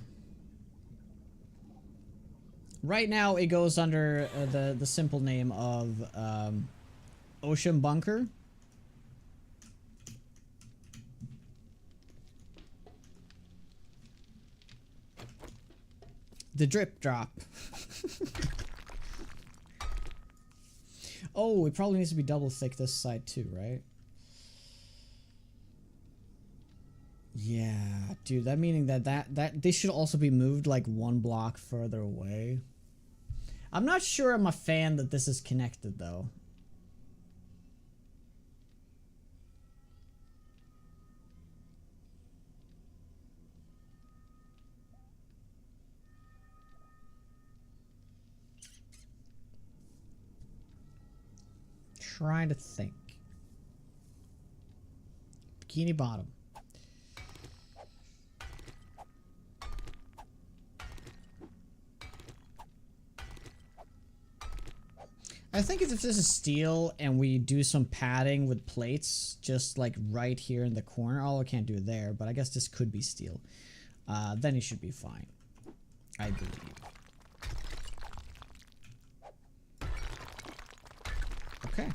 Right now it goes under the simple name of Ocean bunker. The drip drop. Oh, it probably needs to be double thick this side too, right? Yeah, dude, that meaning that they should also be moved like one block further away. I'm not sure I'm a fan that this is connected though. Trying to think. Bikini bottom. I think if this is steel and we do some padding with plates, just like right here in the corner, although I can't do it there, but I guess this could be steel, then it should be fine. I believe. Okay,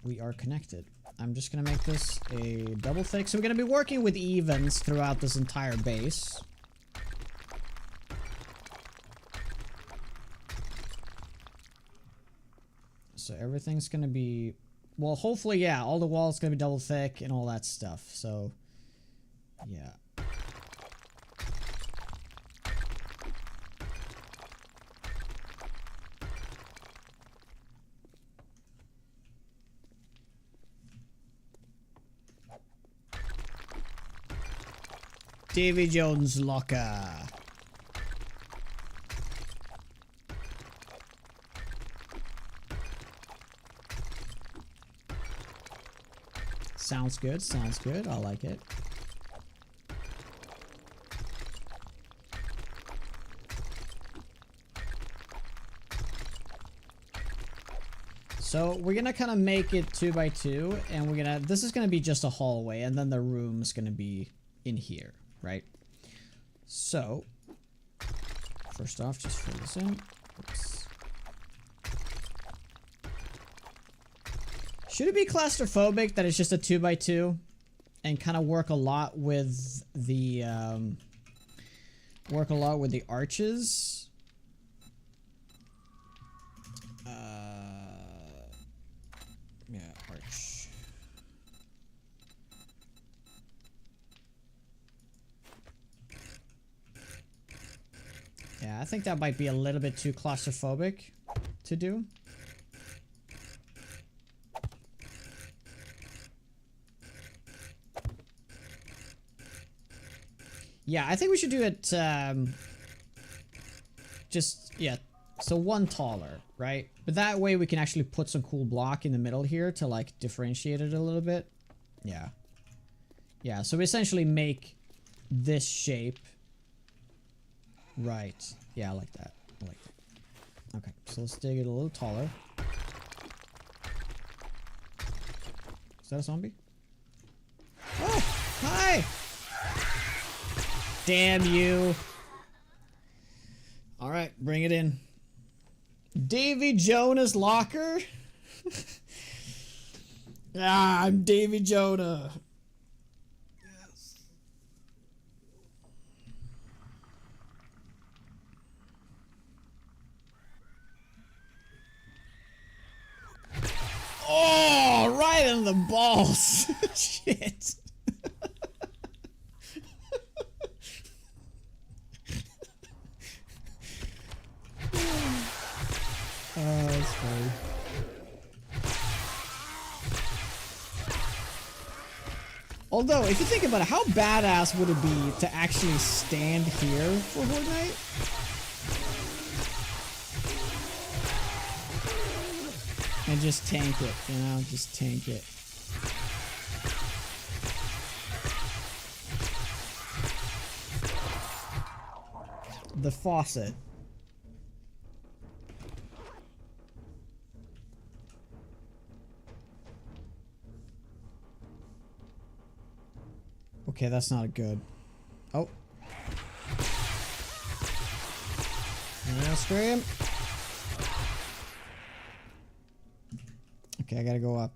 we are connected. I'm just gonna make this a double thick. So we're gonna be working with evens throughout this entire base. So everything's gonna be, well, hopefully, yeah, all the walls gonna be double thick and all that stuff. So, yeah. Davy Jones locker. Sounds good, sounds good. I like it. So we're gonna kind of make it 2 by 2, and we're gonna, this is gonna be just a hallway, and then the room's gonna be in here, right? So first off, just fill this in. Oops. Should it be claustrophobic that it's just a 2 by 2 and kind of work a lot with the arches? Yeah, arch. Yeah, I think that might be a little bit too claustrophobic to do. Yeah, I think we should do it, just, yeah, so one taller, right? But that way we can actually put some cool block in the middle here to, like, differentiate it a little bit. Yeah. Yeah, so we essentially make this shape. Right. Yeah, I like that. I like that. Okay, so let's dig it a little taller. Is that a zombie? Oh! Hi! Damn you. Alright, bring it in. Davy Jonah's locker? Ah, I'm Davy Jonah. Yes. Oh, right in the balls. Shit. Oh, that's funny. Although, if you think about it, how badass would it be to actually stand here for Horde Night? And just tank it, you know? Just tank it. The faucet. Okay, that's not good. Oh. Scream. Okay, I gotta go up.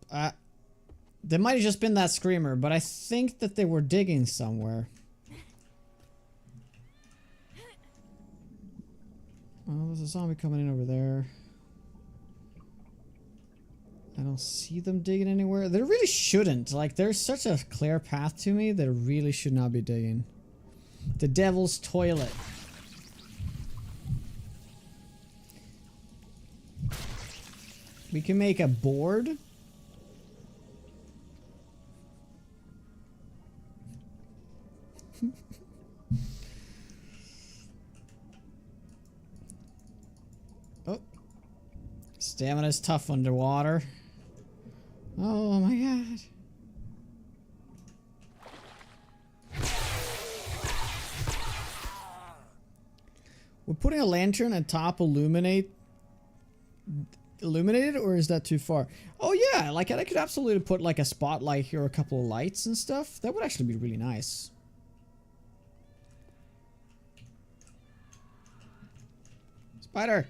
There might have just been that screamer, but I think that they were digging somewhere. Oh, there's a zombie coming in over there. I don't see them digging anywhere. They really shouldn't. Like, there's such a clear path to me that really should not be digging. The devil's toilet. We can make a board. Oh. Stamina's tough underwater. Oh my god. We're putting a lantern atop illuminated, or is that too far? Oh yeah, like I could absolutely put like a spotlight here, a couple of lights and stuff. That would actually be really nice. Spider!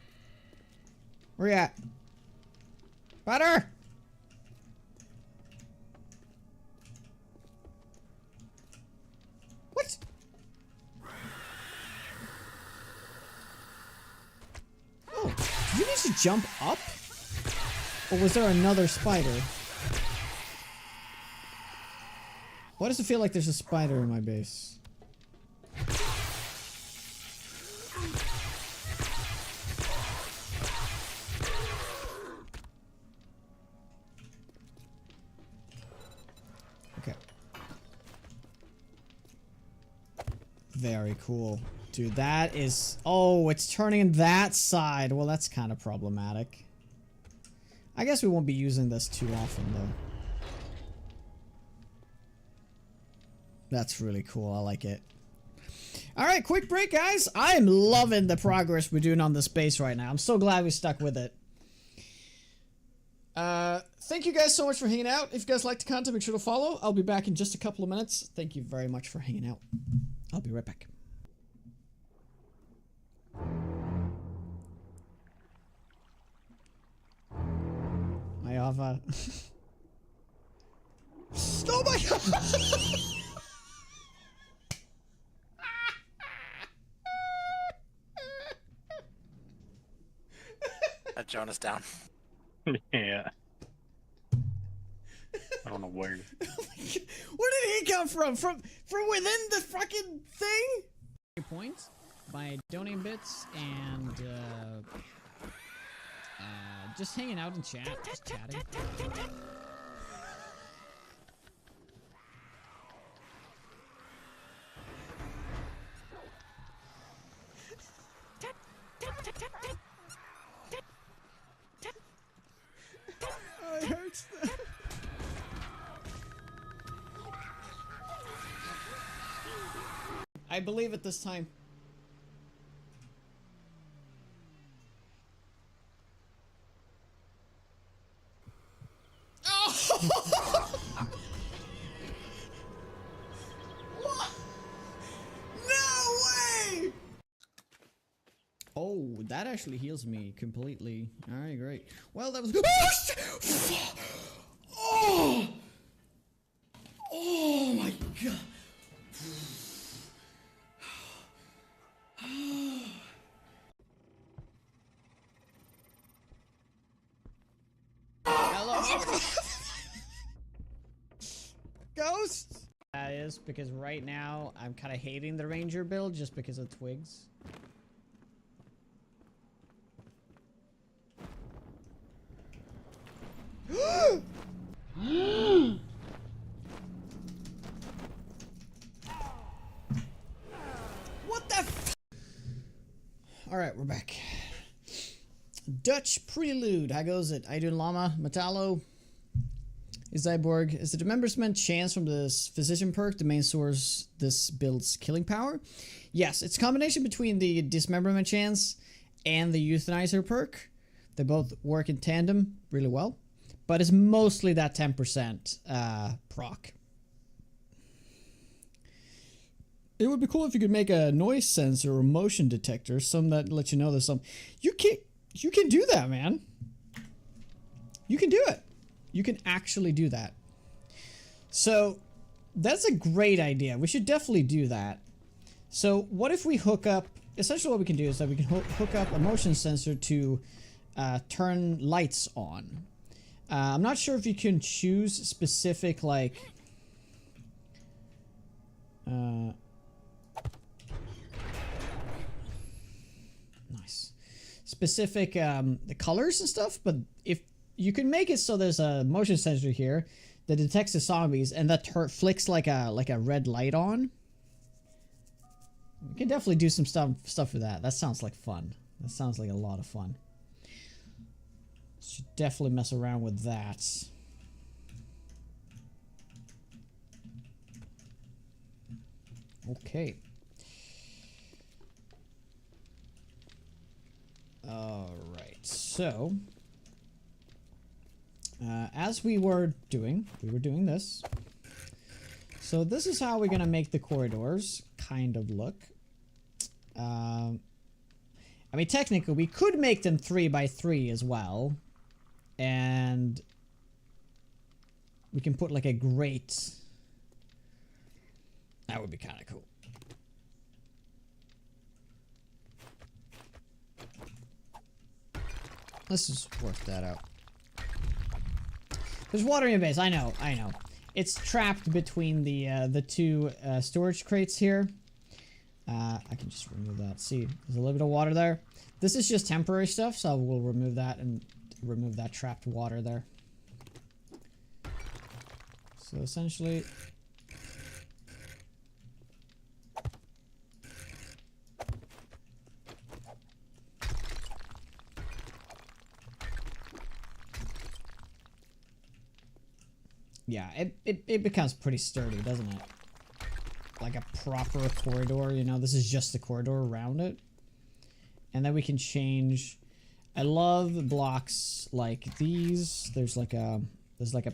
Where you at? Spider! What? Oh, did you need to jump up? Or was there another spider? Why does it feel like there's a spider in my base? Okay. Very cool. Dude, that is... Oh, it's turning that side. Well, that's kind of problematic. I guess we won't be using this too often, though. That's really cool. I like it. Alright, quick break, guys. I am loving the progress we're doing on this base right now. I'm so glad we stuck with it. Thank you guys so much for hanging out. If you guys like the content, make sure to follow. I'll be back in just a couple of minutes. Thank you very much for hanging out. I'll be right back. I have a... Oh my god! Jonas down. Yeah. I don't know where. Where did he come from? From within the fucking thing? Points by donating bits and just hanging out in chat, just chatting. Oh, it hurts. I believe it this time. Oh! What? No way! Oh, that actually heals me completely. Alright, great. Well, that was... Oh! Oh my god! Hello? Ghost? That is because right now I'm kind of hating the ranger build just because of twigs. What the f— Alright, we're back. Dutch Prelude. How goes it? Idun Lama, Metallo, Zyborg. Is the Dismemberment chance from this Physician perk the main source this build's killing power? Yes, it's a combination between the Dismemberment chance and the Euthanizer perk. They both work in tandem really well, but it's mostly that 10% proc. It would be cool if you could make a noise sensor or motion detector, some that let you know there's some. You can do that, man. You can do it. You can actually do that. So that's a great idea. We should definitely do that. So what if we hook up, essentially what we can do is that we can hook up a motion sensor to turn lights on. I'm not sure if you can choose specific like nice specific the colors and stuff, but if you can make it so there's a motion sensor here that detects the zombies and that flicks like a red light on. We can definitely do some stuff with that. That sounds like fun. That sounds like a lot of fun. Should definitely mess around with that. Okay. Alright, so as we were doing this. So this is how we're gonna make the corridors kind of look. I mean, technically, we could make them 3 by 3 as well. And we can put like a grate. That would be kind of cool. Let's just work that out. There's water in your base. I know. It's trapped between the two storage crates here. I can just remove that. See, there's a little bit of water there. This is just temporary stuff, so we'll remove that and remove that trapped water there. So essentially, yeah, it becomes pretty sturdy, doesn't it? Like a proper corridor, you know, this is just the corridor around it. And then we can change. I love blocks like these. There's like a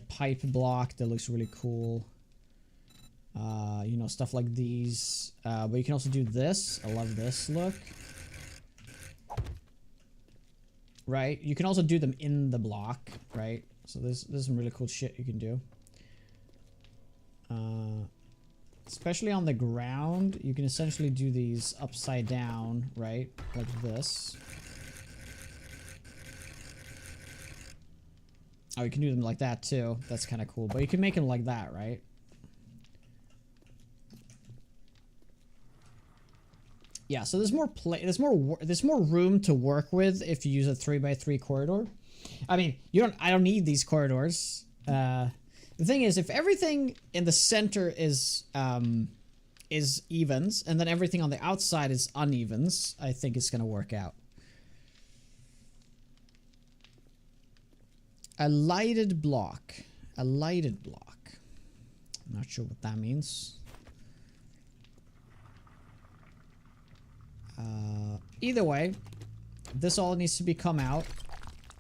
pipe block that looks really cool. You know, stuff like these. But you can also do this. I love this look. Right? You can also do them in the block, right? So there's some really cool shit you can do. Especially on the ground, you can essentially do these upside down, right? Like this. Oh, you can do them like that too. That's kind of cool. But you can make them like that, right? Yeah, so there's more there's more room to work with if you use a 3 by 3 corridor. I mean, I don't need these corridors. The thing is, if everything in the center is evens, and then everything on the outside is unevens, I think it's gonna work out. A lighted block. A lighted block. I'm not sure what that means. Either way, this all needs to be come out.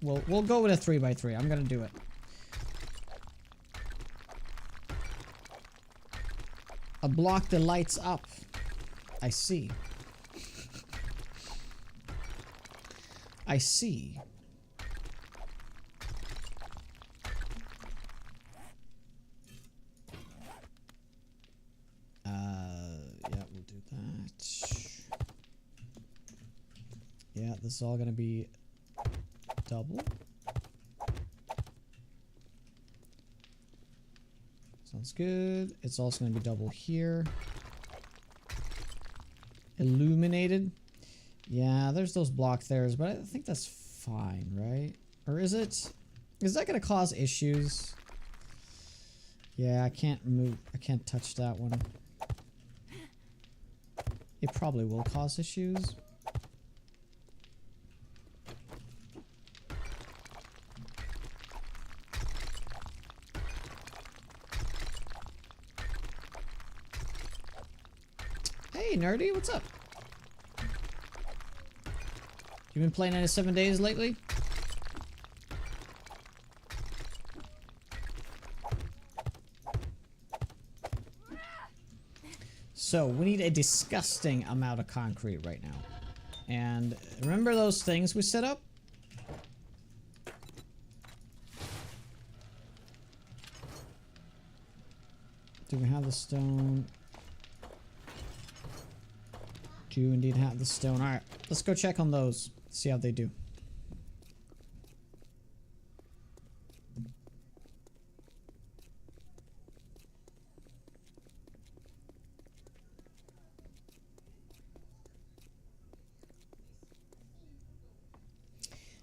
We'll go with a 3 by 3. I'm gonna do it. A block that lights up. I see. I see. Yeah, we'll do that. Yeah, this is all gonna be double. Sounds good. It's also going to be double here. Illuminated. Yeah, there's those block there, but I think that's fine, right? Or is it? Is that going to cause issues? Yeah, I can't move. I can't touch that one. It probably will cause issues. Hey, Nerdy, what's up? You been playing any 7 Days lately? So, we need a disgusting amount of concrete right now. And remember those things we set up? Do we have the stone? Do you indeed have the stone? Alright, let's go check on those. See how they do.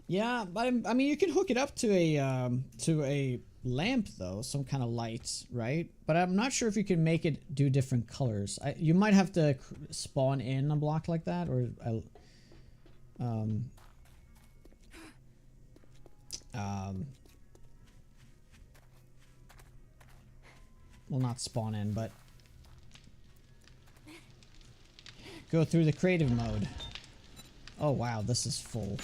Yeah, but I mean, you can hook it up to a lamp though, some kind of light, right? But I'm not sure if you can make it do different colors. You might have to spawn in a block like that, or well, not spawn in, but go through the creative mode. Oh wow, this is full.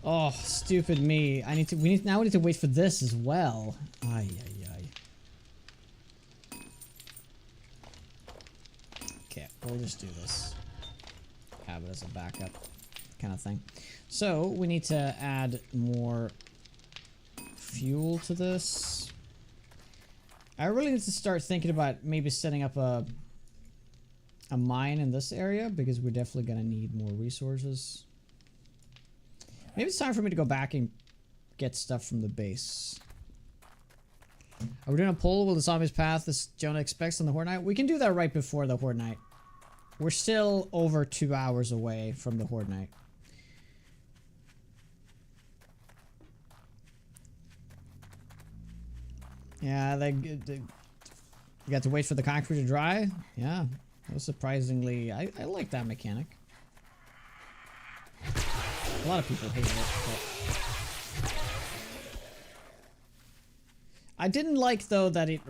Oh, stupid me. We need to wait for this as well. Ay, ay, ay. Okay, we'll just do this. Have it as a backup kind of thing. So, we need to add more fuel to this. I really need to start thinking about maybe setting up a mine in this area, because we're definitely going to need more resources. Maybe it's time for me to go back and get stuff from the base. Are we doing a poll? Will the zombies path this Jonah expects on the Horde Night? We can do that right before the Horde Night. We're still over 2 hours away from the Horde Night. Yeah, you got to wait for the concrete to dry? Yeah, that was surprisingly... I like that mechanic. A lot of people hate it, but I didn't like though that it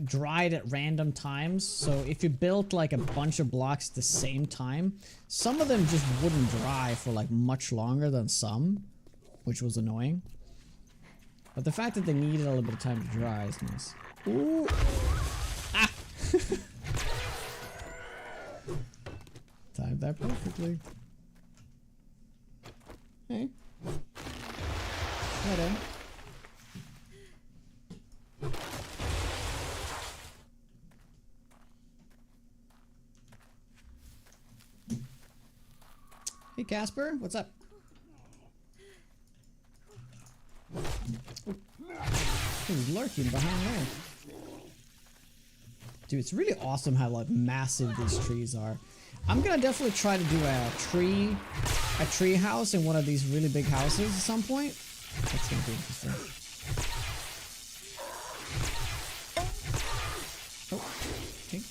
dried at random times. So if you built like a bunch of blocks at the same time, some of them just wouldn't dry for like much longer than some, which was annoying. But the fact that they needed a little bit of time to dry is nice. Ooh. Ah! Timed that perfectly. Hey. Hello. Hey Casper, what's up? He's lurking behind there. Dude, it's really awesome how like massive these trees are. I'm gonna definitely try to do a tree house in one of these really big houses at some point. That's gonna be interesting. Oh, okay.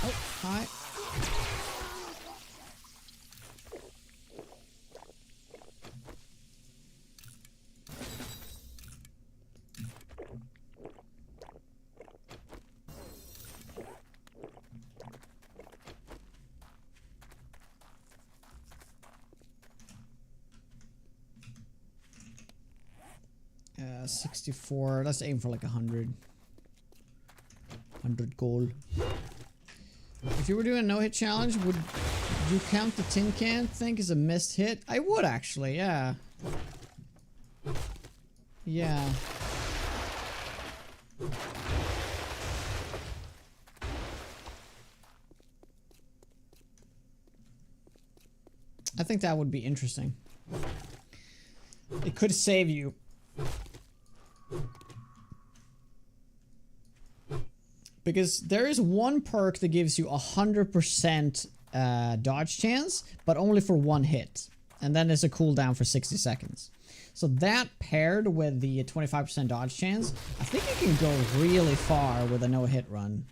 Oh, hi. Uh, 64. Let's aim for like 100. 100 gold. If you were doing a no-hit challenge, would you count the tin can thing as a missed hit? I would actually, yeah. Yeah. I think that would be interesting. It could save you. Because there is one perk that gives you 100% dodge chance, but only for one hit. And then there's a cooldown for 60 seconds. So that paired with the 25% dodge chance, I think you can go really far with a no-hit run.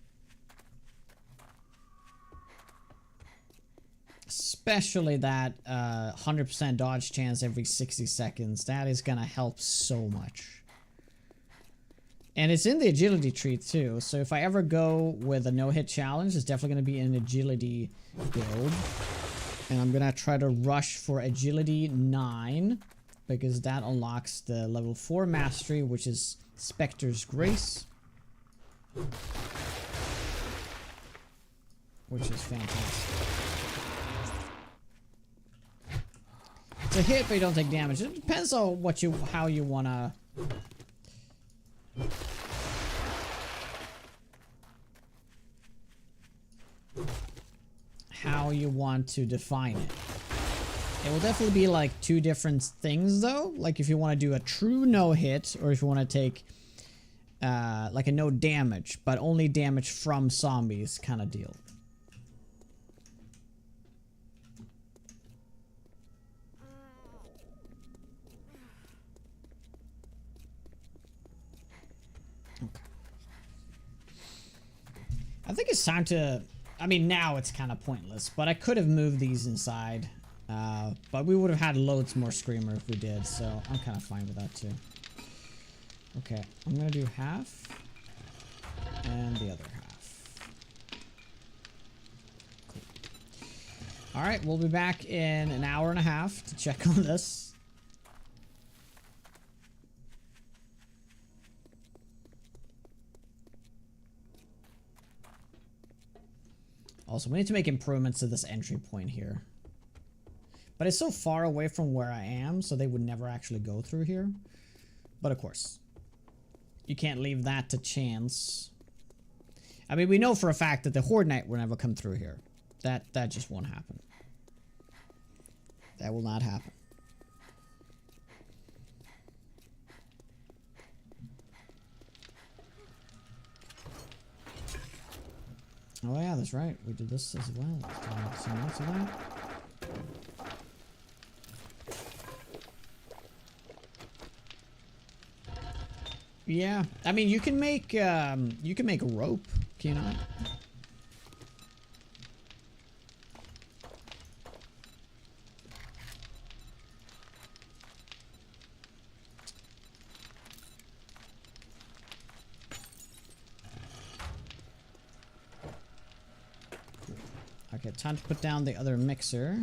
Especially that 100% dodge chance every 60 seconds. That is gonna help so much. And it's in the agility tree too, so if I ever go with a no-hit challenge, it's definitely going to be an agility build. And I'm going to try to rush for agility 9, because that unlocks the level 4 mastery, which is Spectre's Grace. Which is fantastic. It's a hit, but you don't take damage. It depends on how you want to... how you want to define it. It will definitely be like two different things though. Like if you want to do a true no hit, or if you want to take like a no damage, but only damage from zombies kind of deal. Okay. I think it's time to, I mean now it's kind of pointless, but I could have moved these inside. But we would have had loads more Screamer if we did, so I'm kind of fine with that too. Okay, I'm gonna do half and the other half. Cool. Alright, we'll be back in an hour and a half to check on this. Also, we need to make improvements to this entry point here. But it's so far away from where I am, so they would never actually go through here. But of course, you can't leave that to chance. I mean, we know for a fact that the Horde Knight will never come through here. That just won't happen. That will not happen. Oh yeah, that's right. We did this as well. Let's do some else of that. Yeah, I mean you can make a rope, can you not? Okay, time to put down the other mixer.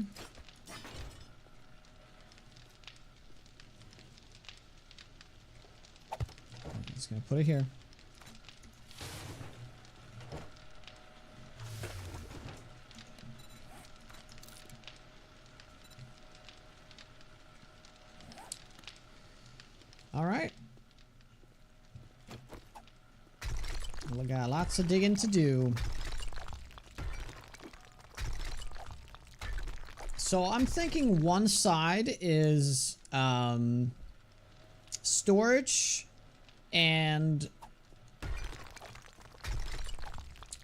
Just gonna put it here. All right. We got lots of digging to do. So I'm thinking one side is storage and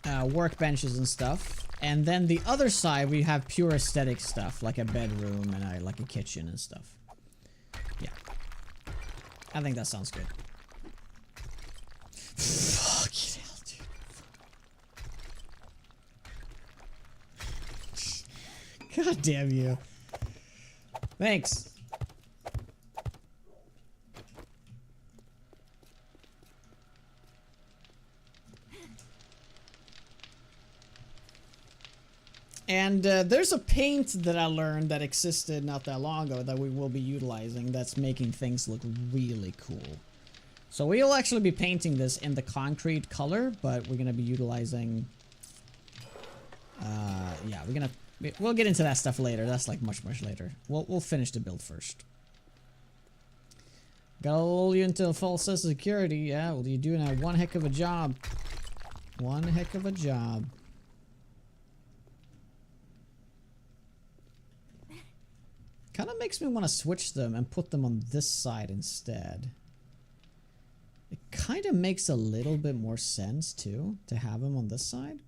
workbenches and stuff, and then the other side we have pure aesthetic stuff like a bedroom and like a kitchen and stuff. Yeah, I think that sounds good. Fucking hell, dude. God damn you. Thanks. And there's a paint that I learned that existed not that long ago that we will be utilizing that's making things look really cool. So we'll actually be painting this in the concrete color, but we're going to be utilizing... yeah, we'll get into that stuff later. That's like much later. We'll finish the build first. Gotta lull you into a false sense of security. Yeah, well, you're doing one heck of a job. One heck of a job. Kind of makes me want to switch them and put them on this side instead. It kind of makes a little bit more sense too to have them on this side.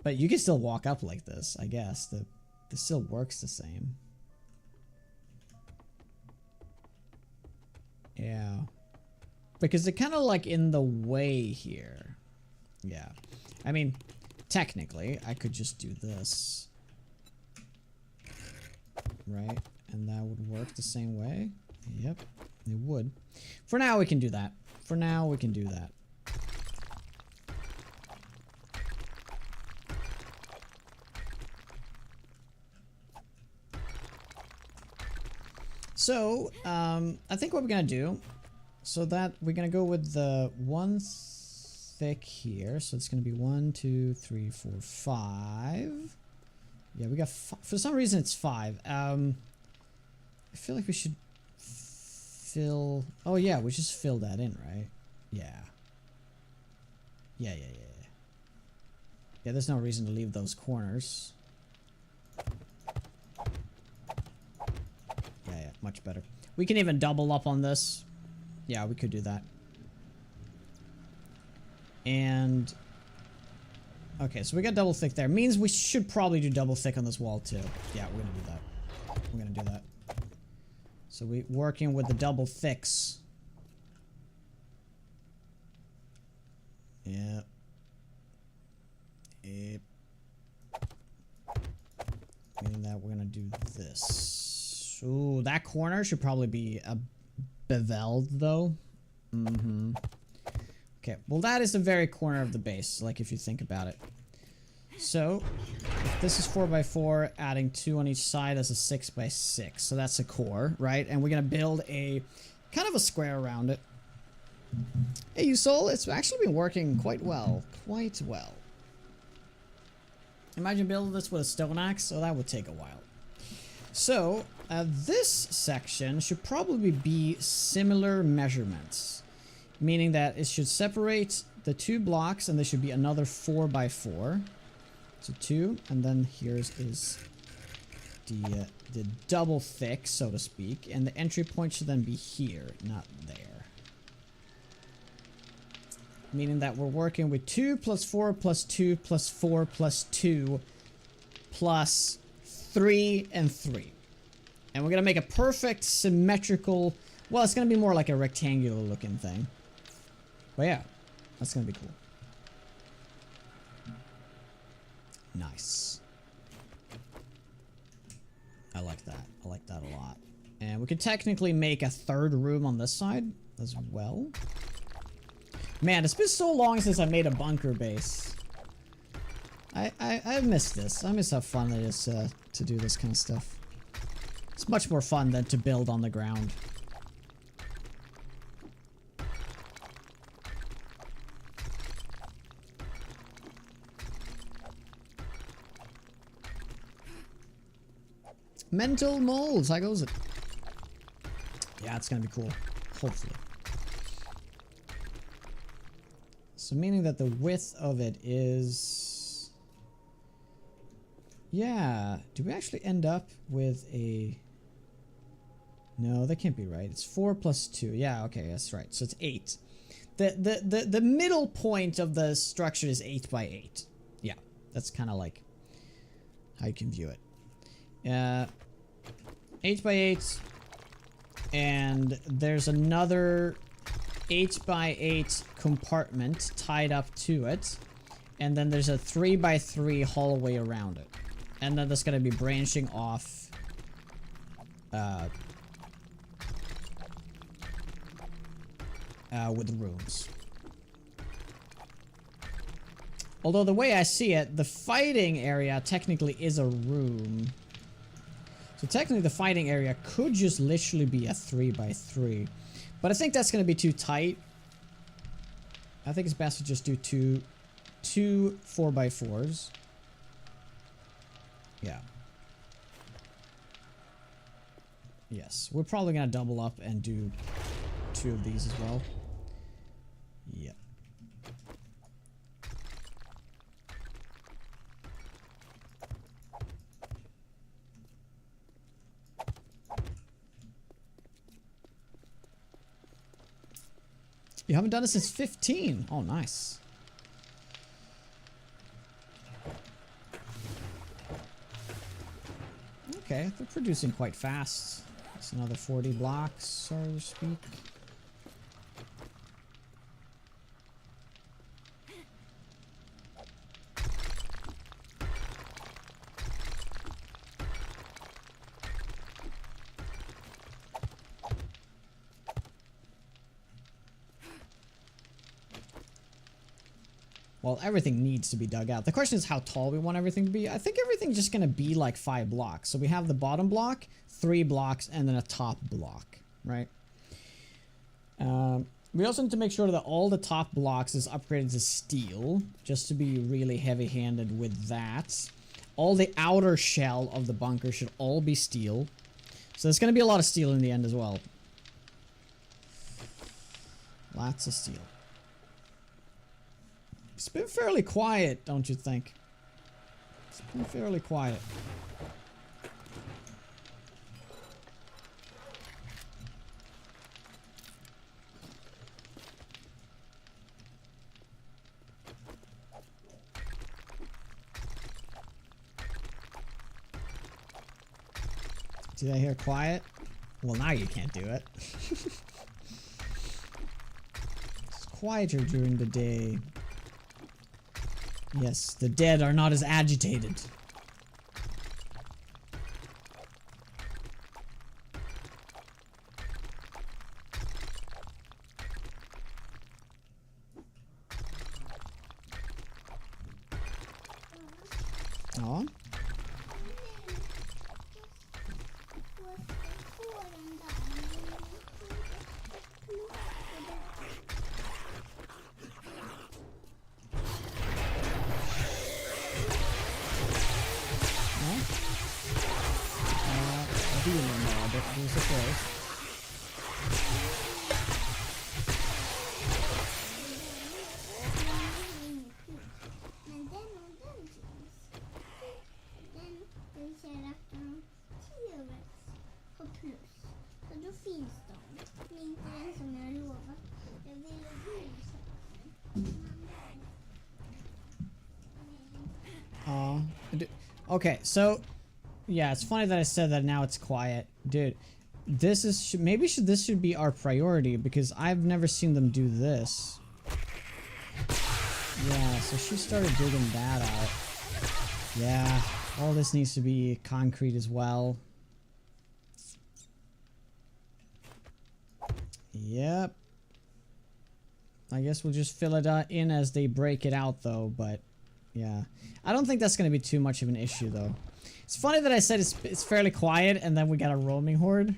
But you can still walk up like this, I guess. This still works the same. Yeah. Because they're kind of like in the way here. Yeah. I mean, technically, I could just do this. Right? And that would work the same way. Yep, it would. For now, we can do that. For now, we can do that. So, I think what we're gonna do, so that we're gonna go with the one thick here. So it's gonna be 1, 2, 3, 4, 5. Yeah, we got for some reason it's 5. I feel like we should fill. Oh yeah, we just fill that in, right? Yeah. Yeah. Yeah, there's no reason to leave those corners. Yeah, much better. We can even double up on this. Yeah, we could do that. And okay, so we got double thick there. Means we should probably do double thick on this wall too. Yeah, we're gonna do that. We're gonna do that. So we working with the double thicks. Yeah. Yep. Meaning that we're gonna do this. Ooh, that corner should probably be a beveled though. Mm-hmm. Okay, well that is the very corner of the base, like if you think about it. So, if this is 4x4, adding 2 on each side, that's a 6x6. So that's a core, right? And we're gonna build a kind of a square around it. Hey, you soul, it's actually been working quite well. Quite well. Imagine building this with a stone axe, so that would take a while. So, this section should probably be similar measurements. Meaning that it should separate the 2 blocks and there should be another 4x4. So 2, and then here's is the double thick, so to speak. And the entry point should then be here, not there. Meaning that we're working with 2 plus 4 plus 2 plus 4 plus 2 plus 3 and 3. And we're going to make a perfect symmetrical... Well, it's going to be more like a rectangular looking thing. But yeah, that's going to be cool. Nice. I like that. I like that a lot. And we could technically make a 3rd room on this side as well. Man, it's been so long since I made a bunker base. I miss this. I miss how fun it is to do this kind of stuff. It's much more fun than to build on the ground. Mental molds, how goes it? Yeah, it's gonna be cool. Hopefully. So meaning that the width of it is... Yeah. Do we actually end up with a... No, that can't be right. It's 4 plus 2. Yeah, okay, that's right. So it's 8. The middle point of the structure is 8 by 8. Yeah, that's kind of like how you can view it. 8 by 8. And there's another 8 by 8 compartment tied up to it. And then there's a 3 by 3 hallway around it. And then that's going to be branching off with rooms. Although the way I see it, the fighting area technically is a room. So technically the fighting area could just literally be a 3 by 3. But I think that's going to be too tight. I think it's best to just do two 4 by 4s. Yeah. Yes, we're probably going to double up and do 2 of these as well. Yep. You haven't done it since 15. Oh, nice. Okay, they're producing quite fast. It's another 40 blocks, so to speak. Well, everything needs to be dug out. The question is how tall we want everything to be. I think everything's just going to be like 5 blocks. So we have the bottom block, 3 blocks, and then a top block, right? We also need to make sure that all the top blocks is upgraded to steel, just to be really heavy-handed with that. All the outer shell of the bunker should all be steel. So there's going to be a lot of steel in the end as well. Lots of steel. It's been fairly quiet, don't you think? It's been fairly quiet. See that here? Quiet. Well, now you can't do it. It's quieter during the day. Yes, the dead are not as agitated. Ja. Bilen där, det är så close. Men den finns. Den säger att de 10 över på plus. Så då finns de. Det är inte den som jag lovat. Jag ville visa den. Okay, so yeah, it's funny that I said that now it's quiet. Dude, this is maybe this should be our priority because I've never seen them do this. Yeah, so she started digging that out. Yeah, all this needs to be concrete as well. Yep. I guess we'll just fill it in as they break it out though, but yeah. I don't think that's going to be too much of an issue though. It's funny that I said it's fairly quiet and then we got a roaming horde.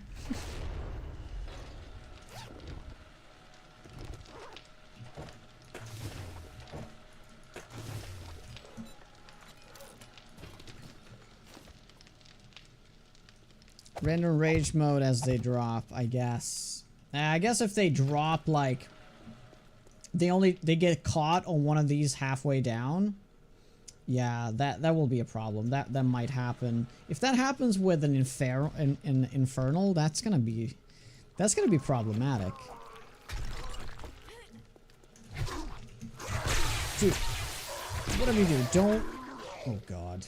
Render rage mode as they drop, I guess. I guess if they drop like they get caught on one of these halfway down. Yeah, that will be a problem. That might happen. If that happens with an infernal, that's gonna be problematic. Dude, whatever you do, don't. Oh god.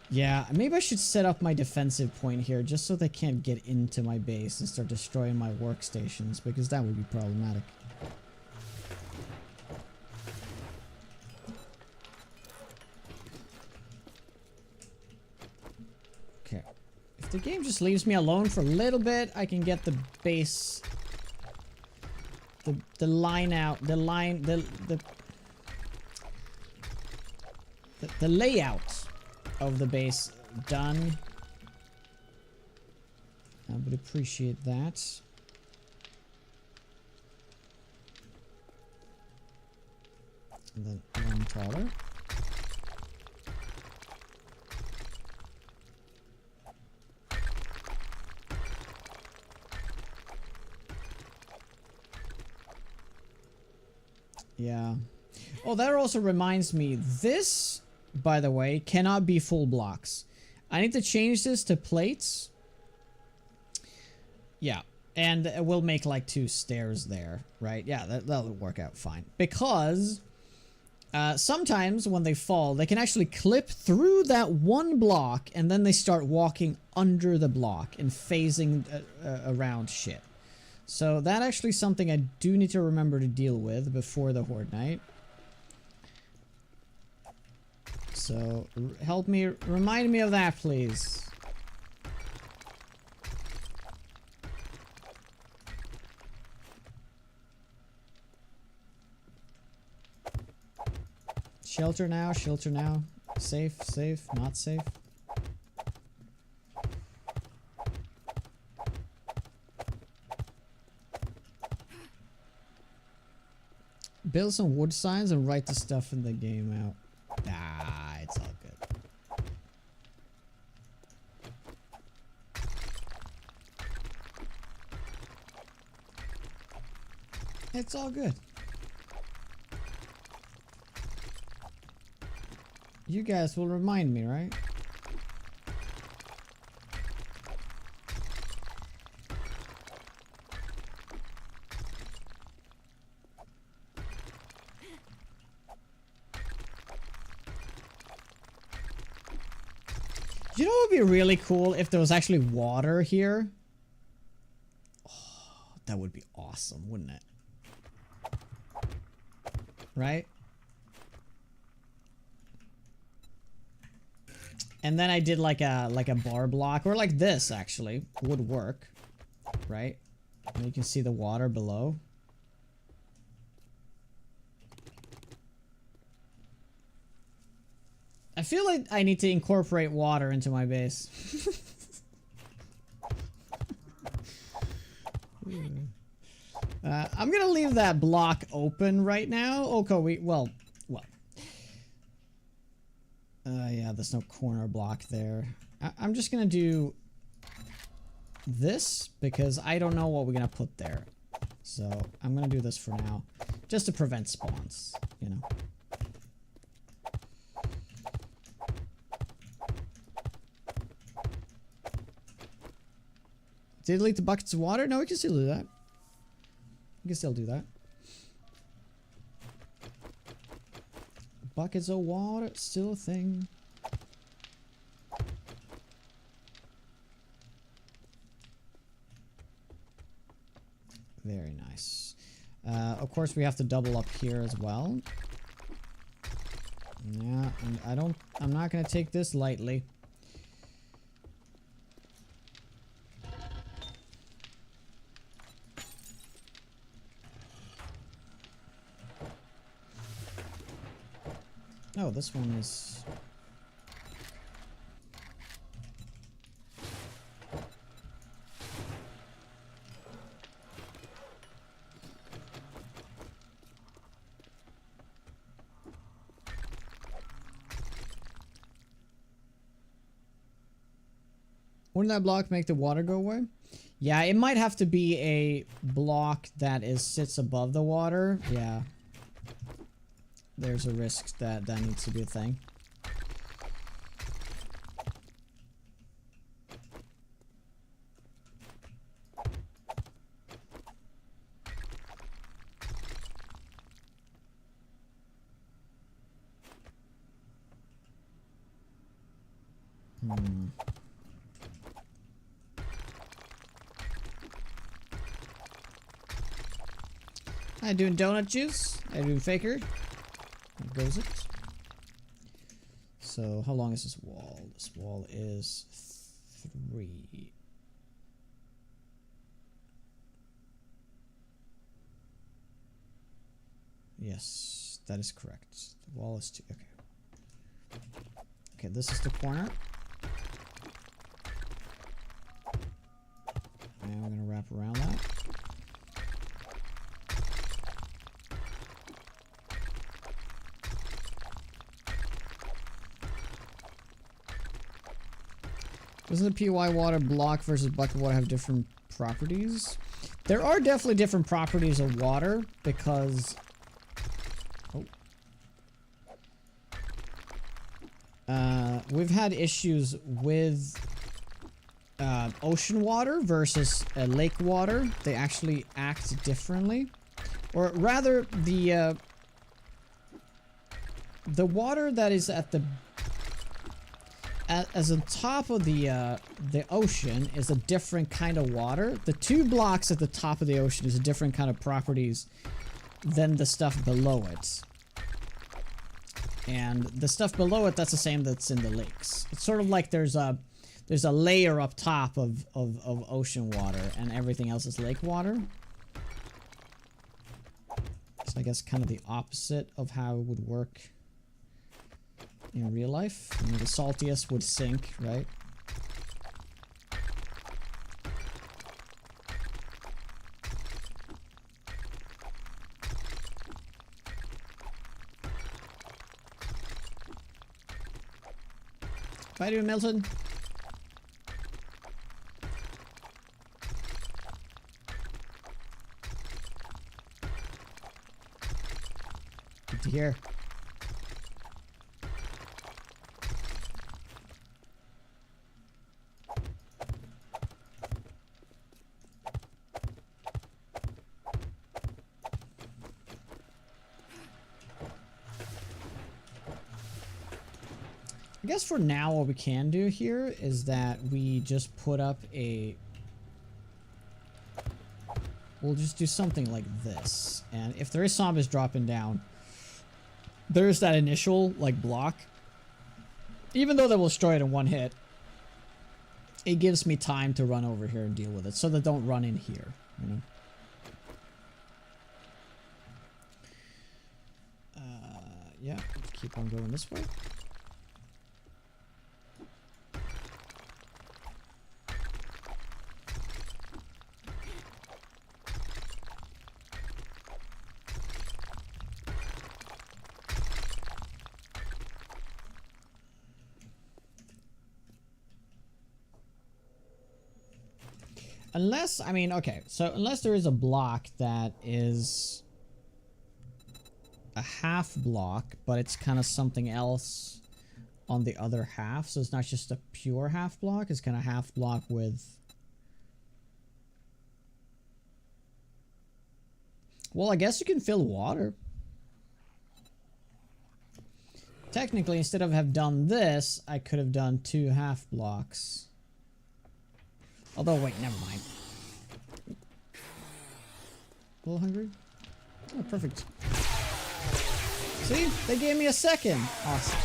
Yeah, maybe I should set up my defensive point here just so they can't get into my base and start destroying my workstations because that would be problematic. If the game just leaves me alone for a little bit, I can get the base, the line out, the layout of the base done. I would appreciate that. And then one taller. Yeah. Oh, that also reminds me. This, by the way, cannot be full blocks. I need to change this to plates. Yeah. And we'll make like 2 stairs there, right? Yeah, that'll work out fine. Because sometimes when they fall, they can actually clip through that one block and then they start walking under the block and phasing around shit. So that actually is something I do need to remember to deal with before the Horde Night. So help me, remind me of that, please. Shelter now, shelter now. Safe, safe, not safe. Build some wood signs and write the stuff in the game out. Ah, it's all good. It's all good. You guys will remind me, right? You know what would be really cool if there was actually water here? Oh, that would be awesome, wouldn't it? Right? And then I did like a bar block, or like this actually would work, right? And you can see the water below. I feel like I need to incorporate water into my base. I'm gonna leave that block open right now. Okay, well. Yeah, there's no corner block there. I'm just gonna do this because I don't know what we're gonna put there. So I'm gonna do this for now, just to prevent spawns, you know. Did it leak the buckets of water? No, we can still do that. We can still do that. Buckets of water, still a thing. Very nice. Of course, we have to double up here as well. Yeah, and I'm not gonna take this lightly. Oh, this one is... Wouldn't that block make the water go away? Yeah, it might have to be a block that sits above the water. Yeah. There's a risk that that needs to be a thing. I doing donut juice. I doing faker. There goes it. So how long is this wall? This wall is 3. Yes, that is correct. The wall is 2. Okay. Okay, this is the corner. And we're gonna wrap around that. Doesn't the PY water block versus bucket water have different properties? There are definitely different properties of water because... we've had issues with ocean water versus lake water. They actually act differently. Or rather, the water that is at the... as on top of the ocean is a different kind of water. The 2 blocks at the top of the ocean is a different kind of properties than the stuff below it. And the stuff below it, that's the same that's in the lakes. It's sort of like there's a layer up top of ocean water and everything else is lake water. So I guess kind of the opposite of how it would work in real life. I mean, the saltiest would sink, right? Bye to you, Milton. Good to hear. I guess for now what we can do here is that we just put up a... We'll just do something like this. And if there is zombies dropping down, there's that initial, like, block. Even though they will destroy it in one hit, it gives me time to run over here and deal with it, so they don't run in here, you know? Yeah, let's keep on going this way. Unless, I mean, okay, so unless there is a block that is a half block, but it's kind of something else on the other half, so it's not just a pure half block, it's kind of half block with... Well, I guess you can fill water. Technically, instead of have done this, I could have done 2 half blocks. Although, wait, never mind. A little hungry? Oh, perfect. See? They gave me a second. Awesome.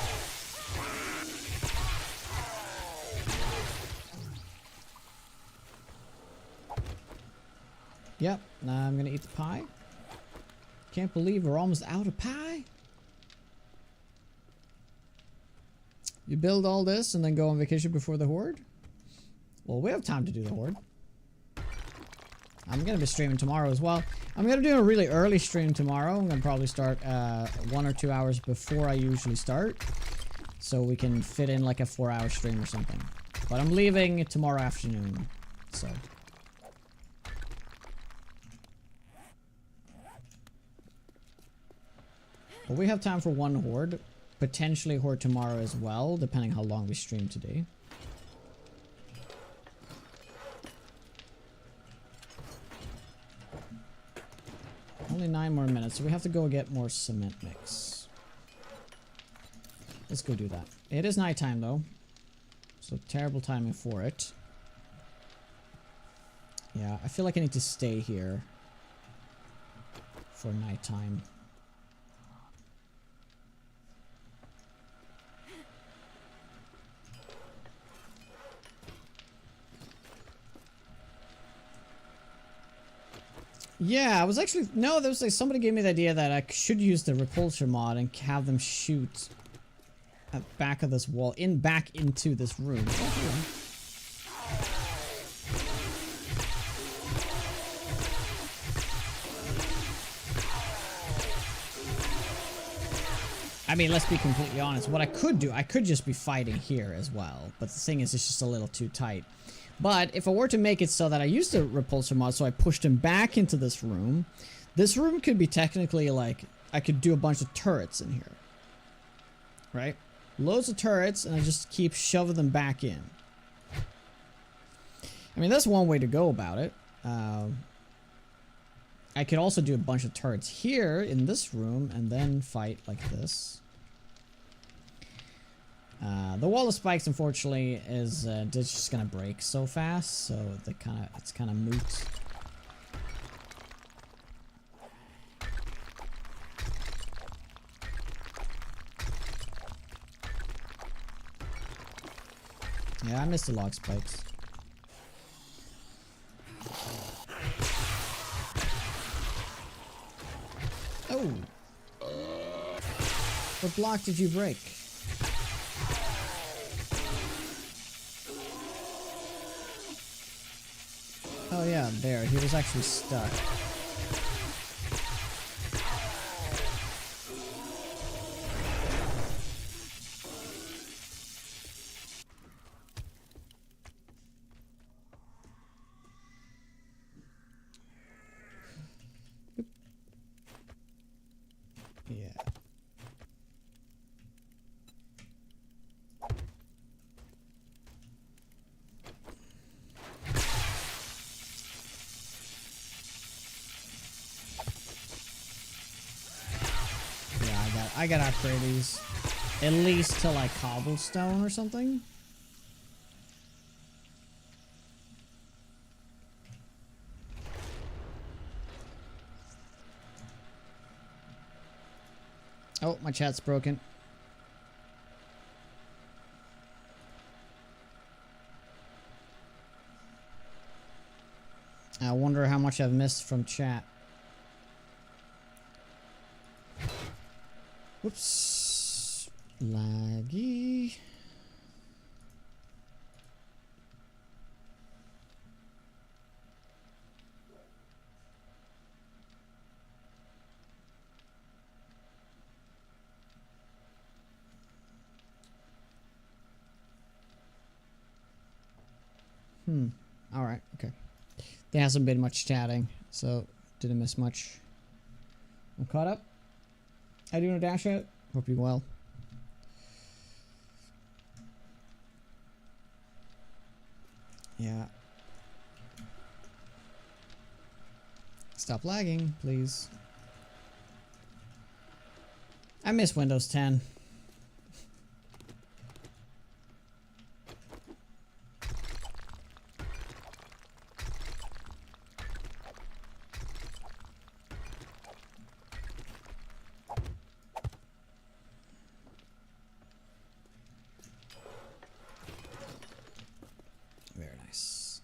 Yep, now I'm gonna eat the pie. Can't believe we're almost out of pie. You build all this and then go on vacation before the Horde? Well, we have time to do the Horde. I'm gonna be streaming tomorrow as well. I'm gonna do a really early stream tomorrow. I'm gonna probably start 1 or 2 hours before I usually start, so we can fit in like a 4-hour stream or something. But I'm leaving tomorrow afternoon, so. But we have time for 1 Horde, potentially Horde tomorrow as well, depending how long we stream today. Only 9 more minutes, so we have to go get more cement mix. Let's go do that. It is nighttime though, so terrible timing for it. Yeah, I feel like I need to stay here for nighttime. Yeah, I was actually... No, there was like somebody gave me the idea that I should use the repulsor mod and have them shoot at the back of this wall, back into this room. I mean, let's be completely honest. What I could do, I could just be fighting here as well. But the thing is, it's just a little too tight. But if I were to make it so that I used the repulsor mod, so I pushed him back into this room could be technically like, I could do a bunch of turrets in here. Right? Loads of turrets, and I just keep shoving them back in. I mean, that's one way to go about it. I could also do a bunch of turrets here in this room, and then fight like this. The wall of spikes, unfortunately, is just gonna break so fast, so it's kind of moot. Yeah, I missed the log spikes. Oh! What block did you break? Oh yeah, there. He was actually stuck. Yeah. I gotta upgrade these. At least to like cobblestone or something. Oh, my chat's broken. I wonder how much I've missed from chat. Whoops. Laggy. Alright, okay. There hasn't been much chatting, so didn't miss much. I'm caught up. How do you know Dash Out? Hope you're well. Yeah. Stop lagging, please. I miss Windows 10. Very nice.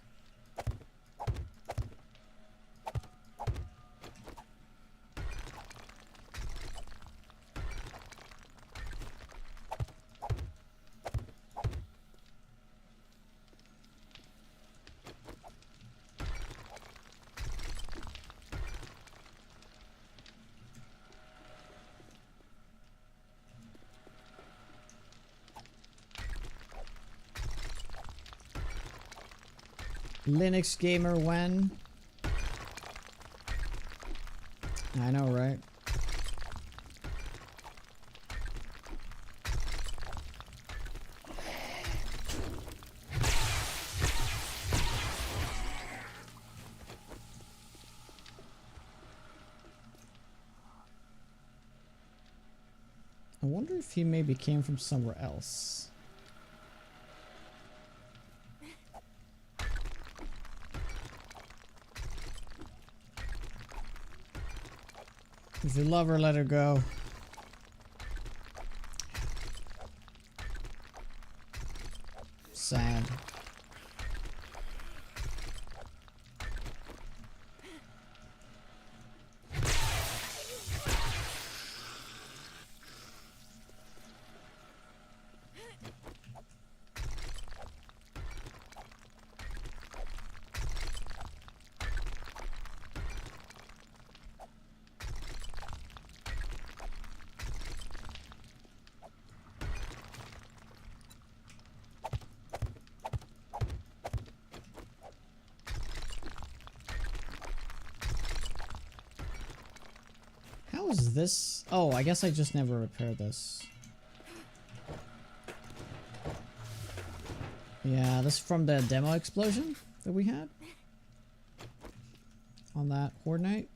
Linux gamer when? I know, right? I wonder if he maybe came from somewhere else. If you love her, let her go. Sad. How is this? Oh, I guess I just never repaired this. Yeah, this is from the demo explosion that we had on that Horde night.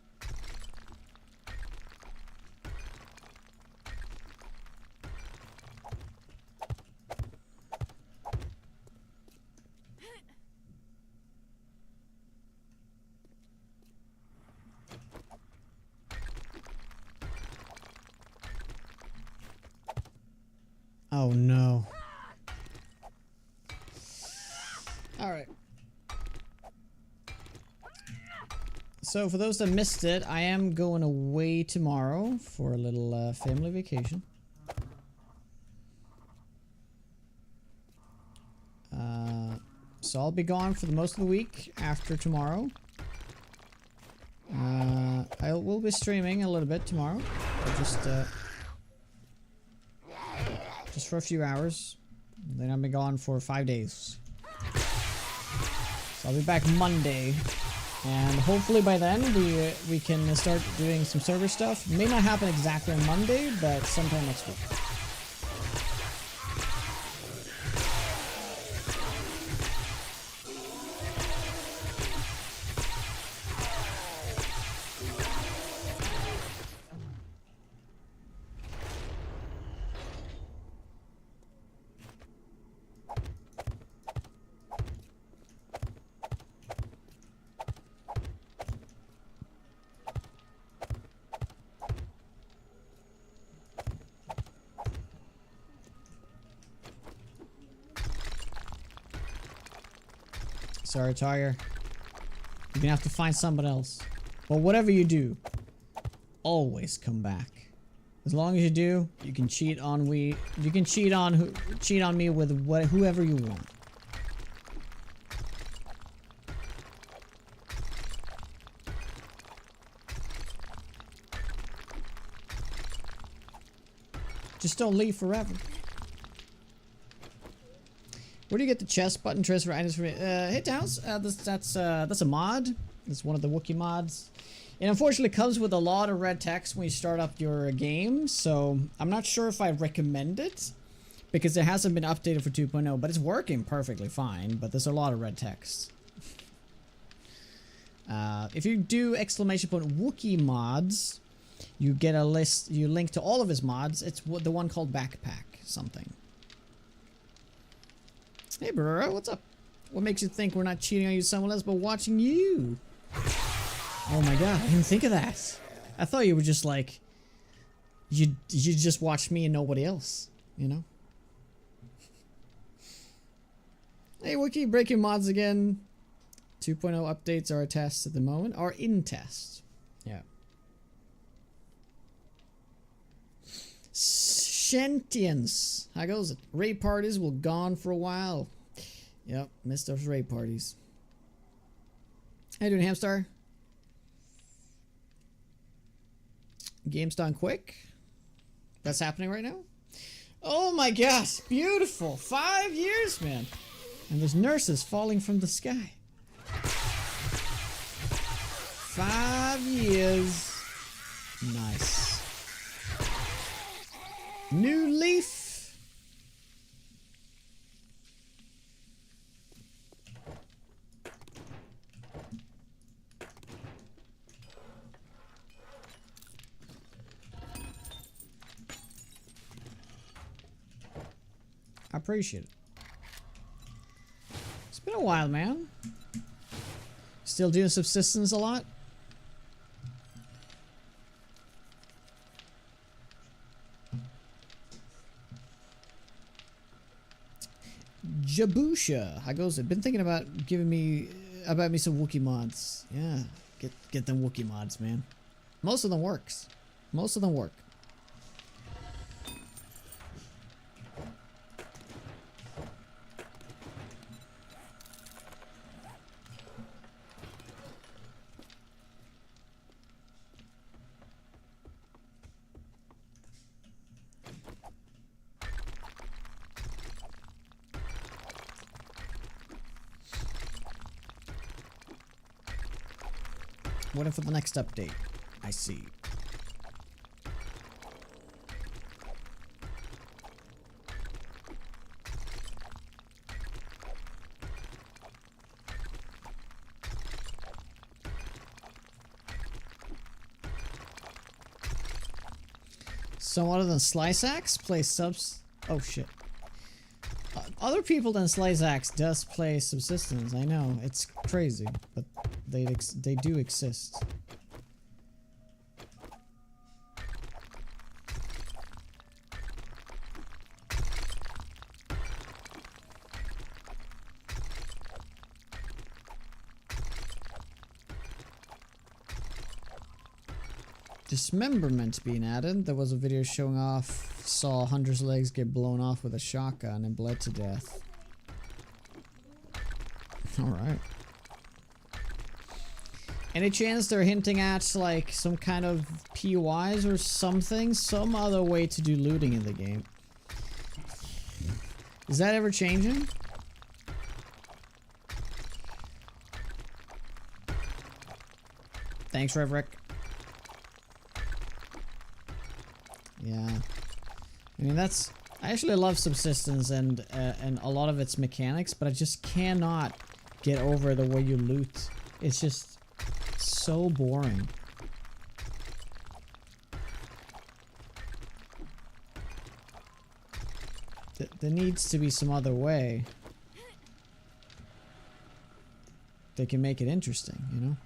Oh no. All right. So for those that missed it, I am going away tomorrow for a little family vacation. So I'll be gone for the most of the week after tomorrow. I will be streaming a little bit tomorrow. Just for a few hours. Then I'll be gone for 5 days. So I'll be back Monday. And hopefully by then we can start doing some server stuff. May not happen exactly on Monday, but sometime next week. Sorry, Tiger. You're gonna have to find someone else. But whatever you do, always come back. As long as you do, you can cheat on me with whoever you want. Just don't leave forever. Where do you get the chest button transfer items from? Hit downs. That's a mod. It's one of the Wookiee mods. It unfortunately comes with a lot of red text when you start up your game, so I'm not sure if I recommend it because it hasn't been updated for 2.0, but it's working perfectly fine. But there's a lot of red text. If you do exclamation point Wookiee mods, you get a list. You link to all of his mods. It's the one called Backpack something. Hey, bro, what's up? What makes you think we're not cheating on you, someone else, but watching you? Oh my god, I didn't think of that. I thought you were just like, you just watch me and nobody else, you know? Hey, Wiki, breaking mods again. 2.0 updates are a test at the moment, are in test. Yeah. Sentience. How goes it? Raid parties will gone for a while. Yep, missed those raid parties. How you doing, Hamstar? Game's done quick. That's happening right now. Oh my gosh, beautiful. 5 years, man. And there's nurses falling from the sky. 5 years. Nice. New leaf. I appreciate it. It's been a while, man. Still doing subsistence a lot? Jabusha, how goes it? Been thinking about giving me some Wookiee mods. Yeah, get them Wookiee mods, man. Most of them works. Most of them work. Waiting for the next update. I see. So other than Slice Axe, play subs. Oh shit. Other people than Slice Axe does play subsistence. I know it's crazy, but they do exist. Dismemberment being added. There was a video showing off. Saw Hunter's legs get blown off with a shotgun and bled to death. Alright. Any chance they're hinting at like some kind of POIs or something? Some other way to do looting in the game. Is that ever changing? Thanks, Revrick. Yeah. I mean, that's... I actually love subsistence and a lot of its mechanics, but I just cannot get over the way you loot. It's just so boring. There needs to be some other way they can make it interesting, you know?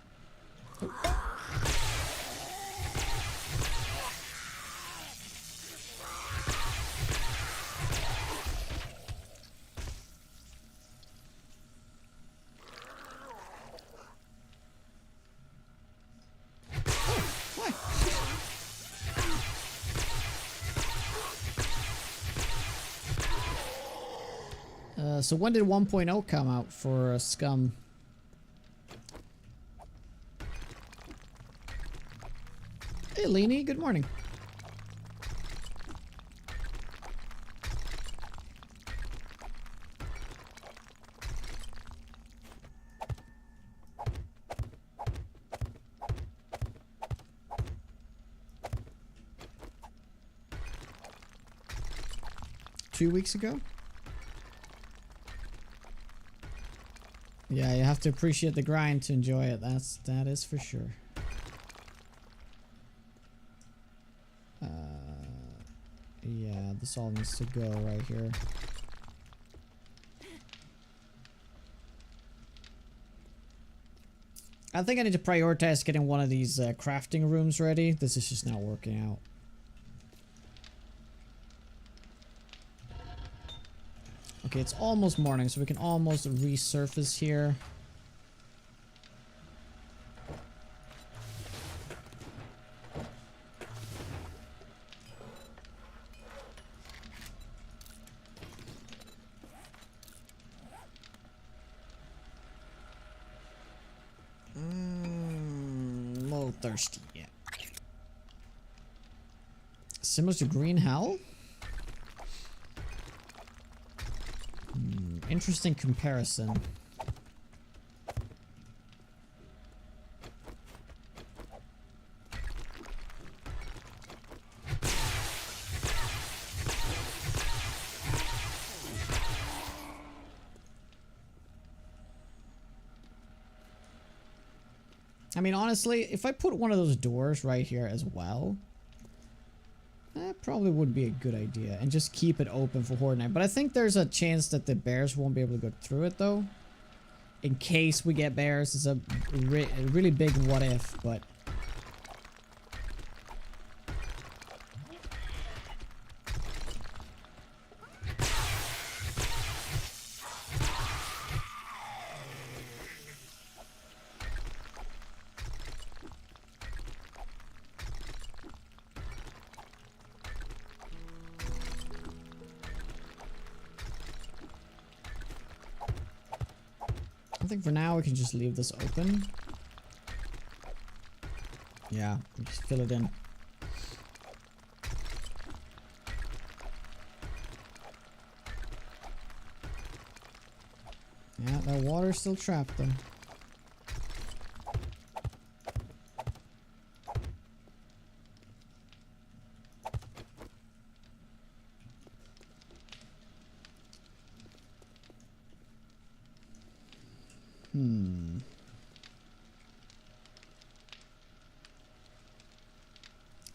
So when did 1.0 come out for Scum? Hey, Leanie, good morning. Two weeks ago? Yeah, you have to appreciate the grind to enjoy it. That is for sure. Yeah, this all needs to go right here. I think I need to prioritize getting one of these crafting rooms ready. This is just not working out. Okay, it's almost morning, so we can almost resurface here. A little thirsty, yeah. Similar to Green Hell? Interesting comparison. I mean, honestly, if I put one of those doors right here as well, that probably would be a good idea. And just keep it open for Horde Night. But I think there's a chance that the bears won't be able to go through it, though. In case we get bears, it's a really big what if, but... I think for now we can just leave this open. Yeah, just fill it in. Yeah, that water's still trapped though.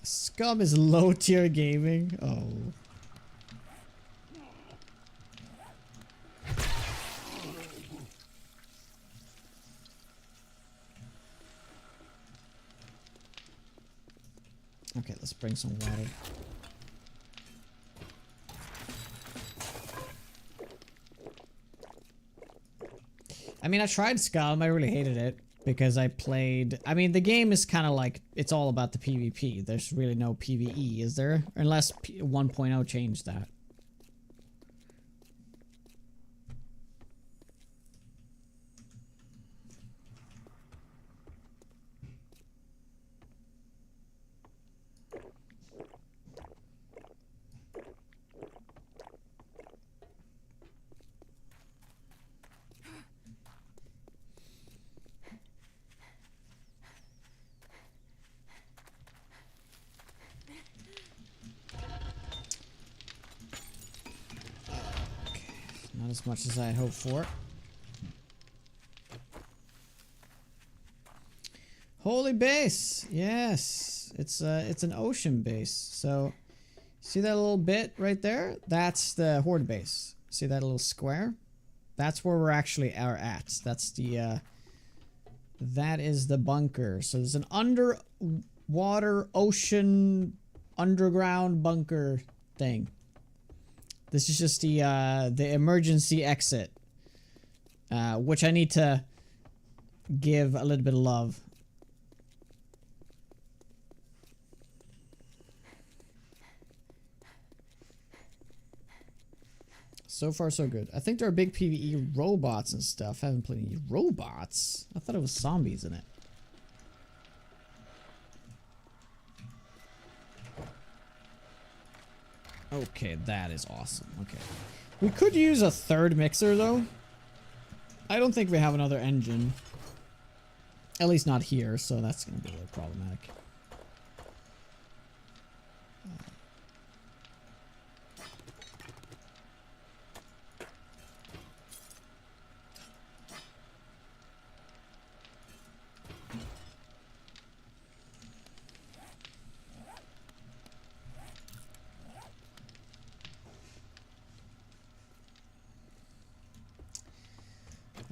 Scum is low tier gaming. Oh. Okay, let's bring some water. I mean, I tried Scum. I really hated it because I played... I mean, the game is kind of like... It's all about the PvP. There's really no PvE, is there? Unless 1.0 changed that. Not as much as I had hoped for. Holy base, yes, it's an ocean base. So, see that little bit right there? That's the Horde base. See that little square? That's where we're actually at. That's the that is the bunker. So there's an underwater ocean underground bunker thing. This is just the emergency exit, which I need to give a little bit of love. So far, so good. I think there are big PvE robots and stuff. I haven't played any robots. I thought it was zombies in it. Okay, that is awesome. Okay. We could use a third mixer, though. I don't think we have another engine. At least not here, so that's going to be a little problematic.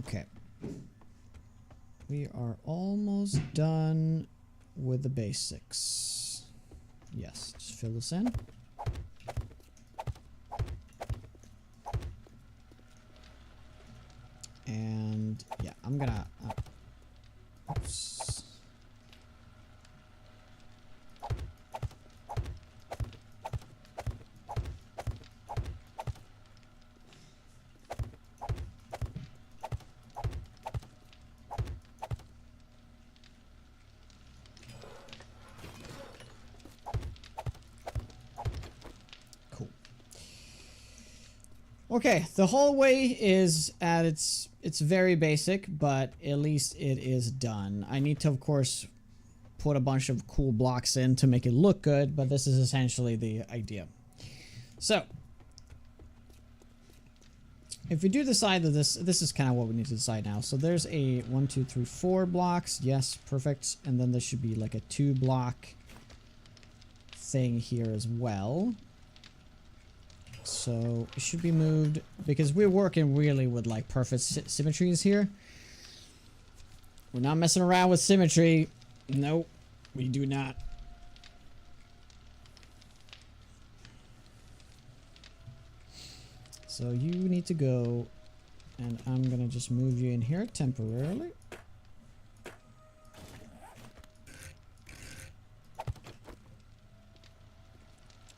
Okay. We are almost done with the basics. Yes, just fill this in. And yeah, I'm gonna... oops. Cool. Okay, the hallway is at it's very basic, but at least it is done. I need to, of course, put a bunch of cool blocks in to make it look good, but this is essentially the idea. So, if we do decide that this is kind of what we need to decide now. So there's a 1, 2, 3, 4 blocks. Yes, perfect. And then there should be like a 2 block thing here as well. So it should be moved because we're working really with like perfect symmetries here. We're not messing around with symmetry. Nope, we do not. So you need to go, and I'm gonna just move you in here temporarily.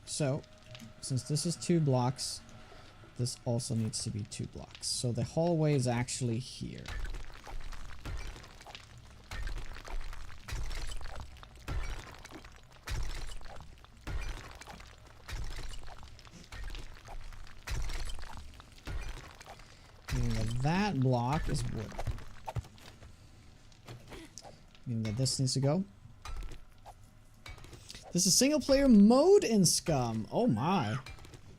So, since this is 2 blocks, this also needs to be 2 blocks. So the hallway is actually here. Meaning that that block is wood. Meaning that this needs to go. This is single player mode in Scum. Oh my.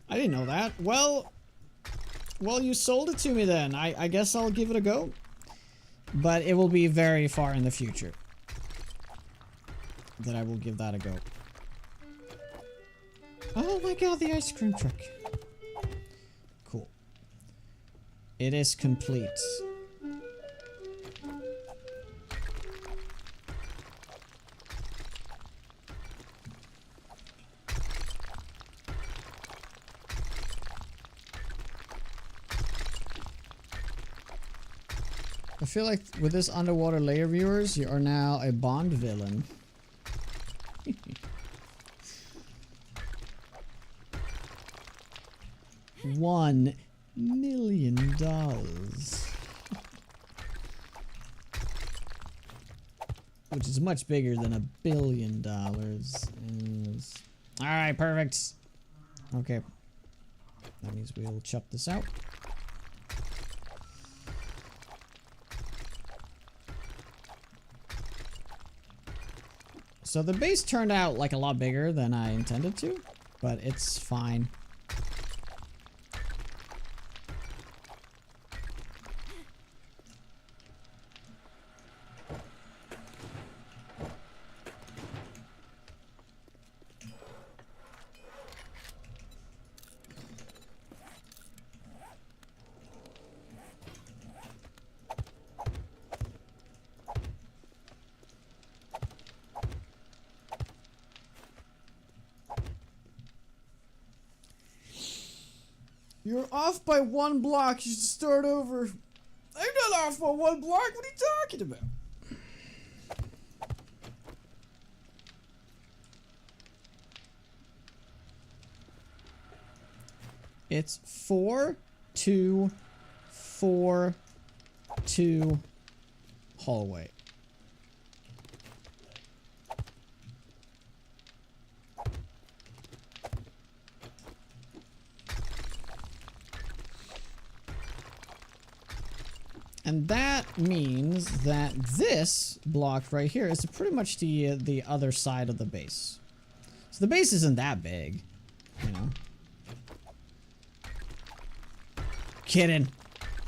I didn't know that. Well, you sold it to me then. I guess I'll give it a go. But it will be very far in the future that I will give that a go. Oh my god, the ice cream truck. Cool. It is complete. I feel like with this underwater layer viewers, you are now a Bond villain. $1 million. Which is much bigger than $1 billion. Alright, perfect. Okay. That means we'll chop this out. So the base turned out like a lot bigger than I intended to, but it's fine. You're off by 1 block. You should start over. I'm not off by 1 block. What are you talking about? It's 4 2, 4, 2, hallway. And that means that this block right here is pretty much the other side of the base. So the base isn't that big, you know. Kidding.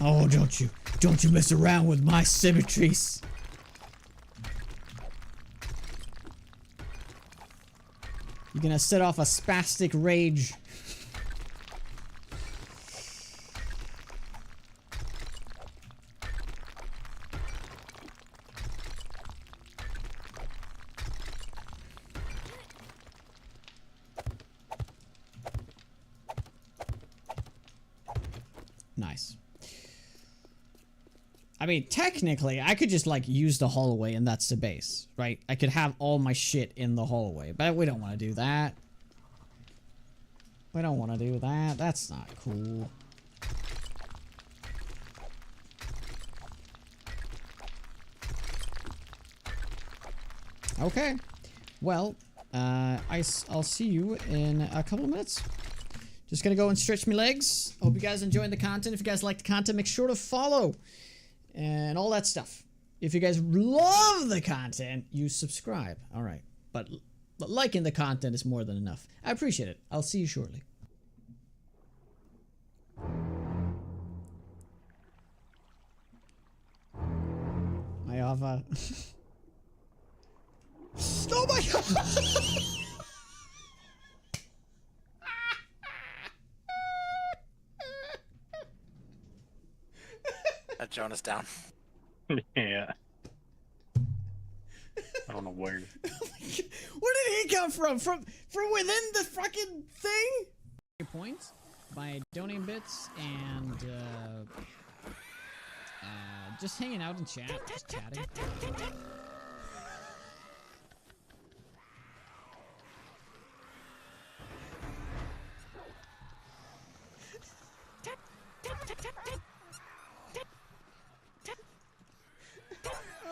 Oh, don't you mess around with my symmetries. You're gonna set off a spastic rage. Nice. I mean, technically, I could just, like, use the hallway and that's the base, right? I could have all my shit in the hallway, but we don't want to do that. We don't want to do that. That's not cool. Okay. Well, I'll see you in a couple of minutes. Just gonna go and stretch my legs. Hope you guys enjoying the content. If you guys like the content, make sure to follow and all that stuff. If you guys love the content, you subscribe. All right, but liking the content is more than enough. I appreciate it. I'll see you shortly. I have a... Oh my god! That Jonas down. Yeah. I don't know where. Where did he come from? From within the fucking thing? Points by donating bits and just hanging out in chat, just chatting.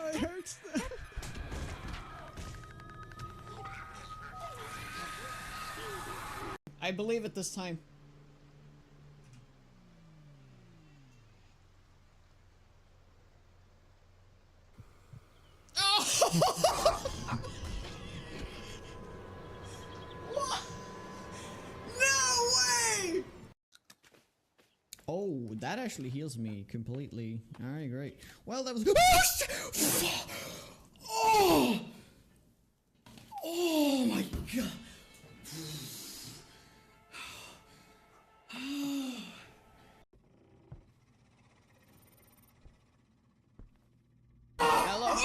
Oh, it hurts. I believe it this time. Oh! What? No way! Oh, that actually heals me completely. Alright, great. Well, that was good. Oh! Oh my god. Hello?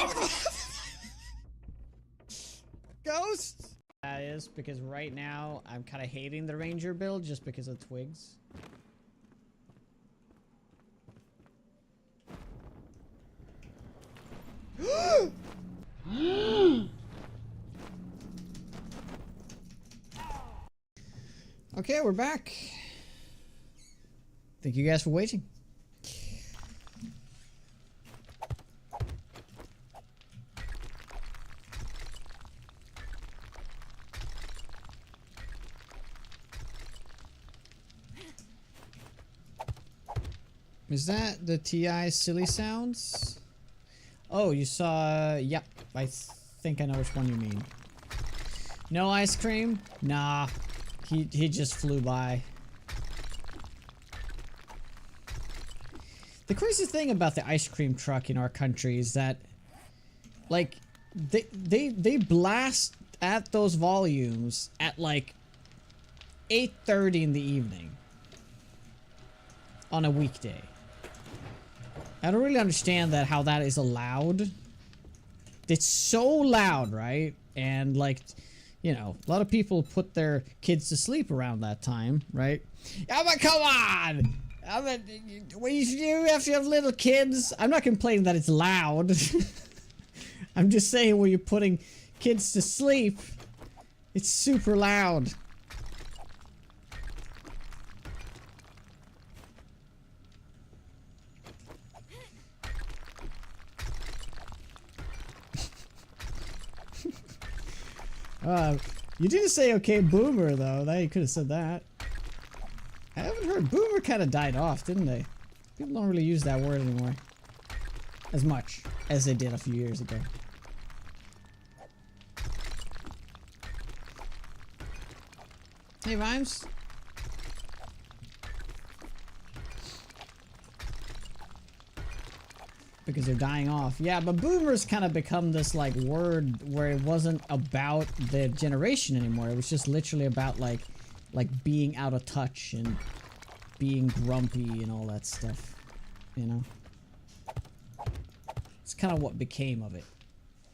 Ghost? That is because right now I'm kind of hating the ranger build just because of twigs. Okay, we're back. Thank you guys for waiting. Is that the TI silly sounds? Oh, you saw... Yep, I think I know which one you mean. No ice cream? Nah, he just flew by. The crazy thing about the ice cream truck in our country is that, like, they blast at those volumes at like 8:30 in the evening on a weekday. I don't really understand that, how that is allowed. It's so loud, right? And like, you know, a lot of people put their kids to sleep around that time, right? Yeah, but come on! You have to have little kids. I'm not complaining that it's loud. I'm just saying when you're putting kids to sleep, it's super loud. You didn't say okay boomer though. That you could have said that. I haven't heard boomer kind of died off, didn't they? People don't really use that word anymore. As much as they did a few years ago. Hey, Vimes. Because they're dying off. Yeah, but boomers kind of become this like word where it wasn't about the generation anymore. It was just literally about like being out of touch and being grumpy and all that stuff. You know? It's kind of what became of it.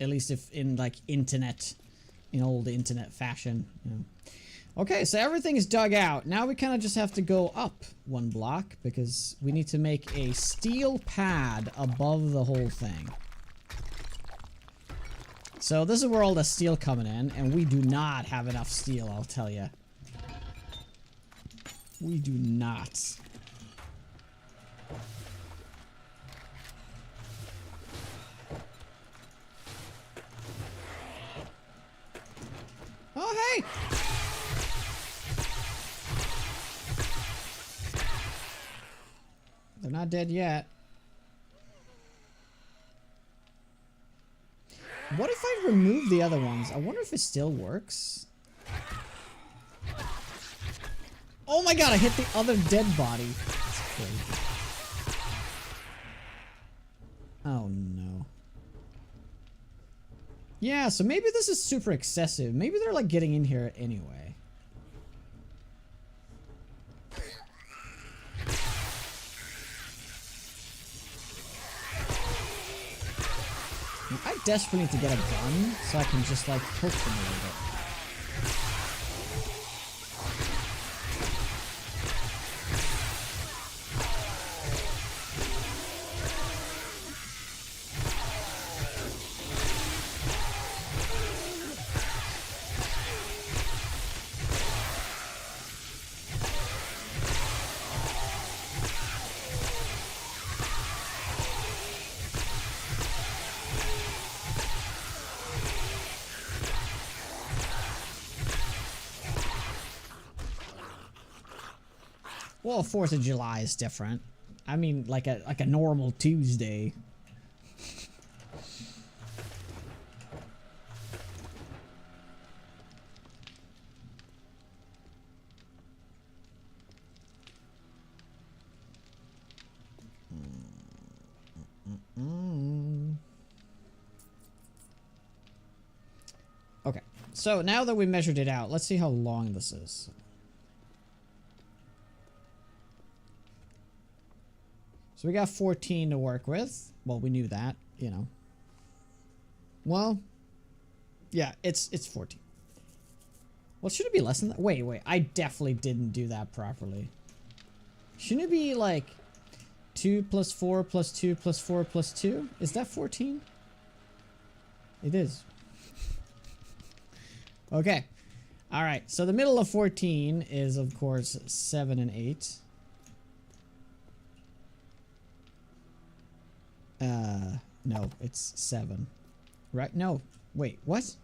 At least if in like internet, in old internet fashion, you know. Okay, so everything is dug out. Now we kind of just have to go up one block because we need to make a steel pad above the whole thing. So this is where all the steel coming in, and we do not have enough steel, I'll tell you. We do not. Oh, hey! They're not dead yet. What if I remove the other ones? I wonder if it still works. Oh my god, I hit the other dead body. That's crazy. Oh no. Yeah, so maybe this is super excessive. Maybe they're like getting in here anyway. I desperately need to get a gun so I can just like poke them a little bit. Well, 4th of July is different. I mean, like a normal Tuesday. Okay, so now that we measured it out, let's see how long this is. So we got 14 to work with. Well, we knew that, you know. Well, yeah, it's 14. Well, should it be less than that? Wait, I definitely didn't do that properly. Shouldn't it be like 2 plus 4 plus 2 plus 4 plus 2? Is that 14? It is. Okay. All right. So the middle of 14 is, of course, 7 and 8. No, it's 7. Right? No. Wait, what?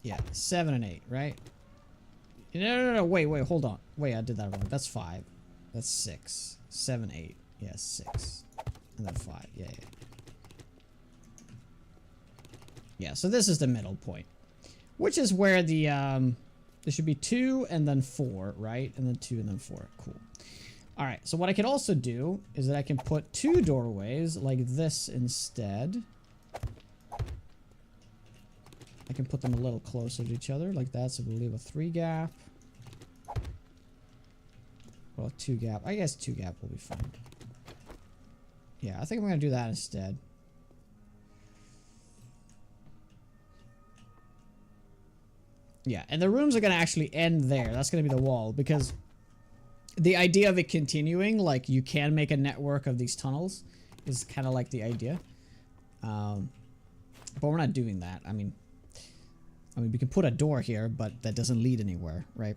Yeah, 7 and 8, right? No, wait, hold on. Wait, I did that wrong. That's 5. That's 6. 7, 8. Yeah, 6. And then 5. Yeah. Yeah, so this is the middle point. Which is where the, there should be 2 and then 4, right? And then 2 and then 4. Cool. Alright, so what I can also do is that I can put 2 doorways like this instead. I can put them a little closer to each other like that, so we'll leave a 3 gap. Well, 2 gap. I guess 2 gap will be fine. Yeah, I think I'm going to do that instead. Yeah, and the rooms are going to actually end there. That's going to be the wall, because the idea of it continuing, like you can make a network of these tunnels, is kind of like the idea. But we're not doing that. I mean, we can put a door here, but that doesn't lead anywhere, right?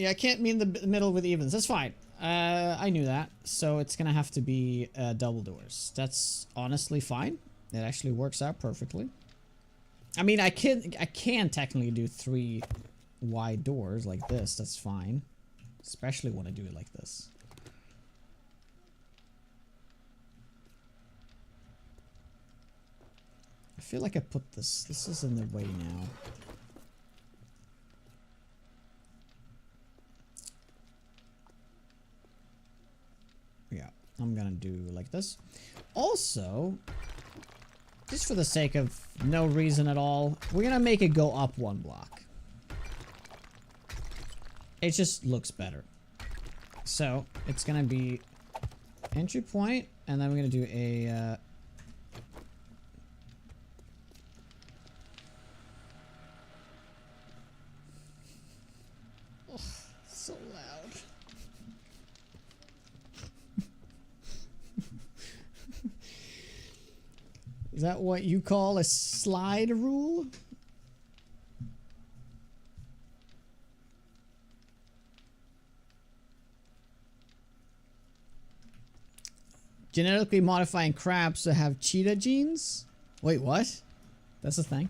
Yeah, I can't meet in the middle with evens. That's fine. I knew that. So it's gonna have to be double doors. That's honestly fine. It actually works out perfectly. I mean, I can technically do 3 wide doors like this. That's fine. Especially when I do it like this. I feel like I put this. This is in the way now. Yeah, I'm gonna do like this. Also, just for the sake of no reason at all, we're gonna make it go up 1 block. It just looks better. So, it's gonna be entry point, and then we're gonna do a... Oh, so loud. Is that what you call a slide rule? Genetically modifying crabs to have cheetah genes? Wait, what? That's a thing?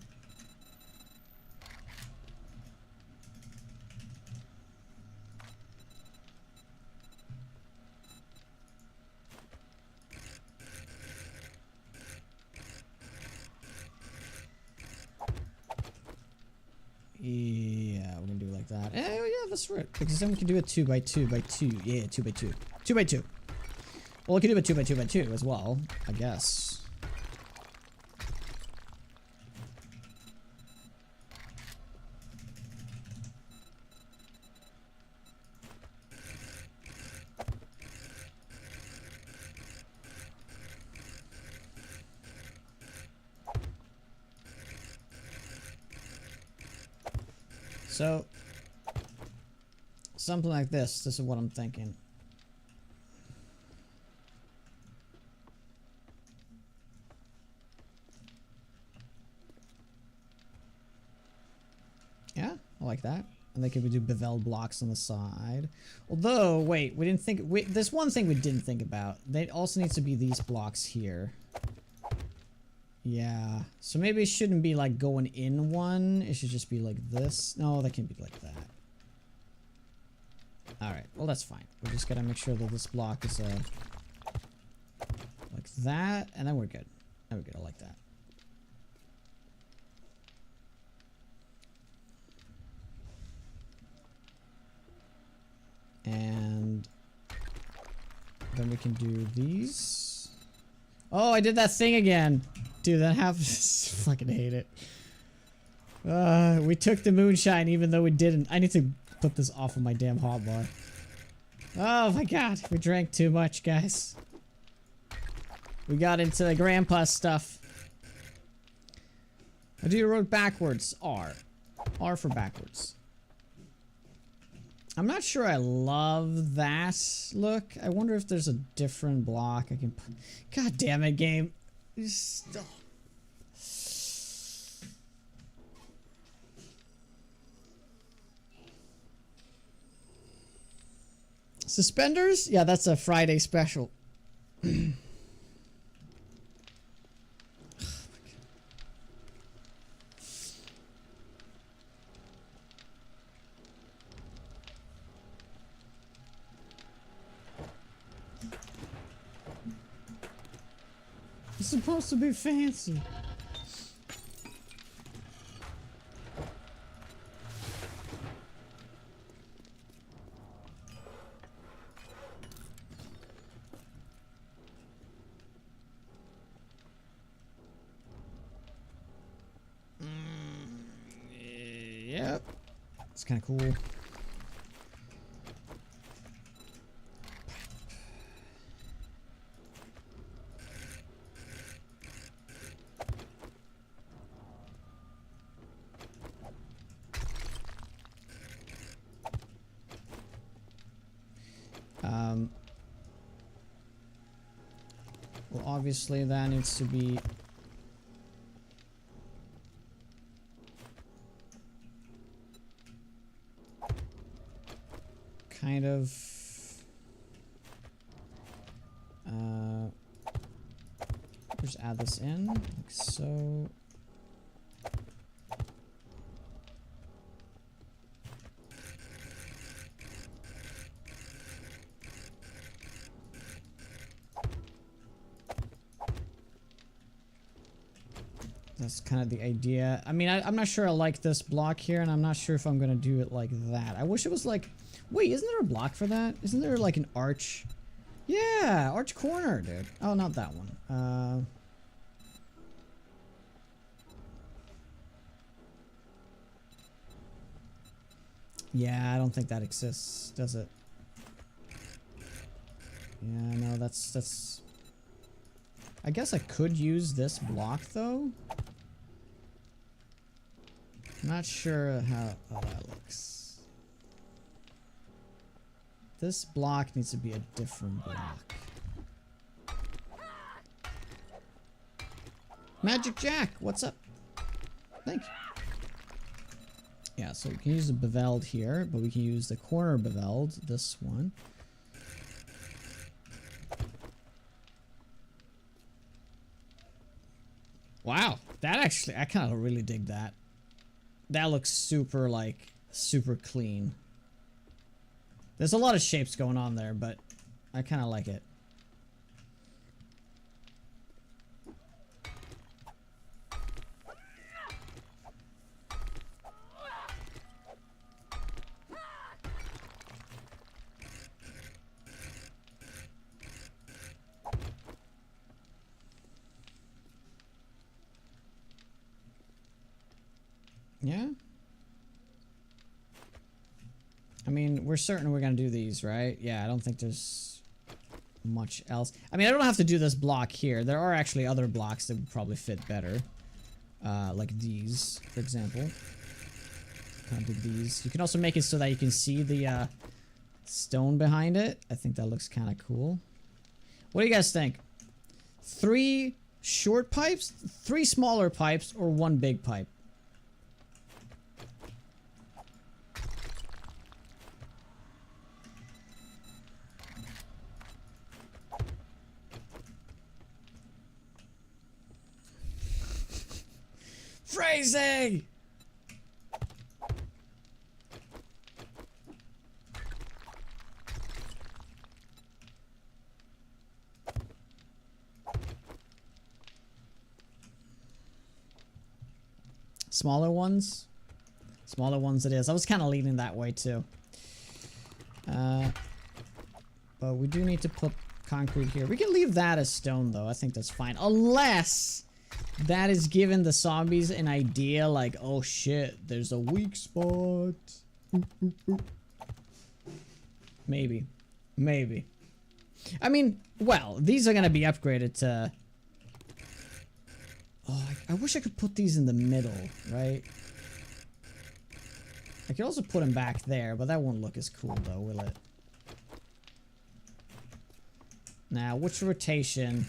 Yeah, we're gonna do it like that. Oh yeah, that's right. Because then we can do it 2 by 2 by 2. Yeah, 2 by 2. 2 by 2. Well, we can do it 2 by 2 by 2 as well, I guess. So, something like this. This is what I'm thinking. Yeah, I like that. And they could do bevel blocks on the side. Although, wait, we didn't think... there's one thing we didn't think about. They also needs to be these blocks here. Yeah. So maybe it shouldn't be like going in one. It should just be like this. No, that can be like that. Alright, well that's fine. We just gotta make sure that this block is like that. And then we're good. Then we're good. I like that. And then we can do these. Oh, I did that thing again. Dude, that happens. Fucking hate it. We took the moonshine even though we didn't. I need to put this off of my damn hotbar. Oh my god. We drank too much, guys. We got into the grandpa stuff. I do road backwards. R. R for backwards. I'm not sure I love that look. I wonder if there's a different block I can put. God damn it, game. Suspenders? Yeah, that's a Friday special. It's supposed to be fancy. Yep. It's kind of cool. Well, obviously that needs to be... kind of just add this in like so. That's kind of the idea. I mean, I'm not sure I like this block here, and I'm not sure if I'm gonna do it like that. I wish it was like, wait, isn't there a block for that? Isn't there like an arch? Yeah, arch corner, dude. Oh, not that one. Yeah, I don't think that exists, does it? Yeah, no, that's... I guess I could use this block, though. Not sure how that looks. This block needs to be a different block. Magic Jack, what's up? Thank you. Yeah, so we can use the beveled here, but we can use the corner beveled, this one. Wow, that actually, I kind of really dig that. That looks super, like, super clean. There's a lot of shapes going on there, but I kind of like it. Yeah. I mean, we're certain we're gonna do these, right? Yeah, I don't think there's much else. I mean, I don't have to do this block here. There are actually other blocks that would probably fit better. Like these, for example. Kind of do these. You can also make it so that you can see the stone behind it. I think that looks kind of cool. What do you guys think? 3 short pipes, 3 smaller pipes, or 1 big pipe? Phrasing! Smaller ones? Smaller ones it is. I was kind of leaning that way too. But we do need to put concrete here. We can leave that as stone though. I think that's fine. Unless that is giving the zombies an idea like, oh shit, there's a weak spot. Maybe. Maybe. I mean, well, these are gonna be upgraded to... Oh, I wish I could put these in the middle, right? I could also put them back there, but that won't look as cool though, will it? Now, which rotation...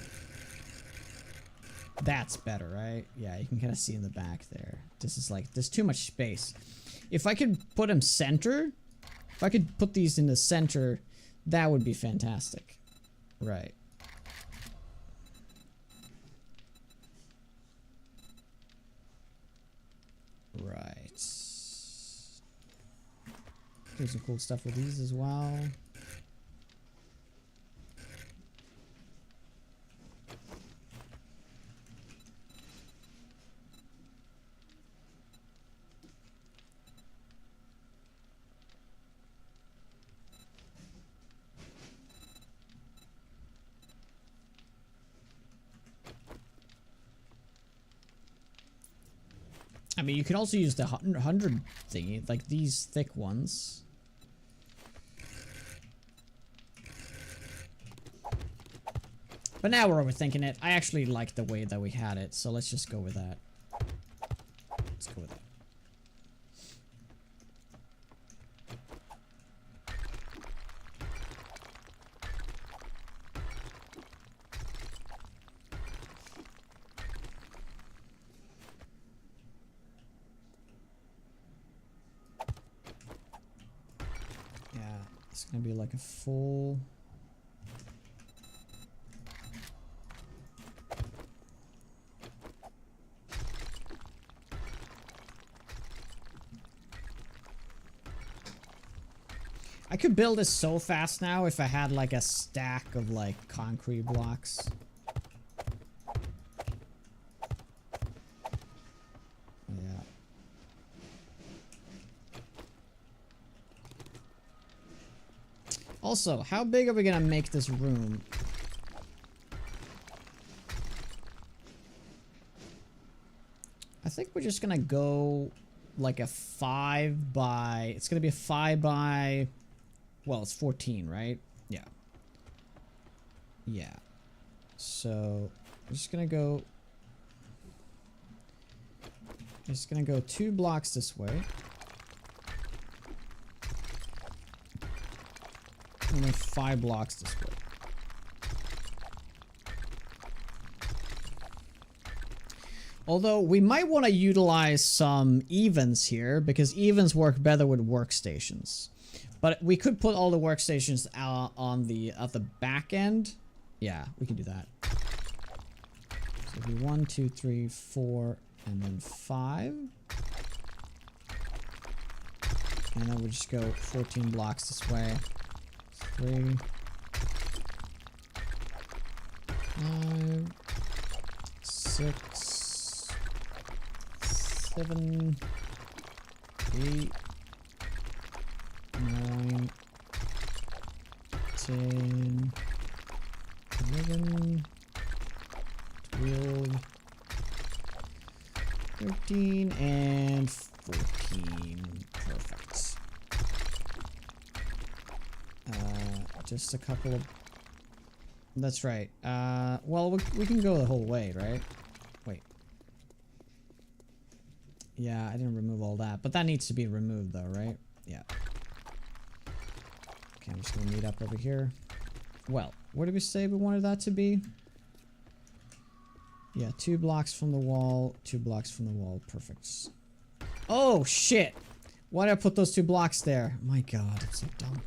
That's better, right? Yeah, you can kind of see in the back there. This is like, there's too much space. If I could put them center, if I could put these in the center, that would be fantastic. Right. Right. Do some cool stuff with these as well. I mean, you can also use the 100 thingy, like these thick ones. But now we're overthinking it. I actually like the way that we had it, so let's just go with that. Let's go with that. It's gonna be like a full. I could build this so fast now if I had like a stack of like concrete blocks. Yeah. Also, how big are we gonna make this room? I think we're just gonna go like a 5 by... It's gonna be a 5 by... Well, it's 14, right? Yeah. Yeah. So, I'm just gonna go... I'm just gonna go 2 blocks this way. And then 5 blocks this way. Although, we might want to utilize some evens here, because evens work better with workstations. But we could put all the workstations out on the at the back end. Yeah, we can do that. So it'll be 1, 2, 3, 4, and then 5. And then we'll just go 14 blocks this way. 3, 5, 6, 7, 8, 9, 10, 11, 12, 13, and 14. Perfect. Just a couple of... That's right. Well, we can go the whole way, right? Wait. Yeah, I didn't remove all that, but that needs to be removed though, right? Yeah. Okay, I'm just gonna meet up over here. Well, where did we say we wanted that to be? Yeah, 2 blocks from the wall, 2 blocks from the wall. Perfect. Oh, shit! Why did I put those 2 blocks there? My god, I'm so dumb.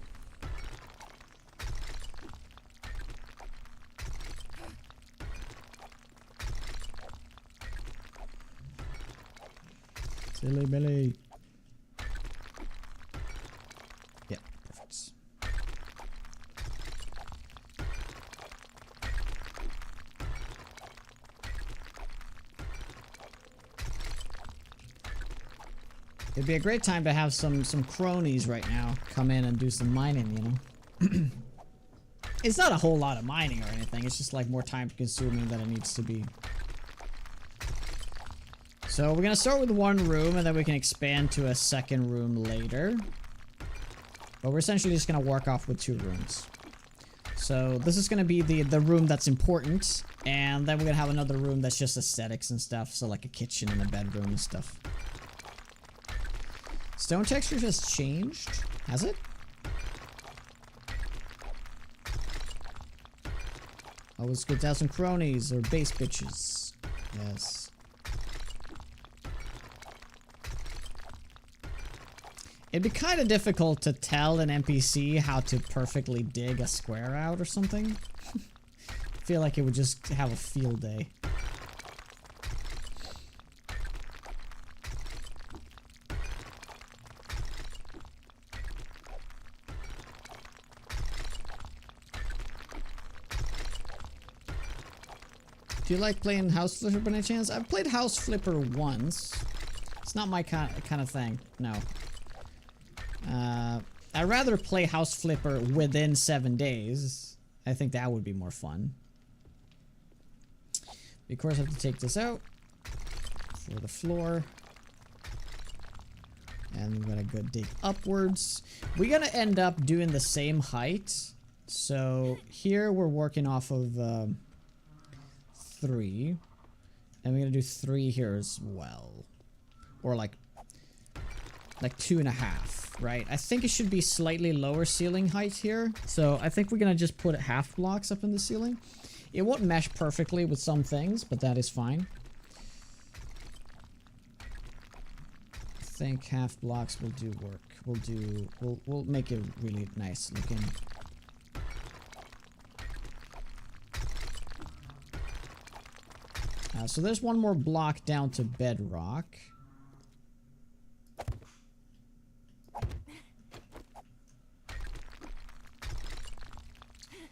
Silly Billy. Yeah, perfect. It'd be a great time to have some cronies right now come in and do some mining, you know? It's not a whole lot of mining or anything, it's just like more time consuming than it needs to be. So we're gonna start with 1 room and then we can expand to a 2nd room later. But we're essentially just gonna work off with 2 rooms. So this is gonna be the room that's important, and then we're gonna have another room that's just aesthetics and stuff, so like a kitchen and a bedroom and stuff. Stone texture has changed, has it? Always good to have some cronies or base bitches. Yes. It'd be kind of difficult to tell an NPC how to perfectly dig a square out or something. I feel like it would just have a field day. Do you like playing House Flipper by any chance? I've played House Flipper once. It's not my kind of thing, no. I'd rather play House Flipper within 7 days. I think that would be more fun. Of course, I have to take this out for the floor. And we're gonna go dig upwards. We're gonna end up doing the same height. So here we're working off of 3. And we're gonna do 3 here as well. Or like 2.5, right? I think it should be slightly lower ceiling height here. So I think we're gonna just put half blocks up in the ceiling. It won't mesh perfectly with some things, but that is fine. think half blocks will do work. We'll make it really nice looking. So there's one more block down to bedrock.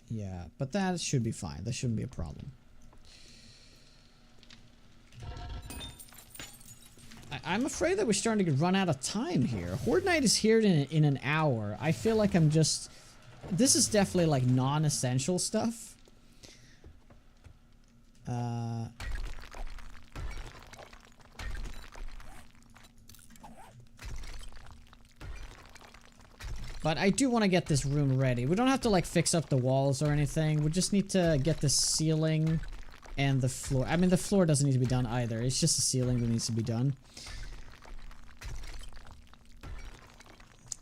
Yeah, but that should be fine. That shouldn't be a problem. I'm afraid that we're starting to run out of time here. Horde Night is here in an hour. I feel like I'm just... This is definitely like non-essential stuff. But I do want to get this room ready. We don't have to like fix up the walls or anything. We just need to get the ceiling and the floor. I mean, the floor doesn't need to be done either. It's just the ceiling that needs to be done.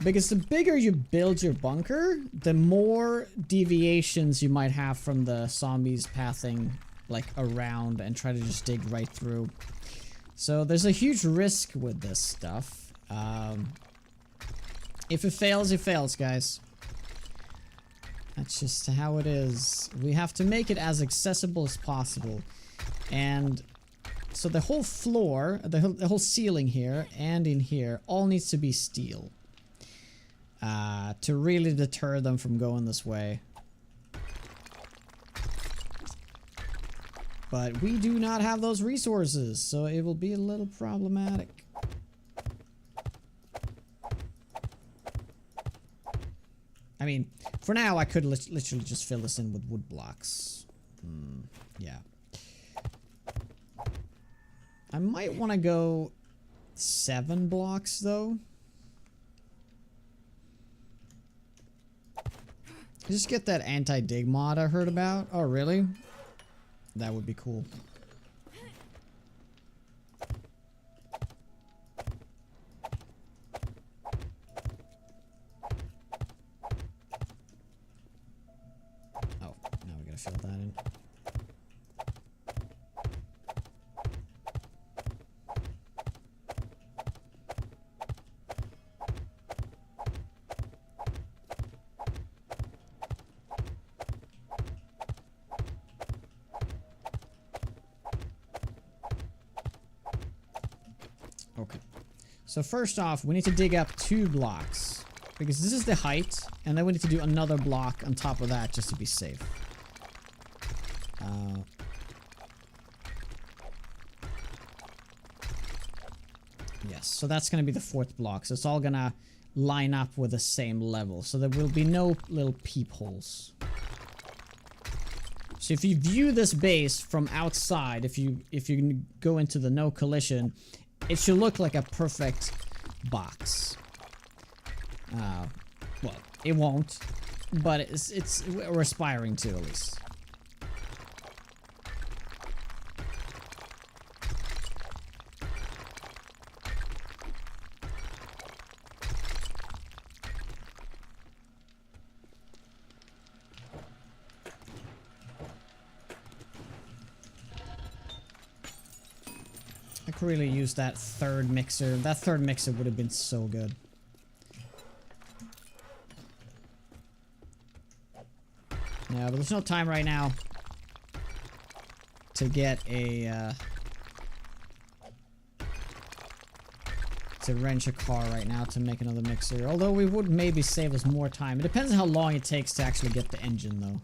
Because the bigger you build your bunker, the more deviations you might have from the zombies pathing like around and try to just dig right through. So there's a huge risk with this stuff. If it fails, guys. That's just how it is. We have to make it as accessible as possible. And so the whole floor, the whole ceiling here and in here all needs to be steel. To really deter them from going this way. But we do not have those resources, so it will be a little problematic. I mean, for now I could literally just fill this in with wood blocks. Yeah. I might want to go 7 blocks though. Just get that anti-dig mod I heard about. Oh, really? That would be cool. Oh, now we gotta fill that in. Okay. So first off, we need to dig up 2 blocks. Because this is the height, and then we need to do another block on top of that just to be safe. Yes, so that's going to be the 4th block. So it's all going to line up with the same level. So there will be no little peepholes. So if you view this base from outside, if you go into the no collision, it should look like a perfect box. Well, it won't, but we're aspiring to at least. I could really use that 3rd mixer. That 3rd mixer would have been so good. Yeah, but there's no time right now to get a to wrench a car right now to make another mixer. Although we would maybe save us more time. It depends on how long it takes to actually get the engine though.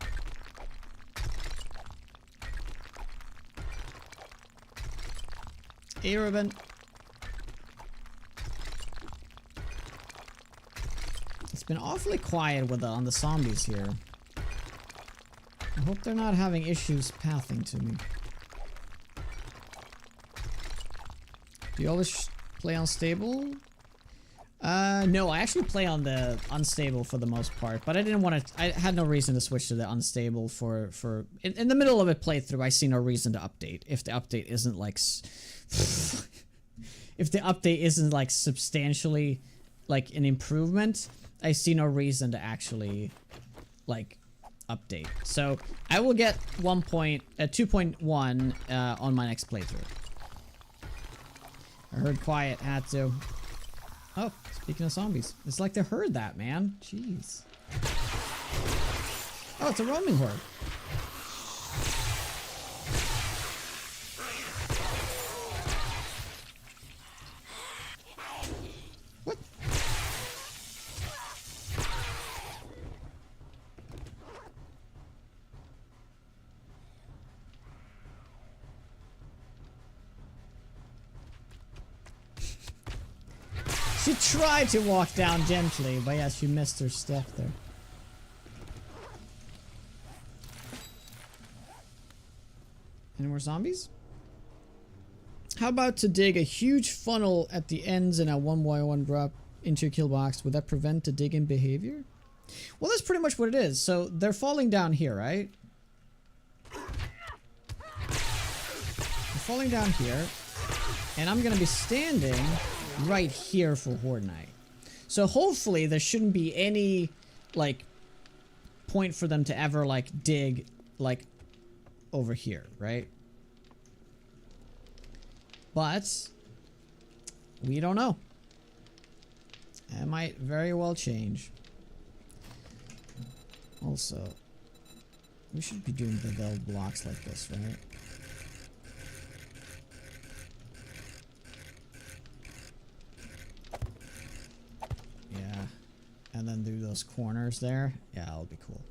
Hey, Ruben. It's been awfully quiet with on the zombies here. I hope they're not having issues pathing to me. Do you always play on stable? No, I actually play on the unstable for the most part, but I didn't want to. I had no reason to switch to the unstable for in the middle of a playthrough. I see no reason to update if the update isn't like if the update isn't like substantially like an improvement. I see no reason to actually like update. So I will get 2.1 on my next playthrough. I heard quiet, had to. Oh, speaking of zombies. It's like they heard that, man. Jeez. Oh, it's a roaming horde. What? She tried to walk down gently, but yeah, she missed her step there. Any more zombies? How about to dig a huge funnel at the ends and a 1x1 drop into your kill box? Would that prevent the digging behavior? Well, that's pretty much what it is. So they're falling down here, right? They're falling down here. And I'm going to be standing right here for Horde Night. So hopefully there shouldn't be any, like, point for them to ever, like, dig, like, over here, right? But we don't know. It might very well change. Also, we should be doing the build blocks like this, right? Yeah. And then do those corners there. Yeah, that'll be cool.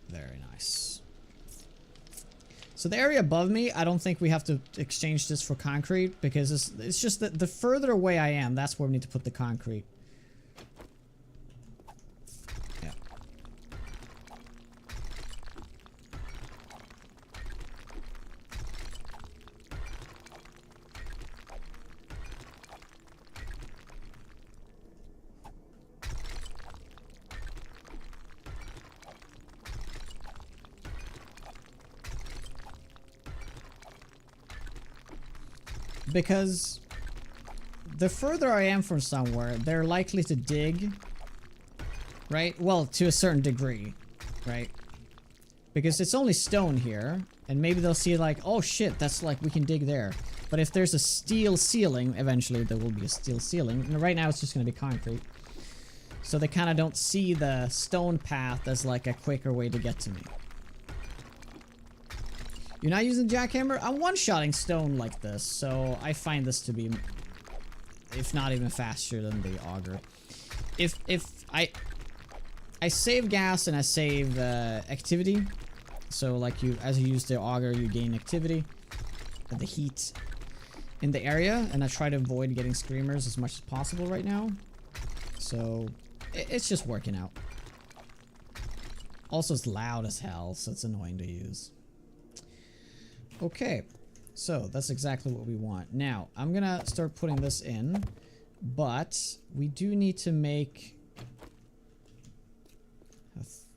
Very nice. So the area above me, I don't think we have to exchange this for concrete because it's just that the further away I am, that's where we need to put the concrete. Yeah. Because the further I am from somewhere, they're likely to dig, right? Well, to a certain degree, right? Because it's only stone here, and maybe they'll see like, oh shit, that's like, we can dig there. But if there's a steel ceiling, eventually there will be a steel ceiling. And right now it's just going to be concrete. So they kind of don't see the stone path as like a quicker way to get to me. You're not using jackhammer? I'm one-shotting stone like this, so I find this to be, if not even faster than the auger. If I save gas and I save activity, so like as you use the auger, you gain activity, the heat in the area, and I try to avoid getting screamers as much as possible right now. So it's just working out. Also, it's loud as hell, so it's annoying to use. Okay, so that's exactly what we want. Now, I'm gonna start putting this in, but we do need to make...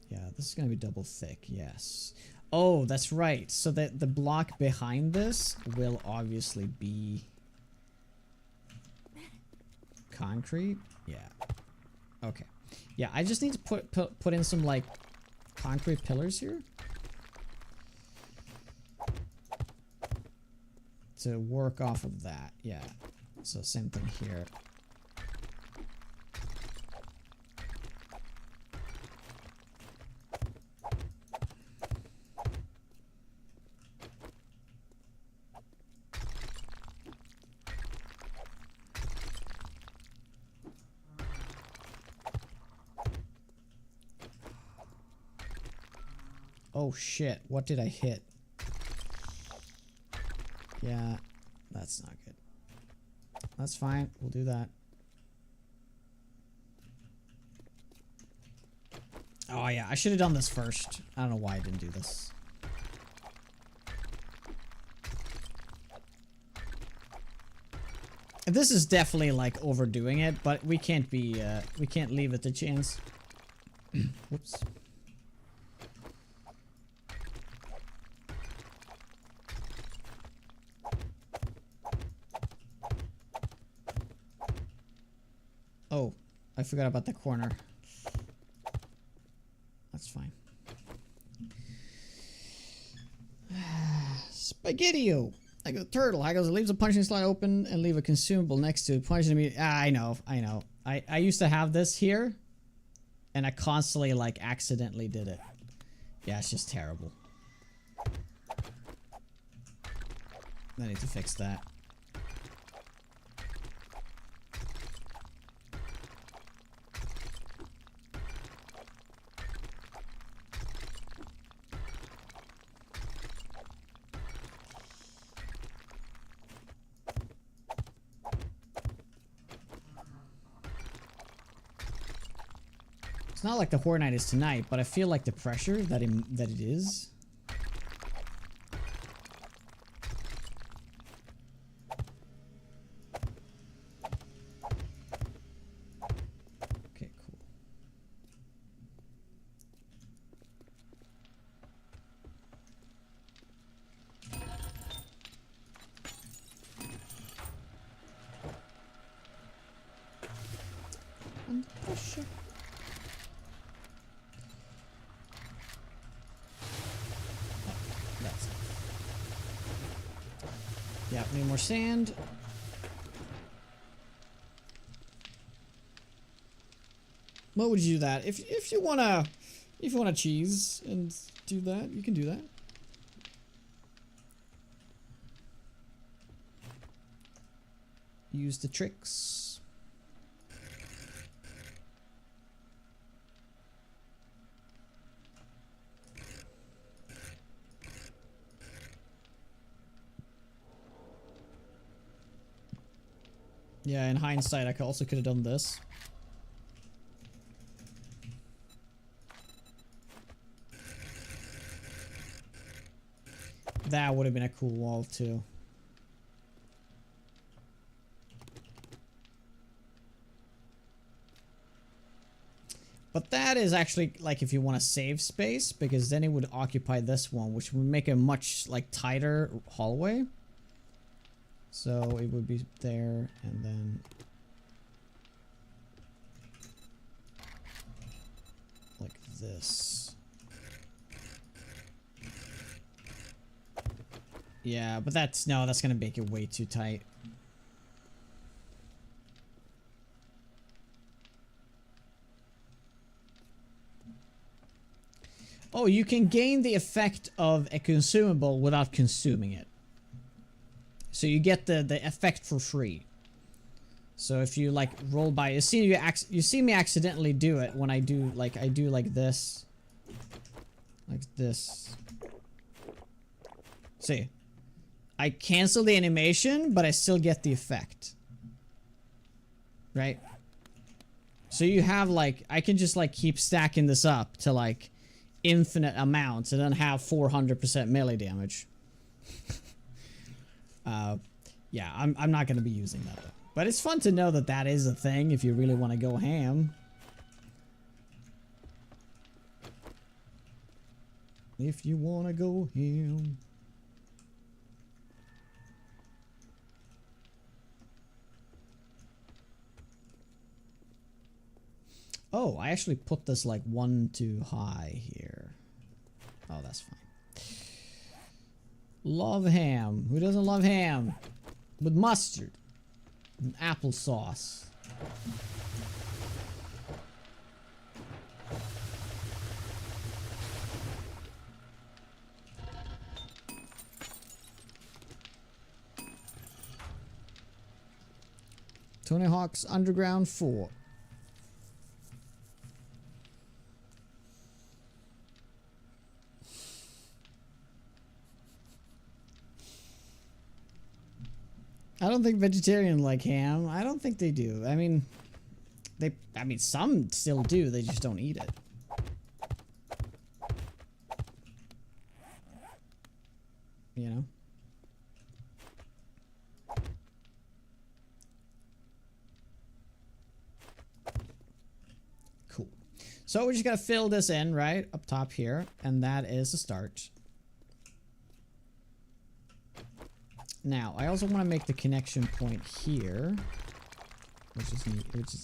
yeah, this is gonna be double thick, yes. Oh, that's right. So that the block behind this will obviously be concrete. Yeah. Okay. Yeah, I just need to put in some like concrete pillars here to work off of that. Yeah. So same thing here. Oh shit, what did I hit? Yeah, that's not good. That's fine, we'll do that. Oh yeah, I should have done this first. I don't know why I didn't do this. This is definitely like overdoing it, but we can't be, we can't leave it to chance. Whoops. Oh, I forgot about the corner. That's fine. Spaghetti-o. Like a turtle. How goes it? Leaves a punching slot open and leave a consumable next to it. Punching me. I know. I used to have this here. And I constantly, like, accidentally did it. Yeah, it's just terrible. I need to fix that. It's not like the Horde Night is tonight, but I feel like the pressure that it is. Okay, cool. Under pressure. That's it. Yeah, need more sand. What would you do that? If you wanna cheese and do that, you can do that. Use the tricks. Yeah, in hindsight, I also could have done this. That would have been a cool wall too. But that is actually like if you want to save space, because then it would occupy this one, which would make a much like tighter hallway. So it would be there and then like this. Yeah, but that's gonna make it way too tight. Oh, you can gain the effect of a consumable without consuming it. So you get the effect for free. So if you like roll by, you see me accidentally do it when I do like this, like this. See, I cancel the animation, but I still get the effect. Right? So you have like, I can just like keep stacking this up to like infinite amounts and then have 400% melee damage. Yeah, I'm not gonna be using that though. But it's fun to know that that is a thing if you really want to go ham. If you want to go ham. Oh, I actually put this like one too high here. Oh, that's fine. Love ham. Who doesn't love ham? With mustard and applesauce. Tony Hawk's Underground 4. I don't think vegetarians like ham. I don't think they do. I mean, some still do. They just don't eat it. You know? Cool. So we just gotta fill this in, right? Up top here. And that is the start. Now, I also want to make the connection point here, which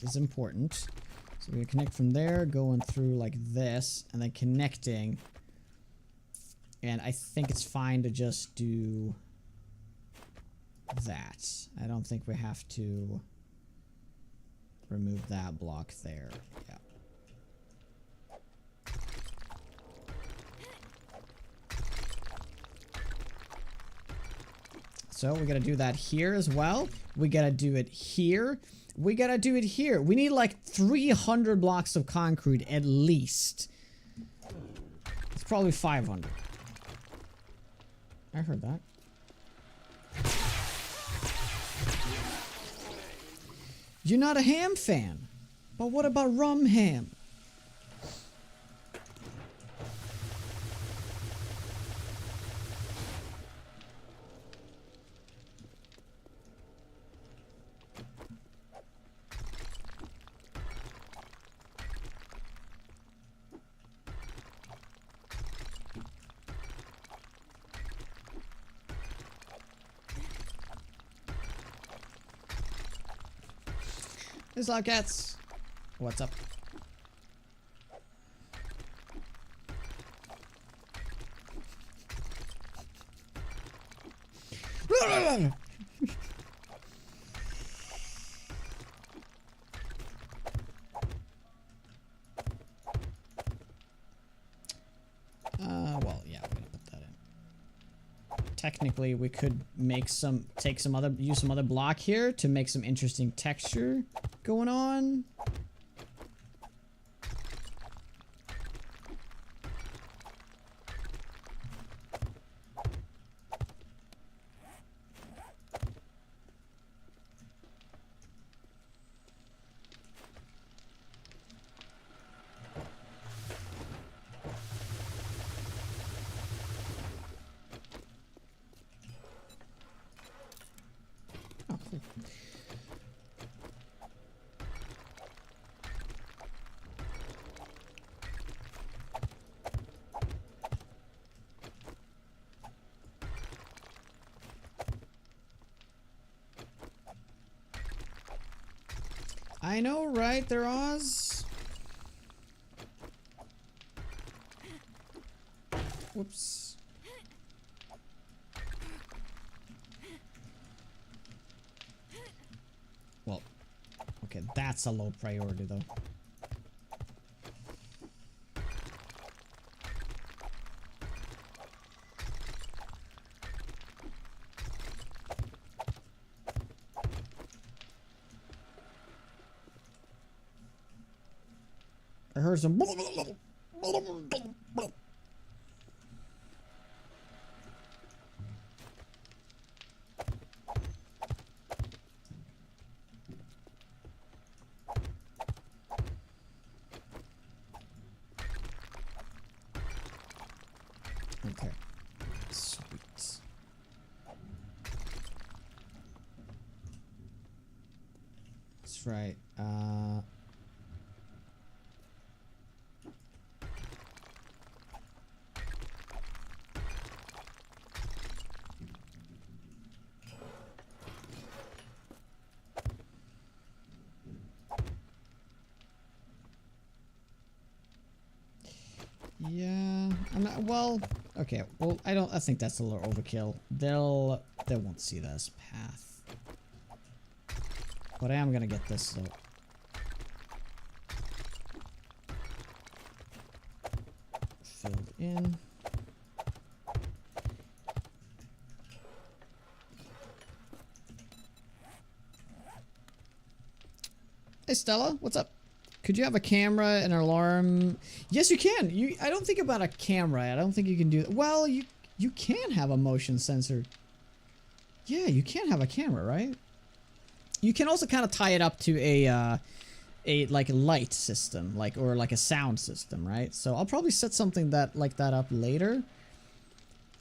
is important. So we're going to connect from there, going through like this, and then connecting And I think it's fine to just do that. I don't think we have to remove that block there. Yeah. So we gotta do that here as well. We gotta do it here. We gotta do it here. We need like 300 blocks of concrete at least. It's probably 500. I heard that. You're not a ham fan. But what about rum ham? It's like cats. What's up? Well, yeah, we're gonna put that in. Technically, we could make some, use some other block here to make some interesting texture going on. Oh, cool. I know, right? There Oz. Whoops. Well, okay, that's a low priority though. I heard some. Okay. Sweet. That's right. Yeah, I'm not, well, okay, well, I think that's a little overkill. They won't see this path. But I am gonna get this, though. Filled in. Hey Stella, what's up? Could you have a camera and an alarm? Yes, you can. I don't think about a camera. I don't think you can do that. Well, you can have a motion sensor. Yeah, you can have a camera, right? You can also kind of tie it up to a like light system, or like a sound system, right? So I'll probably set something like that up later.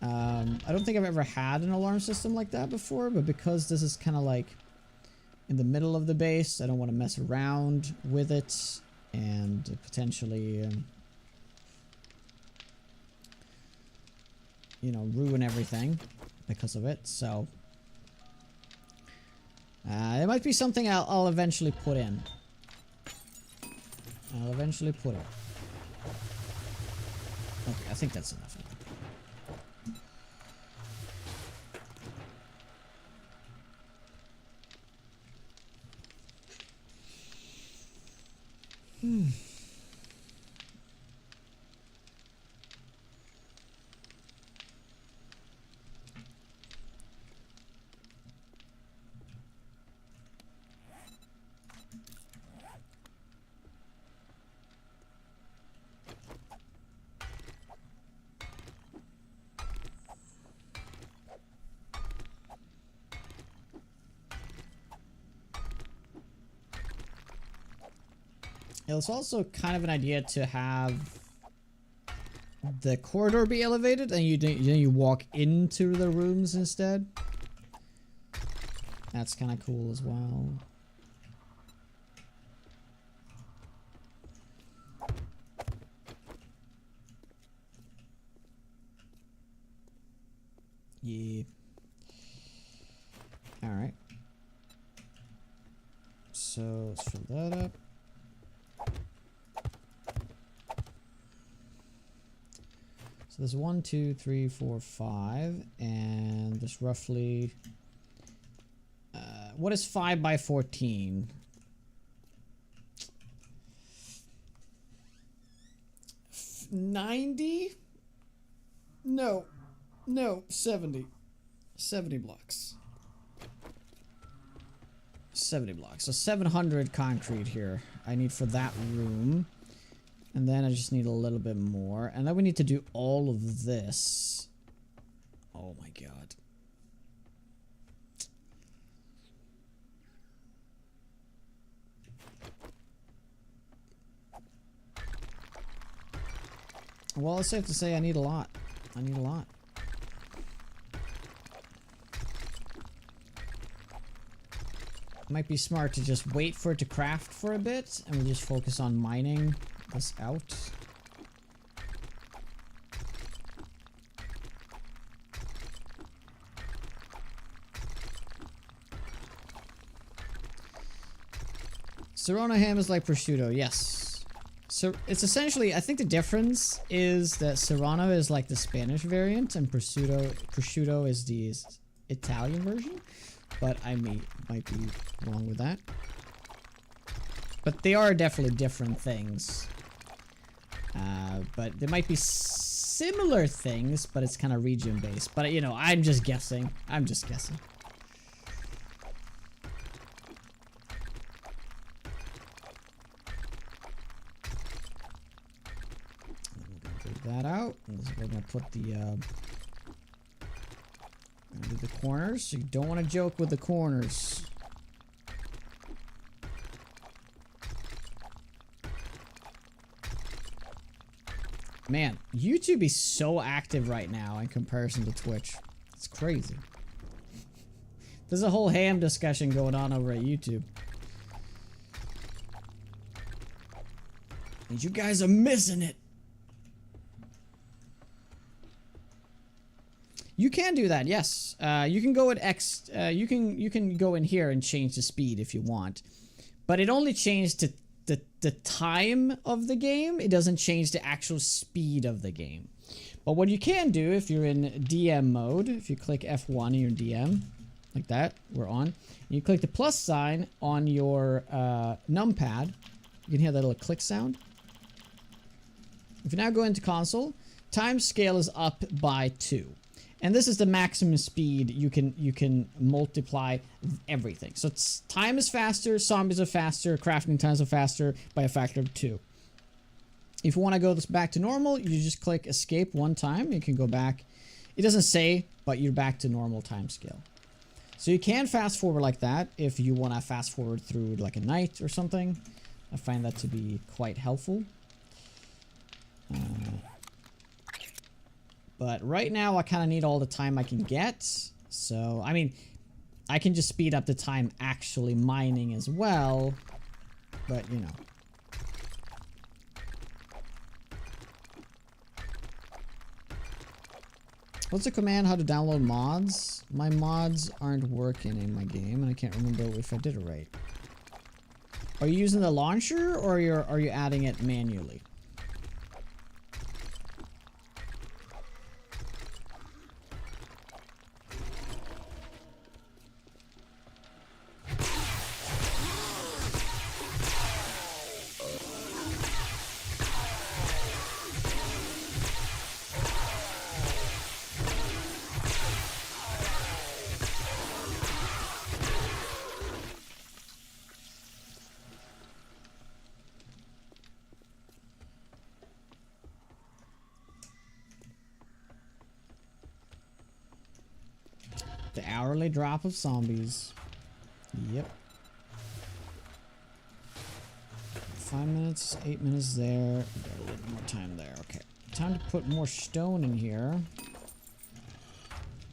I don't think I've ever had an alarm system like that before, but because this is kind of like in the middle of the base, I don't want to mess around with it and potentially, you know, ruin everything because of it. So it might be something I'll eventually put in. I'll eventually put it. Okay, I think that's enough. It's also kind of an idea to have the corridor be elevated, and then you walk into the rooms instead. That's kind of cool as well. Yeah. All right. So let's fill that up. So there's 1, 2, 3, 4, 5, and there's roughly. What is 5 by 14? 90? No, 70. 70 blocks. 70 blocks. So 700 concrete here. I need for that room. And then I just need a little bit more. And then we need to do all of this. Oh my god. Well, it's safe to say I need a lot. I need a lot. Might be smart to just wait for it to craft for a bit, and we'll just focus on mining this out. Serrano ham is like prosciutto, yes. So it's essentially, I think the difference is that Serrano is like the Spanish variant, and prosciutto is the Italian version. But I might be wrong with that. But they are definitely different things. But there might be similar things, but it's kind of region based. But you know, I'm just guessing. I'm just guessing. Take that out. We're gonna put the do the corners. You don't want to joke with the corners. Man, YouTube is so active right now in comparison to Twitch. It's crazy. There's a whole ham discussion going on over at YouTube. And you guys are missing it. You can do that, yes. You can go at X. You can go in here and change the speed if you want, but it only changed to the time of the game. It doesn't change the actual speed of the game. But what you can do if you're in DM mode, if you click F1 in your DM, like that, we're on. You click the plus sign on your numpad. You can hear that little click sound. If you now go into console, time scale is up by 2. And this is the maximum speed you can multiply everything. So time is faster, zombies are faster, crafting times are faster by a factor of 2. If you want to go this back to normal, you just click escape one time. You can go back. It doesn't say, but you're back to normal time scale. So you can fast forward like that if you want to fast forward through like a night or something. I find that to be quite helpful. But right now I kind of need all the time I can get. So, I mean, I can just speed up the time actually mining as well. But, you know. What's the command how to download mods? My mods aren't working in my game and I can't remember if I did it right. Are you using the launcher or are you adding it manually? The hourly drop of zombies. Yep. 5 minutes, 8 minutes there. We got a little more time there. Okay. Time to put more stone in here.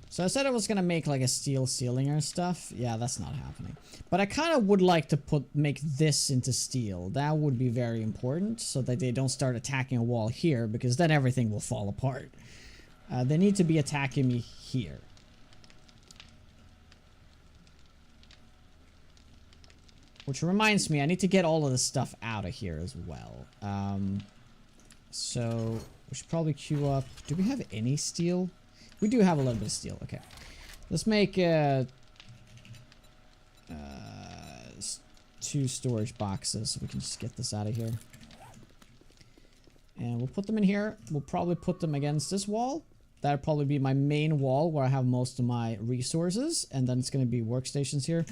So I said I was gonna make like a steel ceiling or stuff. Yeah, that's not happening. But I kind of would like to make this into steel. That would be very important so that they don't start attacking a wall here, because then everything will fall apart. They need to be attacking me here. Which reminds me, I need to get all of this stuff out of here as well. So we should probably queue up. Do we have any steel? We do have a little bit of steel. Okay. Let's make 2 storage boxes so we can just get this out of here. And we'll put them in here. We'll probably put them against this wall. That'll probably be my main wall where I have most of my resources. And then it's going to be workstations here.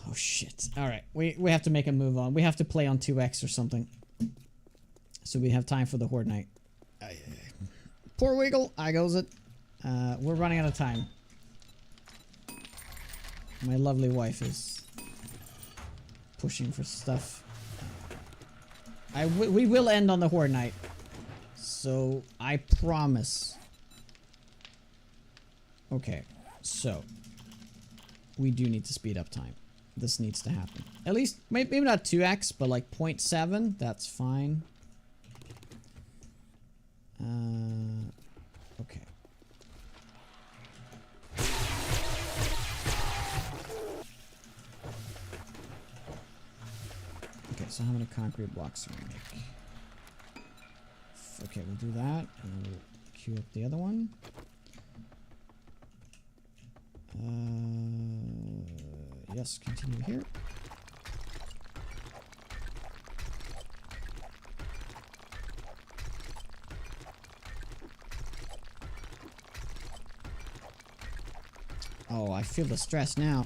Oh shit. Alright, we have to make a move on. We have to play on 2x or something. So we have time for the Horde night. Poor Wiggle, I goes it. We're running out of time. My lovely wife is pushing for stuff. We will end on the Horde night. So, I promise. Okay, so. We do need to speed up time. This needs to happen. At least, maybe not 2x, but like 0.7. That's fine. Okay. Okay, so how many concrete blocks are we make? Okay, we'll do that. And we'll queue up the other one. Yes, continue here. Oh, I feel the stress now.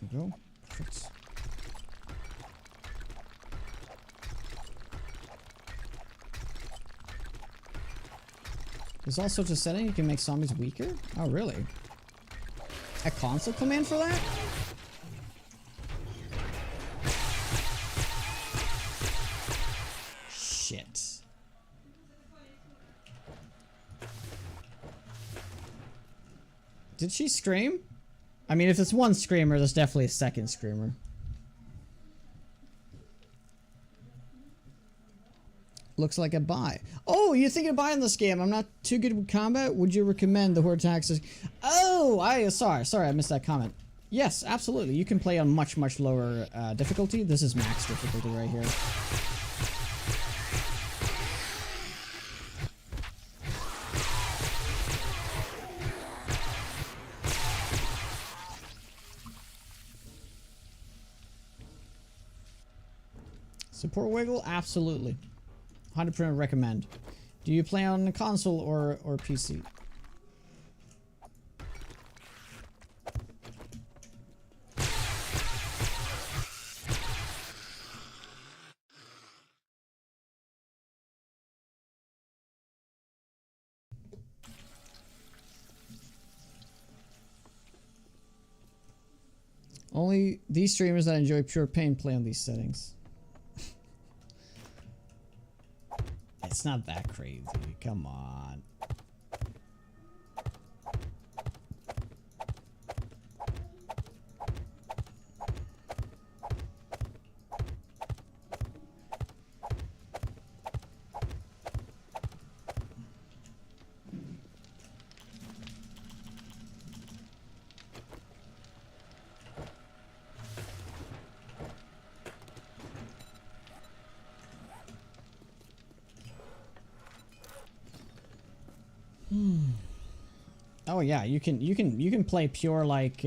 There we go. Perfect. There's all sorts of settings you can make zombies weaker? Oh, really? A console command for that? Shit. Did she scream? I mean, if it's one screamer, there's definitely a second screamer. Looks like a buy. Oh, you're thinking of buying this game. I'm not too good with combat. Would you recommend the Horde taxes? Oh, sorry, I missed that comment. Yes, absolutely. You can play on much lower difficulty. This is max difficulty right here. Support Wiggle? Absolutely. 100% recommend. Do you play on a console or PC? Only these streamers that enjoy pure pain play on these settings. It's not that crazy. Come on. Oh yeah, you can play pure like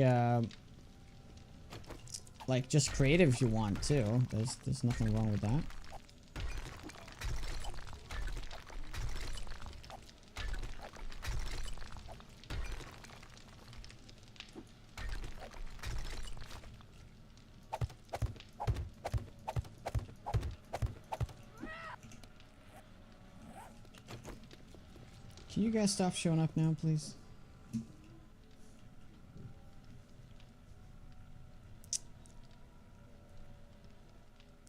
just creative if you want too. There's nothing wrong with that. Can you guys stop showing up now, please?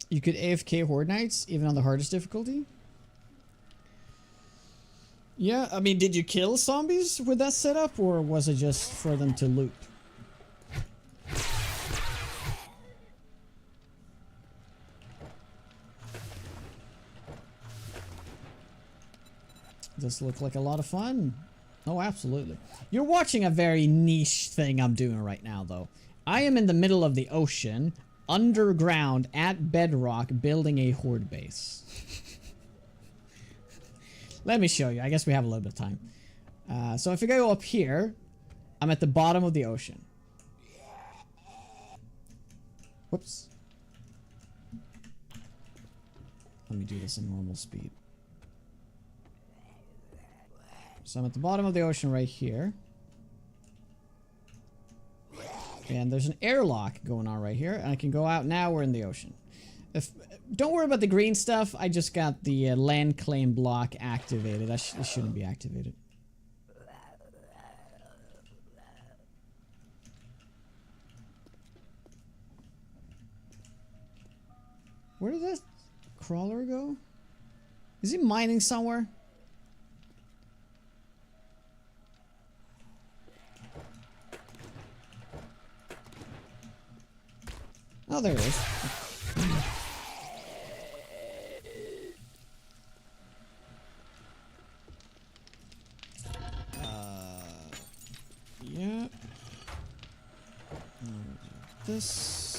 You could AFK Horde Knights, even on the hardest difficulty? Yeah, I mean, did you kill zombies with that setup, or was it just for them to loot? This looked like a lot of fun. Oh, absolutely. You're watching a very niche thing I'm doing right now, though. I am in the middle of the ocean, underground, at bedrock, building a horde base. Let me show you. I guess we have a little bit of time. So if I go up here, I'm at the bottom of the ocean. Whoops. Let me do this in normal speed. So I'm at the bottom of the ocean right here. And there's an airlock going on right here. And I can go out now. We're in the ocean. Don't worry about the green stuff. I just got the land claim block activated. It shouldn't be activated. Where did that crawler go? Is he mining somewhere? Oh, there it is. Yeah. This.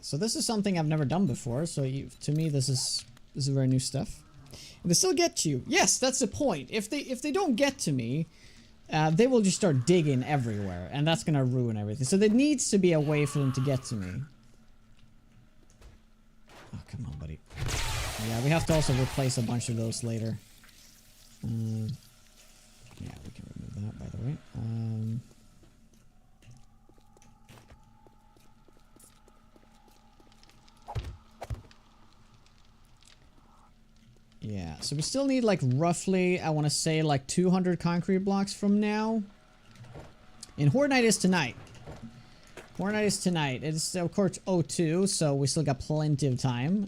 So this is something I've never done before. So to me, this is very new stuff. And they still get to you. Yes, that's the point. If they don't get to me, they will just start digging everywhere, and that's gonna ruin everything. So there needs to be a way for them to get to me. Oh, come on, buddy. Yeah, we have to also replace a bunch of those later. Yeah, we can remove that, by the way. Yeah, so we still need like roughly, I want to say like 200 concrete blocks from now. And Horde Night is tonight. Horde Night is tonight. It's of course 02, so we still got plenty of time.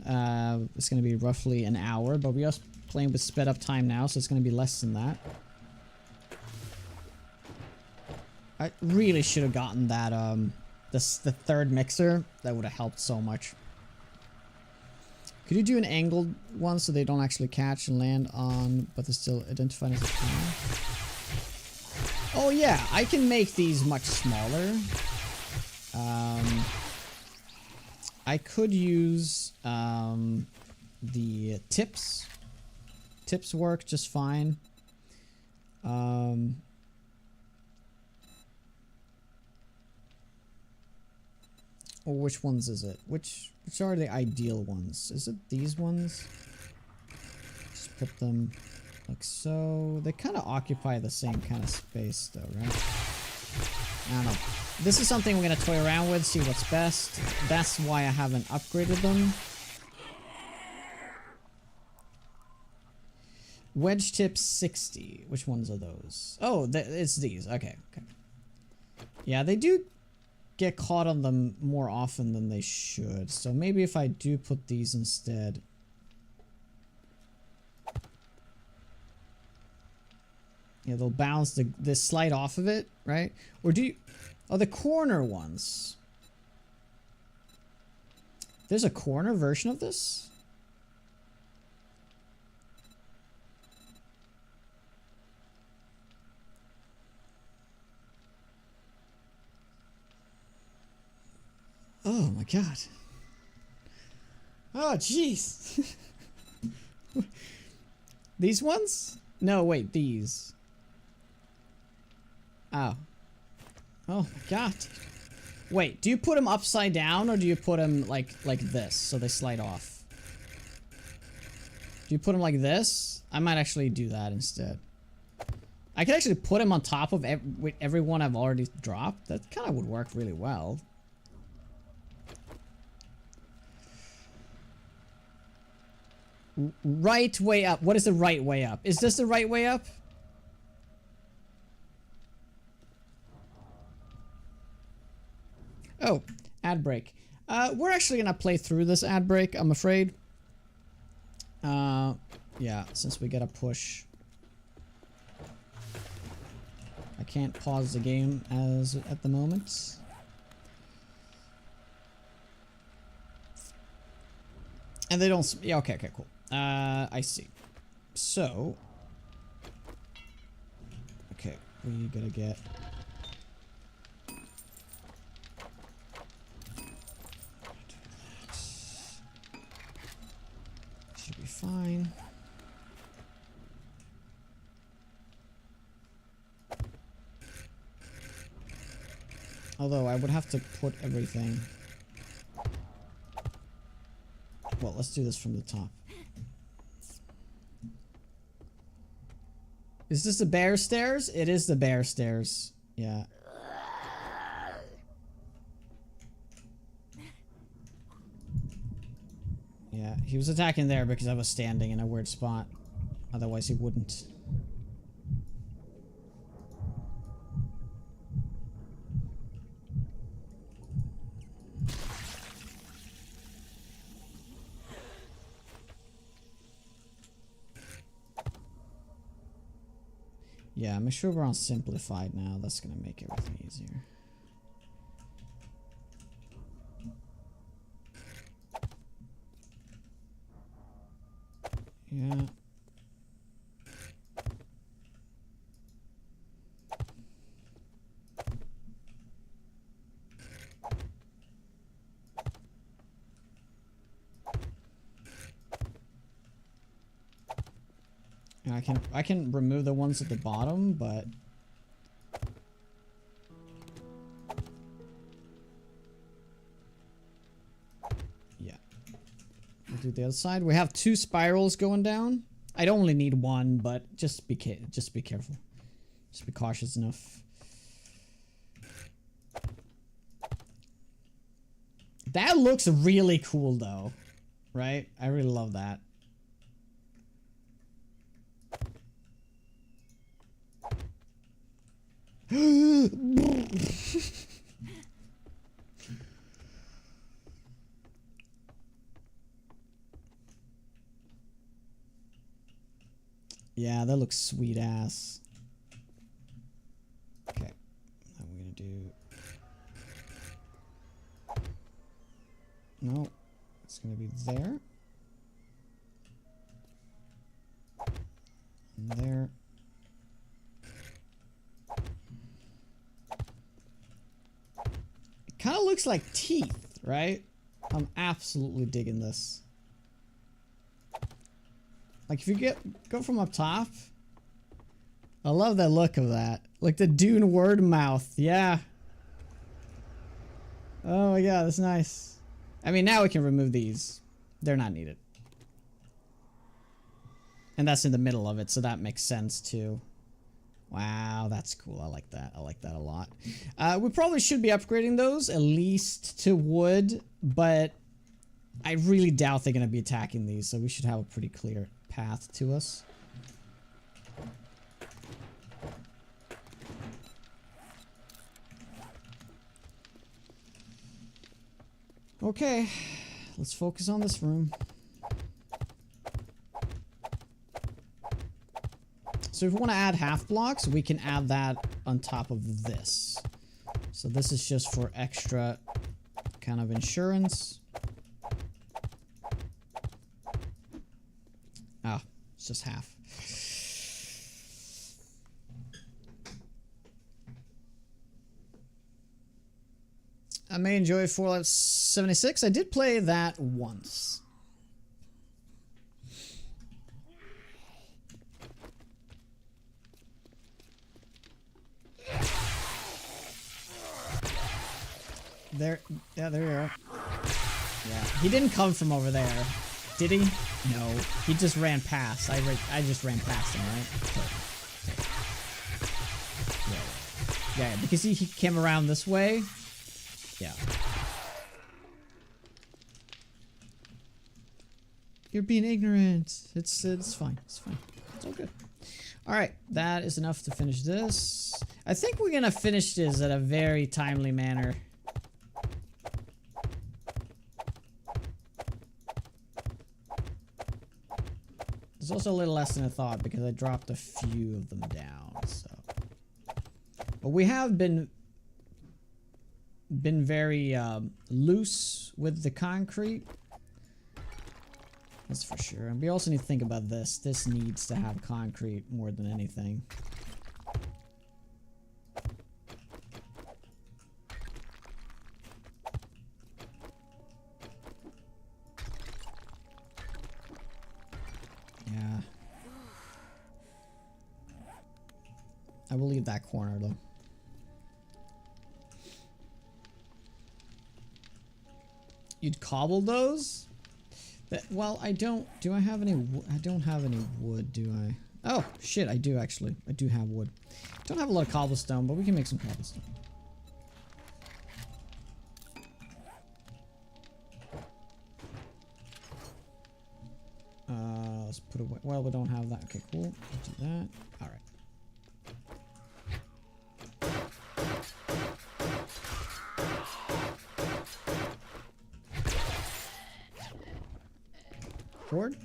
It's going to be roughly an hour, but we are playing with sped up time now, so it's going to be less than that. I really should have gotten that, the third mixer. That would have helped so much. Could you do an angled one so they don't actually catch and land on, but they're still identified as a camera? Oh yeah, I can make these much smaller. I could use the tips. Tips work just fine. Or which ones is it? Which are the ideal ones? Is it these ones? Just put them like so. They kind of occupy the same kind of space though, right? I don't know. This is something we're going to toy around with, see what's best. That's why I haven't upgraded them. Wedge tips 60. Which ones are those? Oh, it's these. Okay. Yeah, they do get caught on them more often than they should. So maybe if I do put these instead. Yeah, they'll bounce the slide off of it, right? Or do you... Oh, the corner ones. There's a corner version of this? Oh my god. Oh jeez. These ones? No, wait, these. Oh. Oh my god. Wait, do you put them upside down or do you put them like this so they slide off? Do you put them like this? I might actually do that instead. I could actually put them on top of every one I've already dropped. That kind of would work really well. Right way up. What is the right way up? Is this the right way up? Oh, ad break. We're actually gonna play through this ad break, I'm afraid. Yeah, since we gotta push. I can't pause the game as at the moment. And they don't. Yeah, okay, cool. I see. So, okay, we gotta get. Should be fine. Although I would have to put everything. Well, let's do this from the top. Is this the bear stairs? It is the bear stairs. Yeah. Yeah, he was attacking there because I was standing in a weird spot. Otherwise he wouldn't. Yeah, make sure we're on simplified now. That's gonna make everything easier. Yeah. I can remove the ones at the bottom, but yeah. We'll do the other side. We have 2 spirals going down. I'd only need 1, but just be careful. Just be cautious enough. That looks really cool though, right? I really love that. Yeah, that looks sweet ass. Okay, now we're gonna do. No, it's gonna be there. And there. Kind of looks like teeth, right? I'm absolutely digging this. Like if you go from up top, I love that look of that. Like the Dune word mouth, yeah. Oh my god, that's nice. I mean, now we can remove these. They're not needed. And that's in the middle of it, so that makes sense too. Wow, that's cool. I like that. I like that a lot. We probably should be upgrading those, at least to wood, but I really doubt they're going to be attacking these, so we should have a pretty clear path to us. Okay, let's focus on this room. So if we want to add half blocks, we can add that on top of this. So this is just for extra kind of insurance. Ah, it's just half. I may enjoy Fallout 76. I did play that once. There, yeah, there you are. Yeah, he didn't come from over there, did he? No, he just ran past. I just ran past him, right? Yeah, because he came around this way. Yeah. You're being ignorant. It's fine. It's fine. It's all good. All right, that is enough to finish this. I think we're gonna finish this at a very timely manner. It's also a little less than I thought because I dropped a few of them down. So, but we have been very loose with the concrete. That's for sure. And we also need to think about this. This needs to have concrete more than anything. Yeah. I will leave that corner though. You'd cobble those? Well, I don't. Do I have any? I don't have any wood, do I? Oh shit, I do actually. I do have wood. Don't have a lot of cobblestone, but we can make some cobblestone. Let's put away. Well, we don't have that. Okay, cool. Let's do that. All right. Horde?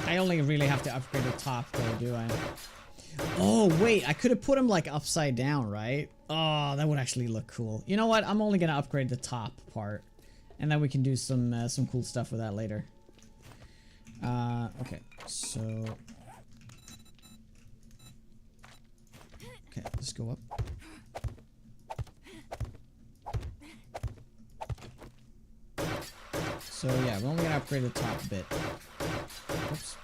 I only really have to upgrade the top though, do I? Oh, wait, I could have put him like upside down, right? Oh, that would actually look cool. You know what? I'm only gonna upgrade the top part. And then we can do some cool stuff with that later. Okay, so... Okay, let's go up. So yeah, we're only gonna upgrade the top bit. Oops.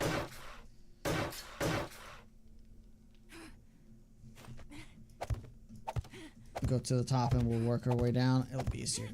Go to the top and we'll work our way down. It'll be easier.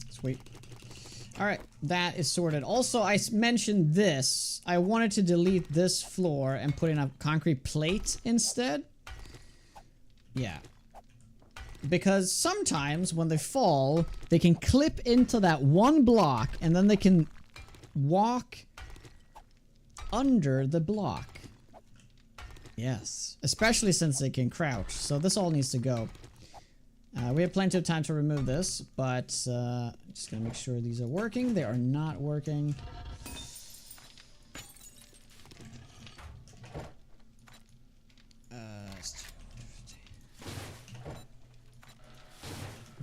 Sweet. Alright, that is sorted. Also, I mentioned this. I wanted to delete this floor and put in a concrete plate instead. Yeah. Because sometimes when they fall, they can clip into that one block and then they can walk under the block. Yes. Especially since they can crouch. So this all needs to go. We have plenty of time to remove this, but just gonna make sure these are working. They are not working.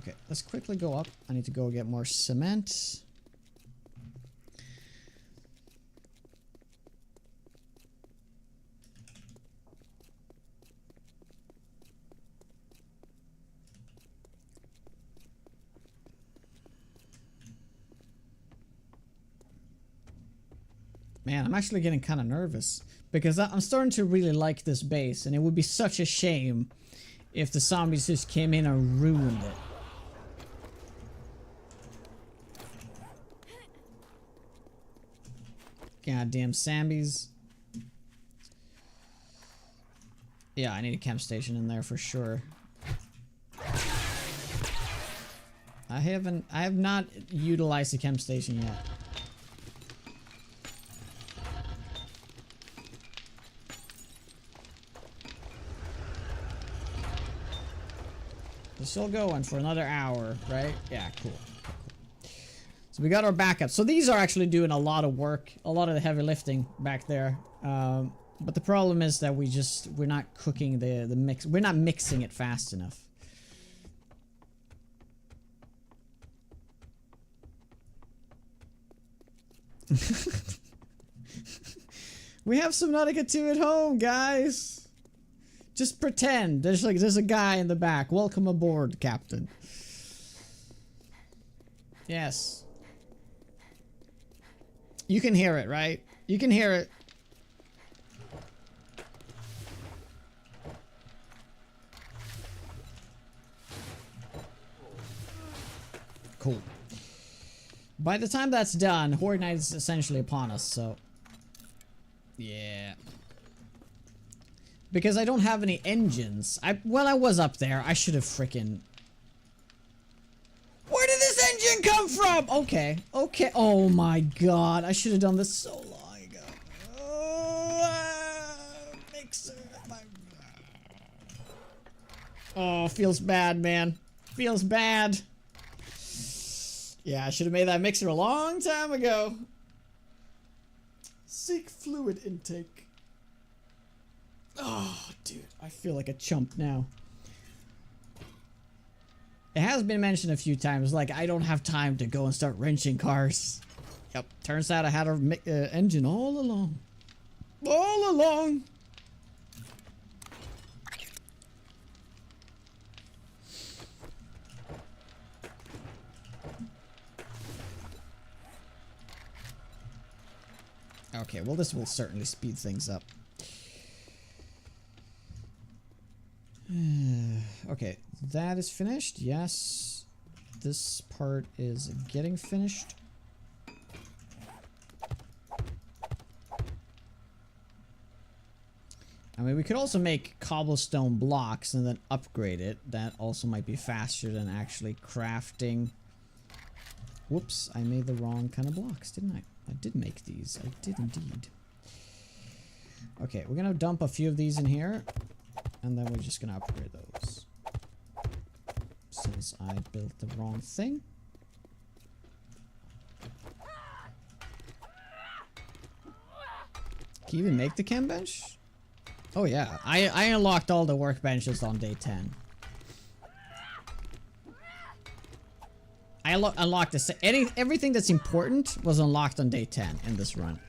Okay, let's quickly go up. I need to go get more cement. Man, I'm actually getting kind of nervous because I'm starting to really like this base, and it would be such a shame if the zombies just came in and ruined it. Goddamn Sambies. Yeah, I need a camp station in there for sure. I have not utilized the camp station yet. We're still going for another hour, right? Yeah, cool. So we got our backup. So these are actually doing a lot of work, a lot of the heavy lifting back there. But the problem is that we're not cooking the mix. We're not mixing it fast enough. We have Subnautica 2 at home, guys. Just pretend. There's a guy in the back. Welcome aboard, Captain. Yes. You can hear it, right? You can hear it. Cool. By the time that's done, Horde Night is essentially upon us, so... Yeah. Because I don't have any engines. Well, I was up there. I should have frickin'... Where did this engine come from? Okay. Okay. Oh my god. I should have done this so long ago. Mixer. Oh, feels bad, man. Feels bad. Yeah, I should have made that mixer a long time ago. Seek fluid intake. Oh, dude. I feel like a chump now. It has been mentioned a few times, like, I don't have time to go and start wrenching cars. Yep, turns out I had an engine all along. All along. Okay, well this will certainly speed things up. Okay, that is finished. Yes. This part is getting finished. I mean, we could also make cobblestone blocks and then upgrade it. That also might be faster than actually crafting. Whoops, I made the wrong kind of blocks, didn't I? I did make these. I did indeed. Okay, we're gonna dump a few of these in here. And then we're just gonna upgrade those. Since I built the wrong thing. Can you even make the chem bench? Oh yeah, I unlocked all the workbenches on day 10. I unlocked this. Everything that's important was unlocked on day 10 in this run.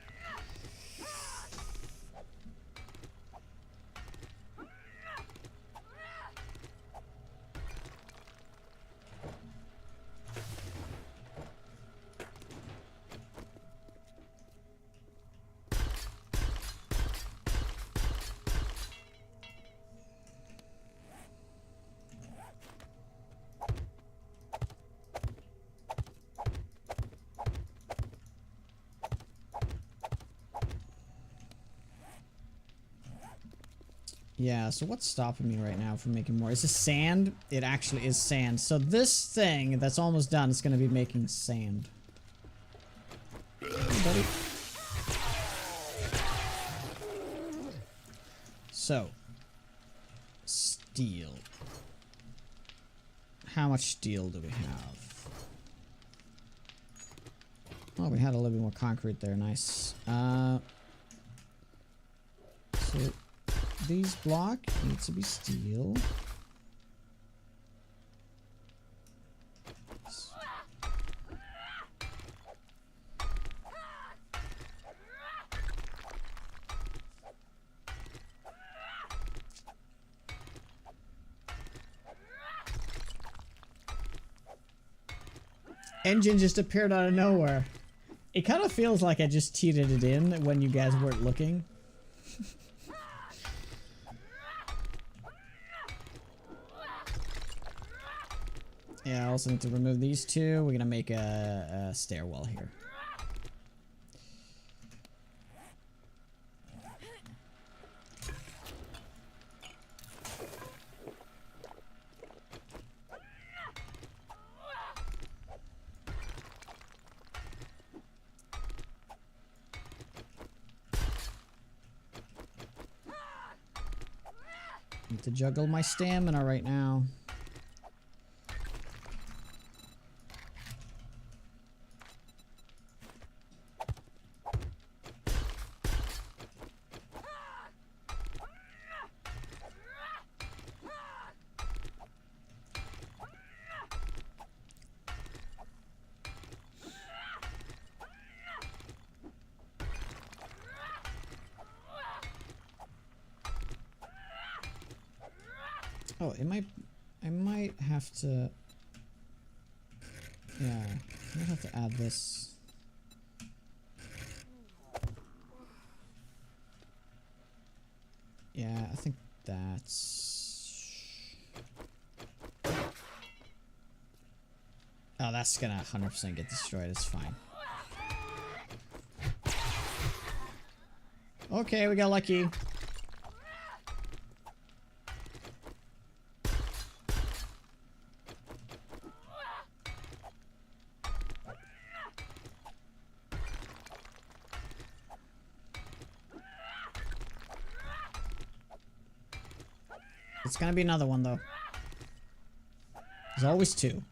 Yeah, so what's stopping me right now from making more? Is this sand? It actually is sand. So this thing that's almost done is going to be making sand. Hey, buddy. So. Steel. How much steel do we have? Oh, we had a little bit more concrete there. Nice. So these block needs to be steel. Engine just appeared out of nowhere. It kind of feels like I just cheated it in when you guys weren't looking. Yeah, I also need to remove these two. We're gonna make a stairwell here. Need to juggle my stamina right now. Oh, it might. I might have to. Yeah, I might have to add this. Yeah, I think that's. Oh, that's gonna 100% get destroyed. It's fine. Okay, we got lucky. It's gonna be another one though. There's always two.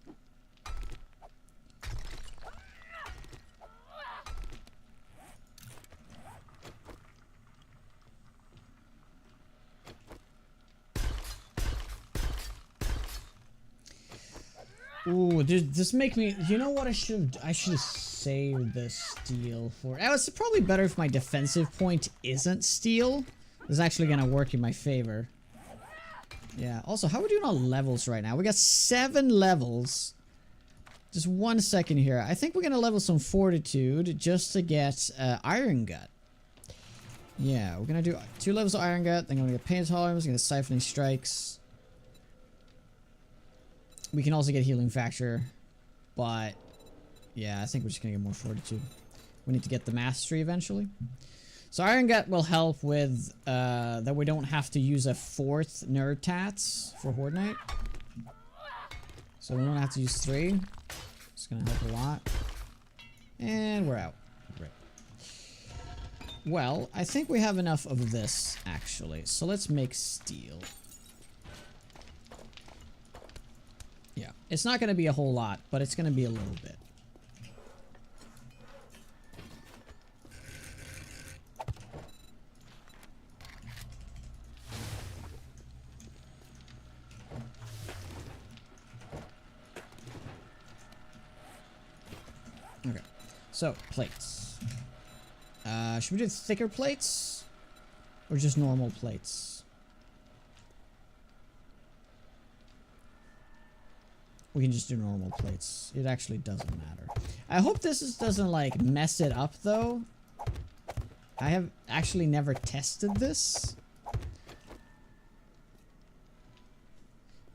Ooh, dude, this make me. You know what I should have saved the steel for. Oh, it's probably better if my defensive point isn't steel. It's actually gonna work in my favor. Yeah. Also, how are we doing on levels right now? We got 7 levels. Just 1 second here. I think we're gonna level some fortitude just to get iron gut. Yeah, we're gonna do 2 levels of iron gut. Then I'm gonna get pain tolerance. Gonna get siphoning strikes. We can also get healing factor, but yeah, I think we're just gonna get more fortitude. We need to get the mastery eventually. So Iron Gut will help with that we don't have to use a 4th nerd tats for Horde Night. So we don't have to use 3. It's gonna help a lot. And we're out. Great. Well, I think we have enough of this actually. So let's make steel. Yeah, it's not gonna be a whole lot, but it's gonna be a little bit. Okay, so plates. Should we do thicker plates? Or just normal plates? We can just do normal plates. It actually doesn't matter. I hope doesn't like mess it up though. I have actually never tested this.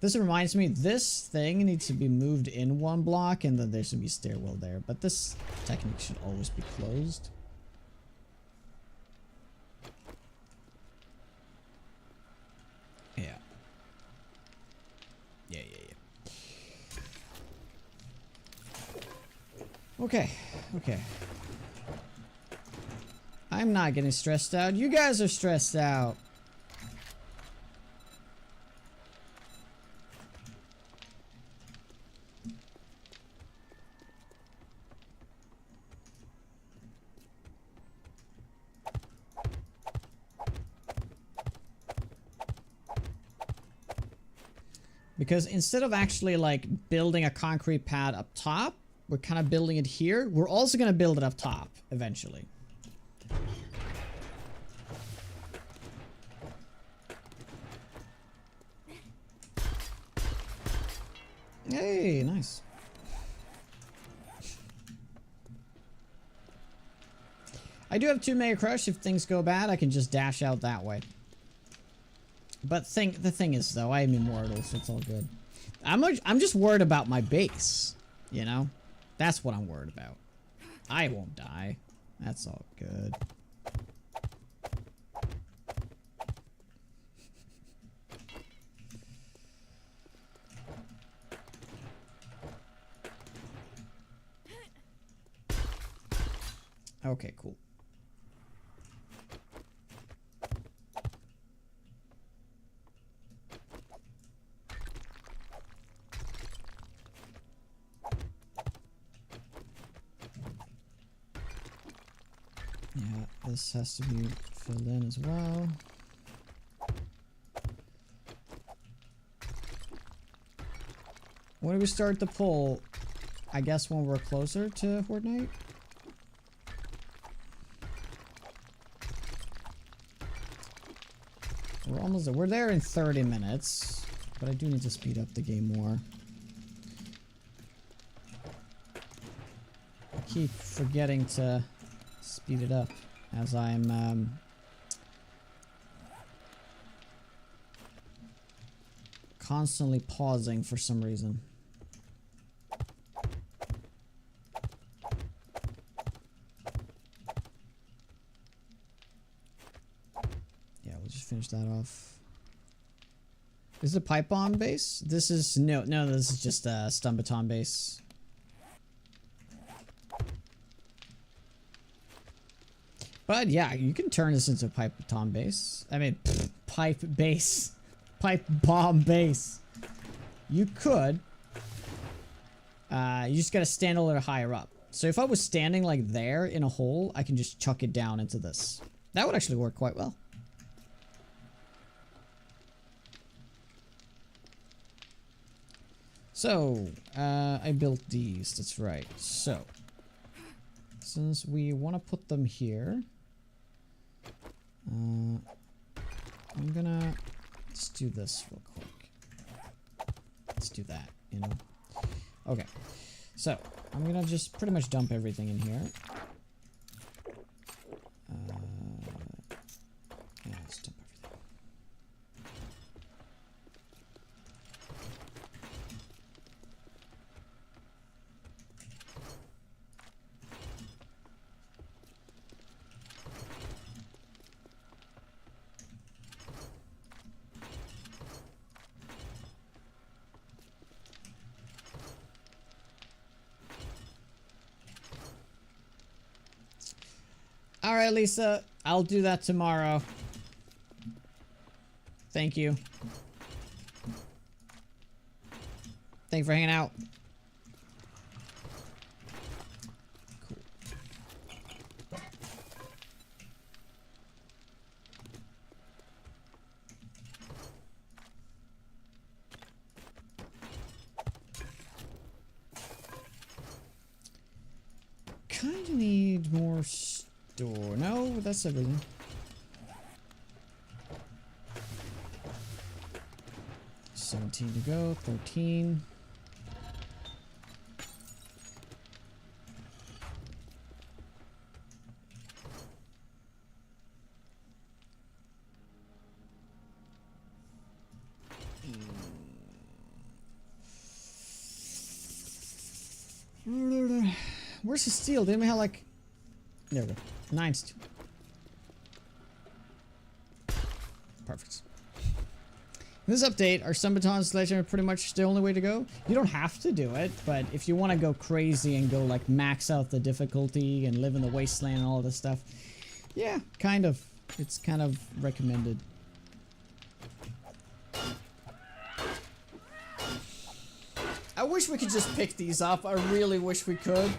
This reminds me, this thing needs to be moved in 1 block and then there should be stairwell there. But this technique should always be closed. Yeah. Yeah. Okay. I'm not getting stressed out. You guys are stressed out. Because instead of actually like building a concrete pad up top, we're kind of building it here. We're also going to build it up top eventually. Hey, nice. I do have 2 Mega Crush. If things go bad, I can just dash out that way. But the thing is, though, I am immortal, so it's all good. I'm just worried about my base, you know? That's what I'm worried about. I won't die. That's all good. Okay, cool. Yeah, this has to be filled in as well. When do we start the poll? I guess when we're closer to Horde Night? We're almost there. We're there in 30 minutes, but I do need to speed up the game more. I keep forgetting to speed it up as I'm constantly pausing for some reason. Yeah, we'll just finish that off. Is it a pipe bomb base? This is no, this is just a stun baton base. But yeah, you can turn this into a pipe baton base. I mean, pipe base. Pipe bomb base. You could. You just gotta stand a little higher up. So if I was standing like there in a hole, I can just chuck it down into this. That would actually work quite well. So, I built these, that's right. So, since we want to put them here, I'm gonna, let's do this real quick. Let's do that, you know. Okay, so, I'm gonna just pretty much dump everything in here. Yeah, let's dump everything. Alright, Lisa. I'll do that tomorrow. Thank you. Thank you for hanging out. Cool. Kinda need more door. No, that's everything. $17 to go. 13. Where's the steel? Didn't we have like... There we go. 9 steel. Perfect. In this update, our stun baton sledgehammer pretty much the only way to go. You don't have to do it, but if you want to go crazy and go like max out the difficulty and live in the wasteland and all this stuff, yeah, kind of. It's kind of recommended. I wish we could just pick these up. I really wish we could.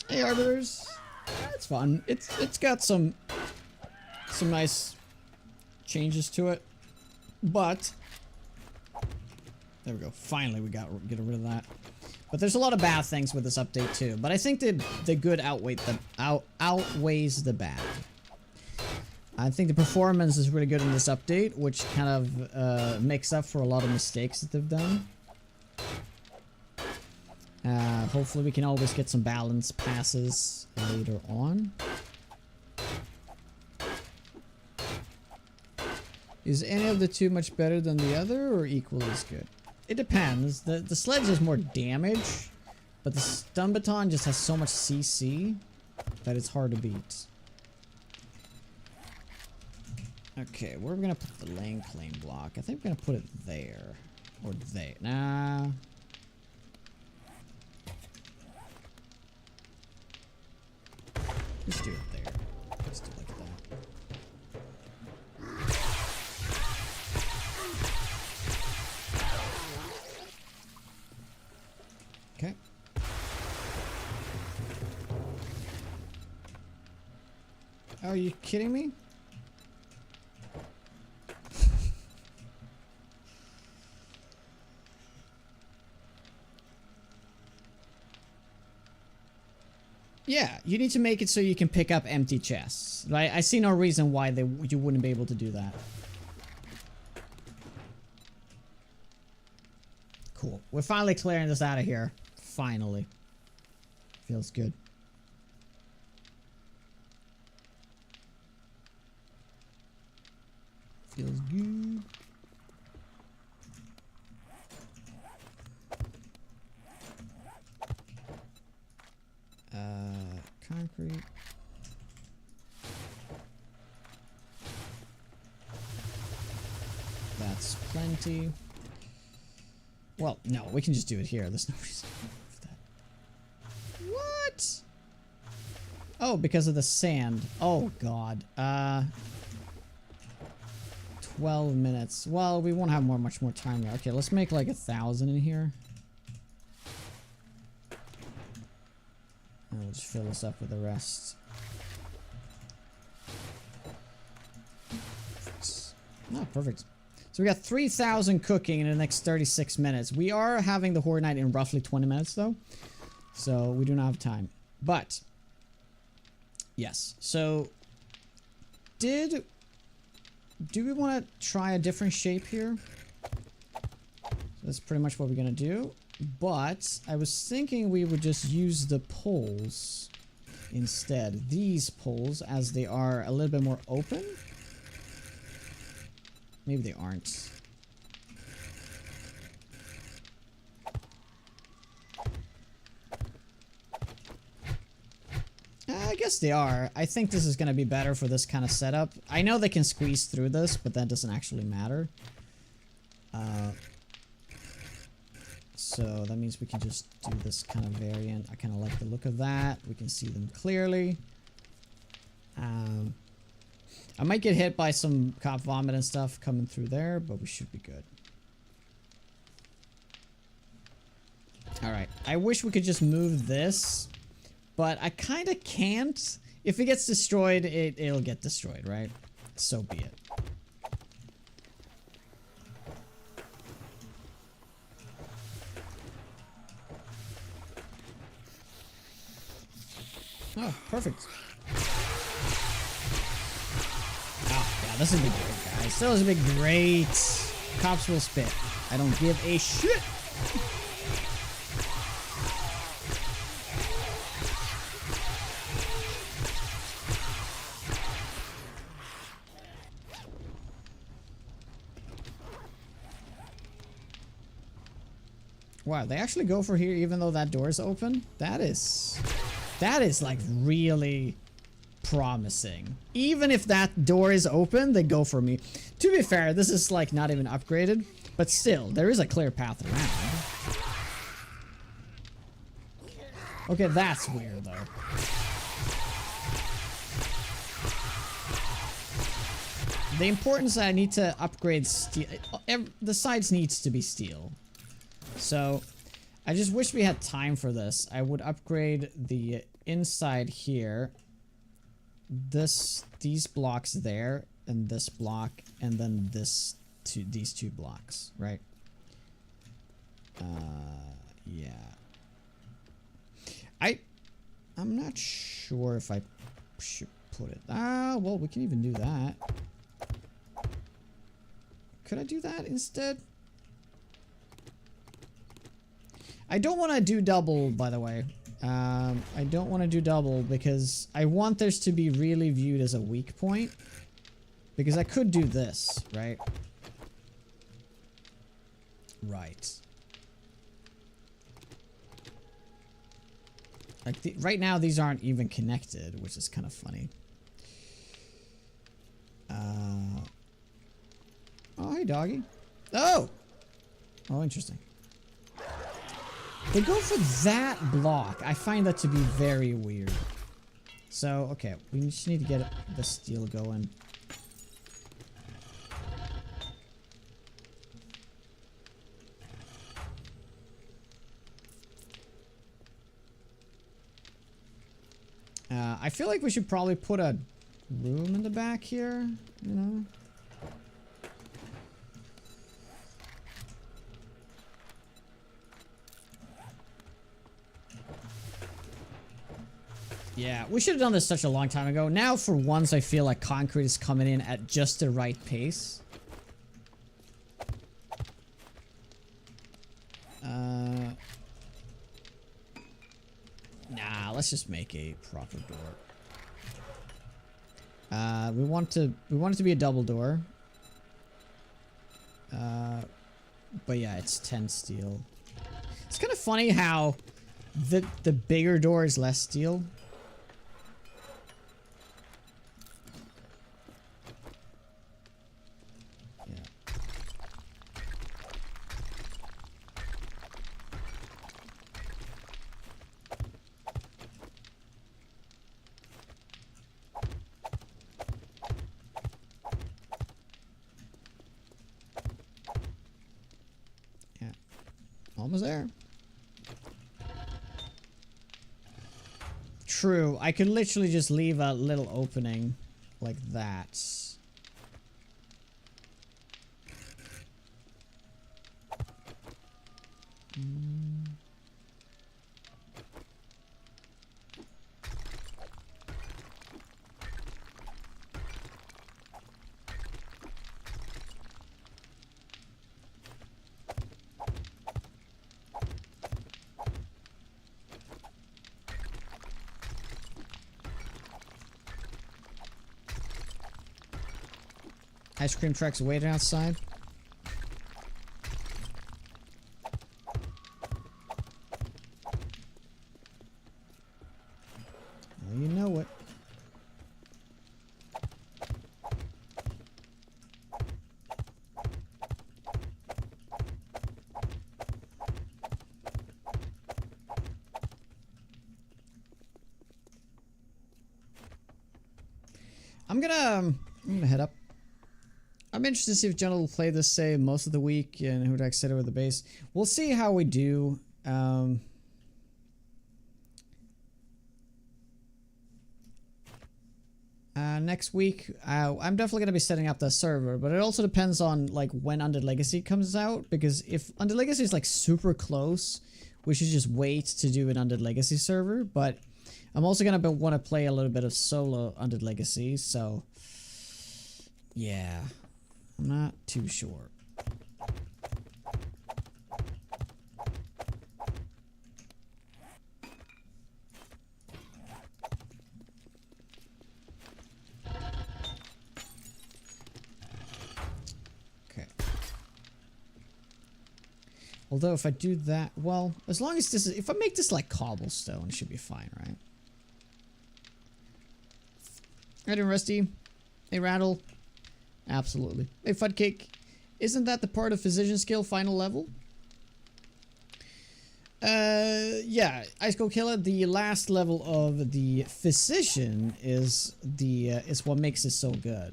Hey, Arbiters. It's fun. It's got some nice changes to it, but there we go. Finally, we get rid of that. But there's a lot of bad things with this update too. But I think the good outweighs the bad. I think the performance is really good in this update, which kind of makes up for a lot of mistakes that they've done. Hopefully we can always get some balance passes later on. Is any of the two much better than the other or equally as good? It depends. The sledge has more damage, but the stun baton just has so much CC that it's hard to beat. Okay, where are we gonna put the laying claim block? I think we're gonna put it there. Or there. Nah. Let's do it there. Let's do it like that. Are you kidding me? Yeah, you need to make it so you can pick up empty chests. Right? I see no reason why you wouldn't be able to do that. Cool. We're finally clearing this out of here. Finally. Feels good. Feels good. Concrete. That's plenty. Well, no, we can just do it here. There's no reason for that. What? Oh, because of the sand. Oh, God. 12 minutes. Well, we won't have much more time now. Okay, let's make like 1,000 in here. And we'll just fill this up with the rest. Oh, perfect. So we got 3,000 cooking in the next 36 minutes. We are having the Horde Night in roughly 20 minutes though. So we do not have time. But, yes. So, do we want to try a different shape here? So that's pretty much what we're going to do. But, I was thinking we would just use the poles instead. These poles, as they are a little bit more open. Maybe they aren't. I guess they are. I think this is going to be better for this kind of setup. I know they can squeeze through this, but that doesn't actually matter. So that means we can just do this kind of variant. I kind of like the look of that. We can see them clearly. I might get hit by some cop vomit and stuff coming through there, but we should be good. Alright, I wish we could just move this, but I kind of can't. If it gets destroyed, it'll get destroyed, right? So be it. Oh, perfect. This will be good, guys. This will be great. Cops will spit. I don't give a shit. Wow, they actually go for here even though that door is open? That is like really promising. Even if that door is open, they go for me. To be fair, this is like not even upgraded, but still, there is a clear path around. Okay, that's weird though. The importance I need to upgrade steel. The sides needs to be steel. So, I just wish we had time for this. I would upgrade the inside here. These blocks there, and this block, and then these two blocks, right? Yeah. I'm not sure if I should put it. Well, we can even do that. Could I do that instead? I don't want to do double, by the way. I don't want to do double because I want this to be really viewed as a weak point. Because I could do this, right? Right. Like right now, these aren't even connected, which is kind of funny. Oh, hey, doggy. Oh! Oh, interesting. They go for that block. I find that to be very weird. So, okay. We just need to get the steel going. I feel like we should probably put a room in the back here, you know? Yeah, we should have done this such a long time ago. Now, for once, I feel like concrete is coming in at just the right pace. Nah, let's just make a proper door. We want it to be a double door. But yeah, it's 10 steel. It's kind of funny how the bigger door is less steel. Almost there. True, I could literally just leave a little opening like that. Ice cream truck's waiting outside. Well, you know it. I'm gonna head up. I'm interested to see if Jonah will play this, say, most of the week and who I set over the base. We'll see how we do. Next week, I'm definitely going to be setting up the server, but it also depends on like when Undead Legacy comes out, because if Undead Legacy is like super close, we should just wait to do an Undead Legacy server, but I'm also going to want to play a little bit of solo Undead Legacy, so yeah. I'm not too sure. Okay. Although if I do that, well, as long as this is, if I make this like cobblestone, it should be fine, right? Right, Rusty. Hey, Rattle. Absolutely. Hey, Fudcake, isn't that the part of physician skill final level? Yeah, Ice Cold Killer, the last level of the physician is what makes it so good.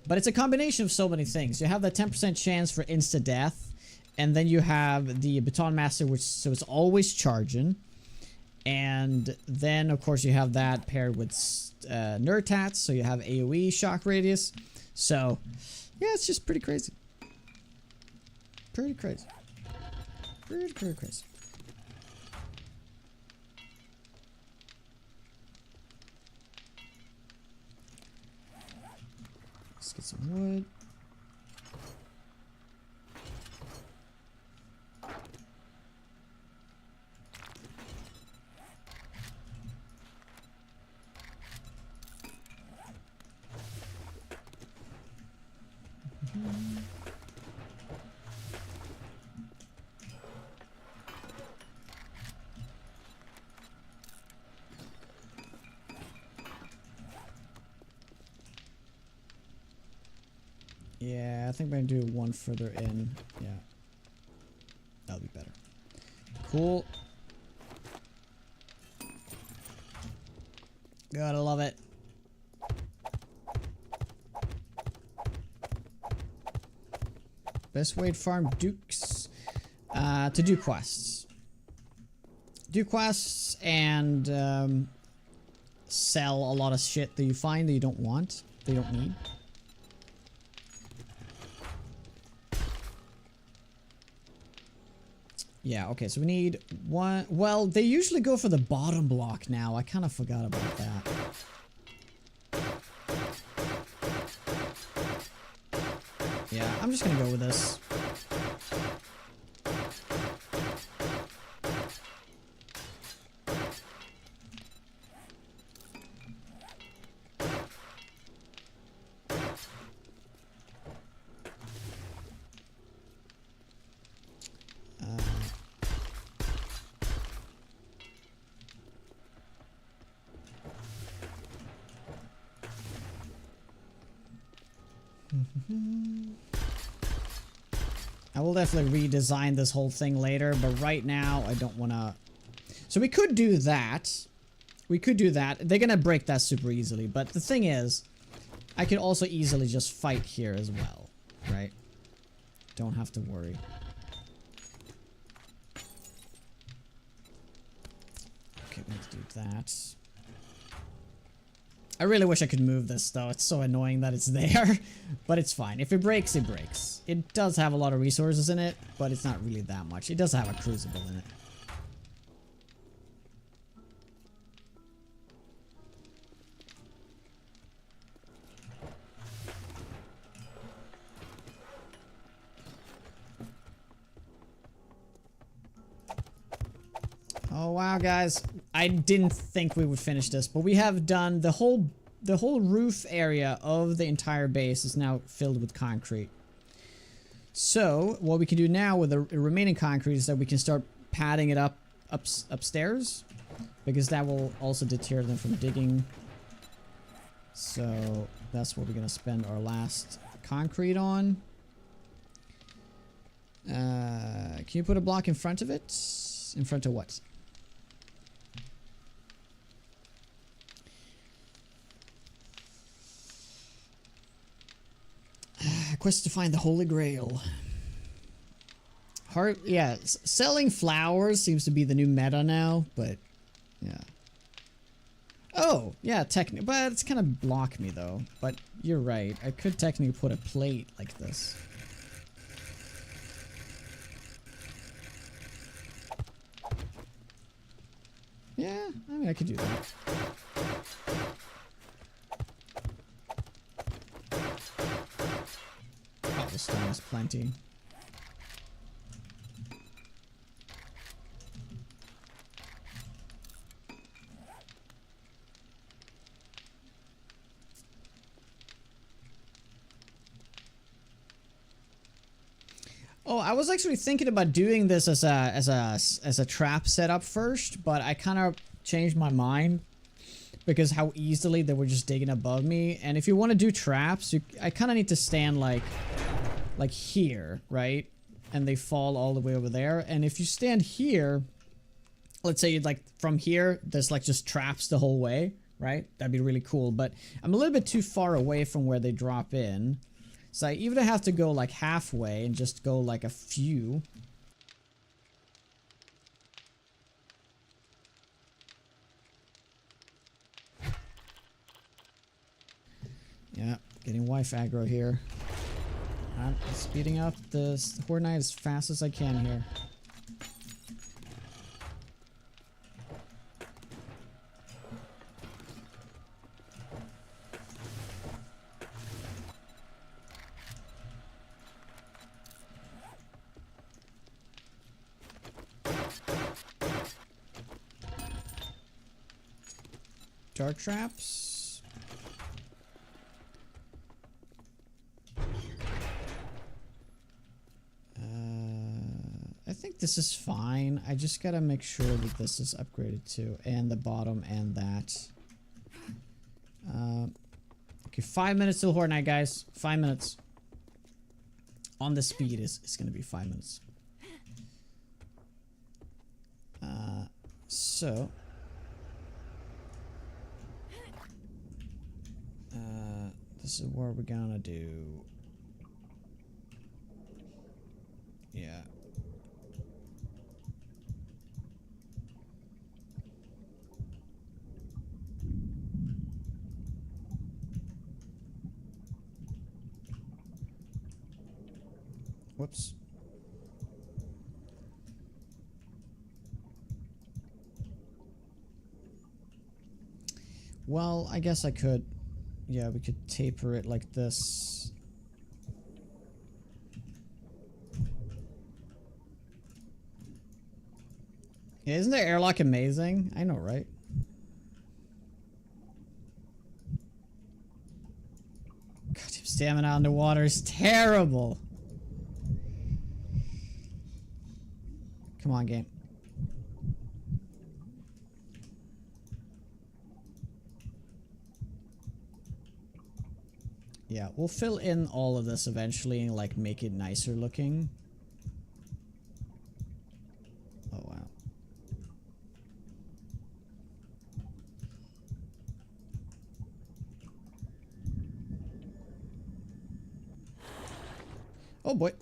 But it's a combination of so many things. You have that 10% chance for insta death, and then you have the Baton Master, which so it's always charging. And then of course you have that paired with Nerd Tats, so you have AoE shock radius. So, yeah, it's just pretty crazy. Pretty crazy. Pretty crazy. Let's get some wood. Yeah, I think I'm gonna do one further in. Yeah. That'll be better. Cool. Gotta love it. Best way to farm dukes. To do quests. Do quests and sell a lot of shit that you find that you don't want, that you don't need. Yeah, okay, so we need one. Well, they usually go for the bottom block now. I kind of forgot about that. Yeah, I'm just gonna go with this. I will definitely redesign this whole thing later, but right now I don't want to... So we could do that. We could do that. They're going to break that super easily, but the thing is, I could also easily just fight here as well, right? Don't have to worry. Okay, let's do that. I really wish I could move this though. It's so annoying that it's there, but it's fine. If it breaks, it breaks. It does have a lot of resources in it, but it's not really that much. It does have a crucible in it. Oh wow, guys. I didn't think we would finish this, but we have done the whole roof area of the entire base is now filled with concrete. So, what we can do now with the remaining concrete is that we can start padding it upstairs, because that will also deter them from digging. So, that's what we're going to spend our last concrete on. Can you put a block in front of it? In front of what? Quest to find the Holy Grail. Yeah, selling flowers seems to be the new meta now, but yeah. Oh, yeah, technically, but it's kind of block me though. But you're right, I could technically put a plate like this. Yeah, I mean, I could do that. Cobblestone is plenty. Oh, I was actually thinking about doing this as a trap setup first, but I kind of changed my mind because how easily they were just digging above me. And if you want to do traps, I kind of need to stand like here, right? And they fall all the way over there. And if you stand here, let's say you'd like from here, there's like just traps the whole way, right? That'd be really cool. But I'm a little bit too far away from where they drop in. So I either have to go like halfway and just go like a few. Yeah, getting wife aggro here. I'm speeding up the Horde Knight as fast as I can here. Dark traps. I think this is fine. I just gotta make sure that this is upgraded too, and the bottom and that. Okay, 5 minutes till Horde Night, guys. 5 minutes. On the speed is gonna be 5 minutes. So. This is what we're gonna do. Yeah. Whoops. Well, I guess I could. Yeah, we could taper it like this. Yeah, isn't the airlock amazing? I know, right? Goddamn stamina underwater is terrible. Come on, game. Yeah, we'll fill in all of this eventually and like make it nicer looking. Oh wow. Oh boy.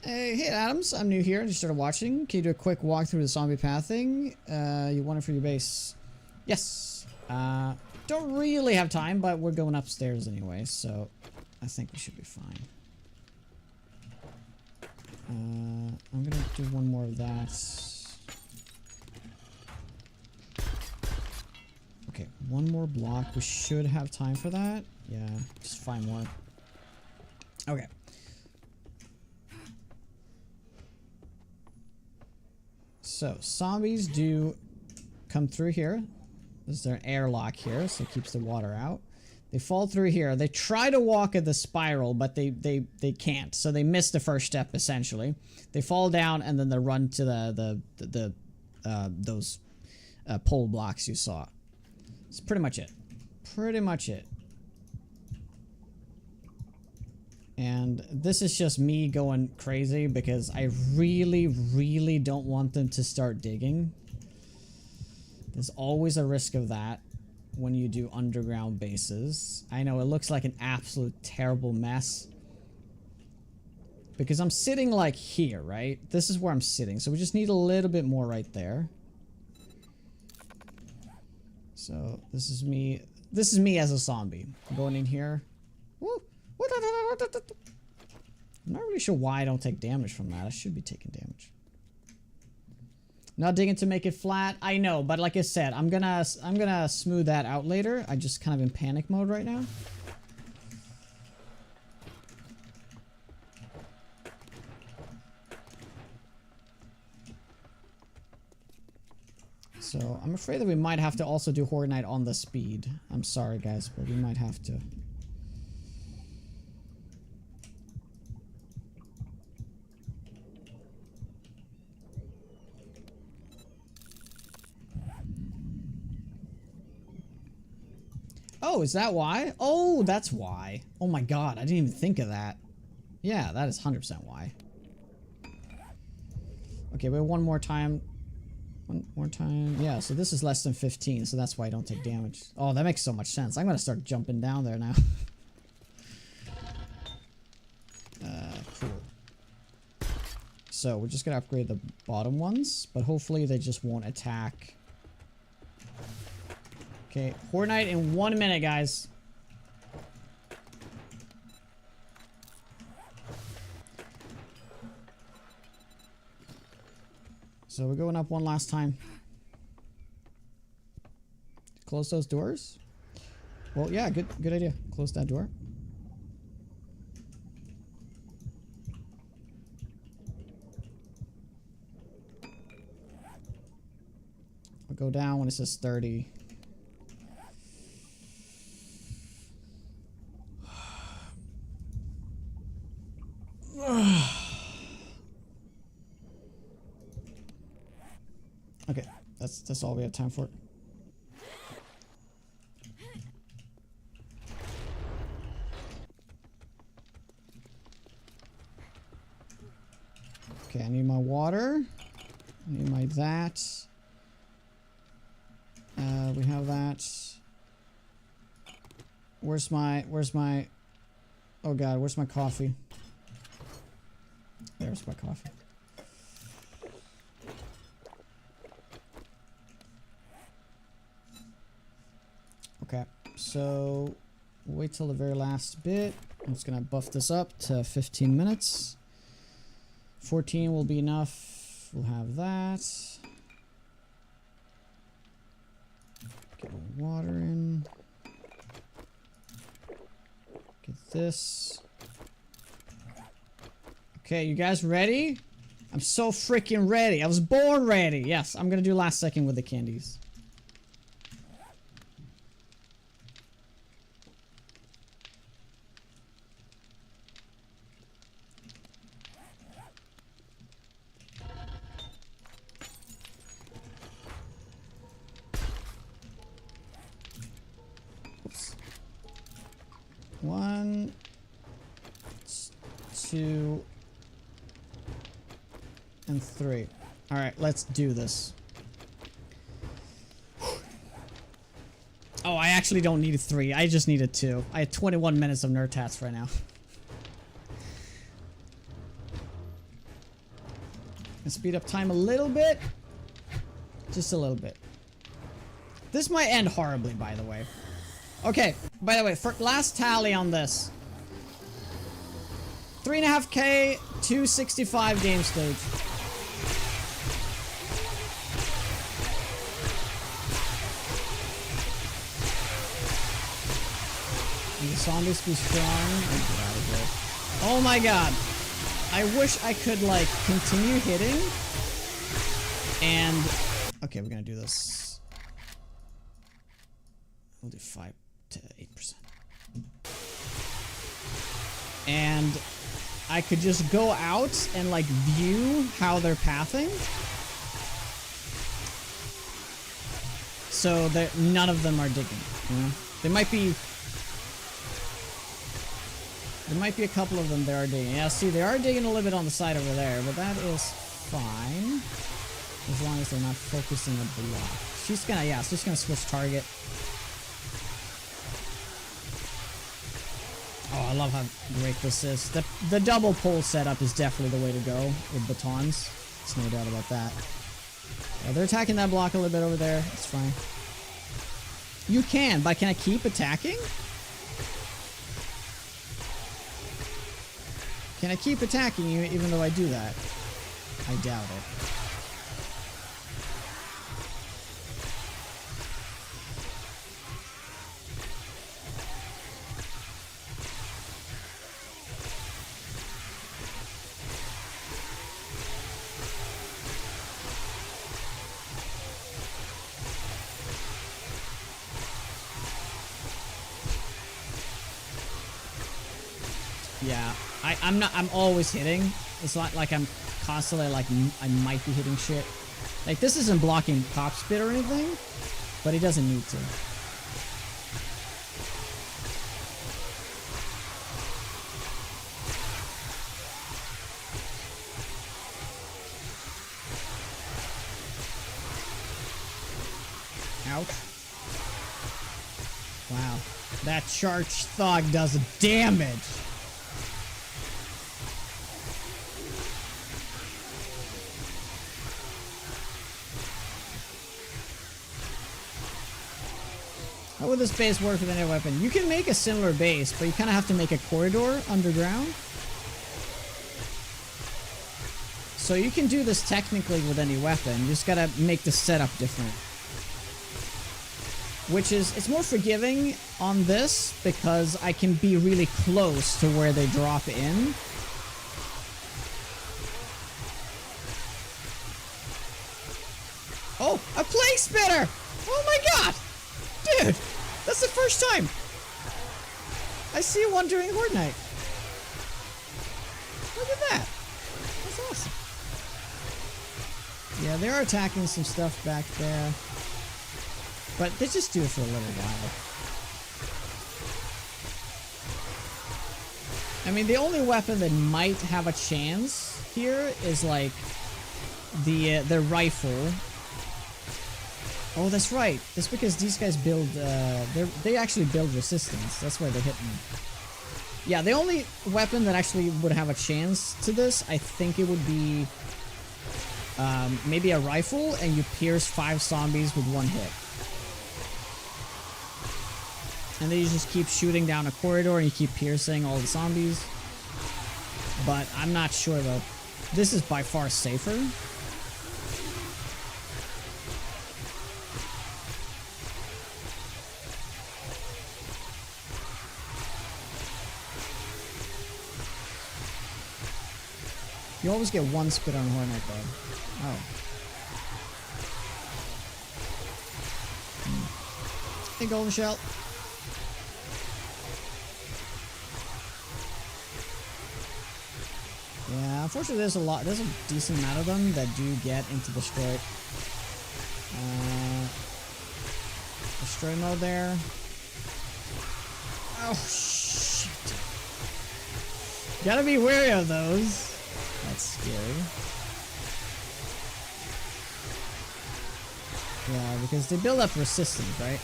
Hey Adams, I'm new here. I just started watching. Can you do a quick walk through the zombie pathing? You want it for your base? Yes. Don't really have time, but we're going upstairs anyway, so I think we should be fine. I'm gonna do one more of that. Okay, one more block. We should have time for that. Yeah, just 5 more. Okay. So, zombies do come through here. There's their airlock here, so it keeps the water out. They fall through here. They try to walk at the spiral, but they can't. So they miss the first step, essentially. They fall down, and then they run to those pole blocks you saw. That's pretty much it. Pretty much it. And this is just me going crazy because I really, really don't want them to start digging. There's always a risk of that when you do underground bases. I know it looks like an absolute terrible mess. Because I'm sitting like here, right? This is where I'm sitting. So we just need a little bit more right there. So this is me. This is me as a zombie. Going in here. Woo! I'm not really sure why I don't take damage from that. I should be taking damage. Not digging to make it flat. I know, but like I said, I'm gonna smooth that out later. I just kind of in panic mode right now. So I'm afraid that we might have to also do Horde Night on the speed. I'm sorry guys, but we might have to. Oh, is that why? Oh, that's why. Oh my god, I didn't even think of that. Yeah, that is 100% why. Okay, we have one more time. One more time. Yeah, so this is less than 15, so that's why I don't take damage. Oh, that makes so much sense. I'm gonna start jumping down there now. Cool. So, we're just gonna upgrade the bottom ones, but hopefully they just won't attack. Okay, Horde Night in 1 minute, guys. So we're going up one last time. Close those doors? Well, yeah, good idea. Close that door. I'll go down when it says 30. Okay, that's all we have time for. Okay, I need my water. I need my that. We have that. Where's my... Oh god, where's my coffee? There's my coffee. Okay, so wait till the very last bit. I'm just gonna buff this up to 15 minutes. 14 will be enough. We'll have that. Get more water in. Get this. Okay, you guys ready? I'm so freaking ready. I was born ready. Yes, I'm gonna do last second with the candies. Oops. 1, 2, and 3. All right, let's do this. Oh, I actually don't need 3. I just needed 2. I had 21 minutes of nerd tats right now. And speed up time a little bit. Just a little bit. This might end horribly, by the way. Okay, by the way, for last tally on this. 3.5K, 265 game stage. The zombies be strong. Oh my god. I wish I could, like, continue hitting. And... Okay, we're gonna do this. We'll do 5 to 8%. And I could just go out and, like, view how they're pathing. So that none of them are digging, you know? There might be a couple of them that are digging. Yeah, see, they are digging a little bit on the side over there, but that is fine. As long as they're not focusing a block. She's gonna, yeah, she's gonna switch target. Oh, I love how great this is. The double pole setup is definitely the way to go with batons. There's no doubt about that. Yeah, they're attacking that block a little bit over there. It's fine. You can, but can I keep attacking? Can I keep attacking you even though I do that? I doubt it. Yeah, I'm always hitting. It's not like I'm constantly like, I might be hitting shit. Like, this isn't blocking top spit or anything, but he doesn't need to. Ouch. Wow. That charged thug does damage. How would this base work with any weapon? You can make a similar base, but you kind of have to make a corridor underground. So you can do this technically with any weapon. You just gotta make the setup different. Which is, it's more forgiving on this because I can be really close to where they drop in. Oh, a plague spitter! Oh my god! Dude, that's the first time I see one during Horde night. Look at that. That's awesome. Yeah, they are attacking some stuff back there. But they just do it for a little while. I mean, the only weapon that might have a chance here is like the rifle. Oh, that's right. That's because these guys build, they actually build resistance. That's why they're hitting. Yeah, the only weapon that actually would have a chance to this, I think it would be maybe a rifle, and you pierce 5 zombies with 1 hit. And then you just keep shooting down a corridor and you keep piercing all the zombies. But I'm not sure though. This is by far safer. You always get 1 spit on Horde Knight though. Oh. Hey, Golden Shell. Yeah, unfortunately there's a decent amount of them that do get into destroy mode there. Oh shit. Gotta be wary of those. That's scary. Yeah, because they build up resistance, right?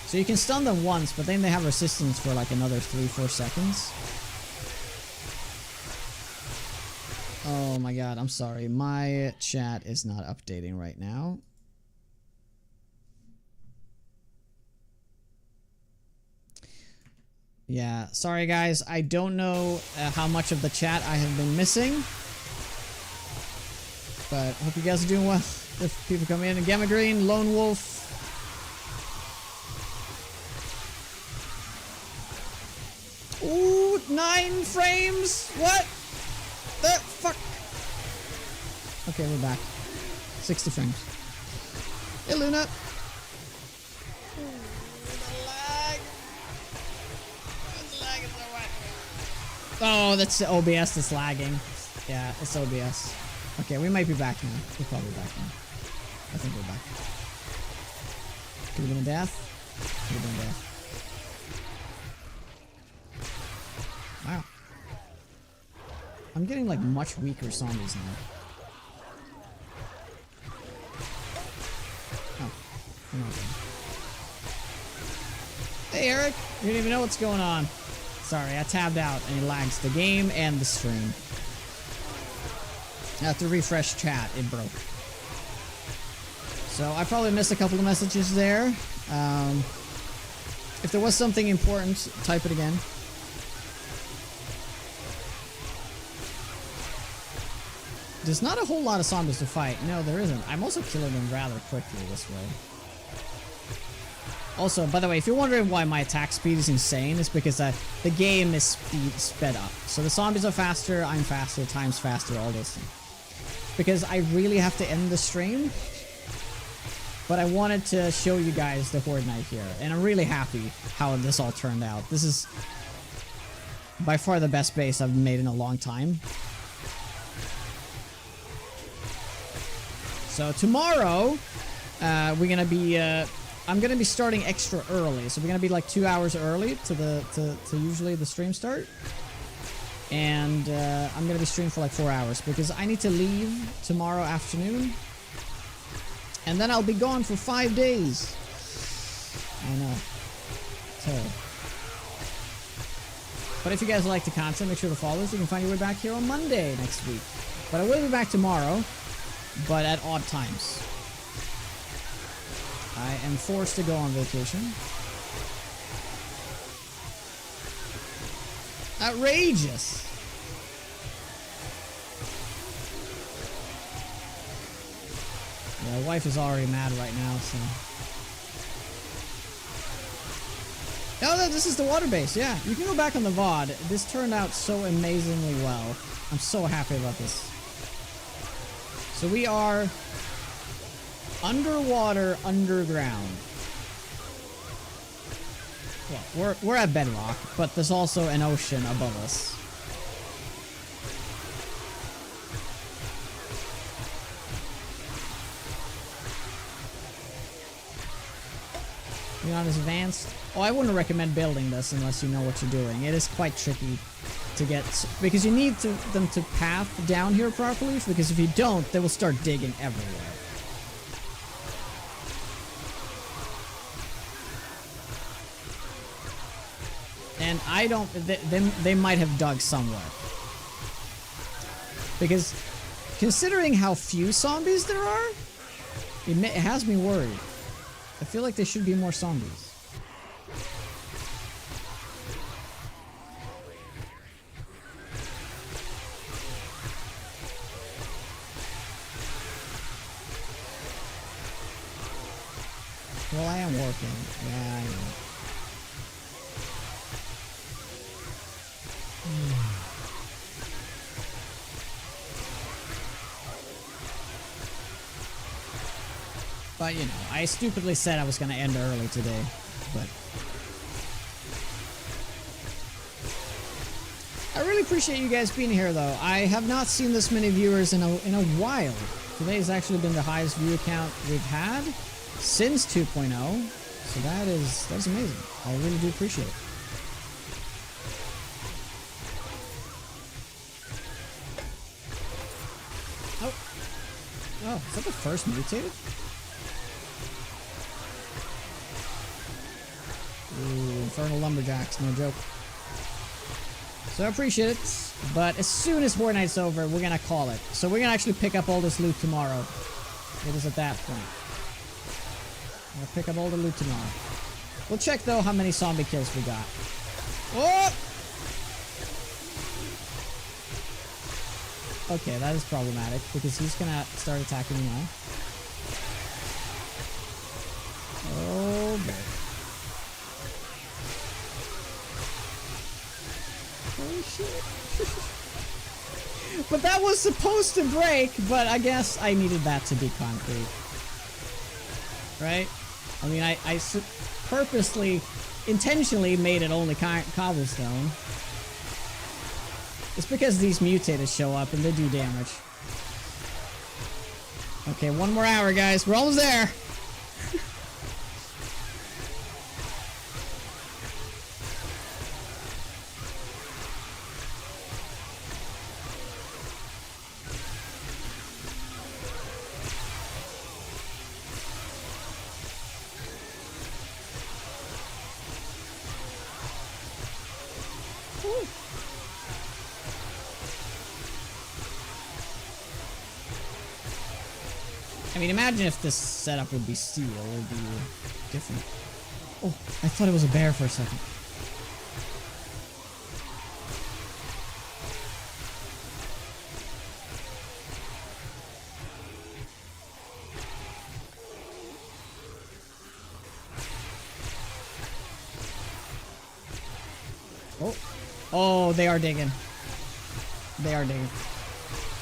So you can stun them once, but then they have resistance for like another 3-4 seconds. Oh my god, I'm sorry. My chat is not updating right now. Yeah, sorry guys. I don't know how much of the chat I have been missing. But hope you guys are doing well. If people come in, Gamma Green, Lone Wolf. Ooh, 9 frames? What? The fuck? Okay, we're back. 60 frames. Hey, Luna. Ooh, the lag. The lag is so whack. Oh, that's the OBS that's lagging. Yeah, it's OBS. Okay, we might be back now. We're probably back now. I think we're back. Could have been a death. Could have been a death. Wow. I'm getting like much weaker zombies now. Oh. Come on. Hey Eric! You didn't even know what's going on. Sorry, I tabbed out and it lags the game and the stream. I have to refresh chat, it broke. So I probably missed a couple of messages there. If there was something important, type it again. There's not a whole lot of zombies to fight. No, there isn't. I'm also killing them rather quickly this way. Also, by the way, if you're wondering why my attack speed is insane, it's because the game is sped up. So the zombies are faster, I'm faster, time's faster, all those things. Because I really have to end the stream. But I wanted to show you guys the Horde Knight here. And I'm really happy how this all turned out. This is by far the best base I've made in a long time. So tomorrow, we're gonna be. I'm gonna be starting extra early, so we're gonna be like 2 hours early to usually the stream start, and I'm gonna be streaming for like 4 hours because I need to leave tomorrow afternoon, and then I'll be gone for 5 days. I know, terrible. But if you guys like the content, make sure to follow us. You can find your way back here on Monday next week. But I will be back tomorrow, but at odd times. I am forced to go on vacation. Outrageous! Yeah, wife is already mad right now, so... Oh, no, this is the water base, yeah. You can go back on the VOD. This turned out so amazingly well. I'm so happy about this. So we are underwater, underground. Well, we're at bedrock, but there's also an ocean above us. You're not as advanced? Oh, I wouldn't recommend building this unless you know what you're doing. It is quite tricky to get, because you need them to path down here properly, because if you don't, they will start digging everywhere. and I don't. They might have dug somewhere. Because considering how few zombies there are, it has me worried. I feel like there should be more zombies. Well, I am working. Yeah, I know. But, you know, I stupidly said I was going to end early today, but... I really appreciate you guys being here, though. I have not seen this many viewers in a while. Today has actually been the highest view count we've had since 2.0, so that's amazing. I really do appreciate it. Oh, is that the first mutated? Ooh, Infernal Lumberjacks, no joke. So I appreciate it, but as soon as Horde Night's over, we're gonna call it. So we're gonna actually pick up all this loot tomorrow. It is at that point. I'm gonna pick up all the loot tomorrow. We'll check though how many zombie kills we got. Oh! Okay, that is problematic because he's gonna start attacking me now. Oh boy. Oh shit. But that was supposed to break, but I guess I needed that to be concrete. Right? I mean, I purposely, intentionally made it only cobblestone. It's because these mutators show up and they do damage. Okay, one more hour, guys. We're almost there. I mean, imagine if this setup would be steel, it would be different. Oh, I thought it was a bear for a second. Oh. Oh, they are digging. They are digging.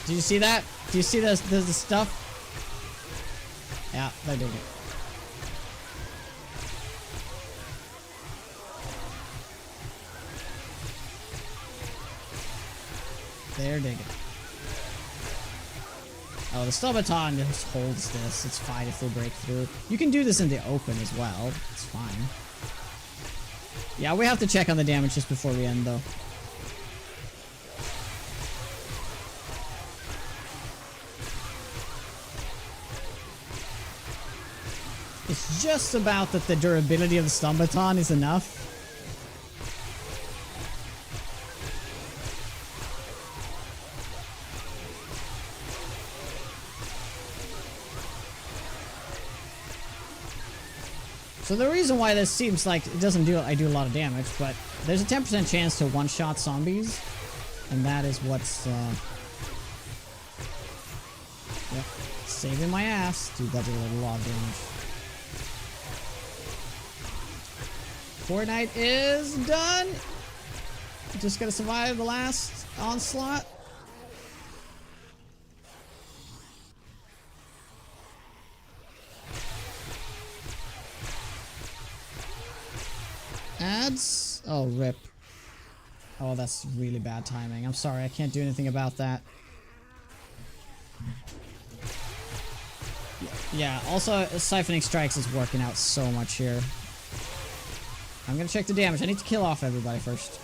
Do you see that? Do you see the stuff? Yeah, they're digging. They're digging. Oh, the Stubbaton just holds this. It's fine if they break through. You can do this in the open as well. It's fine. Yeah, we have to check on the damage just before we end, though. It's just about that the durability of the Stubbaton is enough. So the reason why this seems like it doesn't do I do a lot of damage, but there's a 10% chance to one-shot zombies, and that is what's yep, saving my ass. Dude, that did a lot of damage. Fortnite is done. Just gotta survive the last onslaught. Ads? Oh, rip. Oh, that's really bad timing. I'm sorry, I can't do anything about that. Yeah, also, Siphoning Strikes is working out so much here. I'm gonna check the damage. I need to kill off everybody first.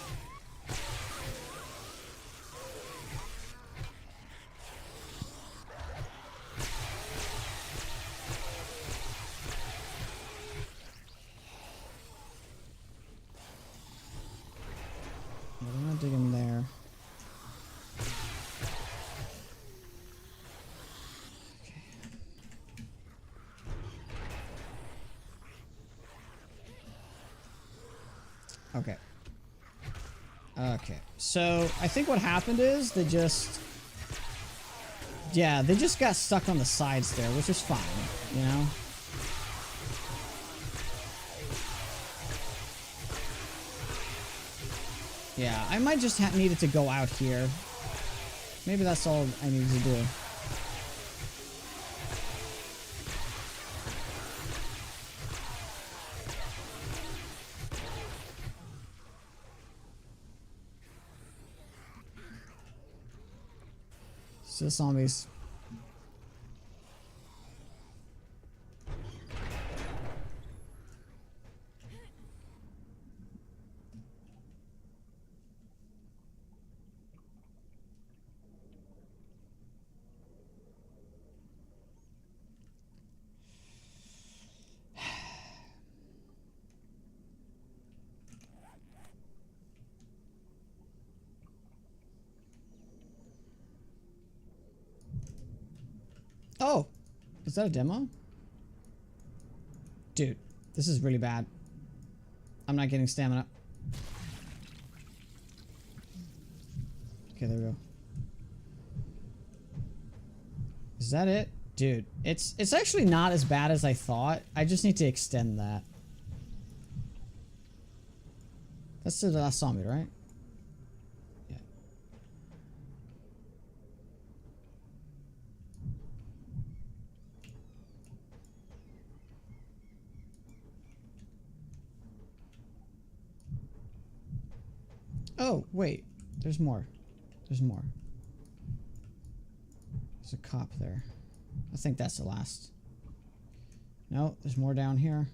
Okay. Okay. So, I think what happened is they just... Yeah, they just got stuck on the sides there, which is fine, you know? Yeah, I might just needed to go out here. Maybe that's all I needed to do. Still zombies. Oh, is that a demo? Dude, this is really bad. I'm not getting stamina. Okay, there we go. Is that it? Dude, it's actually not as bad as I thought. I just need to extend that. That's the last zombie, right? Yeah. Oh, wait. There's more. There's more. There's a cop there. I think that's the last. No, there's more down here.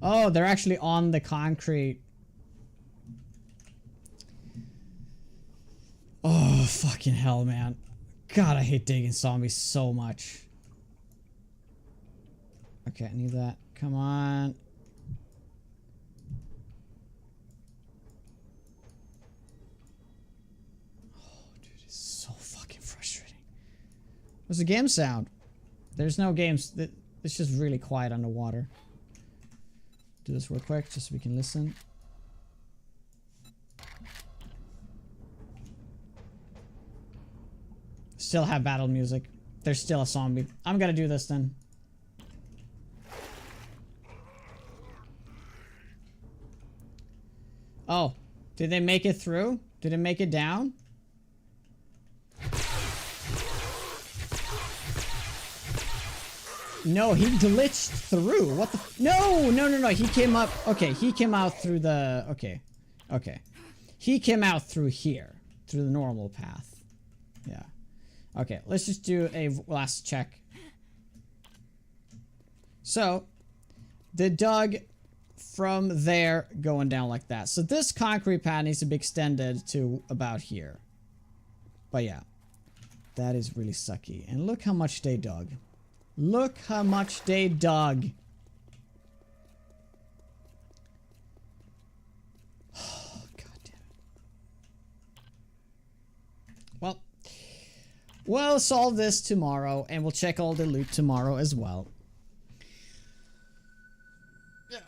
Oh, they're actually on the concrete. Oh, fucking hell, man. God, I hate digging zombies so much. Okay, I need that. Come on. What's the game sound? There's no games. It's just really quiet underwater. Do this real quick just so we can listen. Still have battle music. There's still a zombie. I'm gonna do this then. Oh, did they make it through? Did it make it down? No, he glitched through. What the? No. He came up. Okay, he came out through the. Okay. He came out through here, through the normal path. Yeah. Okay, let's just do a last check. So, they dug from there going down like that. So this concrete pad needs to be extended to about here. But yeah, that is really sucky. And look how much they dug. Look how much they dug. Oh, God damn it. Well, we'll solve this tomorrow, and we'll check all the loot tomorrow as well. Yeah.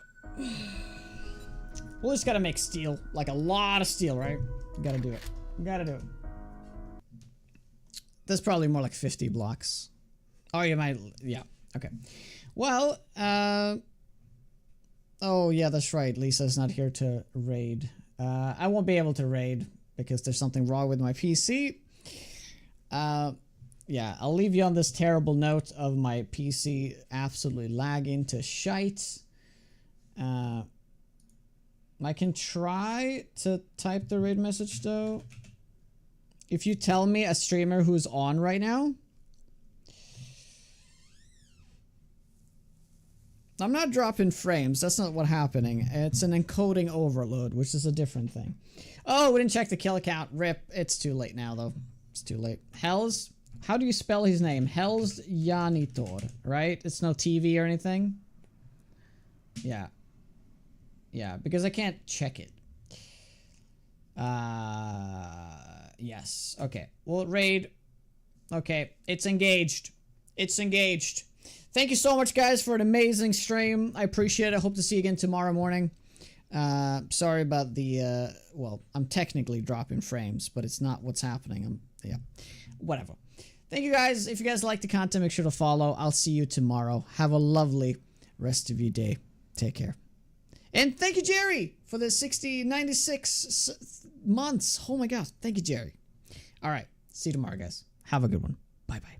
We'll just gotta make steel. Like a lot of steel, right? We gotta do it. We gotta do it. That's probably more like 50 blocks. Oh, you might, yeah, okay. Well, oh yeah, that's right. Lisa's not here to raid. I won't be able to raid because there's something wrong with my PC. Yeah, I'll leave you on this terrible note of my PC absolutely lagging to shite. I can try to type the raid message though. If you tell me a streamer who's on right now. I'm not dropping frames. That's not what's happening. It's an encoding overload, which is a different thing. Oh, we didn't check the kill count. Rip. It's too late now, though. It's too late. Hells. How do you spell his name? Hells Janitor, right? It's no TV or anything? Yeah. Yeah, because I can't check it. Yes. Okay. Well, raid. Okay. It's engaged. It's engaged. Thank you so much, guys, for an amazing stream. I appreciate it. I hope to see you again tomorrow morning. Sorry about the, well, I'm technically dropping frames, but it's not what's happening. Yeah, whatever. Thank you guys. If you guys like the content, make sure to follow. I'll see you tomorrow. Have a lovely rest of your day. Take care. And thank you, Jerry, for the 96 months. Oh my gosh. Thank you, Jerry. All right. See you tomorrow, guys. Have a good one. Bye-bye.